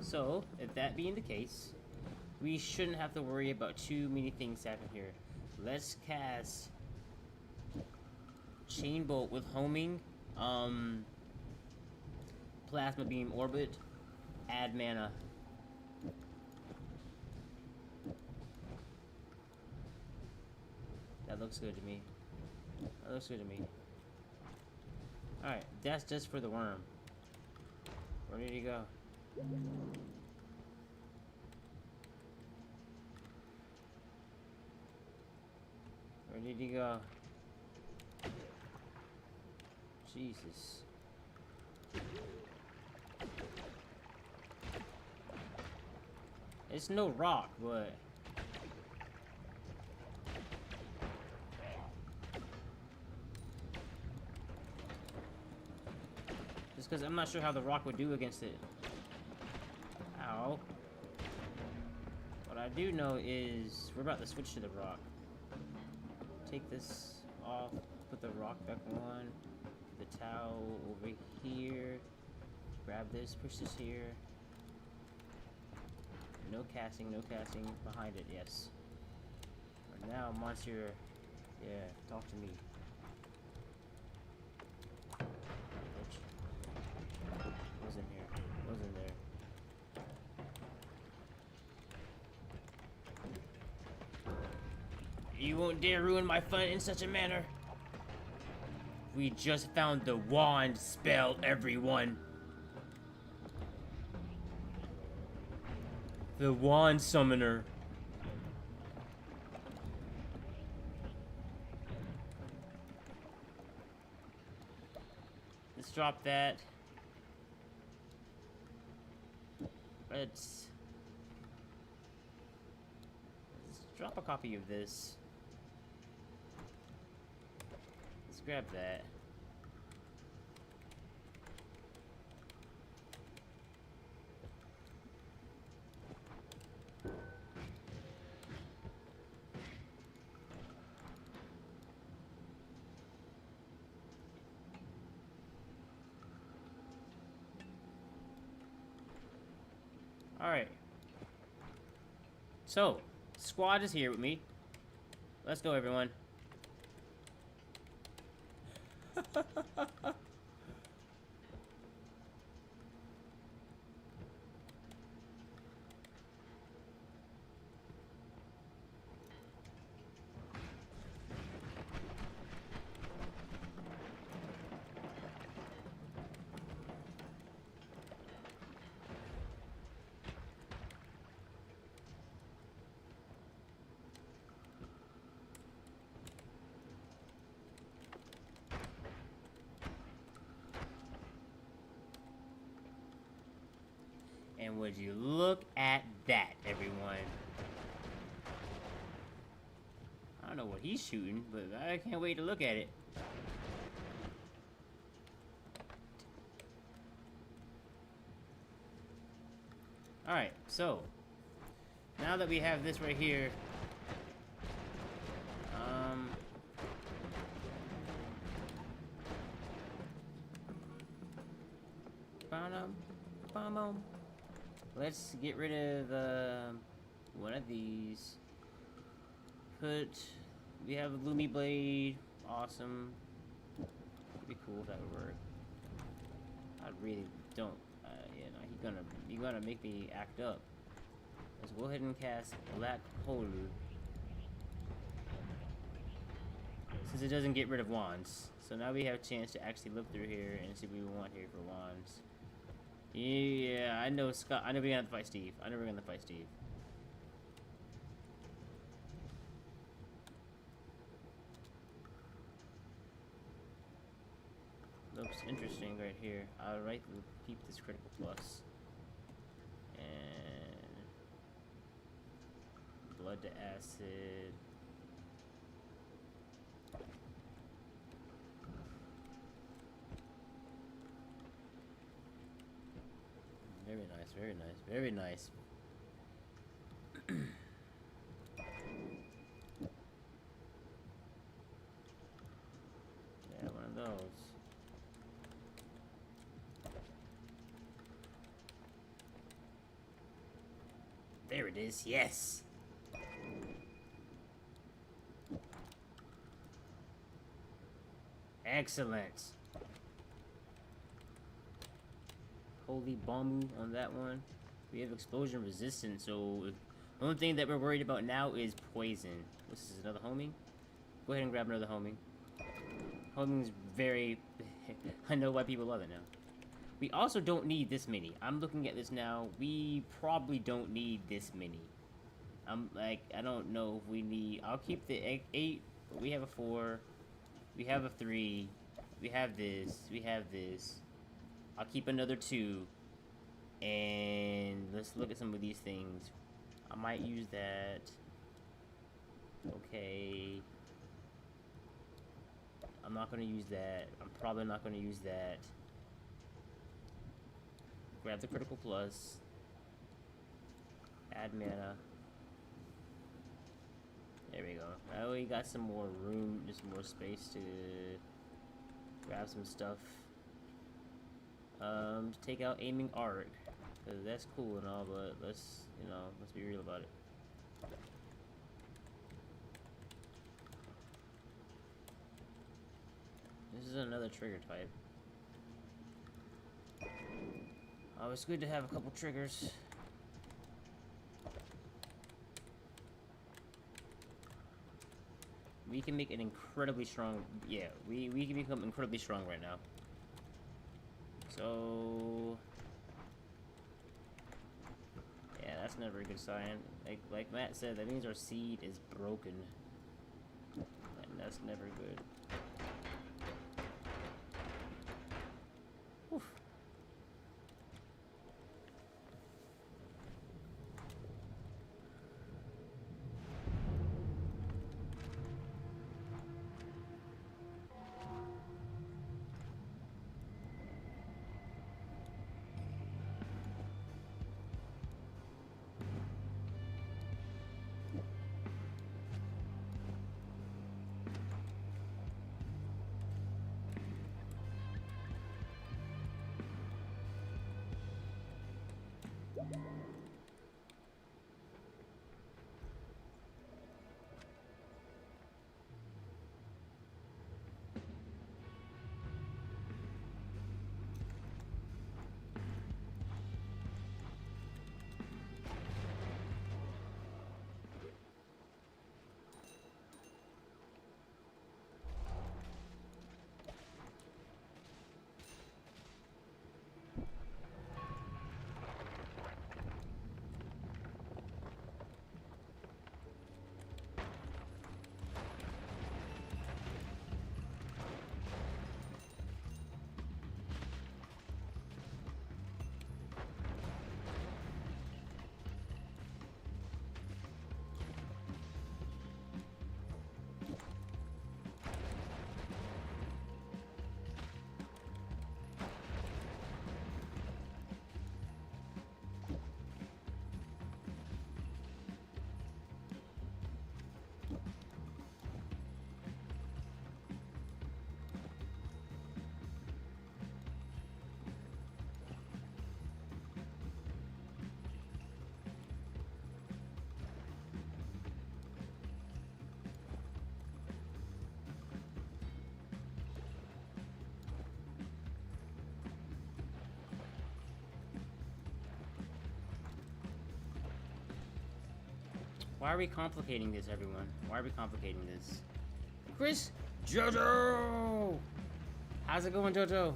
So, if that being the case, we shouldn't have to worry about too many things happening here. Let's cast Chain Bolt with homing, Plasma Beam Orbit, add mana. That looks good to me. That looks good to me. Alright, that's just for the worm. Where did he go? Where did he go? Jesus. It's no rock, but... Just because I'm not sure how the rock would do against it. Ow. What I do know is we're about to switch to the rock. Take this off, put the rock back on, the towel over here, grab this, push this here. No casting behind it, yes. But now, monster, yeah, talk to me. What's in here? What's in there? You won't dare ruin my fun in such a manner. We just found the wand spell, everyone. The wand summoner. Let's drop that. Let's drop a copy of this. Let's grab that. Alright. So, squad is here with me. Let's go, everyone. And would you look at that, everyone? I don't know what he's shooting, but I can't wait to look at it. Alright, so now that we have this right here, let's get rid of one of these. We have a gloomy blade. Awesome. It'd be cool if that would work. I really don't. You know, he's gonna make me act up. Let's go ahead and cast Black Hole. Since it doesn't get rid of wands, so now we have a chance to actually look through here and see what we want here for wands. Yeah, I know Scott. I know we're gonna have to fight Steve. I know we're gonna fight Steve. Looks interesting right here. Alright, we'll keep this critical plus. And blood to acid. Very nice, very nice, very nice. Yeah, one of those. There it is, yes! Excellent. Holy Bamu on that one. We have explosion resistance, so the only thing that we're worried about now is poison. This is another homing. Go ahead and grab another homing. Homing's very... I know why people love it now. We also don't need this many. I'm looking at this now. We probably don't need this many. I don't know if we need... I'll keep the 8, but we have a 4. We have a 3. We have this. We have this. I'll keep another 2. And let's look at some of these things. I might use that. Okay. I'm not going to use that. I'm probably not going to use that. Grab the critical plus. Add mana. There we go. Now we got some more room, just more space to grab some stuff. Take out aiming arc. Cause that's cool and all, but let's be real about it. This is another trigger type. Oh, it's good to have a couple triggers. We can make an incredibly strong... Yeah, we can become incredibly strong right now. So... Yeah, that's never a good sign. Like Matt said, that means our seed is broken. And that's never good. Oof. Why are we complicating this, everyone? Why are we complicating this? Chris! Jojo! How's it going, Jojo?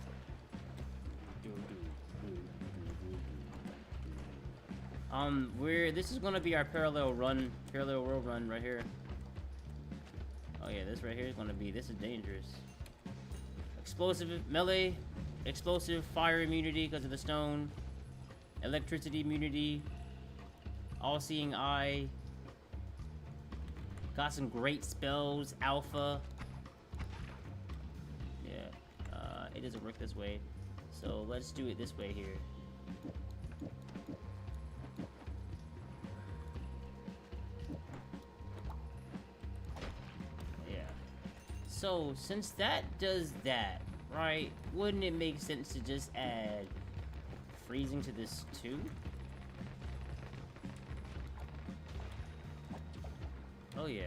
This is gonna be our parallel world run right here. Oh yeah, this right here is gonna be, this is dangerous. Explosive, melee, explosive, fire immunity because of the stone, electricity immunity, all-seeing eye, got some great spells, alpha. Yeah, it doesn't work this way, so let's do it this way here. So, since that does that, right, wouldn't it make sense to just add freezing to this too? Oh yeah.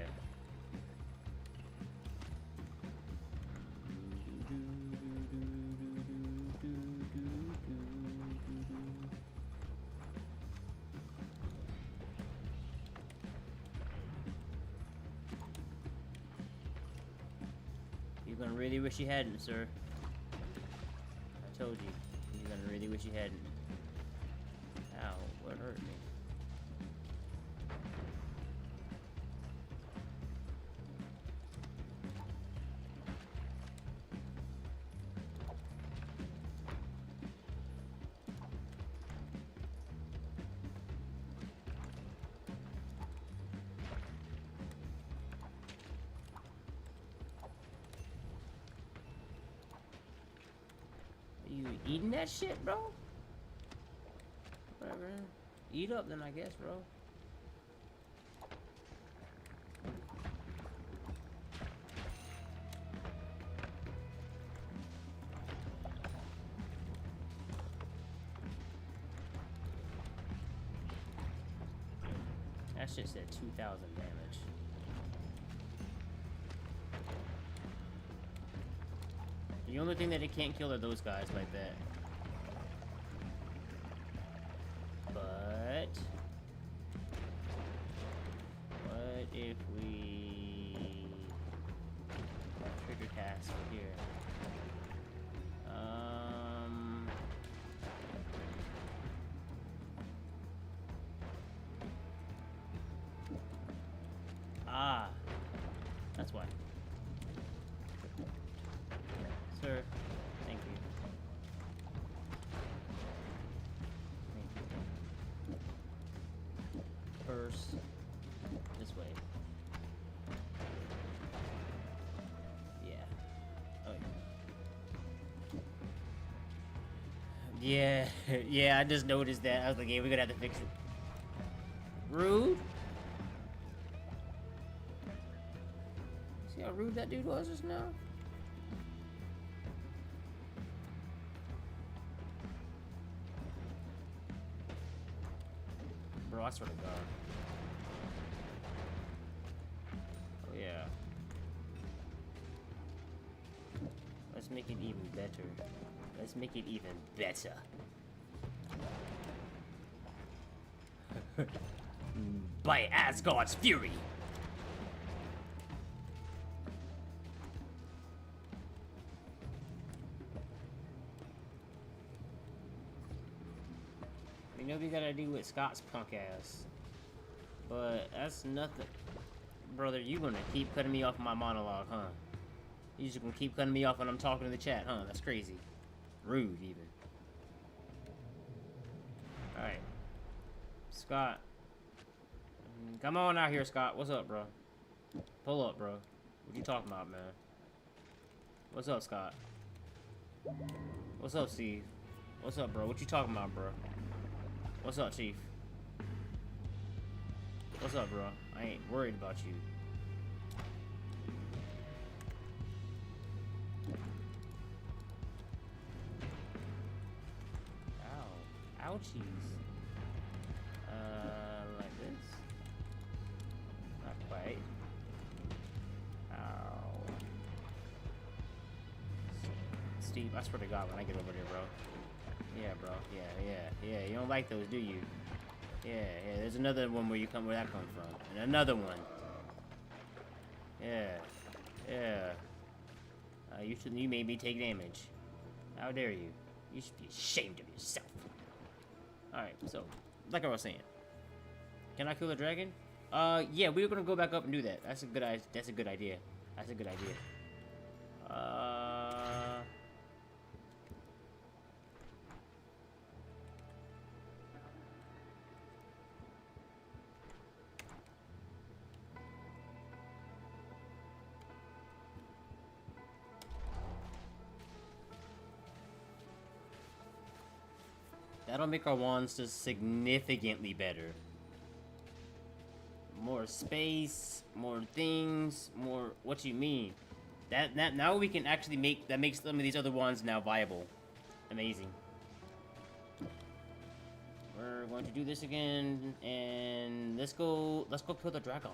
You're gonna really wish you hadn't, sir. I told you. You're gonna really wish you hadn't. Ow, what hurt me? You eating that shit, bro? Whatever. Eat up then, I guess, bro. That shit said 2,000 damage. The only thing that it can't kill are those guys like that. if we trigger task here? That's why. Sir, thank you. First, this way. Yeah. Oh yeah. Yeah, yeah, I just noticed that. I was like, yeah, we're gonna have to fix it. Rude. See how rude that dude was just now? Bro, I swear to God. Oh, yeah. Let's make it even better. Let's make it even better. By Asgard's fury! You know what we gotta do with Scott's punk ass. But that's nothing. Brother, you gonna keep cutting me off my monologue, huh? You just gonna keep cutting me off when I'm talking to the chat, huh? That's crazy. Rude, even. Alright. Scott. Come on out here, Scott. What's up, bro? Pull up, bro. What you talking about, man? What's up, Scott? What's up, Steve? What's up, bro? What you talking about, bro? What's up, Chief? What's up, bro? I ain't worried about you. Ow. Ouchies. Like this? Not quite. Ow. Steve, I swear to God, when I get over there, bro. Yeah, bro. Yeah. You don't like those, do you? Yeah. There's another one where that come from. And another one. Yeah. You made me take damage. How dare you? You should be ashamed of yourself. Alright, so, like I was saying. Can I kill the dragon? Yeah, we were gonna go back up and do that. That's a good idea. That's a good idea. That'll make our wands just significantly better. More space, more things, more. What you mean? That now we can actually make that makes some of these other wands now viable. Amazing. We're going to do this again, and let's go kill the dragon.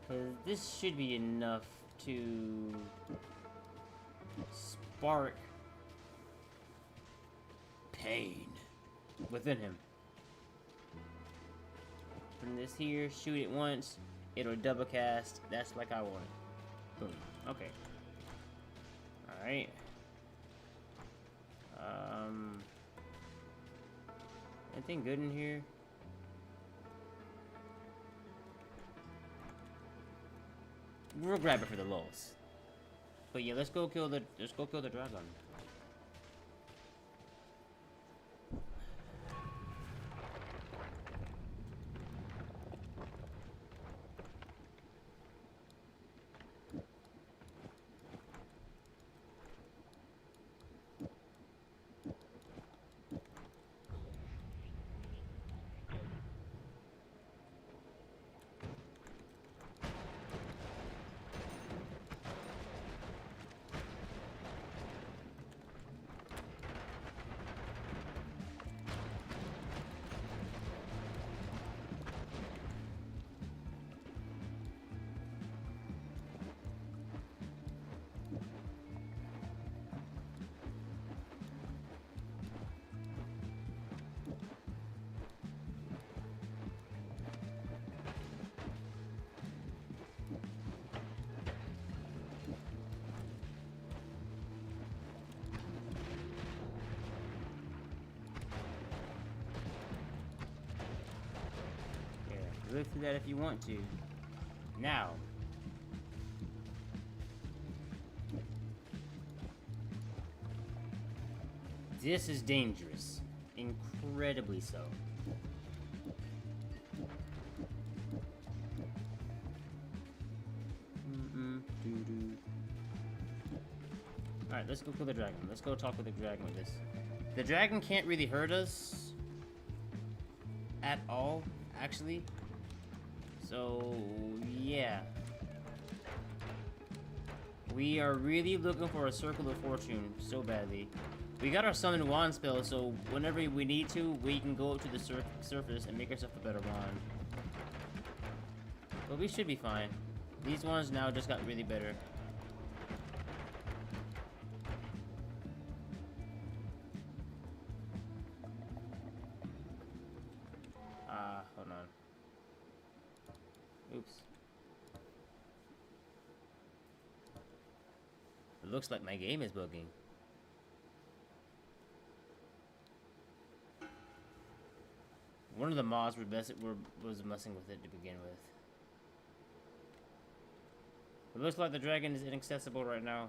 Cause this should be enough to spark pain within him. From this here, shoot it once, it'll double cast. That's like I want it. Boom. Okay. Alright. Anything good in here? We'll grab it for the lulz. But yeah, let's go kill the dragon. Look through that if you want to. Now. This is dangerous. Incredibly so. Alright, let's go kill the dragon. Let's go talk with the dragon with this. The dragon can't really hurt us at all, actually. So, yeah. We are really looking for a Circle of Fortune so badly. We got our Summon Wand spell, so whenever we need to, we can go up to the surface and make ourselves a better wand. But we should be fine. These ones now just got really better. Hold on. Oops. It looks like my game is bugging. One of the mods was messing with it to begin with. It looks like the dragon is inaccessible right now.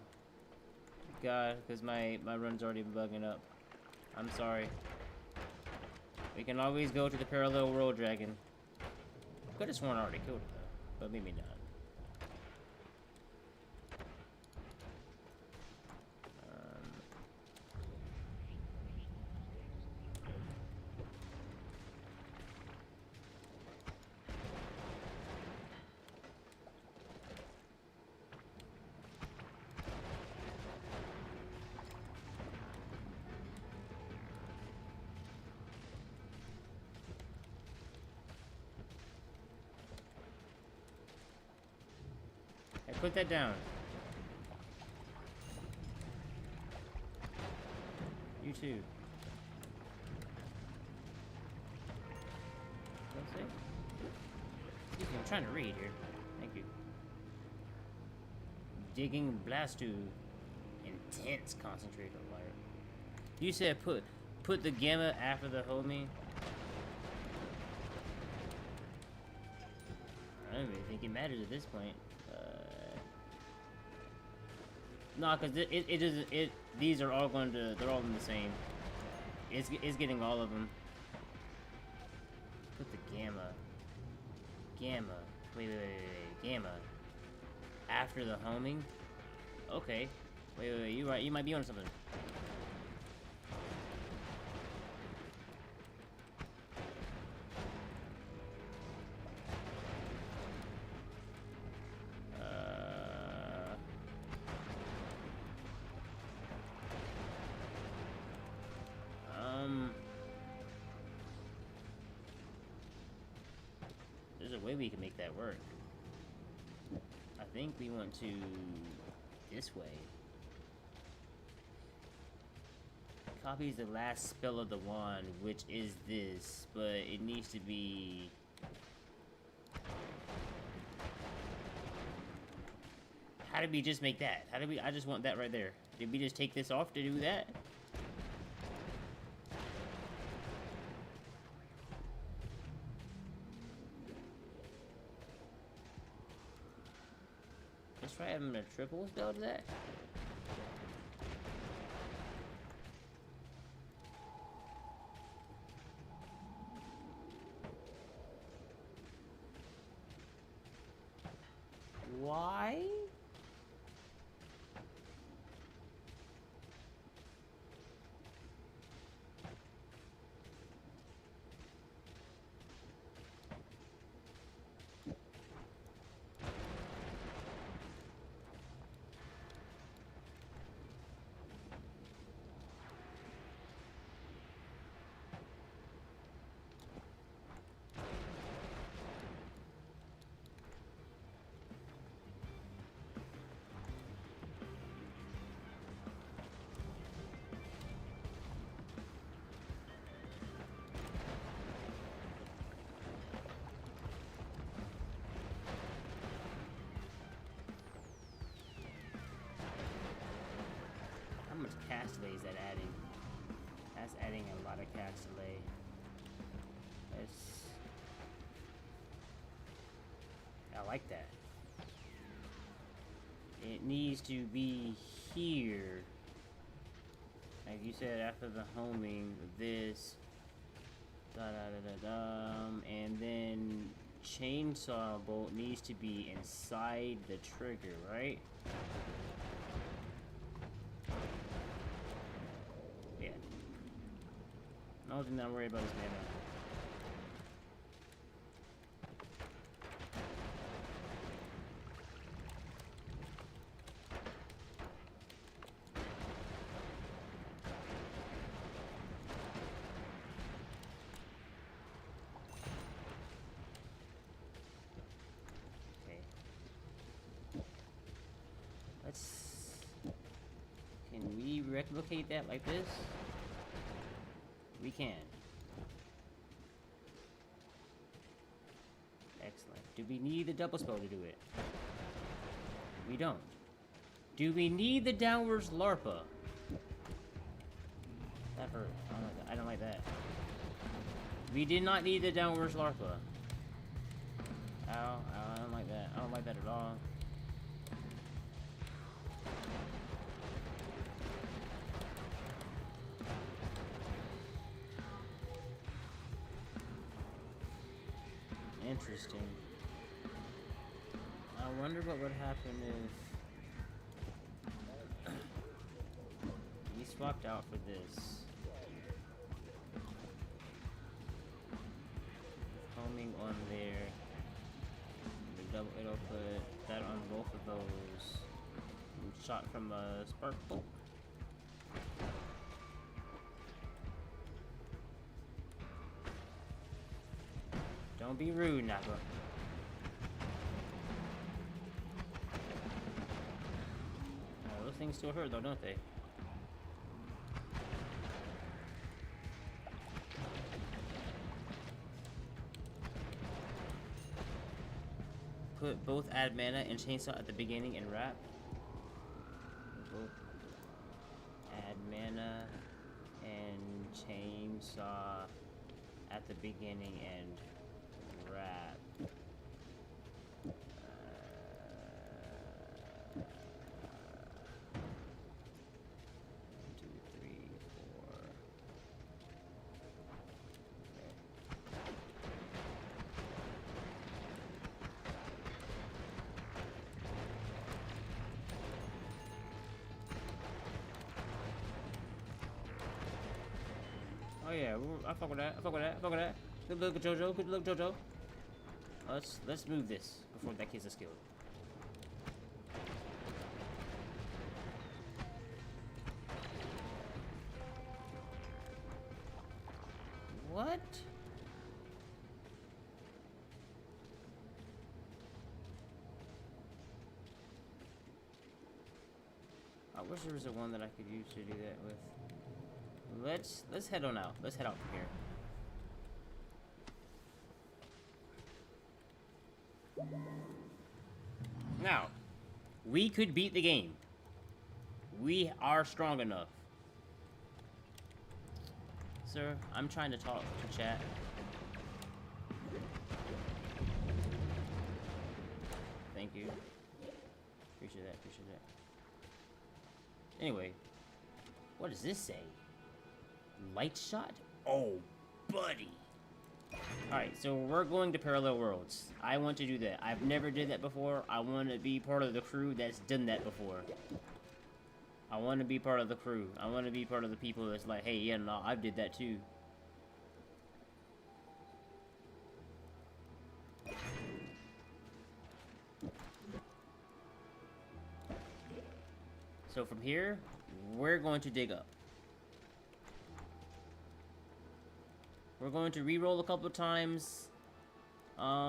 God, because my run's already bugging up. I'm sorry. We can always go to the parallel world dragon. Could have sworn I already killed it though, but maybe not. Put that down. You too. What's it? Excuse me, I'm trying to read here. Thank you. Digging Blastu. Intense concentrated wire. You said put the gamma after the homie. I don't really think it matters at this point. No, because these are all going to, they're all in the same. It's getting all of them. Put the gamma. Wait, gamma. After the homing? Okay. Wait, you're right, you might be on something. There's a way we can make that work. I think we want to this way. Copies the last spell of the wand, which is this, but it needs to be. How did we just make that? How did we? I just want that right there. Did we just take this off to do that? Let's try having a triple spell to that. Why? How much cast delay is that adding? That's adding a lot of cast delay. like that. It needs to be here. Like you said, after the homing, this. And then chainsaw bolt needs to be inside the trigger, right? Yeah. The only thing that I'm worried about is mana. Can we replicate that like this? We can. Excellent. Do we need the double spell to do it? We don't. Do we need the downwards larpa? That hurt. I don't like that. We did not need the downwards larpa. Ow, ow, I don't like that. I don't like that at all. Interesting. I wonder what would happen if we swapped out for this. Homing on there. It'll put that on both of those. And shot from a spark bolt. Don't be rude, Napa. Those things still hurt though, don't they? Put both add mana and chainsaw at the beginning and wrap. Both add mana and chainsaw at the beginning and wrap. 2, 3, 4. Oh yeah, I fuck with that. I fuck with that. I fuck with that. Good look, Jojo. Good look, Jojo. Let's move this before that kid's a skill. What? I wish there was a one that I could use to do that with. Let's head on out. Let's head out from here. Now, we could beat the game. We are strong enough. Sir, I'm trying to talk to chat. Thank you. Appreciate that, appreciate that. Anyway, what does this say? Light shot? Oh, buddy. Alright, so we're going to parallel worlds. I want to do that. I've never did that before. I want to be part of the crew that's done that before. I want to be part of the crew. I want to be part of the people that's like, hey, yeah, no, I did that too. So from here, we're going to dig up. We're going to re-roll a couple of times.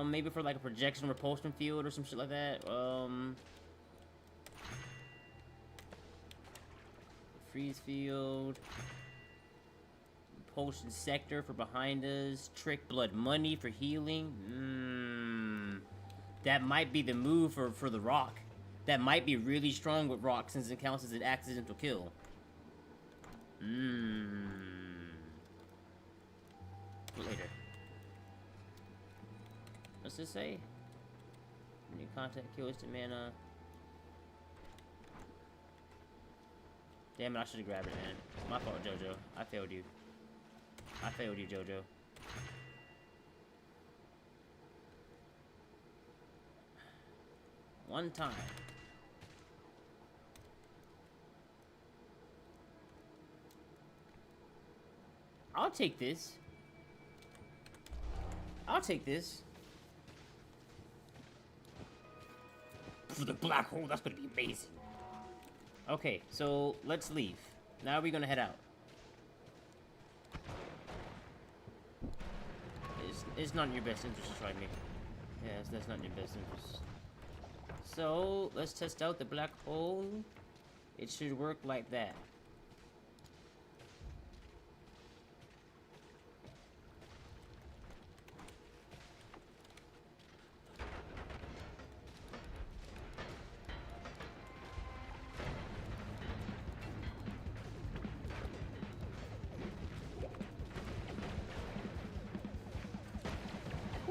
Maybe for like a projection repulsion field or some shit like that. Freeze field. Repulsion sector for behind us. Trick blood money for healing. That might be the move for the rock. That might be really strong with rock since it counts as an accidental kill. Later. What's this say? New contact, kill instant mana. Damn it, I should have grabbed it, man. My fault, Jojo. I failed you. I failed you, Jojo. One time. I'll take this. I'll take this. For the black hole, that's gonna be amazing. Okay, so let's leave. Now we're gonna head out. It's not in your best interest to try me. Yes, that's not in your best interest. So, let's test out the black hole. It should work like that.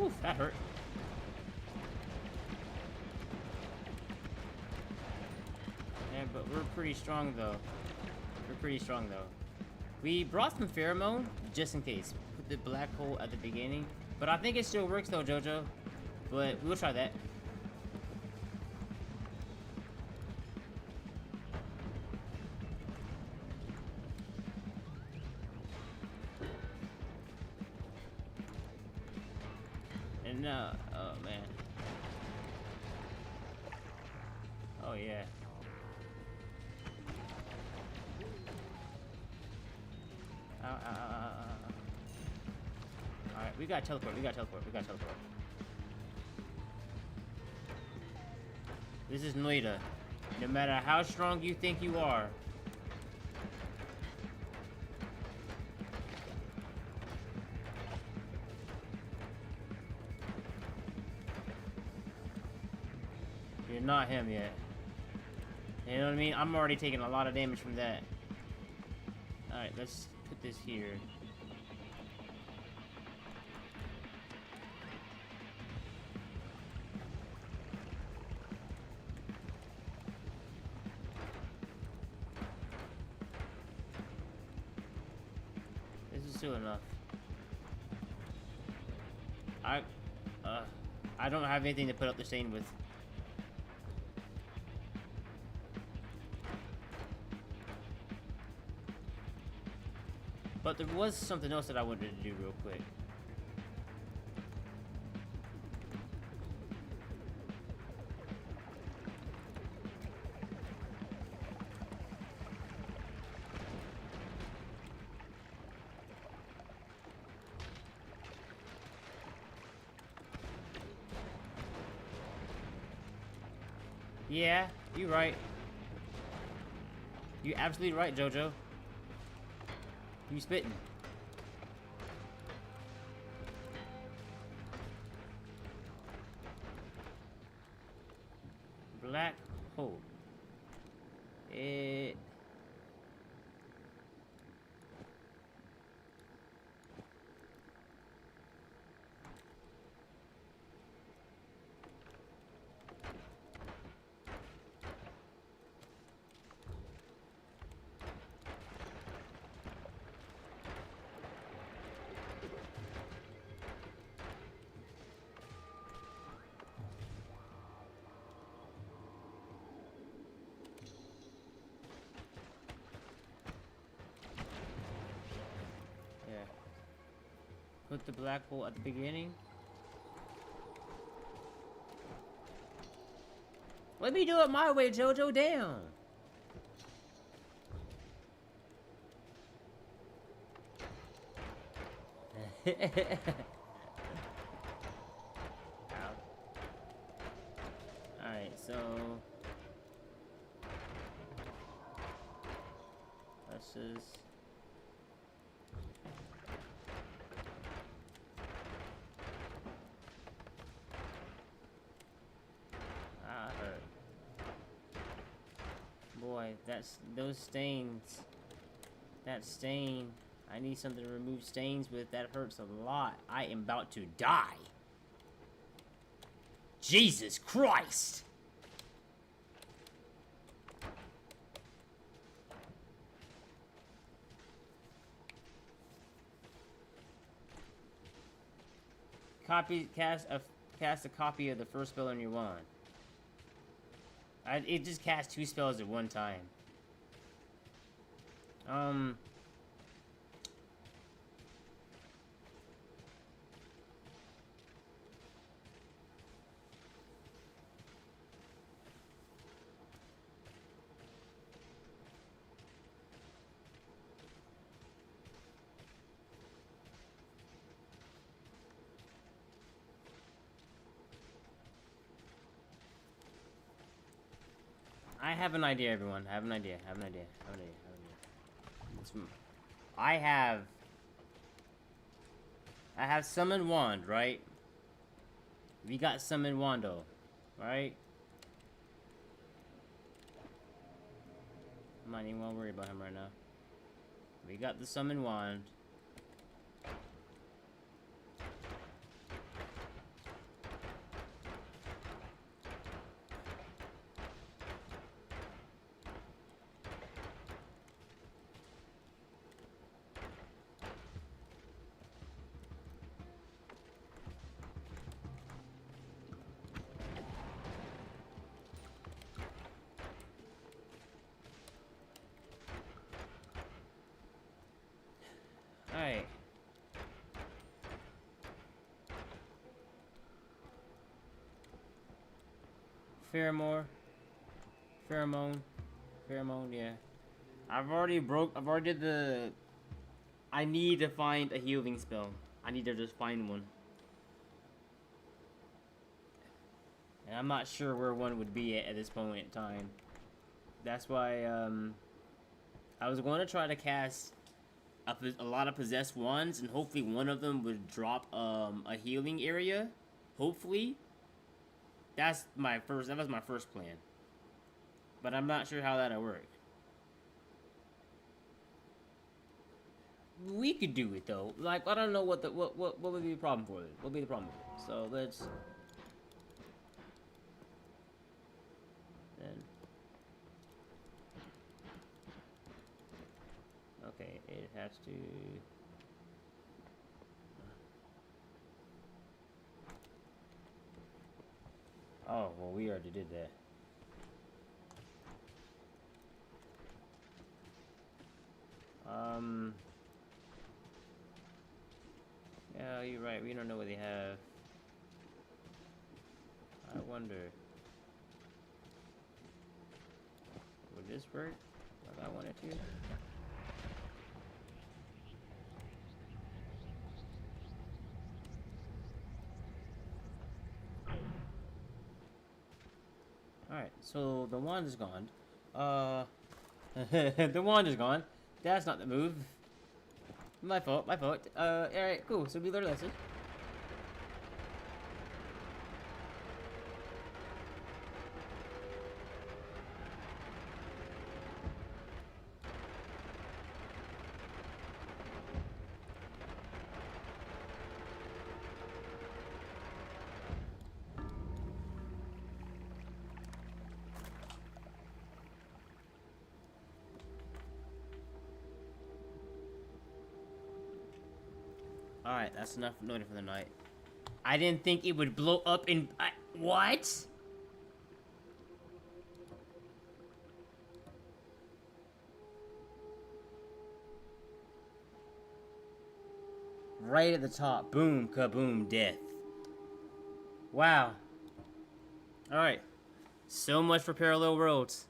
Oof, that hurt. Yeah, but we're pretty strong though. We're pretty strong though. We brought some pheromone just in case. Put the black hole at the beginning. But I think it still works though, Jojo. But we'll try that. And oh man. Oh yeah. Alright, we gotta teleport, we gotta teleport, we gotta teleport. This is Noita. No matter how strong you think you are. You're not him yet. You know what I mean? I'm already taking a lot of damage from that. Alright, let's put this here. This is still enough. I don't have anything to put up the stain with. But there was something else that I wanted to do real quick. Yeah, you're right. You're absolutely right, Jojo. You spitting. Black hole. It... Put the black hole at the beginning. Let me do it my way, Jojo. Down. Alright, so let's just boy, that's those stains. That stain. I need something to remove stains with. That hurts a lot. I am about to die. Jesus Christ! Cast a copy of the first spell on your wand. It just casts 2 spells at one time. I have an idea, everyone. I have an idea. I have summon wand, right? We got summon wando, right? I'm not even gonna worry about him right now. We got the summon wand. Alright. Pheromone, yeah. I've already did the... I need to find a healing spell. I need to just find one. And I'm not sure where one would be at this point in time. That's why, I was going to try to cast a lot of possessed wands, and hopefully one of them would drop, a healing area. Hopefully. That was my first plan. But I'm not sure how that'll work. We could do it though. Like, I don't know what would be the problem for it. What would be the problem with it? So let's then. Okay, it has to. Oh, well, we already did that. Yeah, you're right. We don't know what they have. I wonder. Would this work if I wanted to? Alright, so the wand is gone. The wand is gone. That's not the move. My fault. Alright, cool. So we learned a lesson. Alright, that's enough Noita for the night. I didn't think it would blow up in... what? Right at the top. Boom, kaboom, death. Wow. Alright. So much for Parallel Worlds.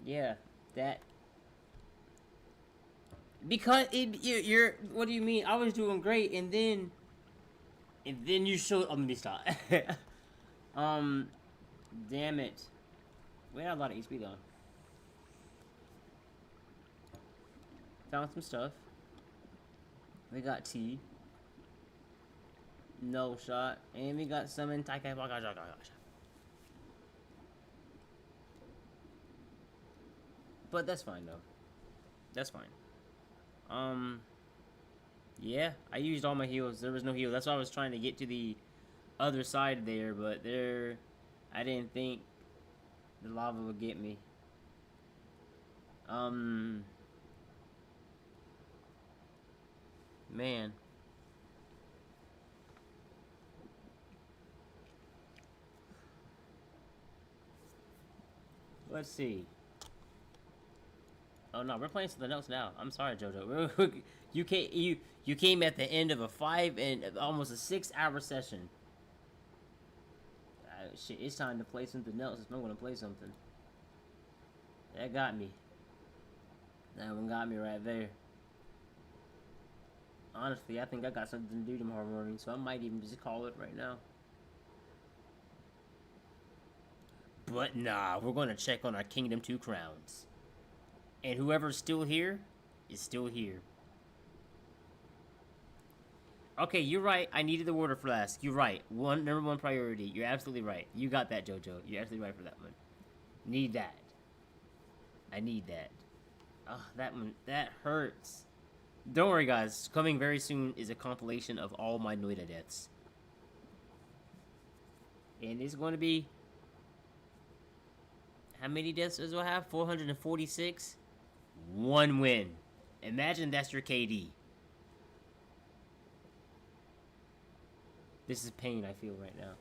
Yeah, that... Because you're... What do you mean? I was doing great, and then... And then you showed... Oh, let me stop. Damn it. We had a lot of HP, though. Found some stuff. We got tea. No shot. And we got some in Taikai Wagaja. But that's fine, though. That's fine. Yeah, I used all my heals. There was no heal. That's why I was trying to get to the other side there, but there, I didn't think the lava would get me. Man. Let's see. Oh no, we're playing something else now. I'm sorry, JoJo. You came at the end of a 5 and almost a 6 hour session. Shit, it's time to play something else if I'm gonna play something. That got me. That one got me right there. Honestly, I think I got something to do tomorrow morning, so I might even just call it right now. But nah, we're gonna check on our Kingdom 2 crowns. And whoever's still here is still here. Okay, you're right. I needed the water flask. You're right. Number one priority. You're absolutely right. You got that, JoJo. You're absolutely right for that one. Need that. I need that. Oh, that one. That hurts. Don't worry, guys. Coming very soon is a compilation of all my Noita deaths. And it's going to be... How many deaths does I have? 446? 1 win. Imagine that's your KD. This is pain I feel right now.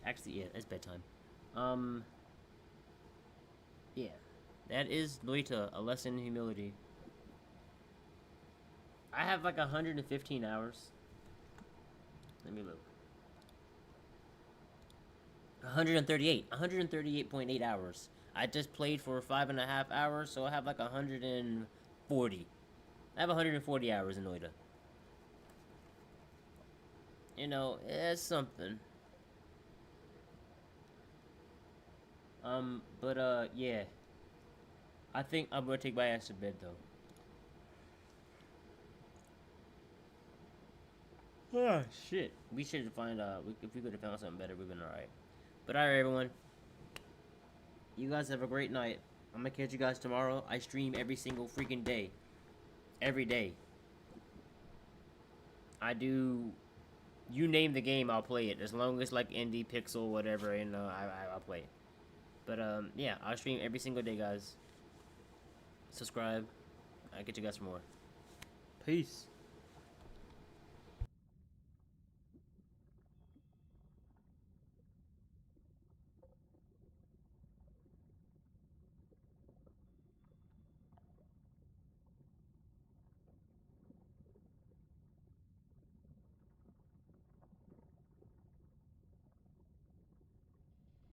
Actually, yeah, it's bedtime. Yeah. That is Noita, a lesson in humility. I have like 115 hours. Let me look. 138. 138.8 hours. I just played for 5.5 hours, so I have like 140. I have 140 hours in Noita. You know, it's something. Yeah. I think I'm gonna take my ass to bed, though. Oh, shit. We should find, if we could have found something better, we've been alright. But alright, everyone. You guys have a great night. I'm gonna catch you guys tomorrow. I stream every single freaking day. Every day. I do... You name the game, I'll play it. As long as, like, indie, pixel, whatever, and, I'll play it. But, yeah, I'll stream every single day, guys. Subscribe. I'll get you guys some more. Peace.